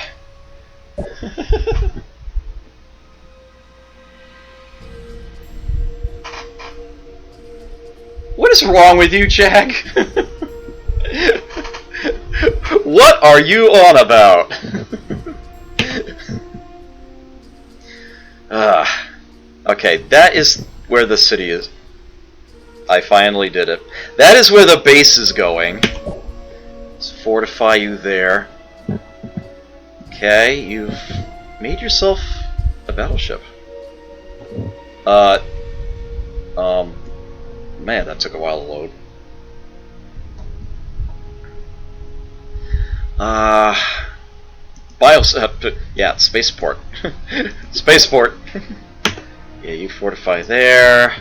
What is wrong with you, Jack? What are you on about? Okay, that is where the city is. I finally did it. That is where the base is going. Let's fortify you there. Okay, you've made yourself a battleship. Man, that took a while to load. Yeah, Spaceport. Spaceport. Yeah, you fortify there.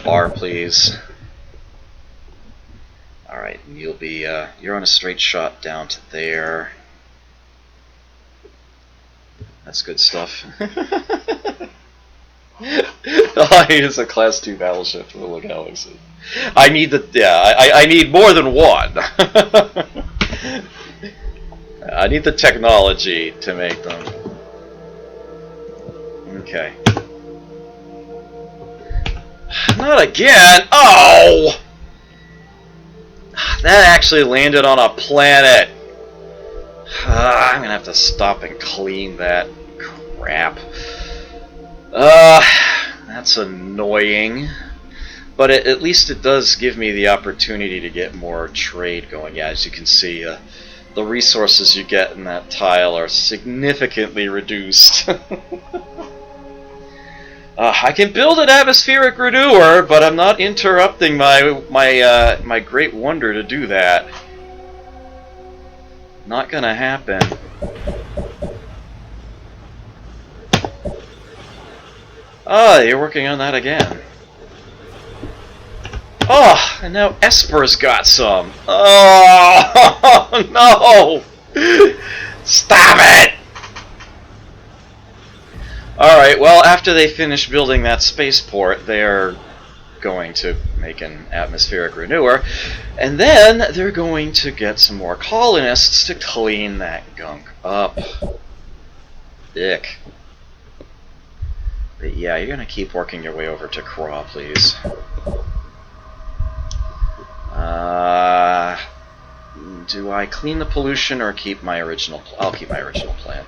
Bar, please. Alright, you'll be, you're on a straight shot down to there. That's good stuff. All I need is a Class 2 battleship for the galaxy. I need I need more than one. I need the technology to make them. Okay. Not again! Oh! That actually landed on a planet. I'm gonna have to stop and clean that crap. That's annoying. But at least it does give me the opportunity to get more trade going. Yeah, as you can see, the resources you get in that tile are significantly reduced. I can build an atmospheric renewer, but I'm not interrupting my great wonder to do that. Not gonna happen. Oh, you're working on that again. Oh, and now Esper's got some. Oh, no! Stop it! Alright, well, after they finish building that spaceport, they're going to make an atmospheric renewer, and then they're going to get some more colonists to clean that gunk up. Ick. But yeah, you're gonna keep working your way over to Craw, please. Do I clean the pollution or keep my original? I'll keep my original plan.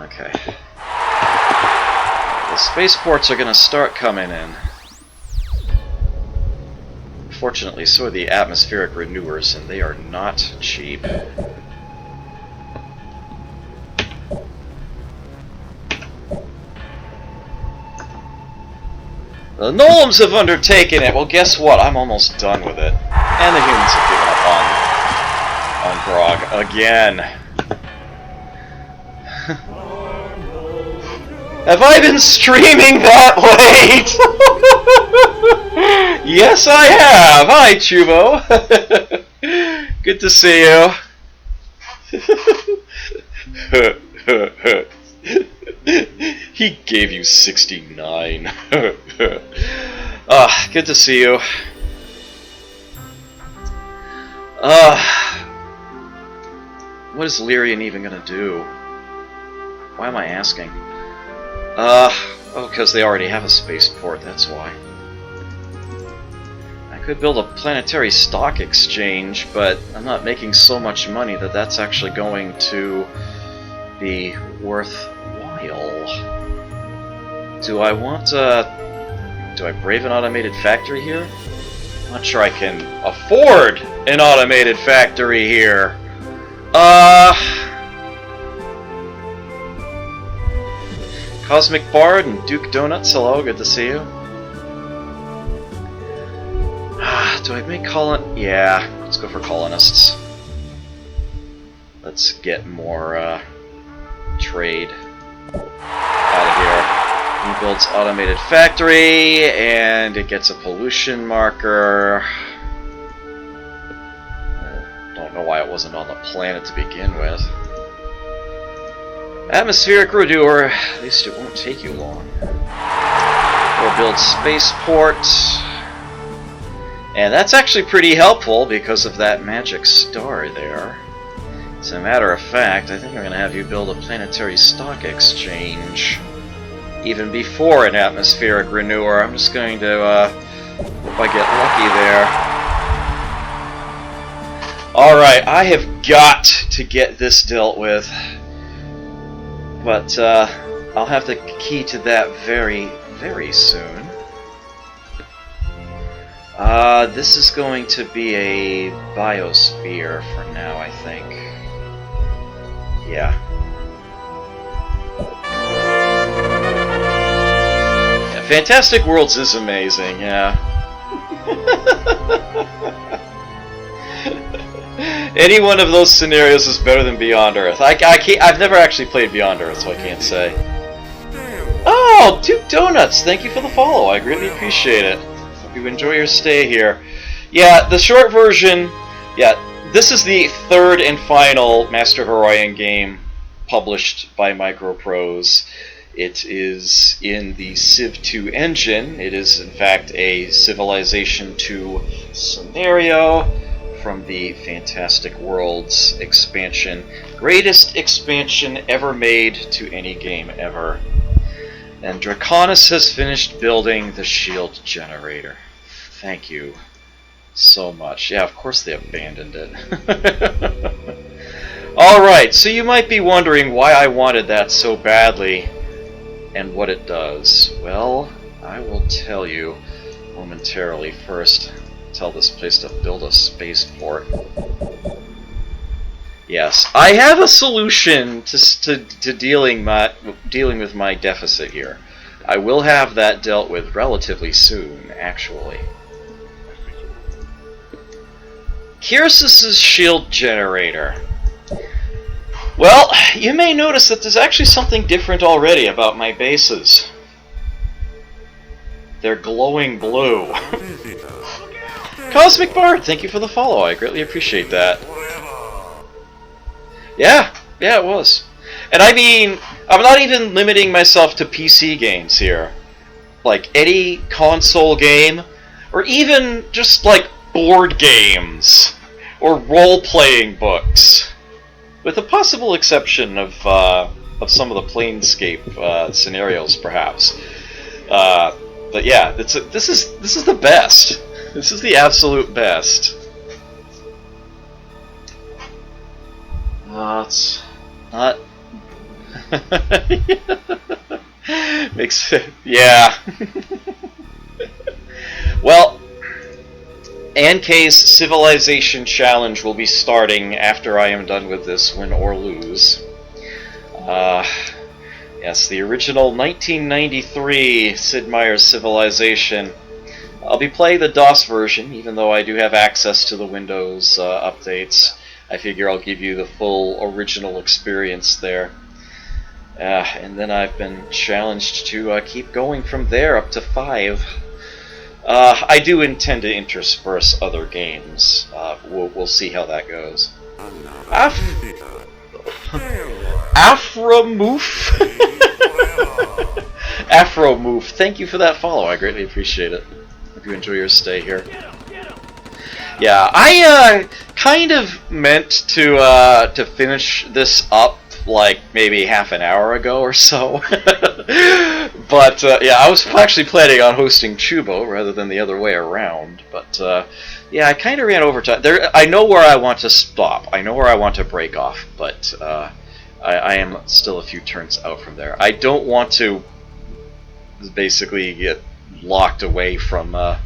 Okay. The spaceports are gonna start coming in. Fortunately, so are the atmospheric renewers, and they are not cheap. The Gnomes have undertaken it. Well, guess what? I'm almost done with it. And the humans have given up on Grog again. Have I been streaming that late? Yes, I have. Hi, Chubo. Good to see you. He gave you 69. Good to see you. What is Lyrian even gonna do? Why am I asking? Oh, because they already have a spaceport, that's why. I could build a planetary stock exchange, but I'm not making so much money that that's actually going to be worthwhile. Do I want do I brave an automated factory here? I'm not sure I can afford an automated factory here. Cosmic Bard and Duke Donuts, hello, good to see you. Do I make yeah, let's go for colonists. Let's get more trade out of here. He builds automated factory, and it gets a pollution marker. I don't know why it wasn't on the planet to begin with. Atmospheric renewer, at least it won't take you long. We'll build spaceport. And that's actually pretty helpful because of that magic star there. As a matter of fact, I think I'm going to have you build a planetary stock exchange even before an atmospheric renewer. I'm just going to hope I get lucky there. Alright, I have got to get this dealt with. But I'll have the key to that very, very soon. This is going to be a biosphere for now, I think. Yeah. Yeah, Fantastic Worlds is amazing, yeah. Any one of those scenarios is better than Beyond Earth. I've never actually played Beyond Earth, so I can't say. Oh, Duke Donuts! Thank you for the follow. I greatly appreciate it. Hope you enjoy your stay here. Yeah, the short version. Yeah, this is the third and final Master of Orion game published by Microprose. It is in the Civ II engine. It is, in fact, a Civilization II scenario from the Fantastic Worlds expansion. Greatest expansion ever made to any game ever. And Draconis has finished building the shield generator. Thank you so much. Yeah, of course they abandoned it. Alright, so you might be wondering why I wanted that so badly and what it does. Well, I will tell you momentarily. First, tell this place to build a spaceport. Yes, I have a solution to dealing with my deficit here. I will have that dealt with relatively soon, actually. Kyrsis' shield generator. Well, you may notice that there's actually something different already about my bases. They're glowing blue. Cosmic Bard, thank you for the follow. I greatly appreciate that. Yeah, it was. And I mean, I'm not even limiting myself to PC games here. Like, any console game, or even just, like, board games, or role-playing books. With the possible exception of some of the Planescape scenarios, perhaps. But yeah, this is the best. This is the absolute best. It's not. Makes it. Yeah. Well, Ankei's Civilization Challenge will be starting after I am done with this, win or lose. Yes, the original 1993 Sid Meier's Civilization. I'll be playing the DOS version, even though I do have access to the Windows updates. I figure I'll give you the full original experience there. And then I've been challenged to keep going from there up to 5. I do intend to intersperse other games. We'll see how that goes. Afromoof? Afromoof, thank you for that follow. I greatly appreciate it. Hope you enjoy your stay here. Yeah, I kind of meant to finish this up like maybe half an hour ago or so. But yeah, I was actually planning on hosting Chubo rather than the other way around. But yeah, I kind of ran over time. I know where I want to stop. I know where I want to break off, but I am still a few turns out from there. I don't want to basically get locked away from... I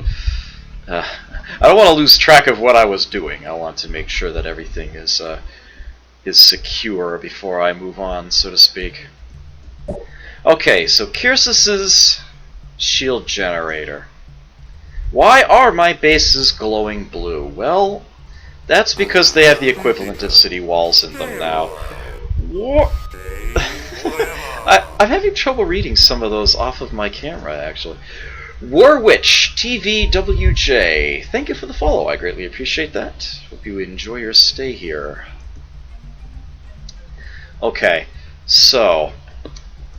don't want to lose track of what I was doing. I want to make sure that everything is secure before I move on, so to speak. Okay, so Kyrsis' shield generator. Why are my bases glowing blue? Well, that's because they have the equivalent of city walls in them now. What? I'm having trouble reading some of those off of my camera, actually. Warwitch TVWJ, thank you for the follow. I greatly appreciate that. Hope you enjoy your stay here. Okay, so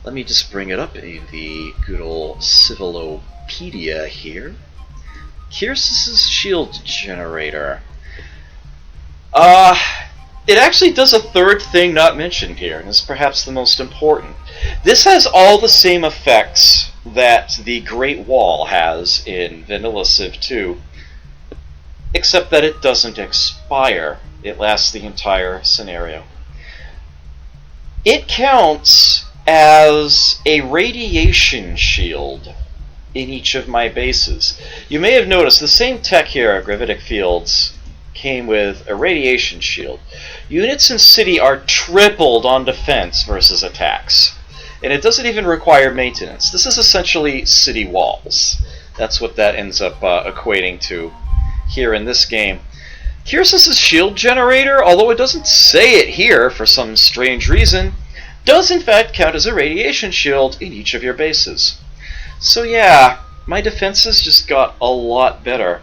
let me just bring it up in the good old Civilopedia here. Kyrsis' shield generator. It actually does a third thing not mentioned here, and is perhaps the most important. This has all the same effects that the Great Wall has in Vanilla Civ II, except that it doesn't expire. It lasts the entire scenario. It counts as a radiation shield in each of my bases. You may have noticed the same tech here at Gravitic Fields came with a radiation shield. Units in city are tripled on defense versus attacks. And it doesn't even require maintenance. This is essentially city walls. That's what that ends up equating to here in this game. Kyrsis' shield generator, although it doesn't say it here for some strange reason, does in fact count as a radiation shield in each of your bases. So yeah, my defenses just got a lot better.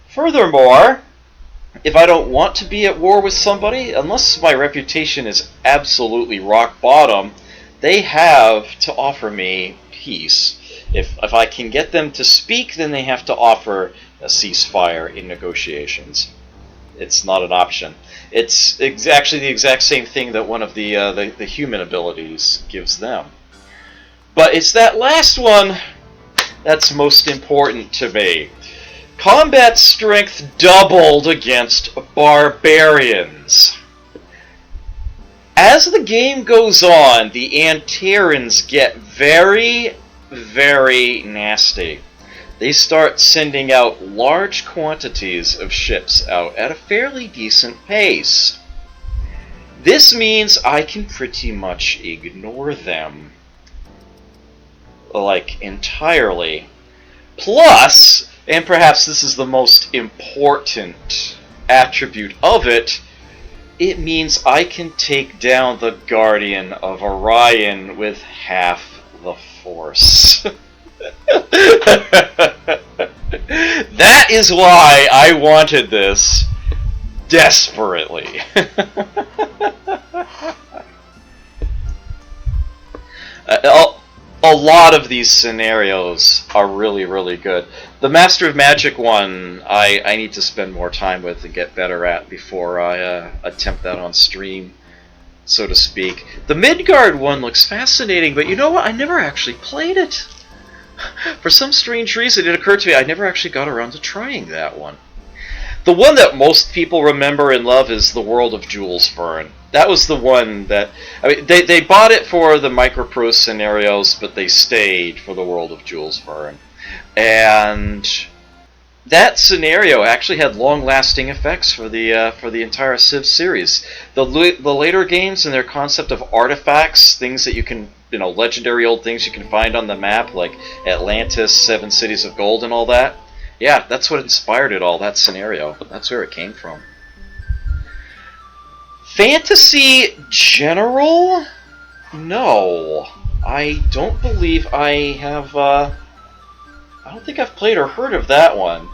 Furthermore, if I don't want to be at war with somebody, unless my reputation is absolutely rock bottom, they have to offer me peace. If I can get them to speak, then they have to offer a ceasefire in negotiations. It's not an option. It's actually the exact same thing that one of the human abilities gives them. But it's that last one that's most important to me. Combat strength doubled against barbarians. As the game goes on, the Anterans get very, very nasty. They start sending out large quantities of ships out at a fairly decent pace. This means I can pretty much ignore them. Like, entirely. Plus, and perhaps this is the most important attribute of it, it means I can take down the Guardian of Orion with half the force. That is why I wanted this desperately. A lot of these scenarios are really, really good. The Master of Magic one, I need to spend more time with and get better at before I attempt that on stream, so to speak. The Midgard one looks fascinating, but you know what? I never actually played it. For some strange reason, it occurred to me I never actually got around to trying that one. The one that most people remember and love is The World of Jules Verne. That was the one that... I mean, they bought it for the Microprose scenarios, but they stayed for The World of Jules Verne. And that scenario actually had long-lasting effects for the entire Civ series. The later games and their concept of artifacts, things that you can... legendary old things you can find on the map, like Atlantis, Seven Cities of Gold, and all that. Yeah, that's what inspired it all, that scenario. That's where it came from. Fantasy General? No. I don't believe I have, I don't think I've played or heard of that one.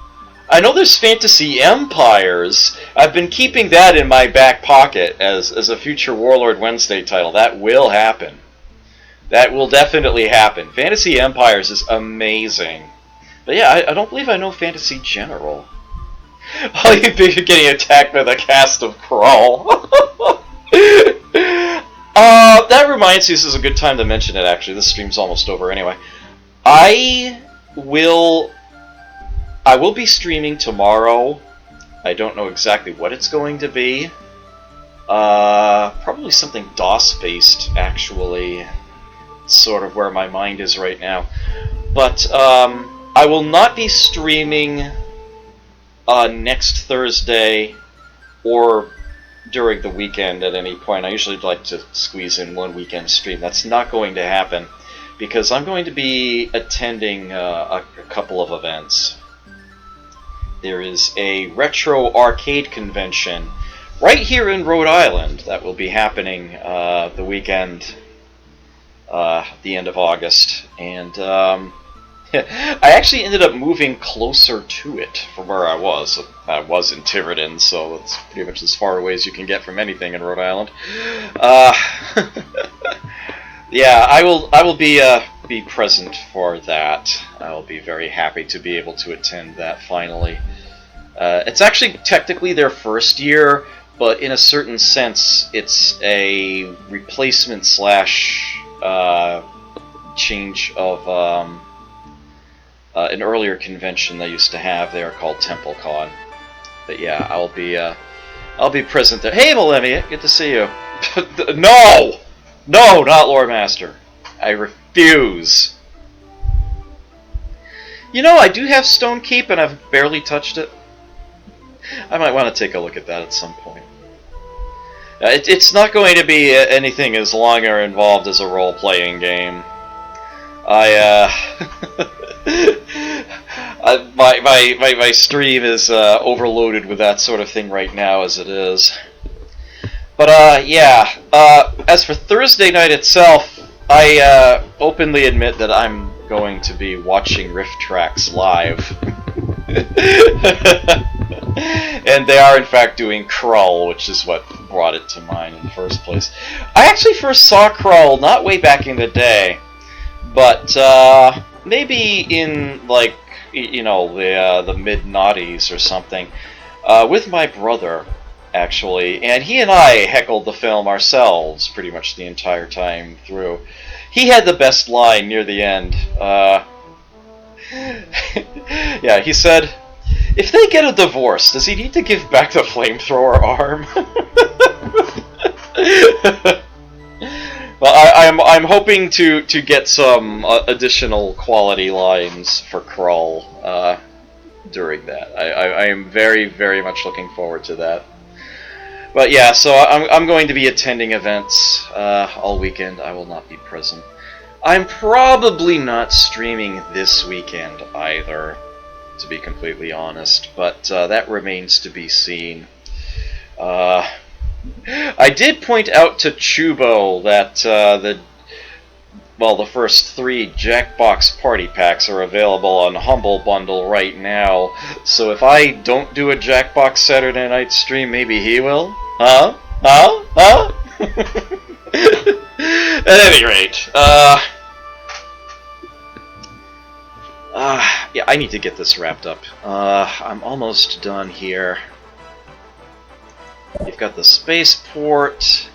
I know there's Fantasy Empires. I've been keeping that in my back pocket as a future Warlord Wednesday title. That will happen. That will definitely happen. Fantasy Empires is amazing. But yeah, I don't believe I know Fantasy General. Oh, you're getting attacked by the cast of Crawl. That reminds me, this is a good time to mention it, actually. This stream's almost over anyway. I will be streaming tomorrow. I don't know exactly what it's going to be. Probably something DOS-based, actually. Sort of where my mind is right now. But, I will not be streaming next Thursday or during the weekend at any point. I usually like to squeeze in one weekend stream. That's not going to happen because I'm going to be attending a couple of events. There is a retro arcade convention right here in Rhode Island that will be happening the weekend, the end of August, and I actually ended up moving closer to it from where I was. I was in Tiverton, so it's pretty much as far away as you can get from anything in Rhode Island. Yeah, I will be present for that. I will be very happy to be able to attend that finally. It's actually technically their first year, but in a certain sense, it's a replacement slash change of an earlier convention they used to have there called TempleCon. But yeah, I'll be present there. Hey, Millennia, good to see you. No, not Lore Master. I refuse. You know, I do have Stone Keep, and I've barely touched it. I might want to take a look at that at some point. It's not going to be anything as long or involved as a role-playing game. My stream is overloaded with that sort of thing right now as it is. But yeah, as for Thursday night itself, I openly admit that I'm going to be watching Rift Tracks live. And they are in fact doing Krull, which is what brought it to mind in the first place. I actually first saw Krull not way back in the day, but maybe in like the mid-noughties or something, with my brother actually, and he and I heckled the film ourselves pretty much the entire time through. He had the best line near the end. Yeah, he said, "If they get a divorce, does he need to give back the flamethrower arm?" Well, I'm hoping to get some additional quality lines for Krull during that. I am very, very much looking forward to that. But yeah, so I'm going to be attending events all weekend. I will not be present. I'm probably not streaming this weekend either. to be completely honest, but that remains to be seen. I did point out to Chubo that the first 3 Jackbox Party Packs are available on Humble Bundle right now, so if I don't do a Jackbox Saturday night stream, maybe he will? Huh? At any rate, yeah, I need to get this wrapped up. I'm almost done here. You've got the spaceport.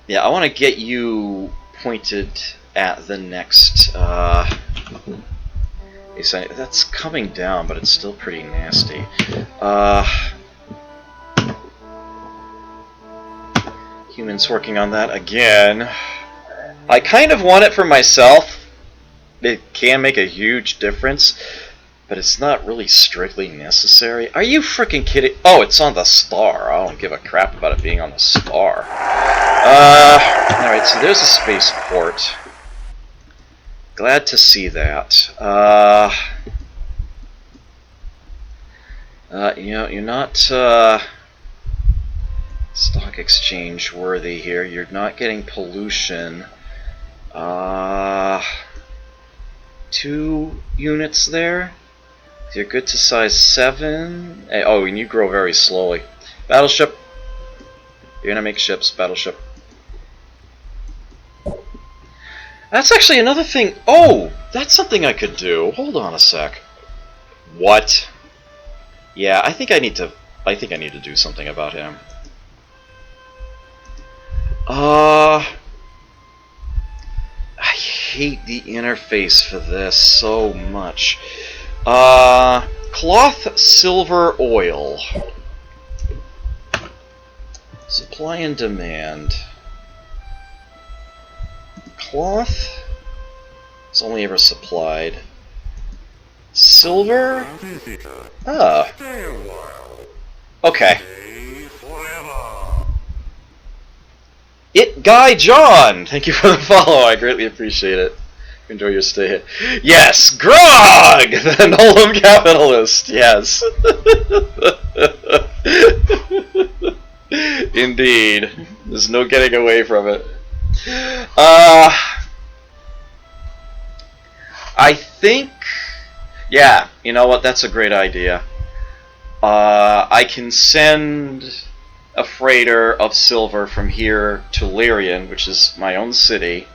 Yeah, I want to get you pointed at the next. That's coming down, but it's still pretty nasty. Humans working on that again. I kind of want it for myself. It can make a huge difference, but it's not really strictly necessary. Are you freaking kidding? Oh, it's on the star. I don't give a crap about it being on the star. Alright, so there's a spaceport. Glad to see that. You know, you're not stock exchange worthy here. You're not getting pollution. 2 units there. You're good to size 7. Oh, and you grow very slowly. Battleship. You're gonna make ships. Battleship. That's actually another thing. Oh, that's something I could do. Hold on a sec. What? Yeah, I think I need to do something about him. I hate the interface for this so much. Cloth, silver, oil. Supply and demand. Cloth is only ever supplied. Silver? Ah. Okay. Guy John! Thank you for the follow, I greatly appreciate it. Enjoy your stay here. Yes! Grog! The Nolan capitalist! Yes. Indeed. There's no getting away from it. I think... Yeah, you know what? That's a great idea. I can send a freighter of silver from here to Lyrian, which is my own city,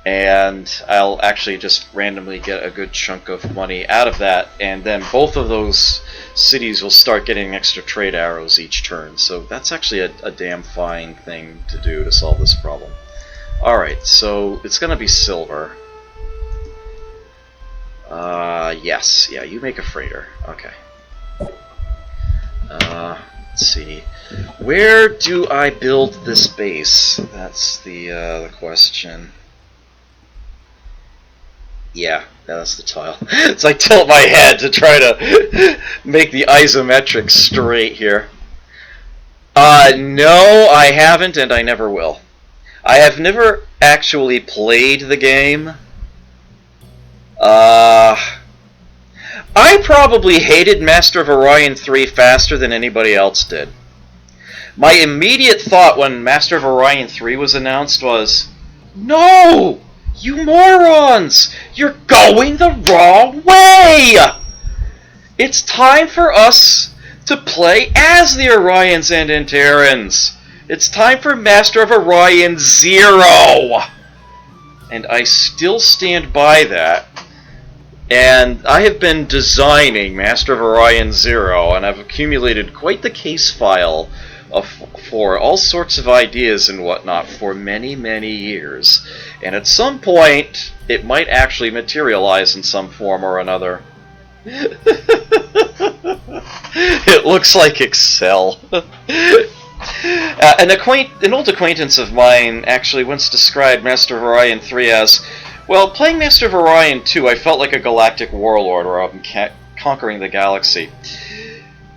and I'll actually just randomly get a good chunk of money out of that, and then both of those cities will start getting extra trade arrows each turn. So that's actually a damn fine thing to do to solve this problem. Alright, so it's gonna be silver. Yes, yeah, you make a freighter. Okay. Let's see. Where do I build this base? That's the question. Yeah, that's the tile. It's like tilt my head to try to make the isometrics straight here. No, I haven't, and I never will. I have never actually played the game. I probably hated Master of Orion 3 faster than anybody else did. My immediate thought when Master of Orion 3 was announced was, no! You morons! You're going the wrong way! It's time for us to play as the Orions and Interrans. It's time for Master of Orion 0! And I still stand by that. And I have been designing Master of Orion 0, and I've accumulated quite the case file for all sorts of ideas and whatnot for many, many years. And at some point, it might actually materialize in some form or another. It looks like Excel. An old acquaintance of mine actually once described Master of Orion 3 as, well, playing Master of Orion 2, I felt like a galactic warlord where I'm conquering the galaxy.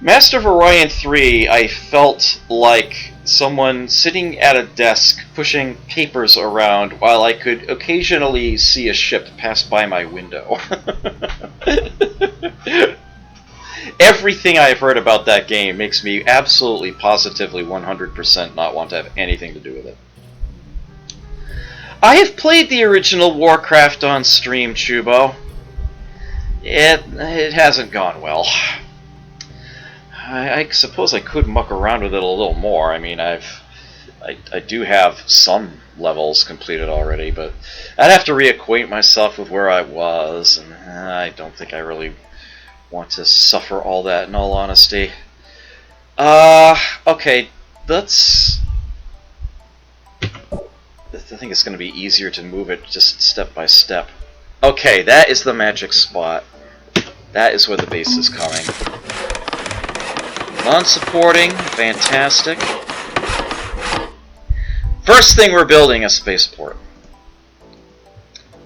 Master of Orion 3, I felt like someone sitting at a desk pushing papers around while I could occasionally see a ship pass by my window. Everything I've heard about that game makes me absolutely, positively, 100% not want to have anything to do with it. I have played the original Warcraft on stream, Chubo. It hasn't gone well. I suppose I could muck around with it a little more. I mean, I do have some levels completed already, but I'd have to reacquaint myself with where I was, and I don't think I really want to suffer all that, in all honesty. Okay, let's... I think it's going to be easier to move it just step by step. Okay, that is the magic spot. That is where the base is coming. Non-supporting, fantastic. First thing we're building, a spaceport.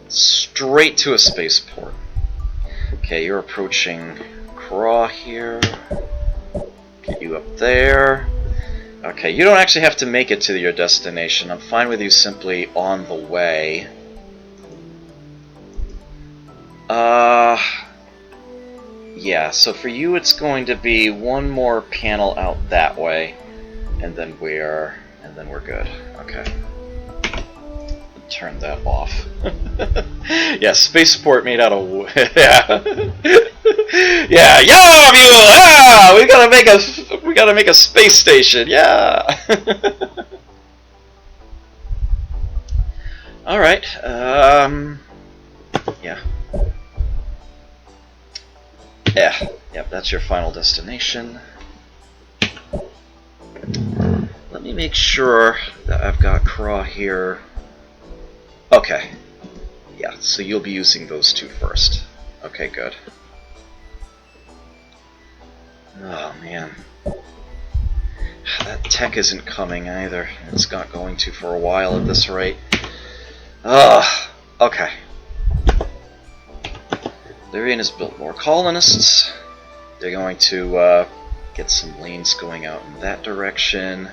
Straight to a spaceport. Okay, you're approaching Craw here. Get you up there. Okay, you don't actually have to make it to your destination. I'm fine with you simply on the way. Yeah, so for you it's going to be one more panel out that way, and then we're good. Okay. Turn that off. Yeah, spaceport made out of wood. Yeah. Yeah, yeah, we gotta make a space station. Yeah. All right. Yeah. Yeah. Yep. That's your final destination. Let me make sure that I've got Craw here. Okay. Yeah. So you'll be using those two first. Okay. Good. Oh man. That tech isn't coming either. It's not going to for a while at this rate. Ugh. Okay. Lyrian has built more colonists. They're going to get some lanes going out in that direction.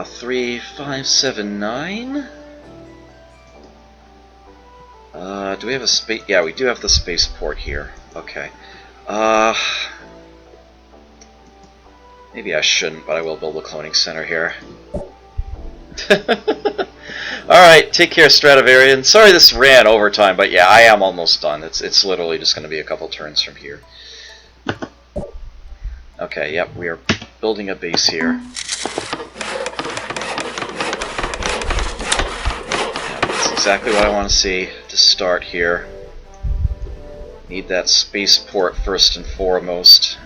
3, 5, 7, 9. Do we have a space? Yeah, we do have the spaceport here. Okay. Maybe I shouldn't, but I will build a cloning center here. Alright, take care, Stradivarian. Sorry this ran overtime, but yeah, I am almost done. It's literally just going to be a couple turns from here. Okay, yep, we are building a base here. That's exactly what I want to see to start here. Need that spaceport first and foremost.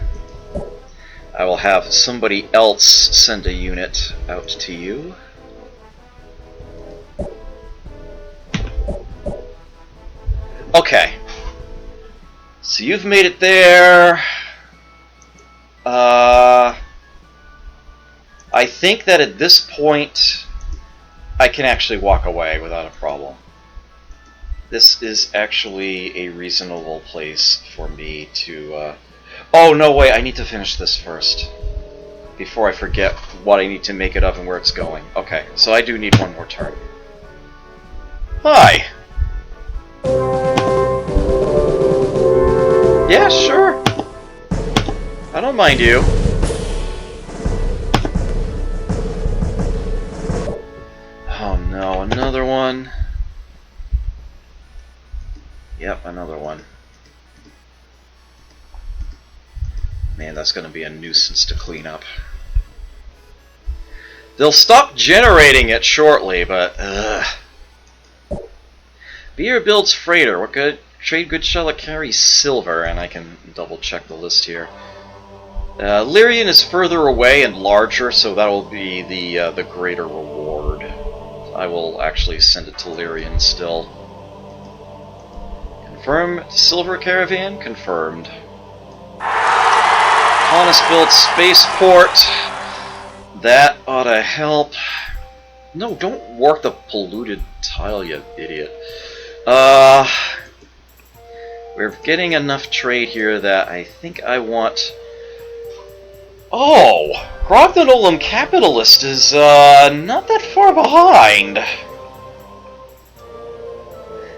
I will have somebody else send a unit out to you. Okay, so you've made it there. I think that at this point I can actually walk away without a problem. This is actually a reasonable place for me to... Oh, no, wait, I need to finish this first before I forget what I need to make it of and where it's going. Okay, so I do need one more turn. Hi! Yeah, sure. I don't mind you. Oh no, another one. Yep, another one. Man, that's going to be a nuisance to clean up. They'll stop generating it shortly, but Beer builds freighter. What good? Trade good shall it carry silver, and I can double check the list here. Lyrian is further away and larger, so that will be the greater reward. I will actually send it to Lyrian still. Confirm silver caravan? Confirmed. Honest built spaceport. That ought to help. No, don't work the polluted tile, you idiot. We're getting enough trade here that I think I want Oh, Grognanolam Capitalist is not that far behind.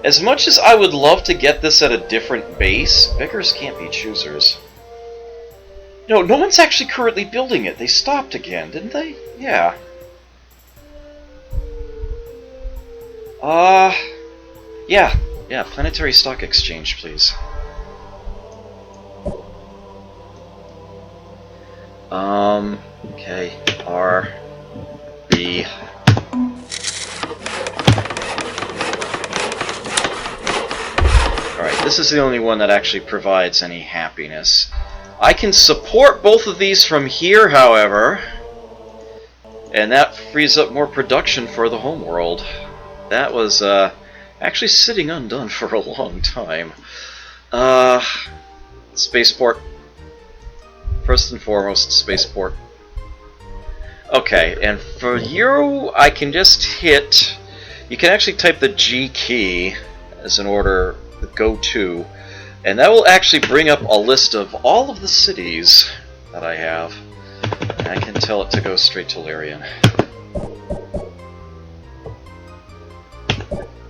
As much as I would love to get this at a different base, beggars can't be choosers. No, no one's actually currently building it. They stopped again, didn't they? Yeah. Yeah, Planetary Stock Exchange, please. Okay, R, B. Alright, this is the only one that actually provides any happiness. I can support both of these from here, however, and that frees up more production for the homeworld. That was, actually sitting undone for a long time. Spaceport. First and foremost, spaceport. Okay, and for you, I can just hit... You can actually type the G key as an order, the go to, and that will actually bring up a list of all of the cities that I have. And I can tell it to go straight to Lyrian.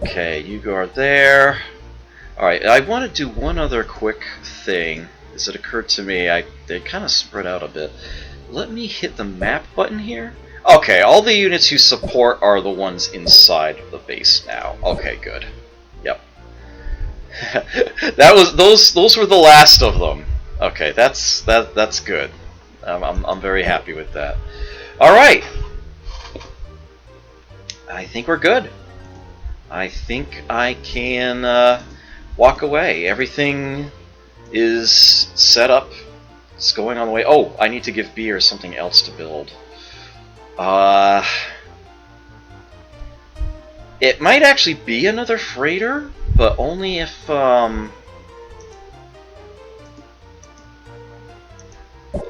Okay, you go there. Alright, I want to do one other quick thing. As it occurred to me, they kind of spread out a bit. Let me hit the map button here. Okay, all the units you support are the ones inside of the base now. Okay, good. Yep. Those were the last of them. Okay, that's good. I'm very happy with that. All right. I think we're good. I think I can walk away. Everything is set up. It's going on the way. Oh, I need to give Beer something else to build. It might actually be another freighter, but only if only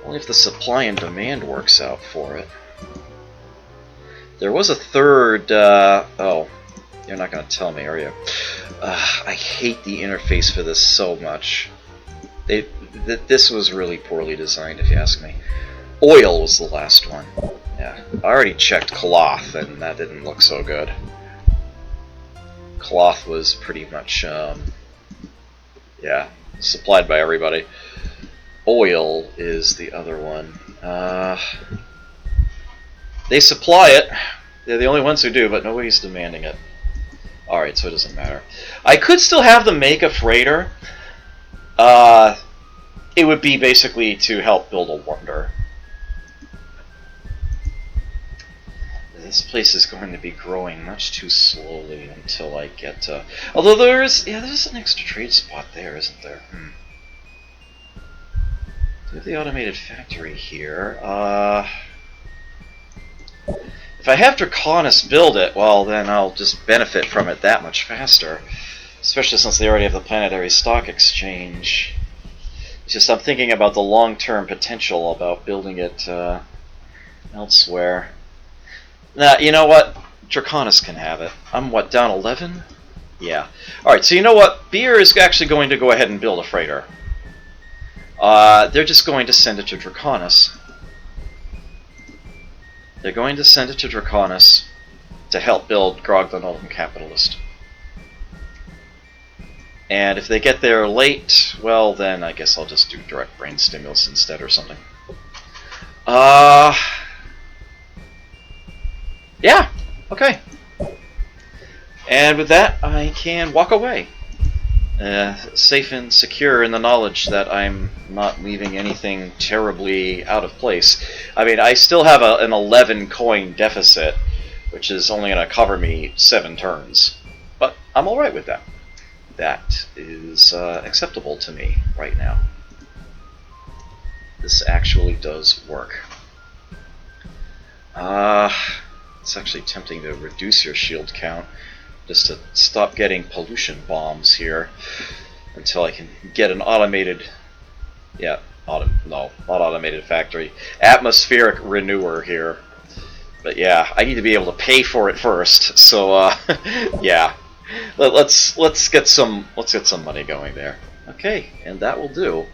if the supply and demand works out for it. There was a third. Oh, you're not going to tell me, are you? I hate the interface for this so much. This was really poorly designed, if you ask me. Oil was the last one. Yeah, I already checked cloth, and that didn't look so good. Cloth was pretty much, yeah, supplied by everybody. Oil is the other one. They supply it. They're the only ones who do, but nobody's demanding it. Alright, so it doesn't matter. I could still have them make a freighter. It would be basically to help build a wonder. This place is going to be growing much too slowly until I get although there's an extra trade spot there, isn't there? Do have the automated factory here. If I have Draconis build it, well then I'll just benefit from it that much faster. Especially since they already have the Planetary Stock Exchange. It's just I'm thinking about the long-term potential about building it elsewhere. Nah, you know what? Draconis can have it. I'm, what, down 11? Yeah. Alright, so you know what? Beer is actually going to go ahead and build a freighter. They're just going to send it to Draconis. They're going to send it to Draconis to help build Grognanolam Capitalist. And if they get there late, well then I guess I'll just do direct brain stimulus instead or something. Yeah, okay. And with that, I can walk away. Safe and secure in the knowledge that I'm not leaving anything terribly out of place. I mean, I still have an 11 coin deficit, which is only going to cover me 7 turns. But I'm alright with that. That is acceptable to me right now. This actually does work. It's actually tempting to reduce your shield count just to stop getting pollution bombs here until I can get an automated, no, not automated factory, atmospheric renewer here. But yeah, I need to be able to pay for it first. So yeah, let's get some money going there. Okay, and that will do.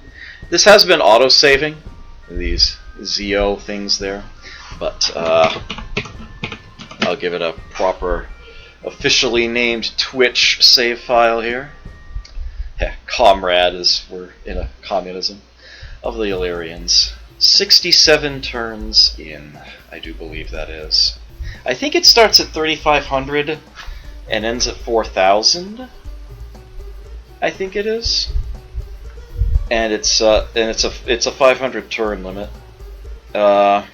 This has been auto-saving. These ZO things there, but I'll give it a proper, officially named Twitch save file here. Comrade, as we're in a communism, of the Illyrians. 67 turns in, I do believe that is. I think it starts at 3,500 and ends at 4,000. I think it is, and it's a 500 turn limit. Yeah.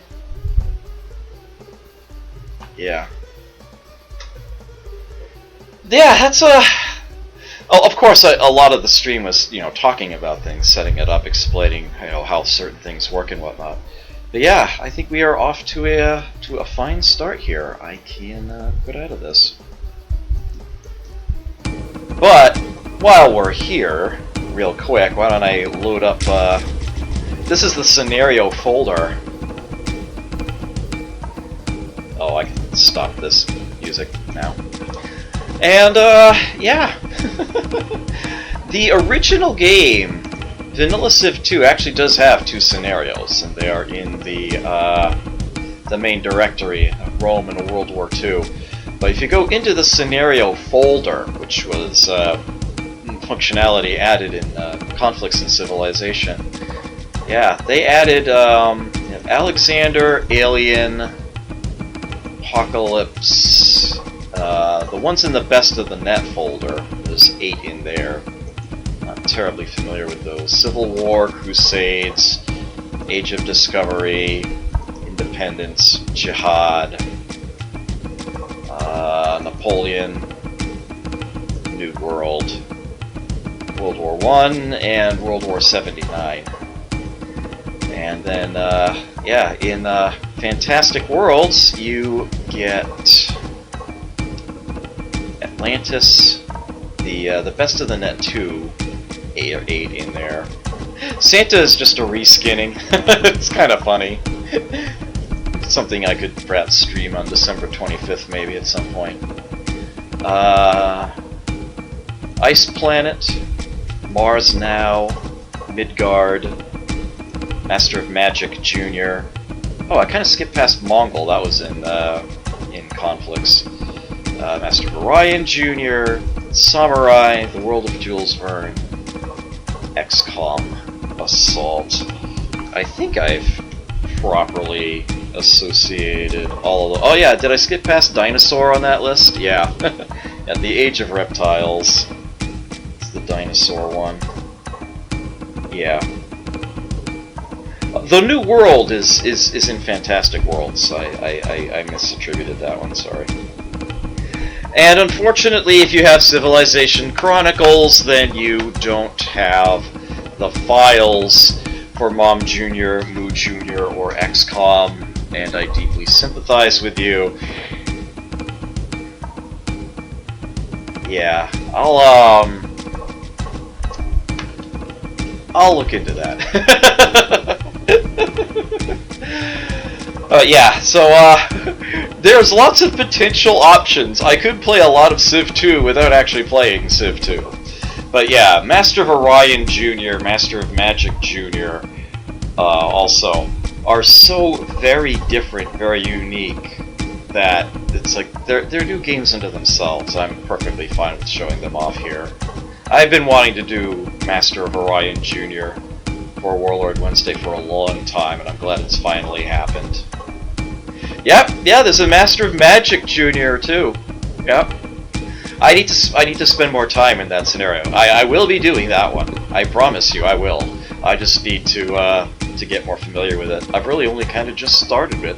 Yeah, that's a. Oh, of course, a lot of the stream was, talking about things, setting it up, explaining, how certain things work and whatnot. But yeah, I think we are off to a fine start here. I can get out of this. But while we're here, real quick, why don't I load up? This is the scenario folder. Oh, I can stop this music now. And yeah. The original game, Vanilla Civ II, actually does have 2 scenarios, and they are in the main directory, Rome and World War II. But if you go into the scenario folder, which was functionality added in Conflicts and Civilization, yeah, they added Alexander, Alien, Apocalypse. The ones in the Best of the Net folder, there's 8 in there. Not terribly familiar with those. Civil War, Crusades, Age of Discovery, Independence, Jihad, Napoleon, New World, World War I, and World War 79. And then, yeah, in Fantastic Worlds, you get Atlantis, the Best of the Net 2, 8 or 8 in there. Santa is just a reskinning. It's kind of funny. Something I could perhaps stream on December 25th maybe at some point. Ice Planet, Mars Now, Midgard, Master of Magic Jr. Oh, I kind of skipped past Mongol. That was in Conflicts. Master of Orion Jr., Samurai, The World of Jules Verne, XCOM, Assault. I think I've properly associated all of the... Oh yeah, did I skip past Dinosaur on that list? Yeah. And the Age of Reptiles. It's the Dinosaur one. Yeah. The New World is in Fantastic Worlds. I misattributed that one, sorry. And unfortunately, if you have Civilization Chronicles, then you don't have the files for Mom Jr., Moo Jr., or XCOM, and I deeply sympathize with you. Yeah, I'll look into that. Yeah, so, there's lots of potential options. I could play a lot of Civ II without actually playing Civ II. But yeah, Master of Orion Jr., Master of Magic Jr., also, are so very different, very unique, that it's like, they're new games unto themselves. I'm perfectly fine with showing them off here. I've been wanting to do Master of Orion Jr. for Warlord Wednesday for a long time, and I'm glad it's finally happened. Yep, yeah, there's a Master of Magic Jr. too. Yep. I need to spend more time in that scenario. I will be doing that one. I promise you, I will. I just need to get more familiar with it. I've really only kind of just started it.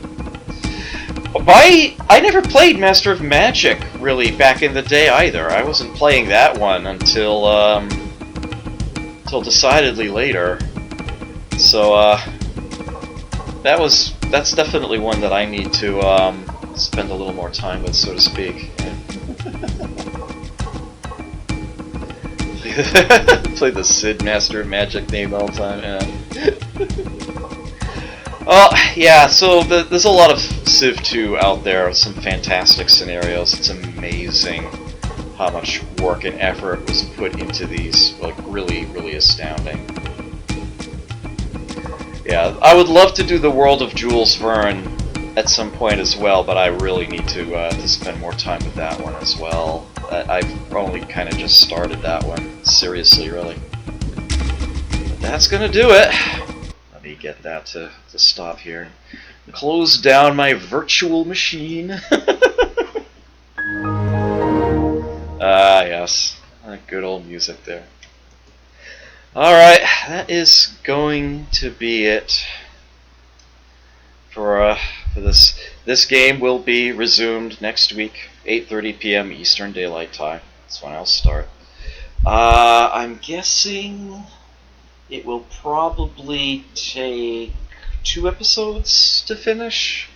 I never played Master of Magic really back in the day either. I wasn't playing that one until decidedly later. So that's definitely one that I need to spend a little more time with, so to speak. Play the Sid Master of Magic name all the time, yeah. Yeah, so there's a lot of Civ 2 out there, some fantastic scenarios. It's amazing how much work and effort was put into these, like, really, really astounding. Yeah, I would love to do the World of Jules Verne at some point as well, but I really need to spend more time with that one as well. I've only kind of just started that one, seriously, really. But that's gonna do it. Let me get that to stop here. Close down my virtual machine. Ah, yes. Good old music there. Alright, that is going to be it for this. This game will be resumed next week, 8:30 p.m. Eastern Daylight Time. That's when I'll start. I'm guessing it will probably take 2 episodes to finish,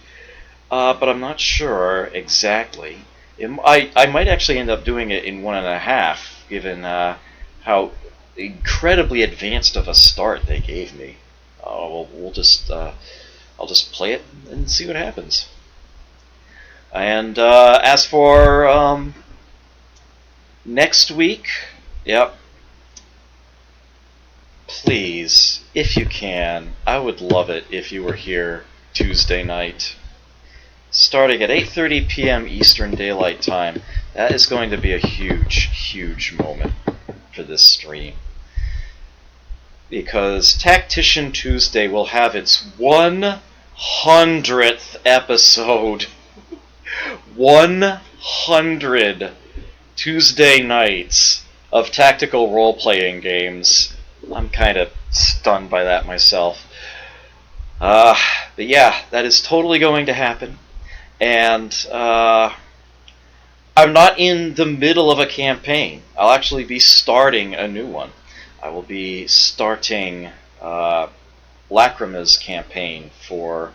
but I'm not sure exactly. I might actually end up doing it in 1.5, given how incredibly advanced of a start they gave me. We'll just I'll just play it and see what happens. And as for next week, yep. Please, if you can, I would love it if you were here Tuesday night, starting at 8:30 p.m. Eastern Daylight Time. That is going to be a huge, huge moment for this stream, because Tactician Tuesday will have its 100th episode. 100 Tuesday nights of tactical role-playing games. I'm kind of stunned by that myself. But yeah, that is totally going to happen. And I'm not in the middle of a campaign. I'll actually be starting a new one. I will be starting Lacrima's campaign for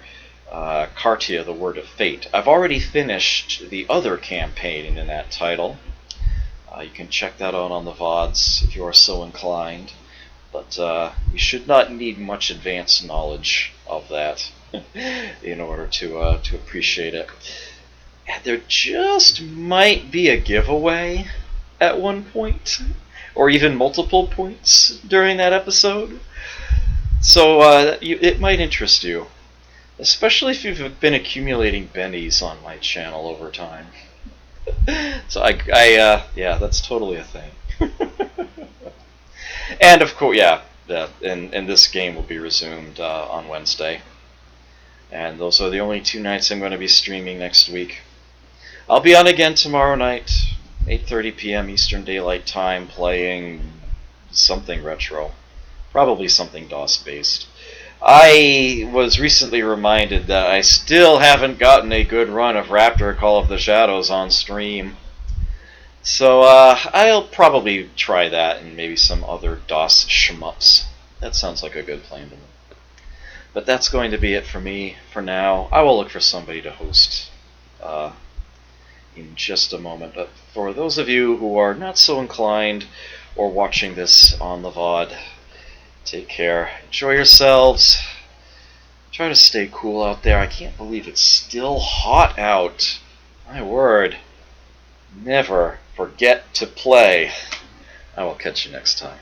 Cartia, the Word of Fate. I've already finished the other campaign in that title. You can check that out on the VODs if you are so inclined. But you should not need much advanced knowledge of that in order to appreciate it. There just might be a giveaway at one point, or even multiple points during that episode. So it might interest you, especially if you've been accumulating bennies on my channel over time. So yeah, that's totally a thing. And of course, yeah, and this game will be resumed on Wednesday. And those are the only 2 nights I'm going to be streaming next week. I'll be on again tomorrow night, 8:30 p.m. Eastern Daylight Time, playing something retro. Probably something DOS-based. I was recently reminded that I still haven't gotten a good run of Raptor Call of the Shadows on stream. So I'll probably try that and maybe some other DOS shmups. That sounds like a good plan to me. But that's going to be it for me for now. I will look for somebody to host in just a moment. But for those of you who are not so inclined or watching this on the VOD, take care. Enjoy yourselves. Try to stay cool out there. I can't believe it's still hot out. My word. Never forget to play. I will catch you next time.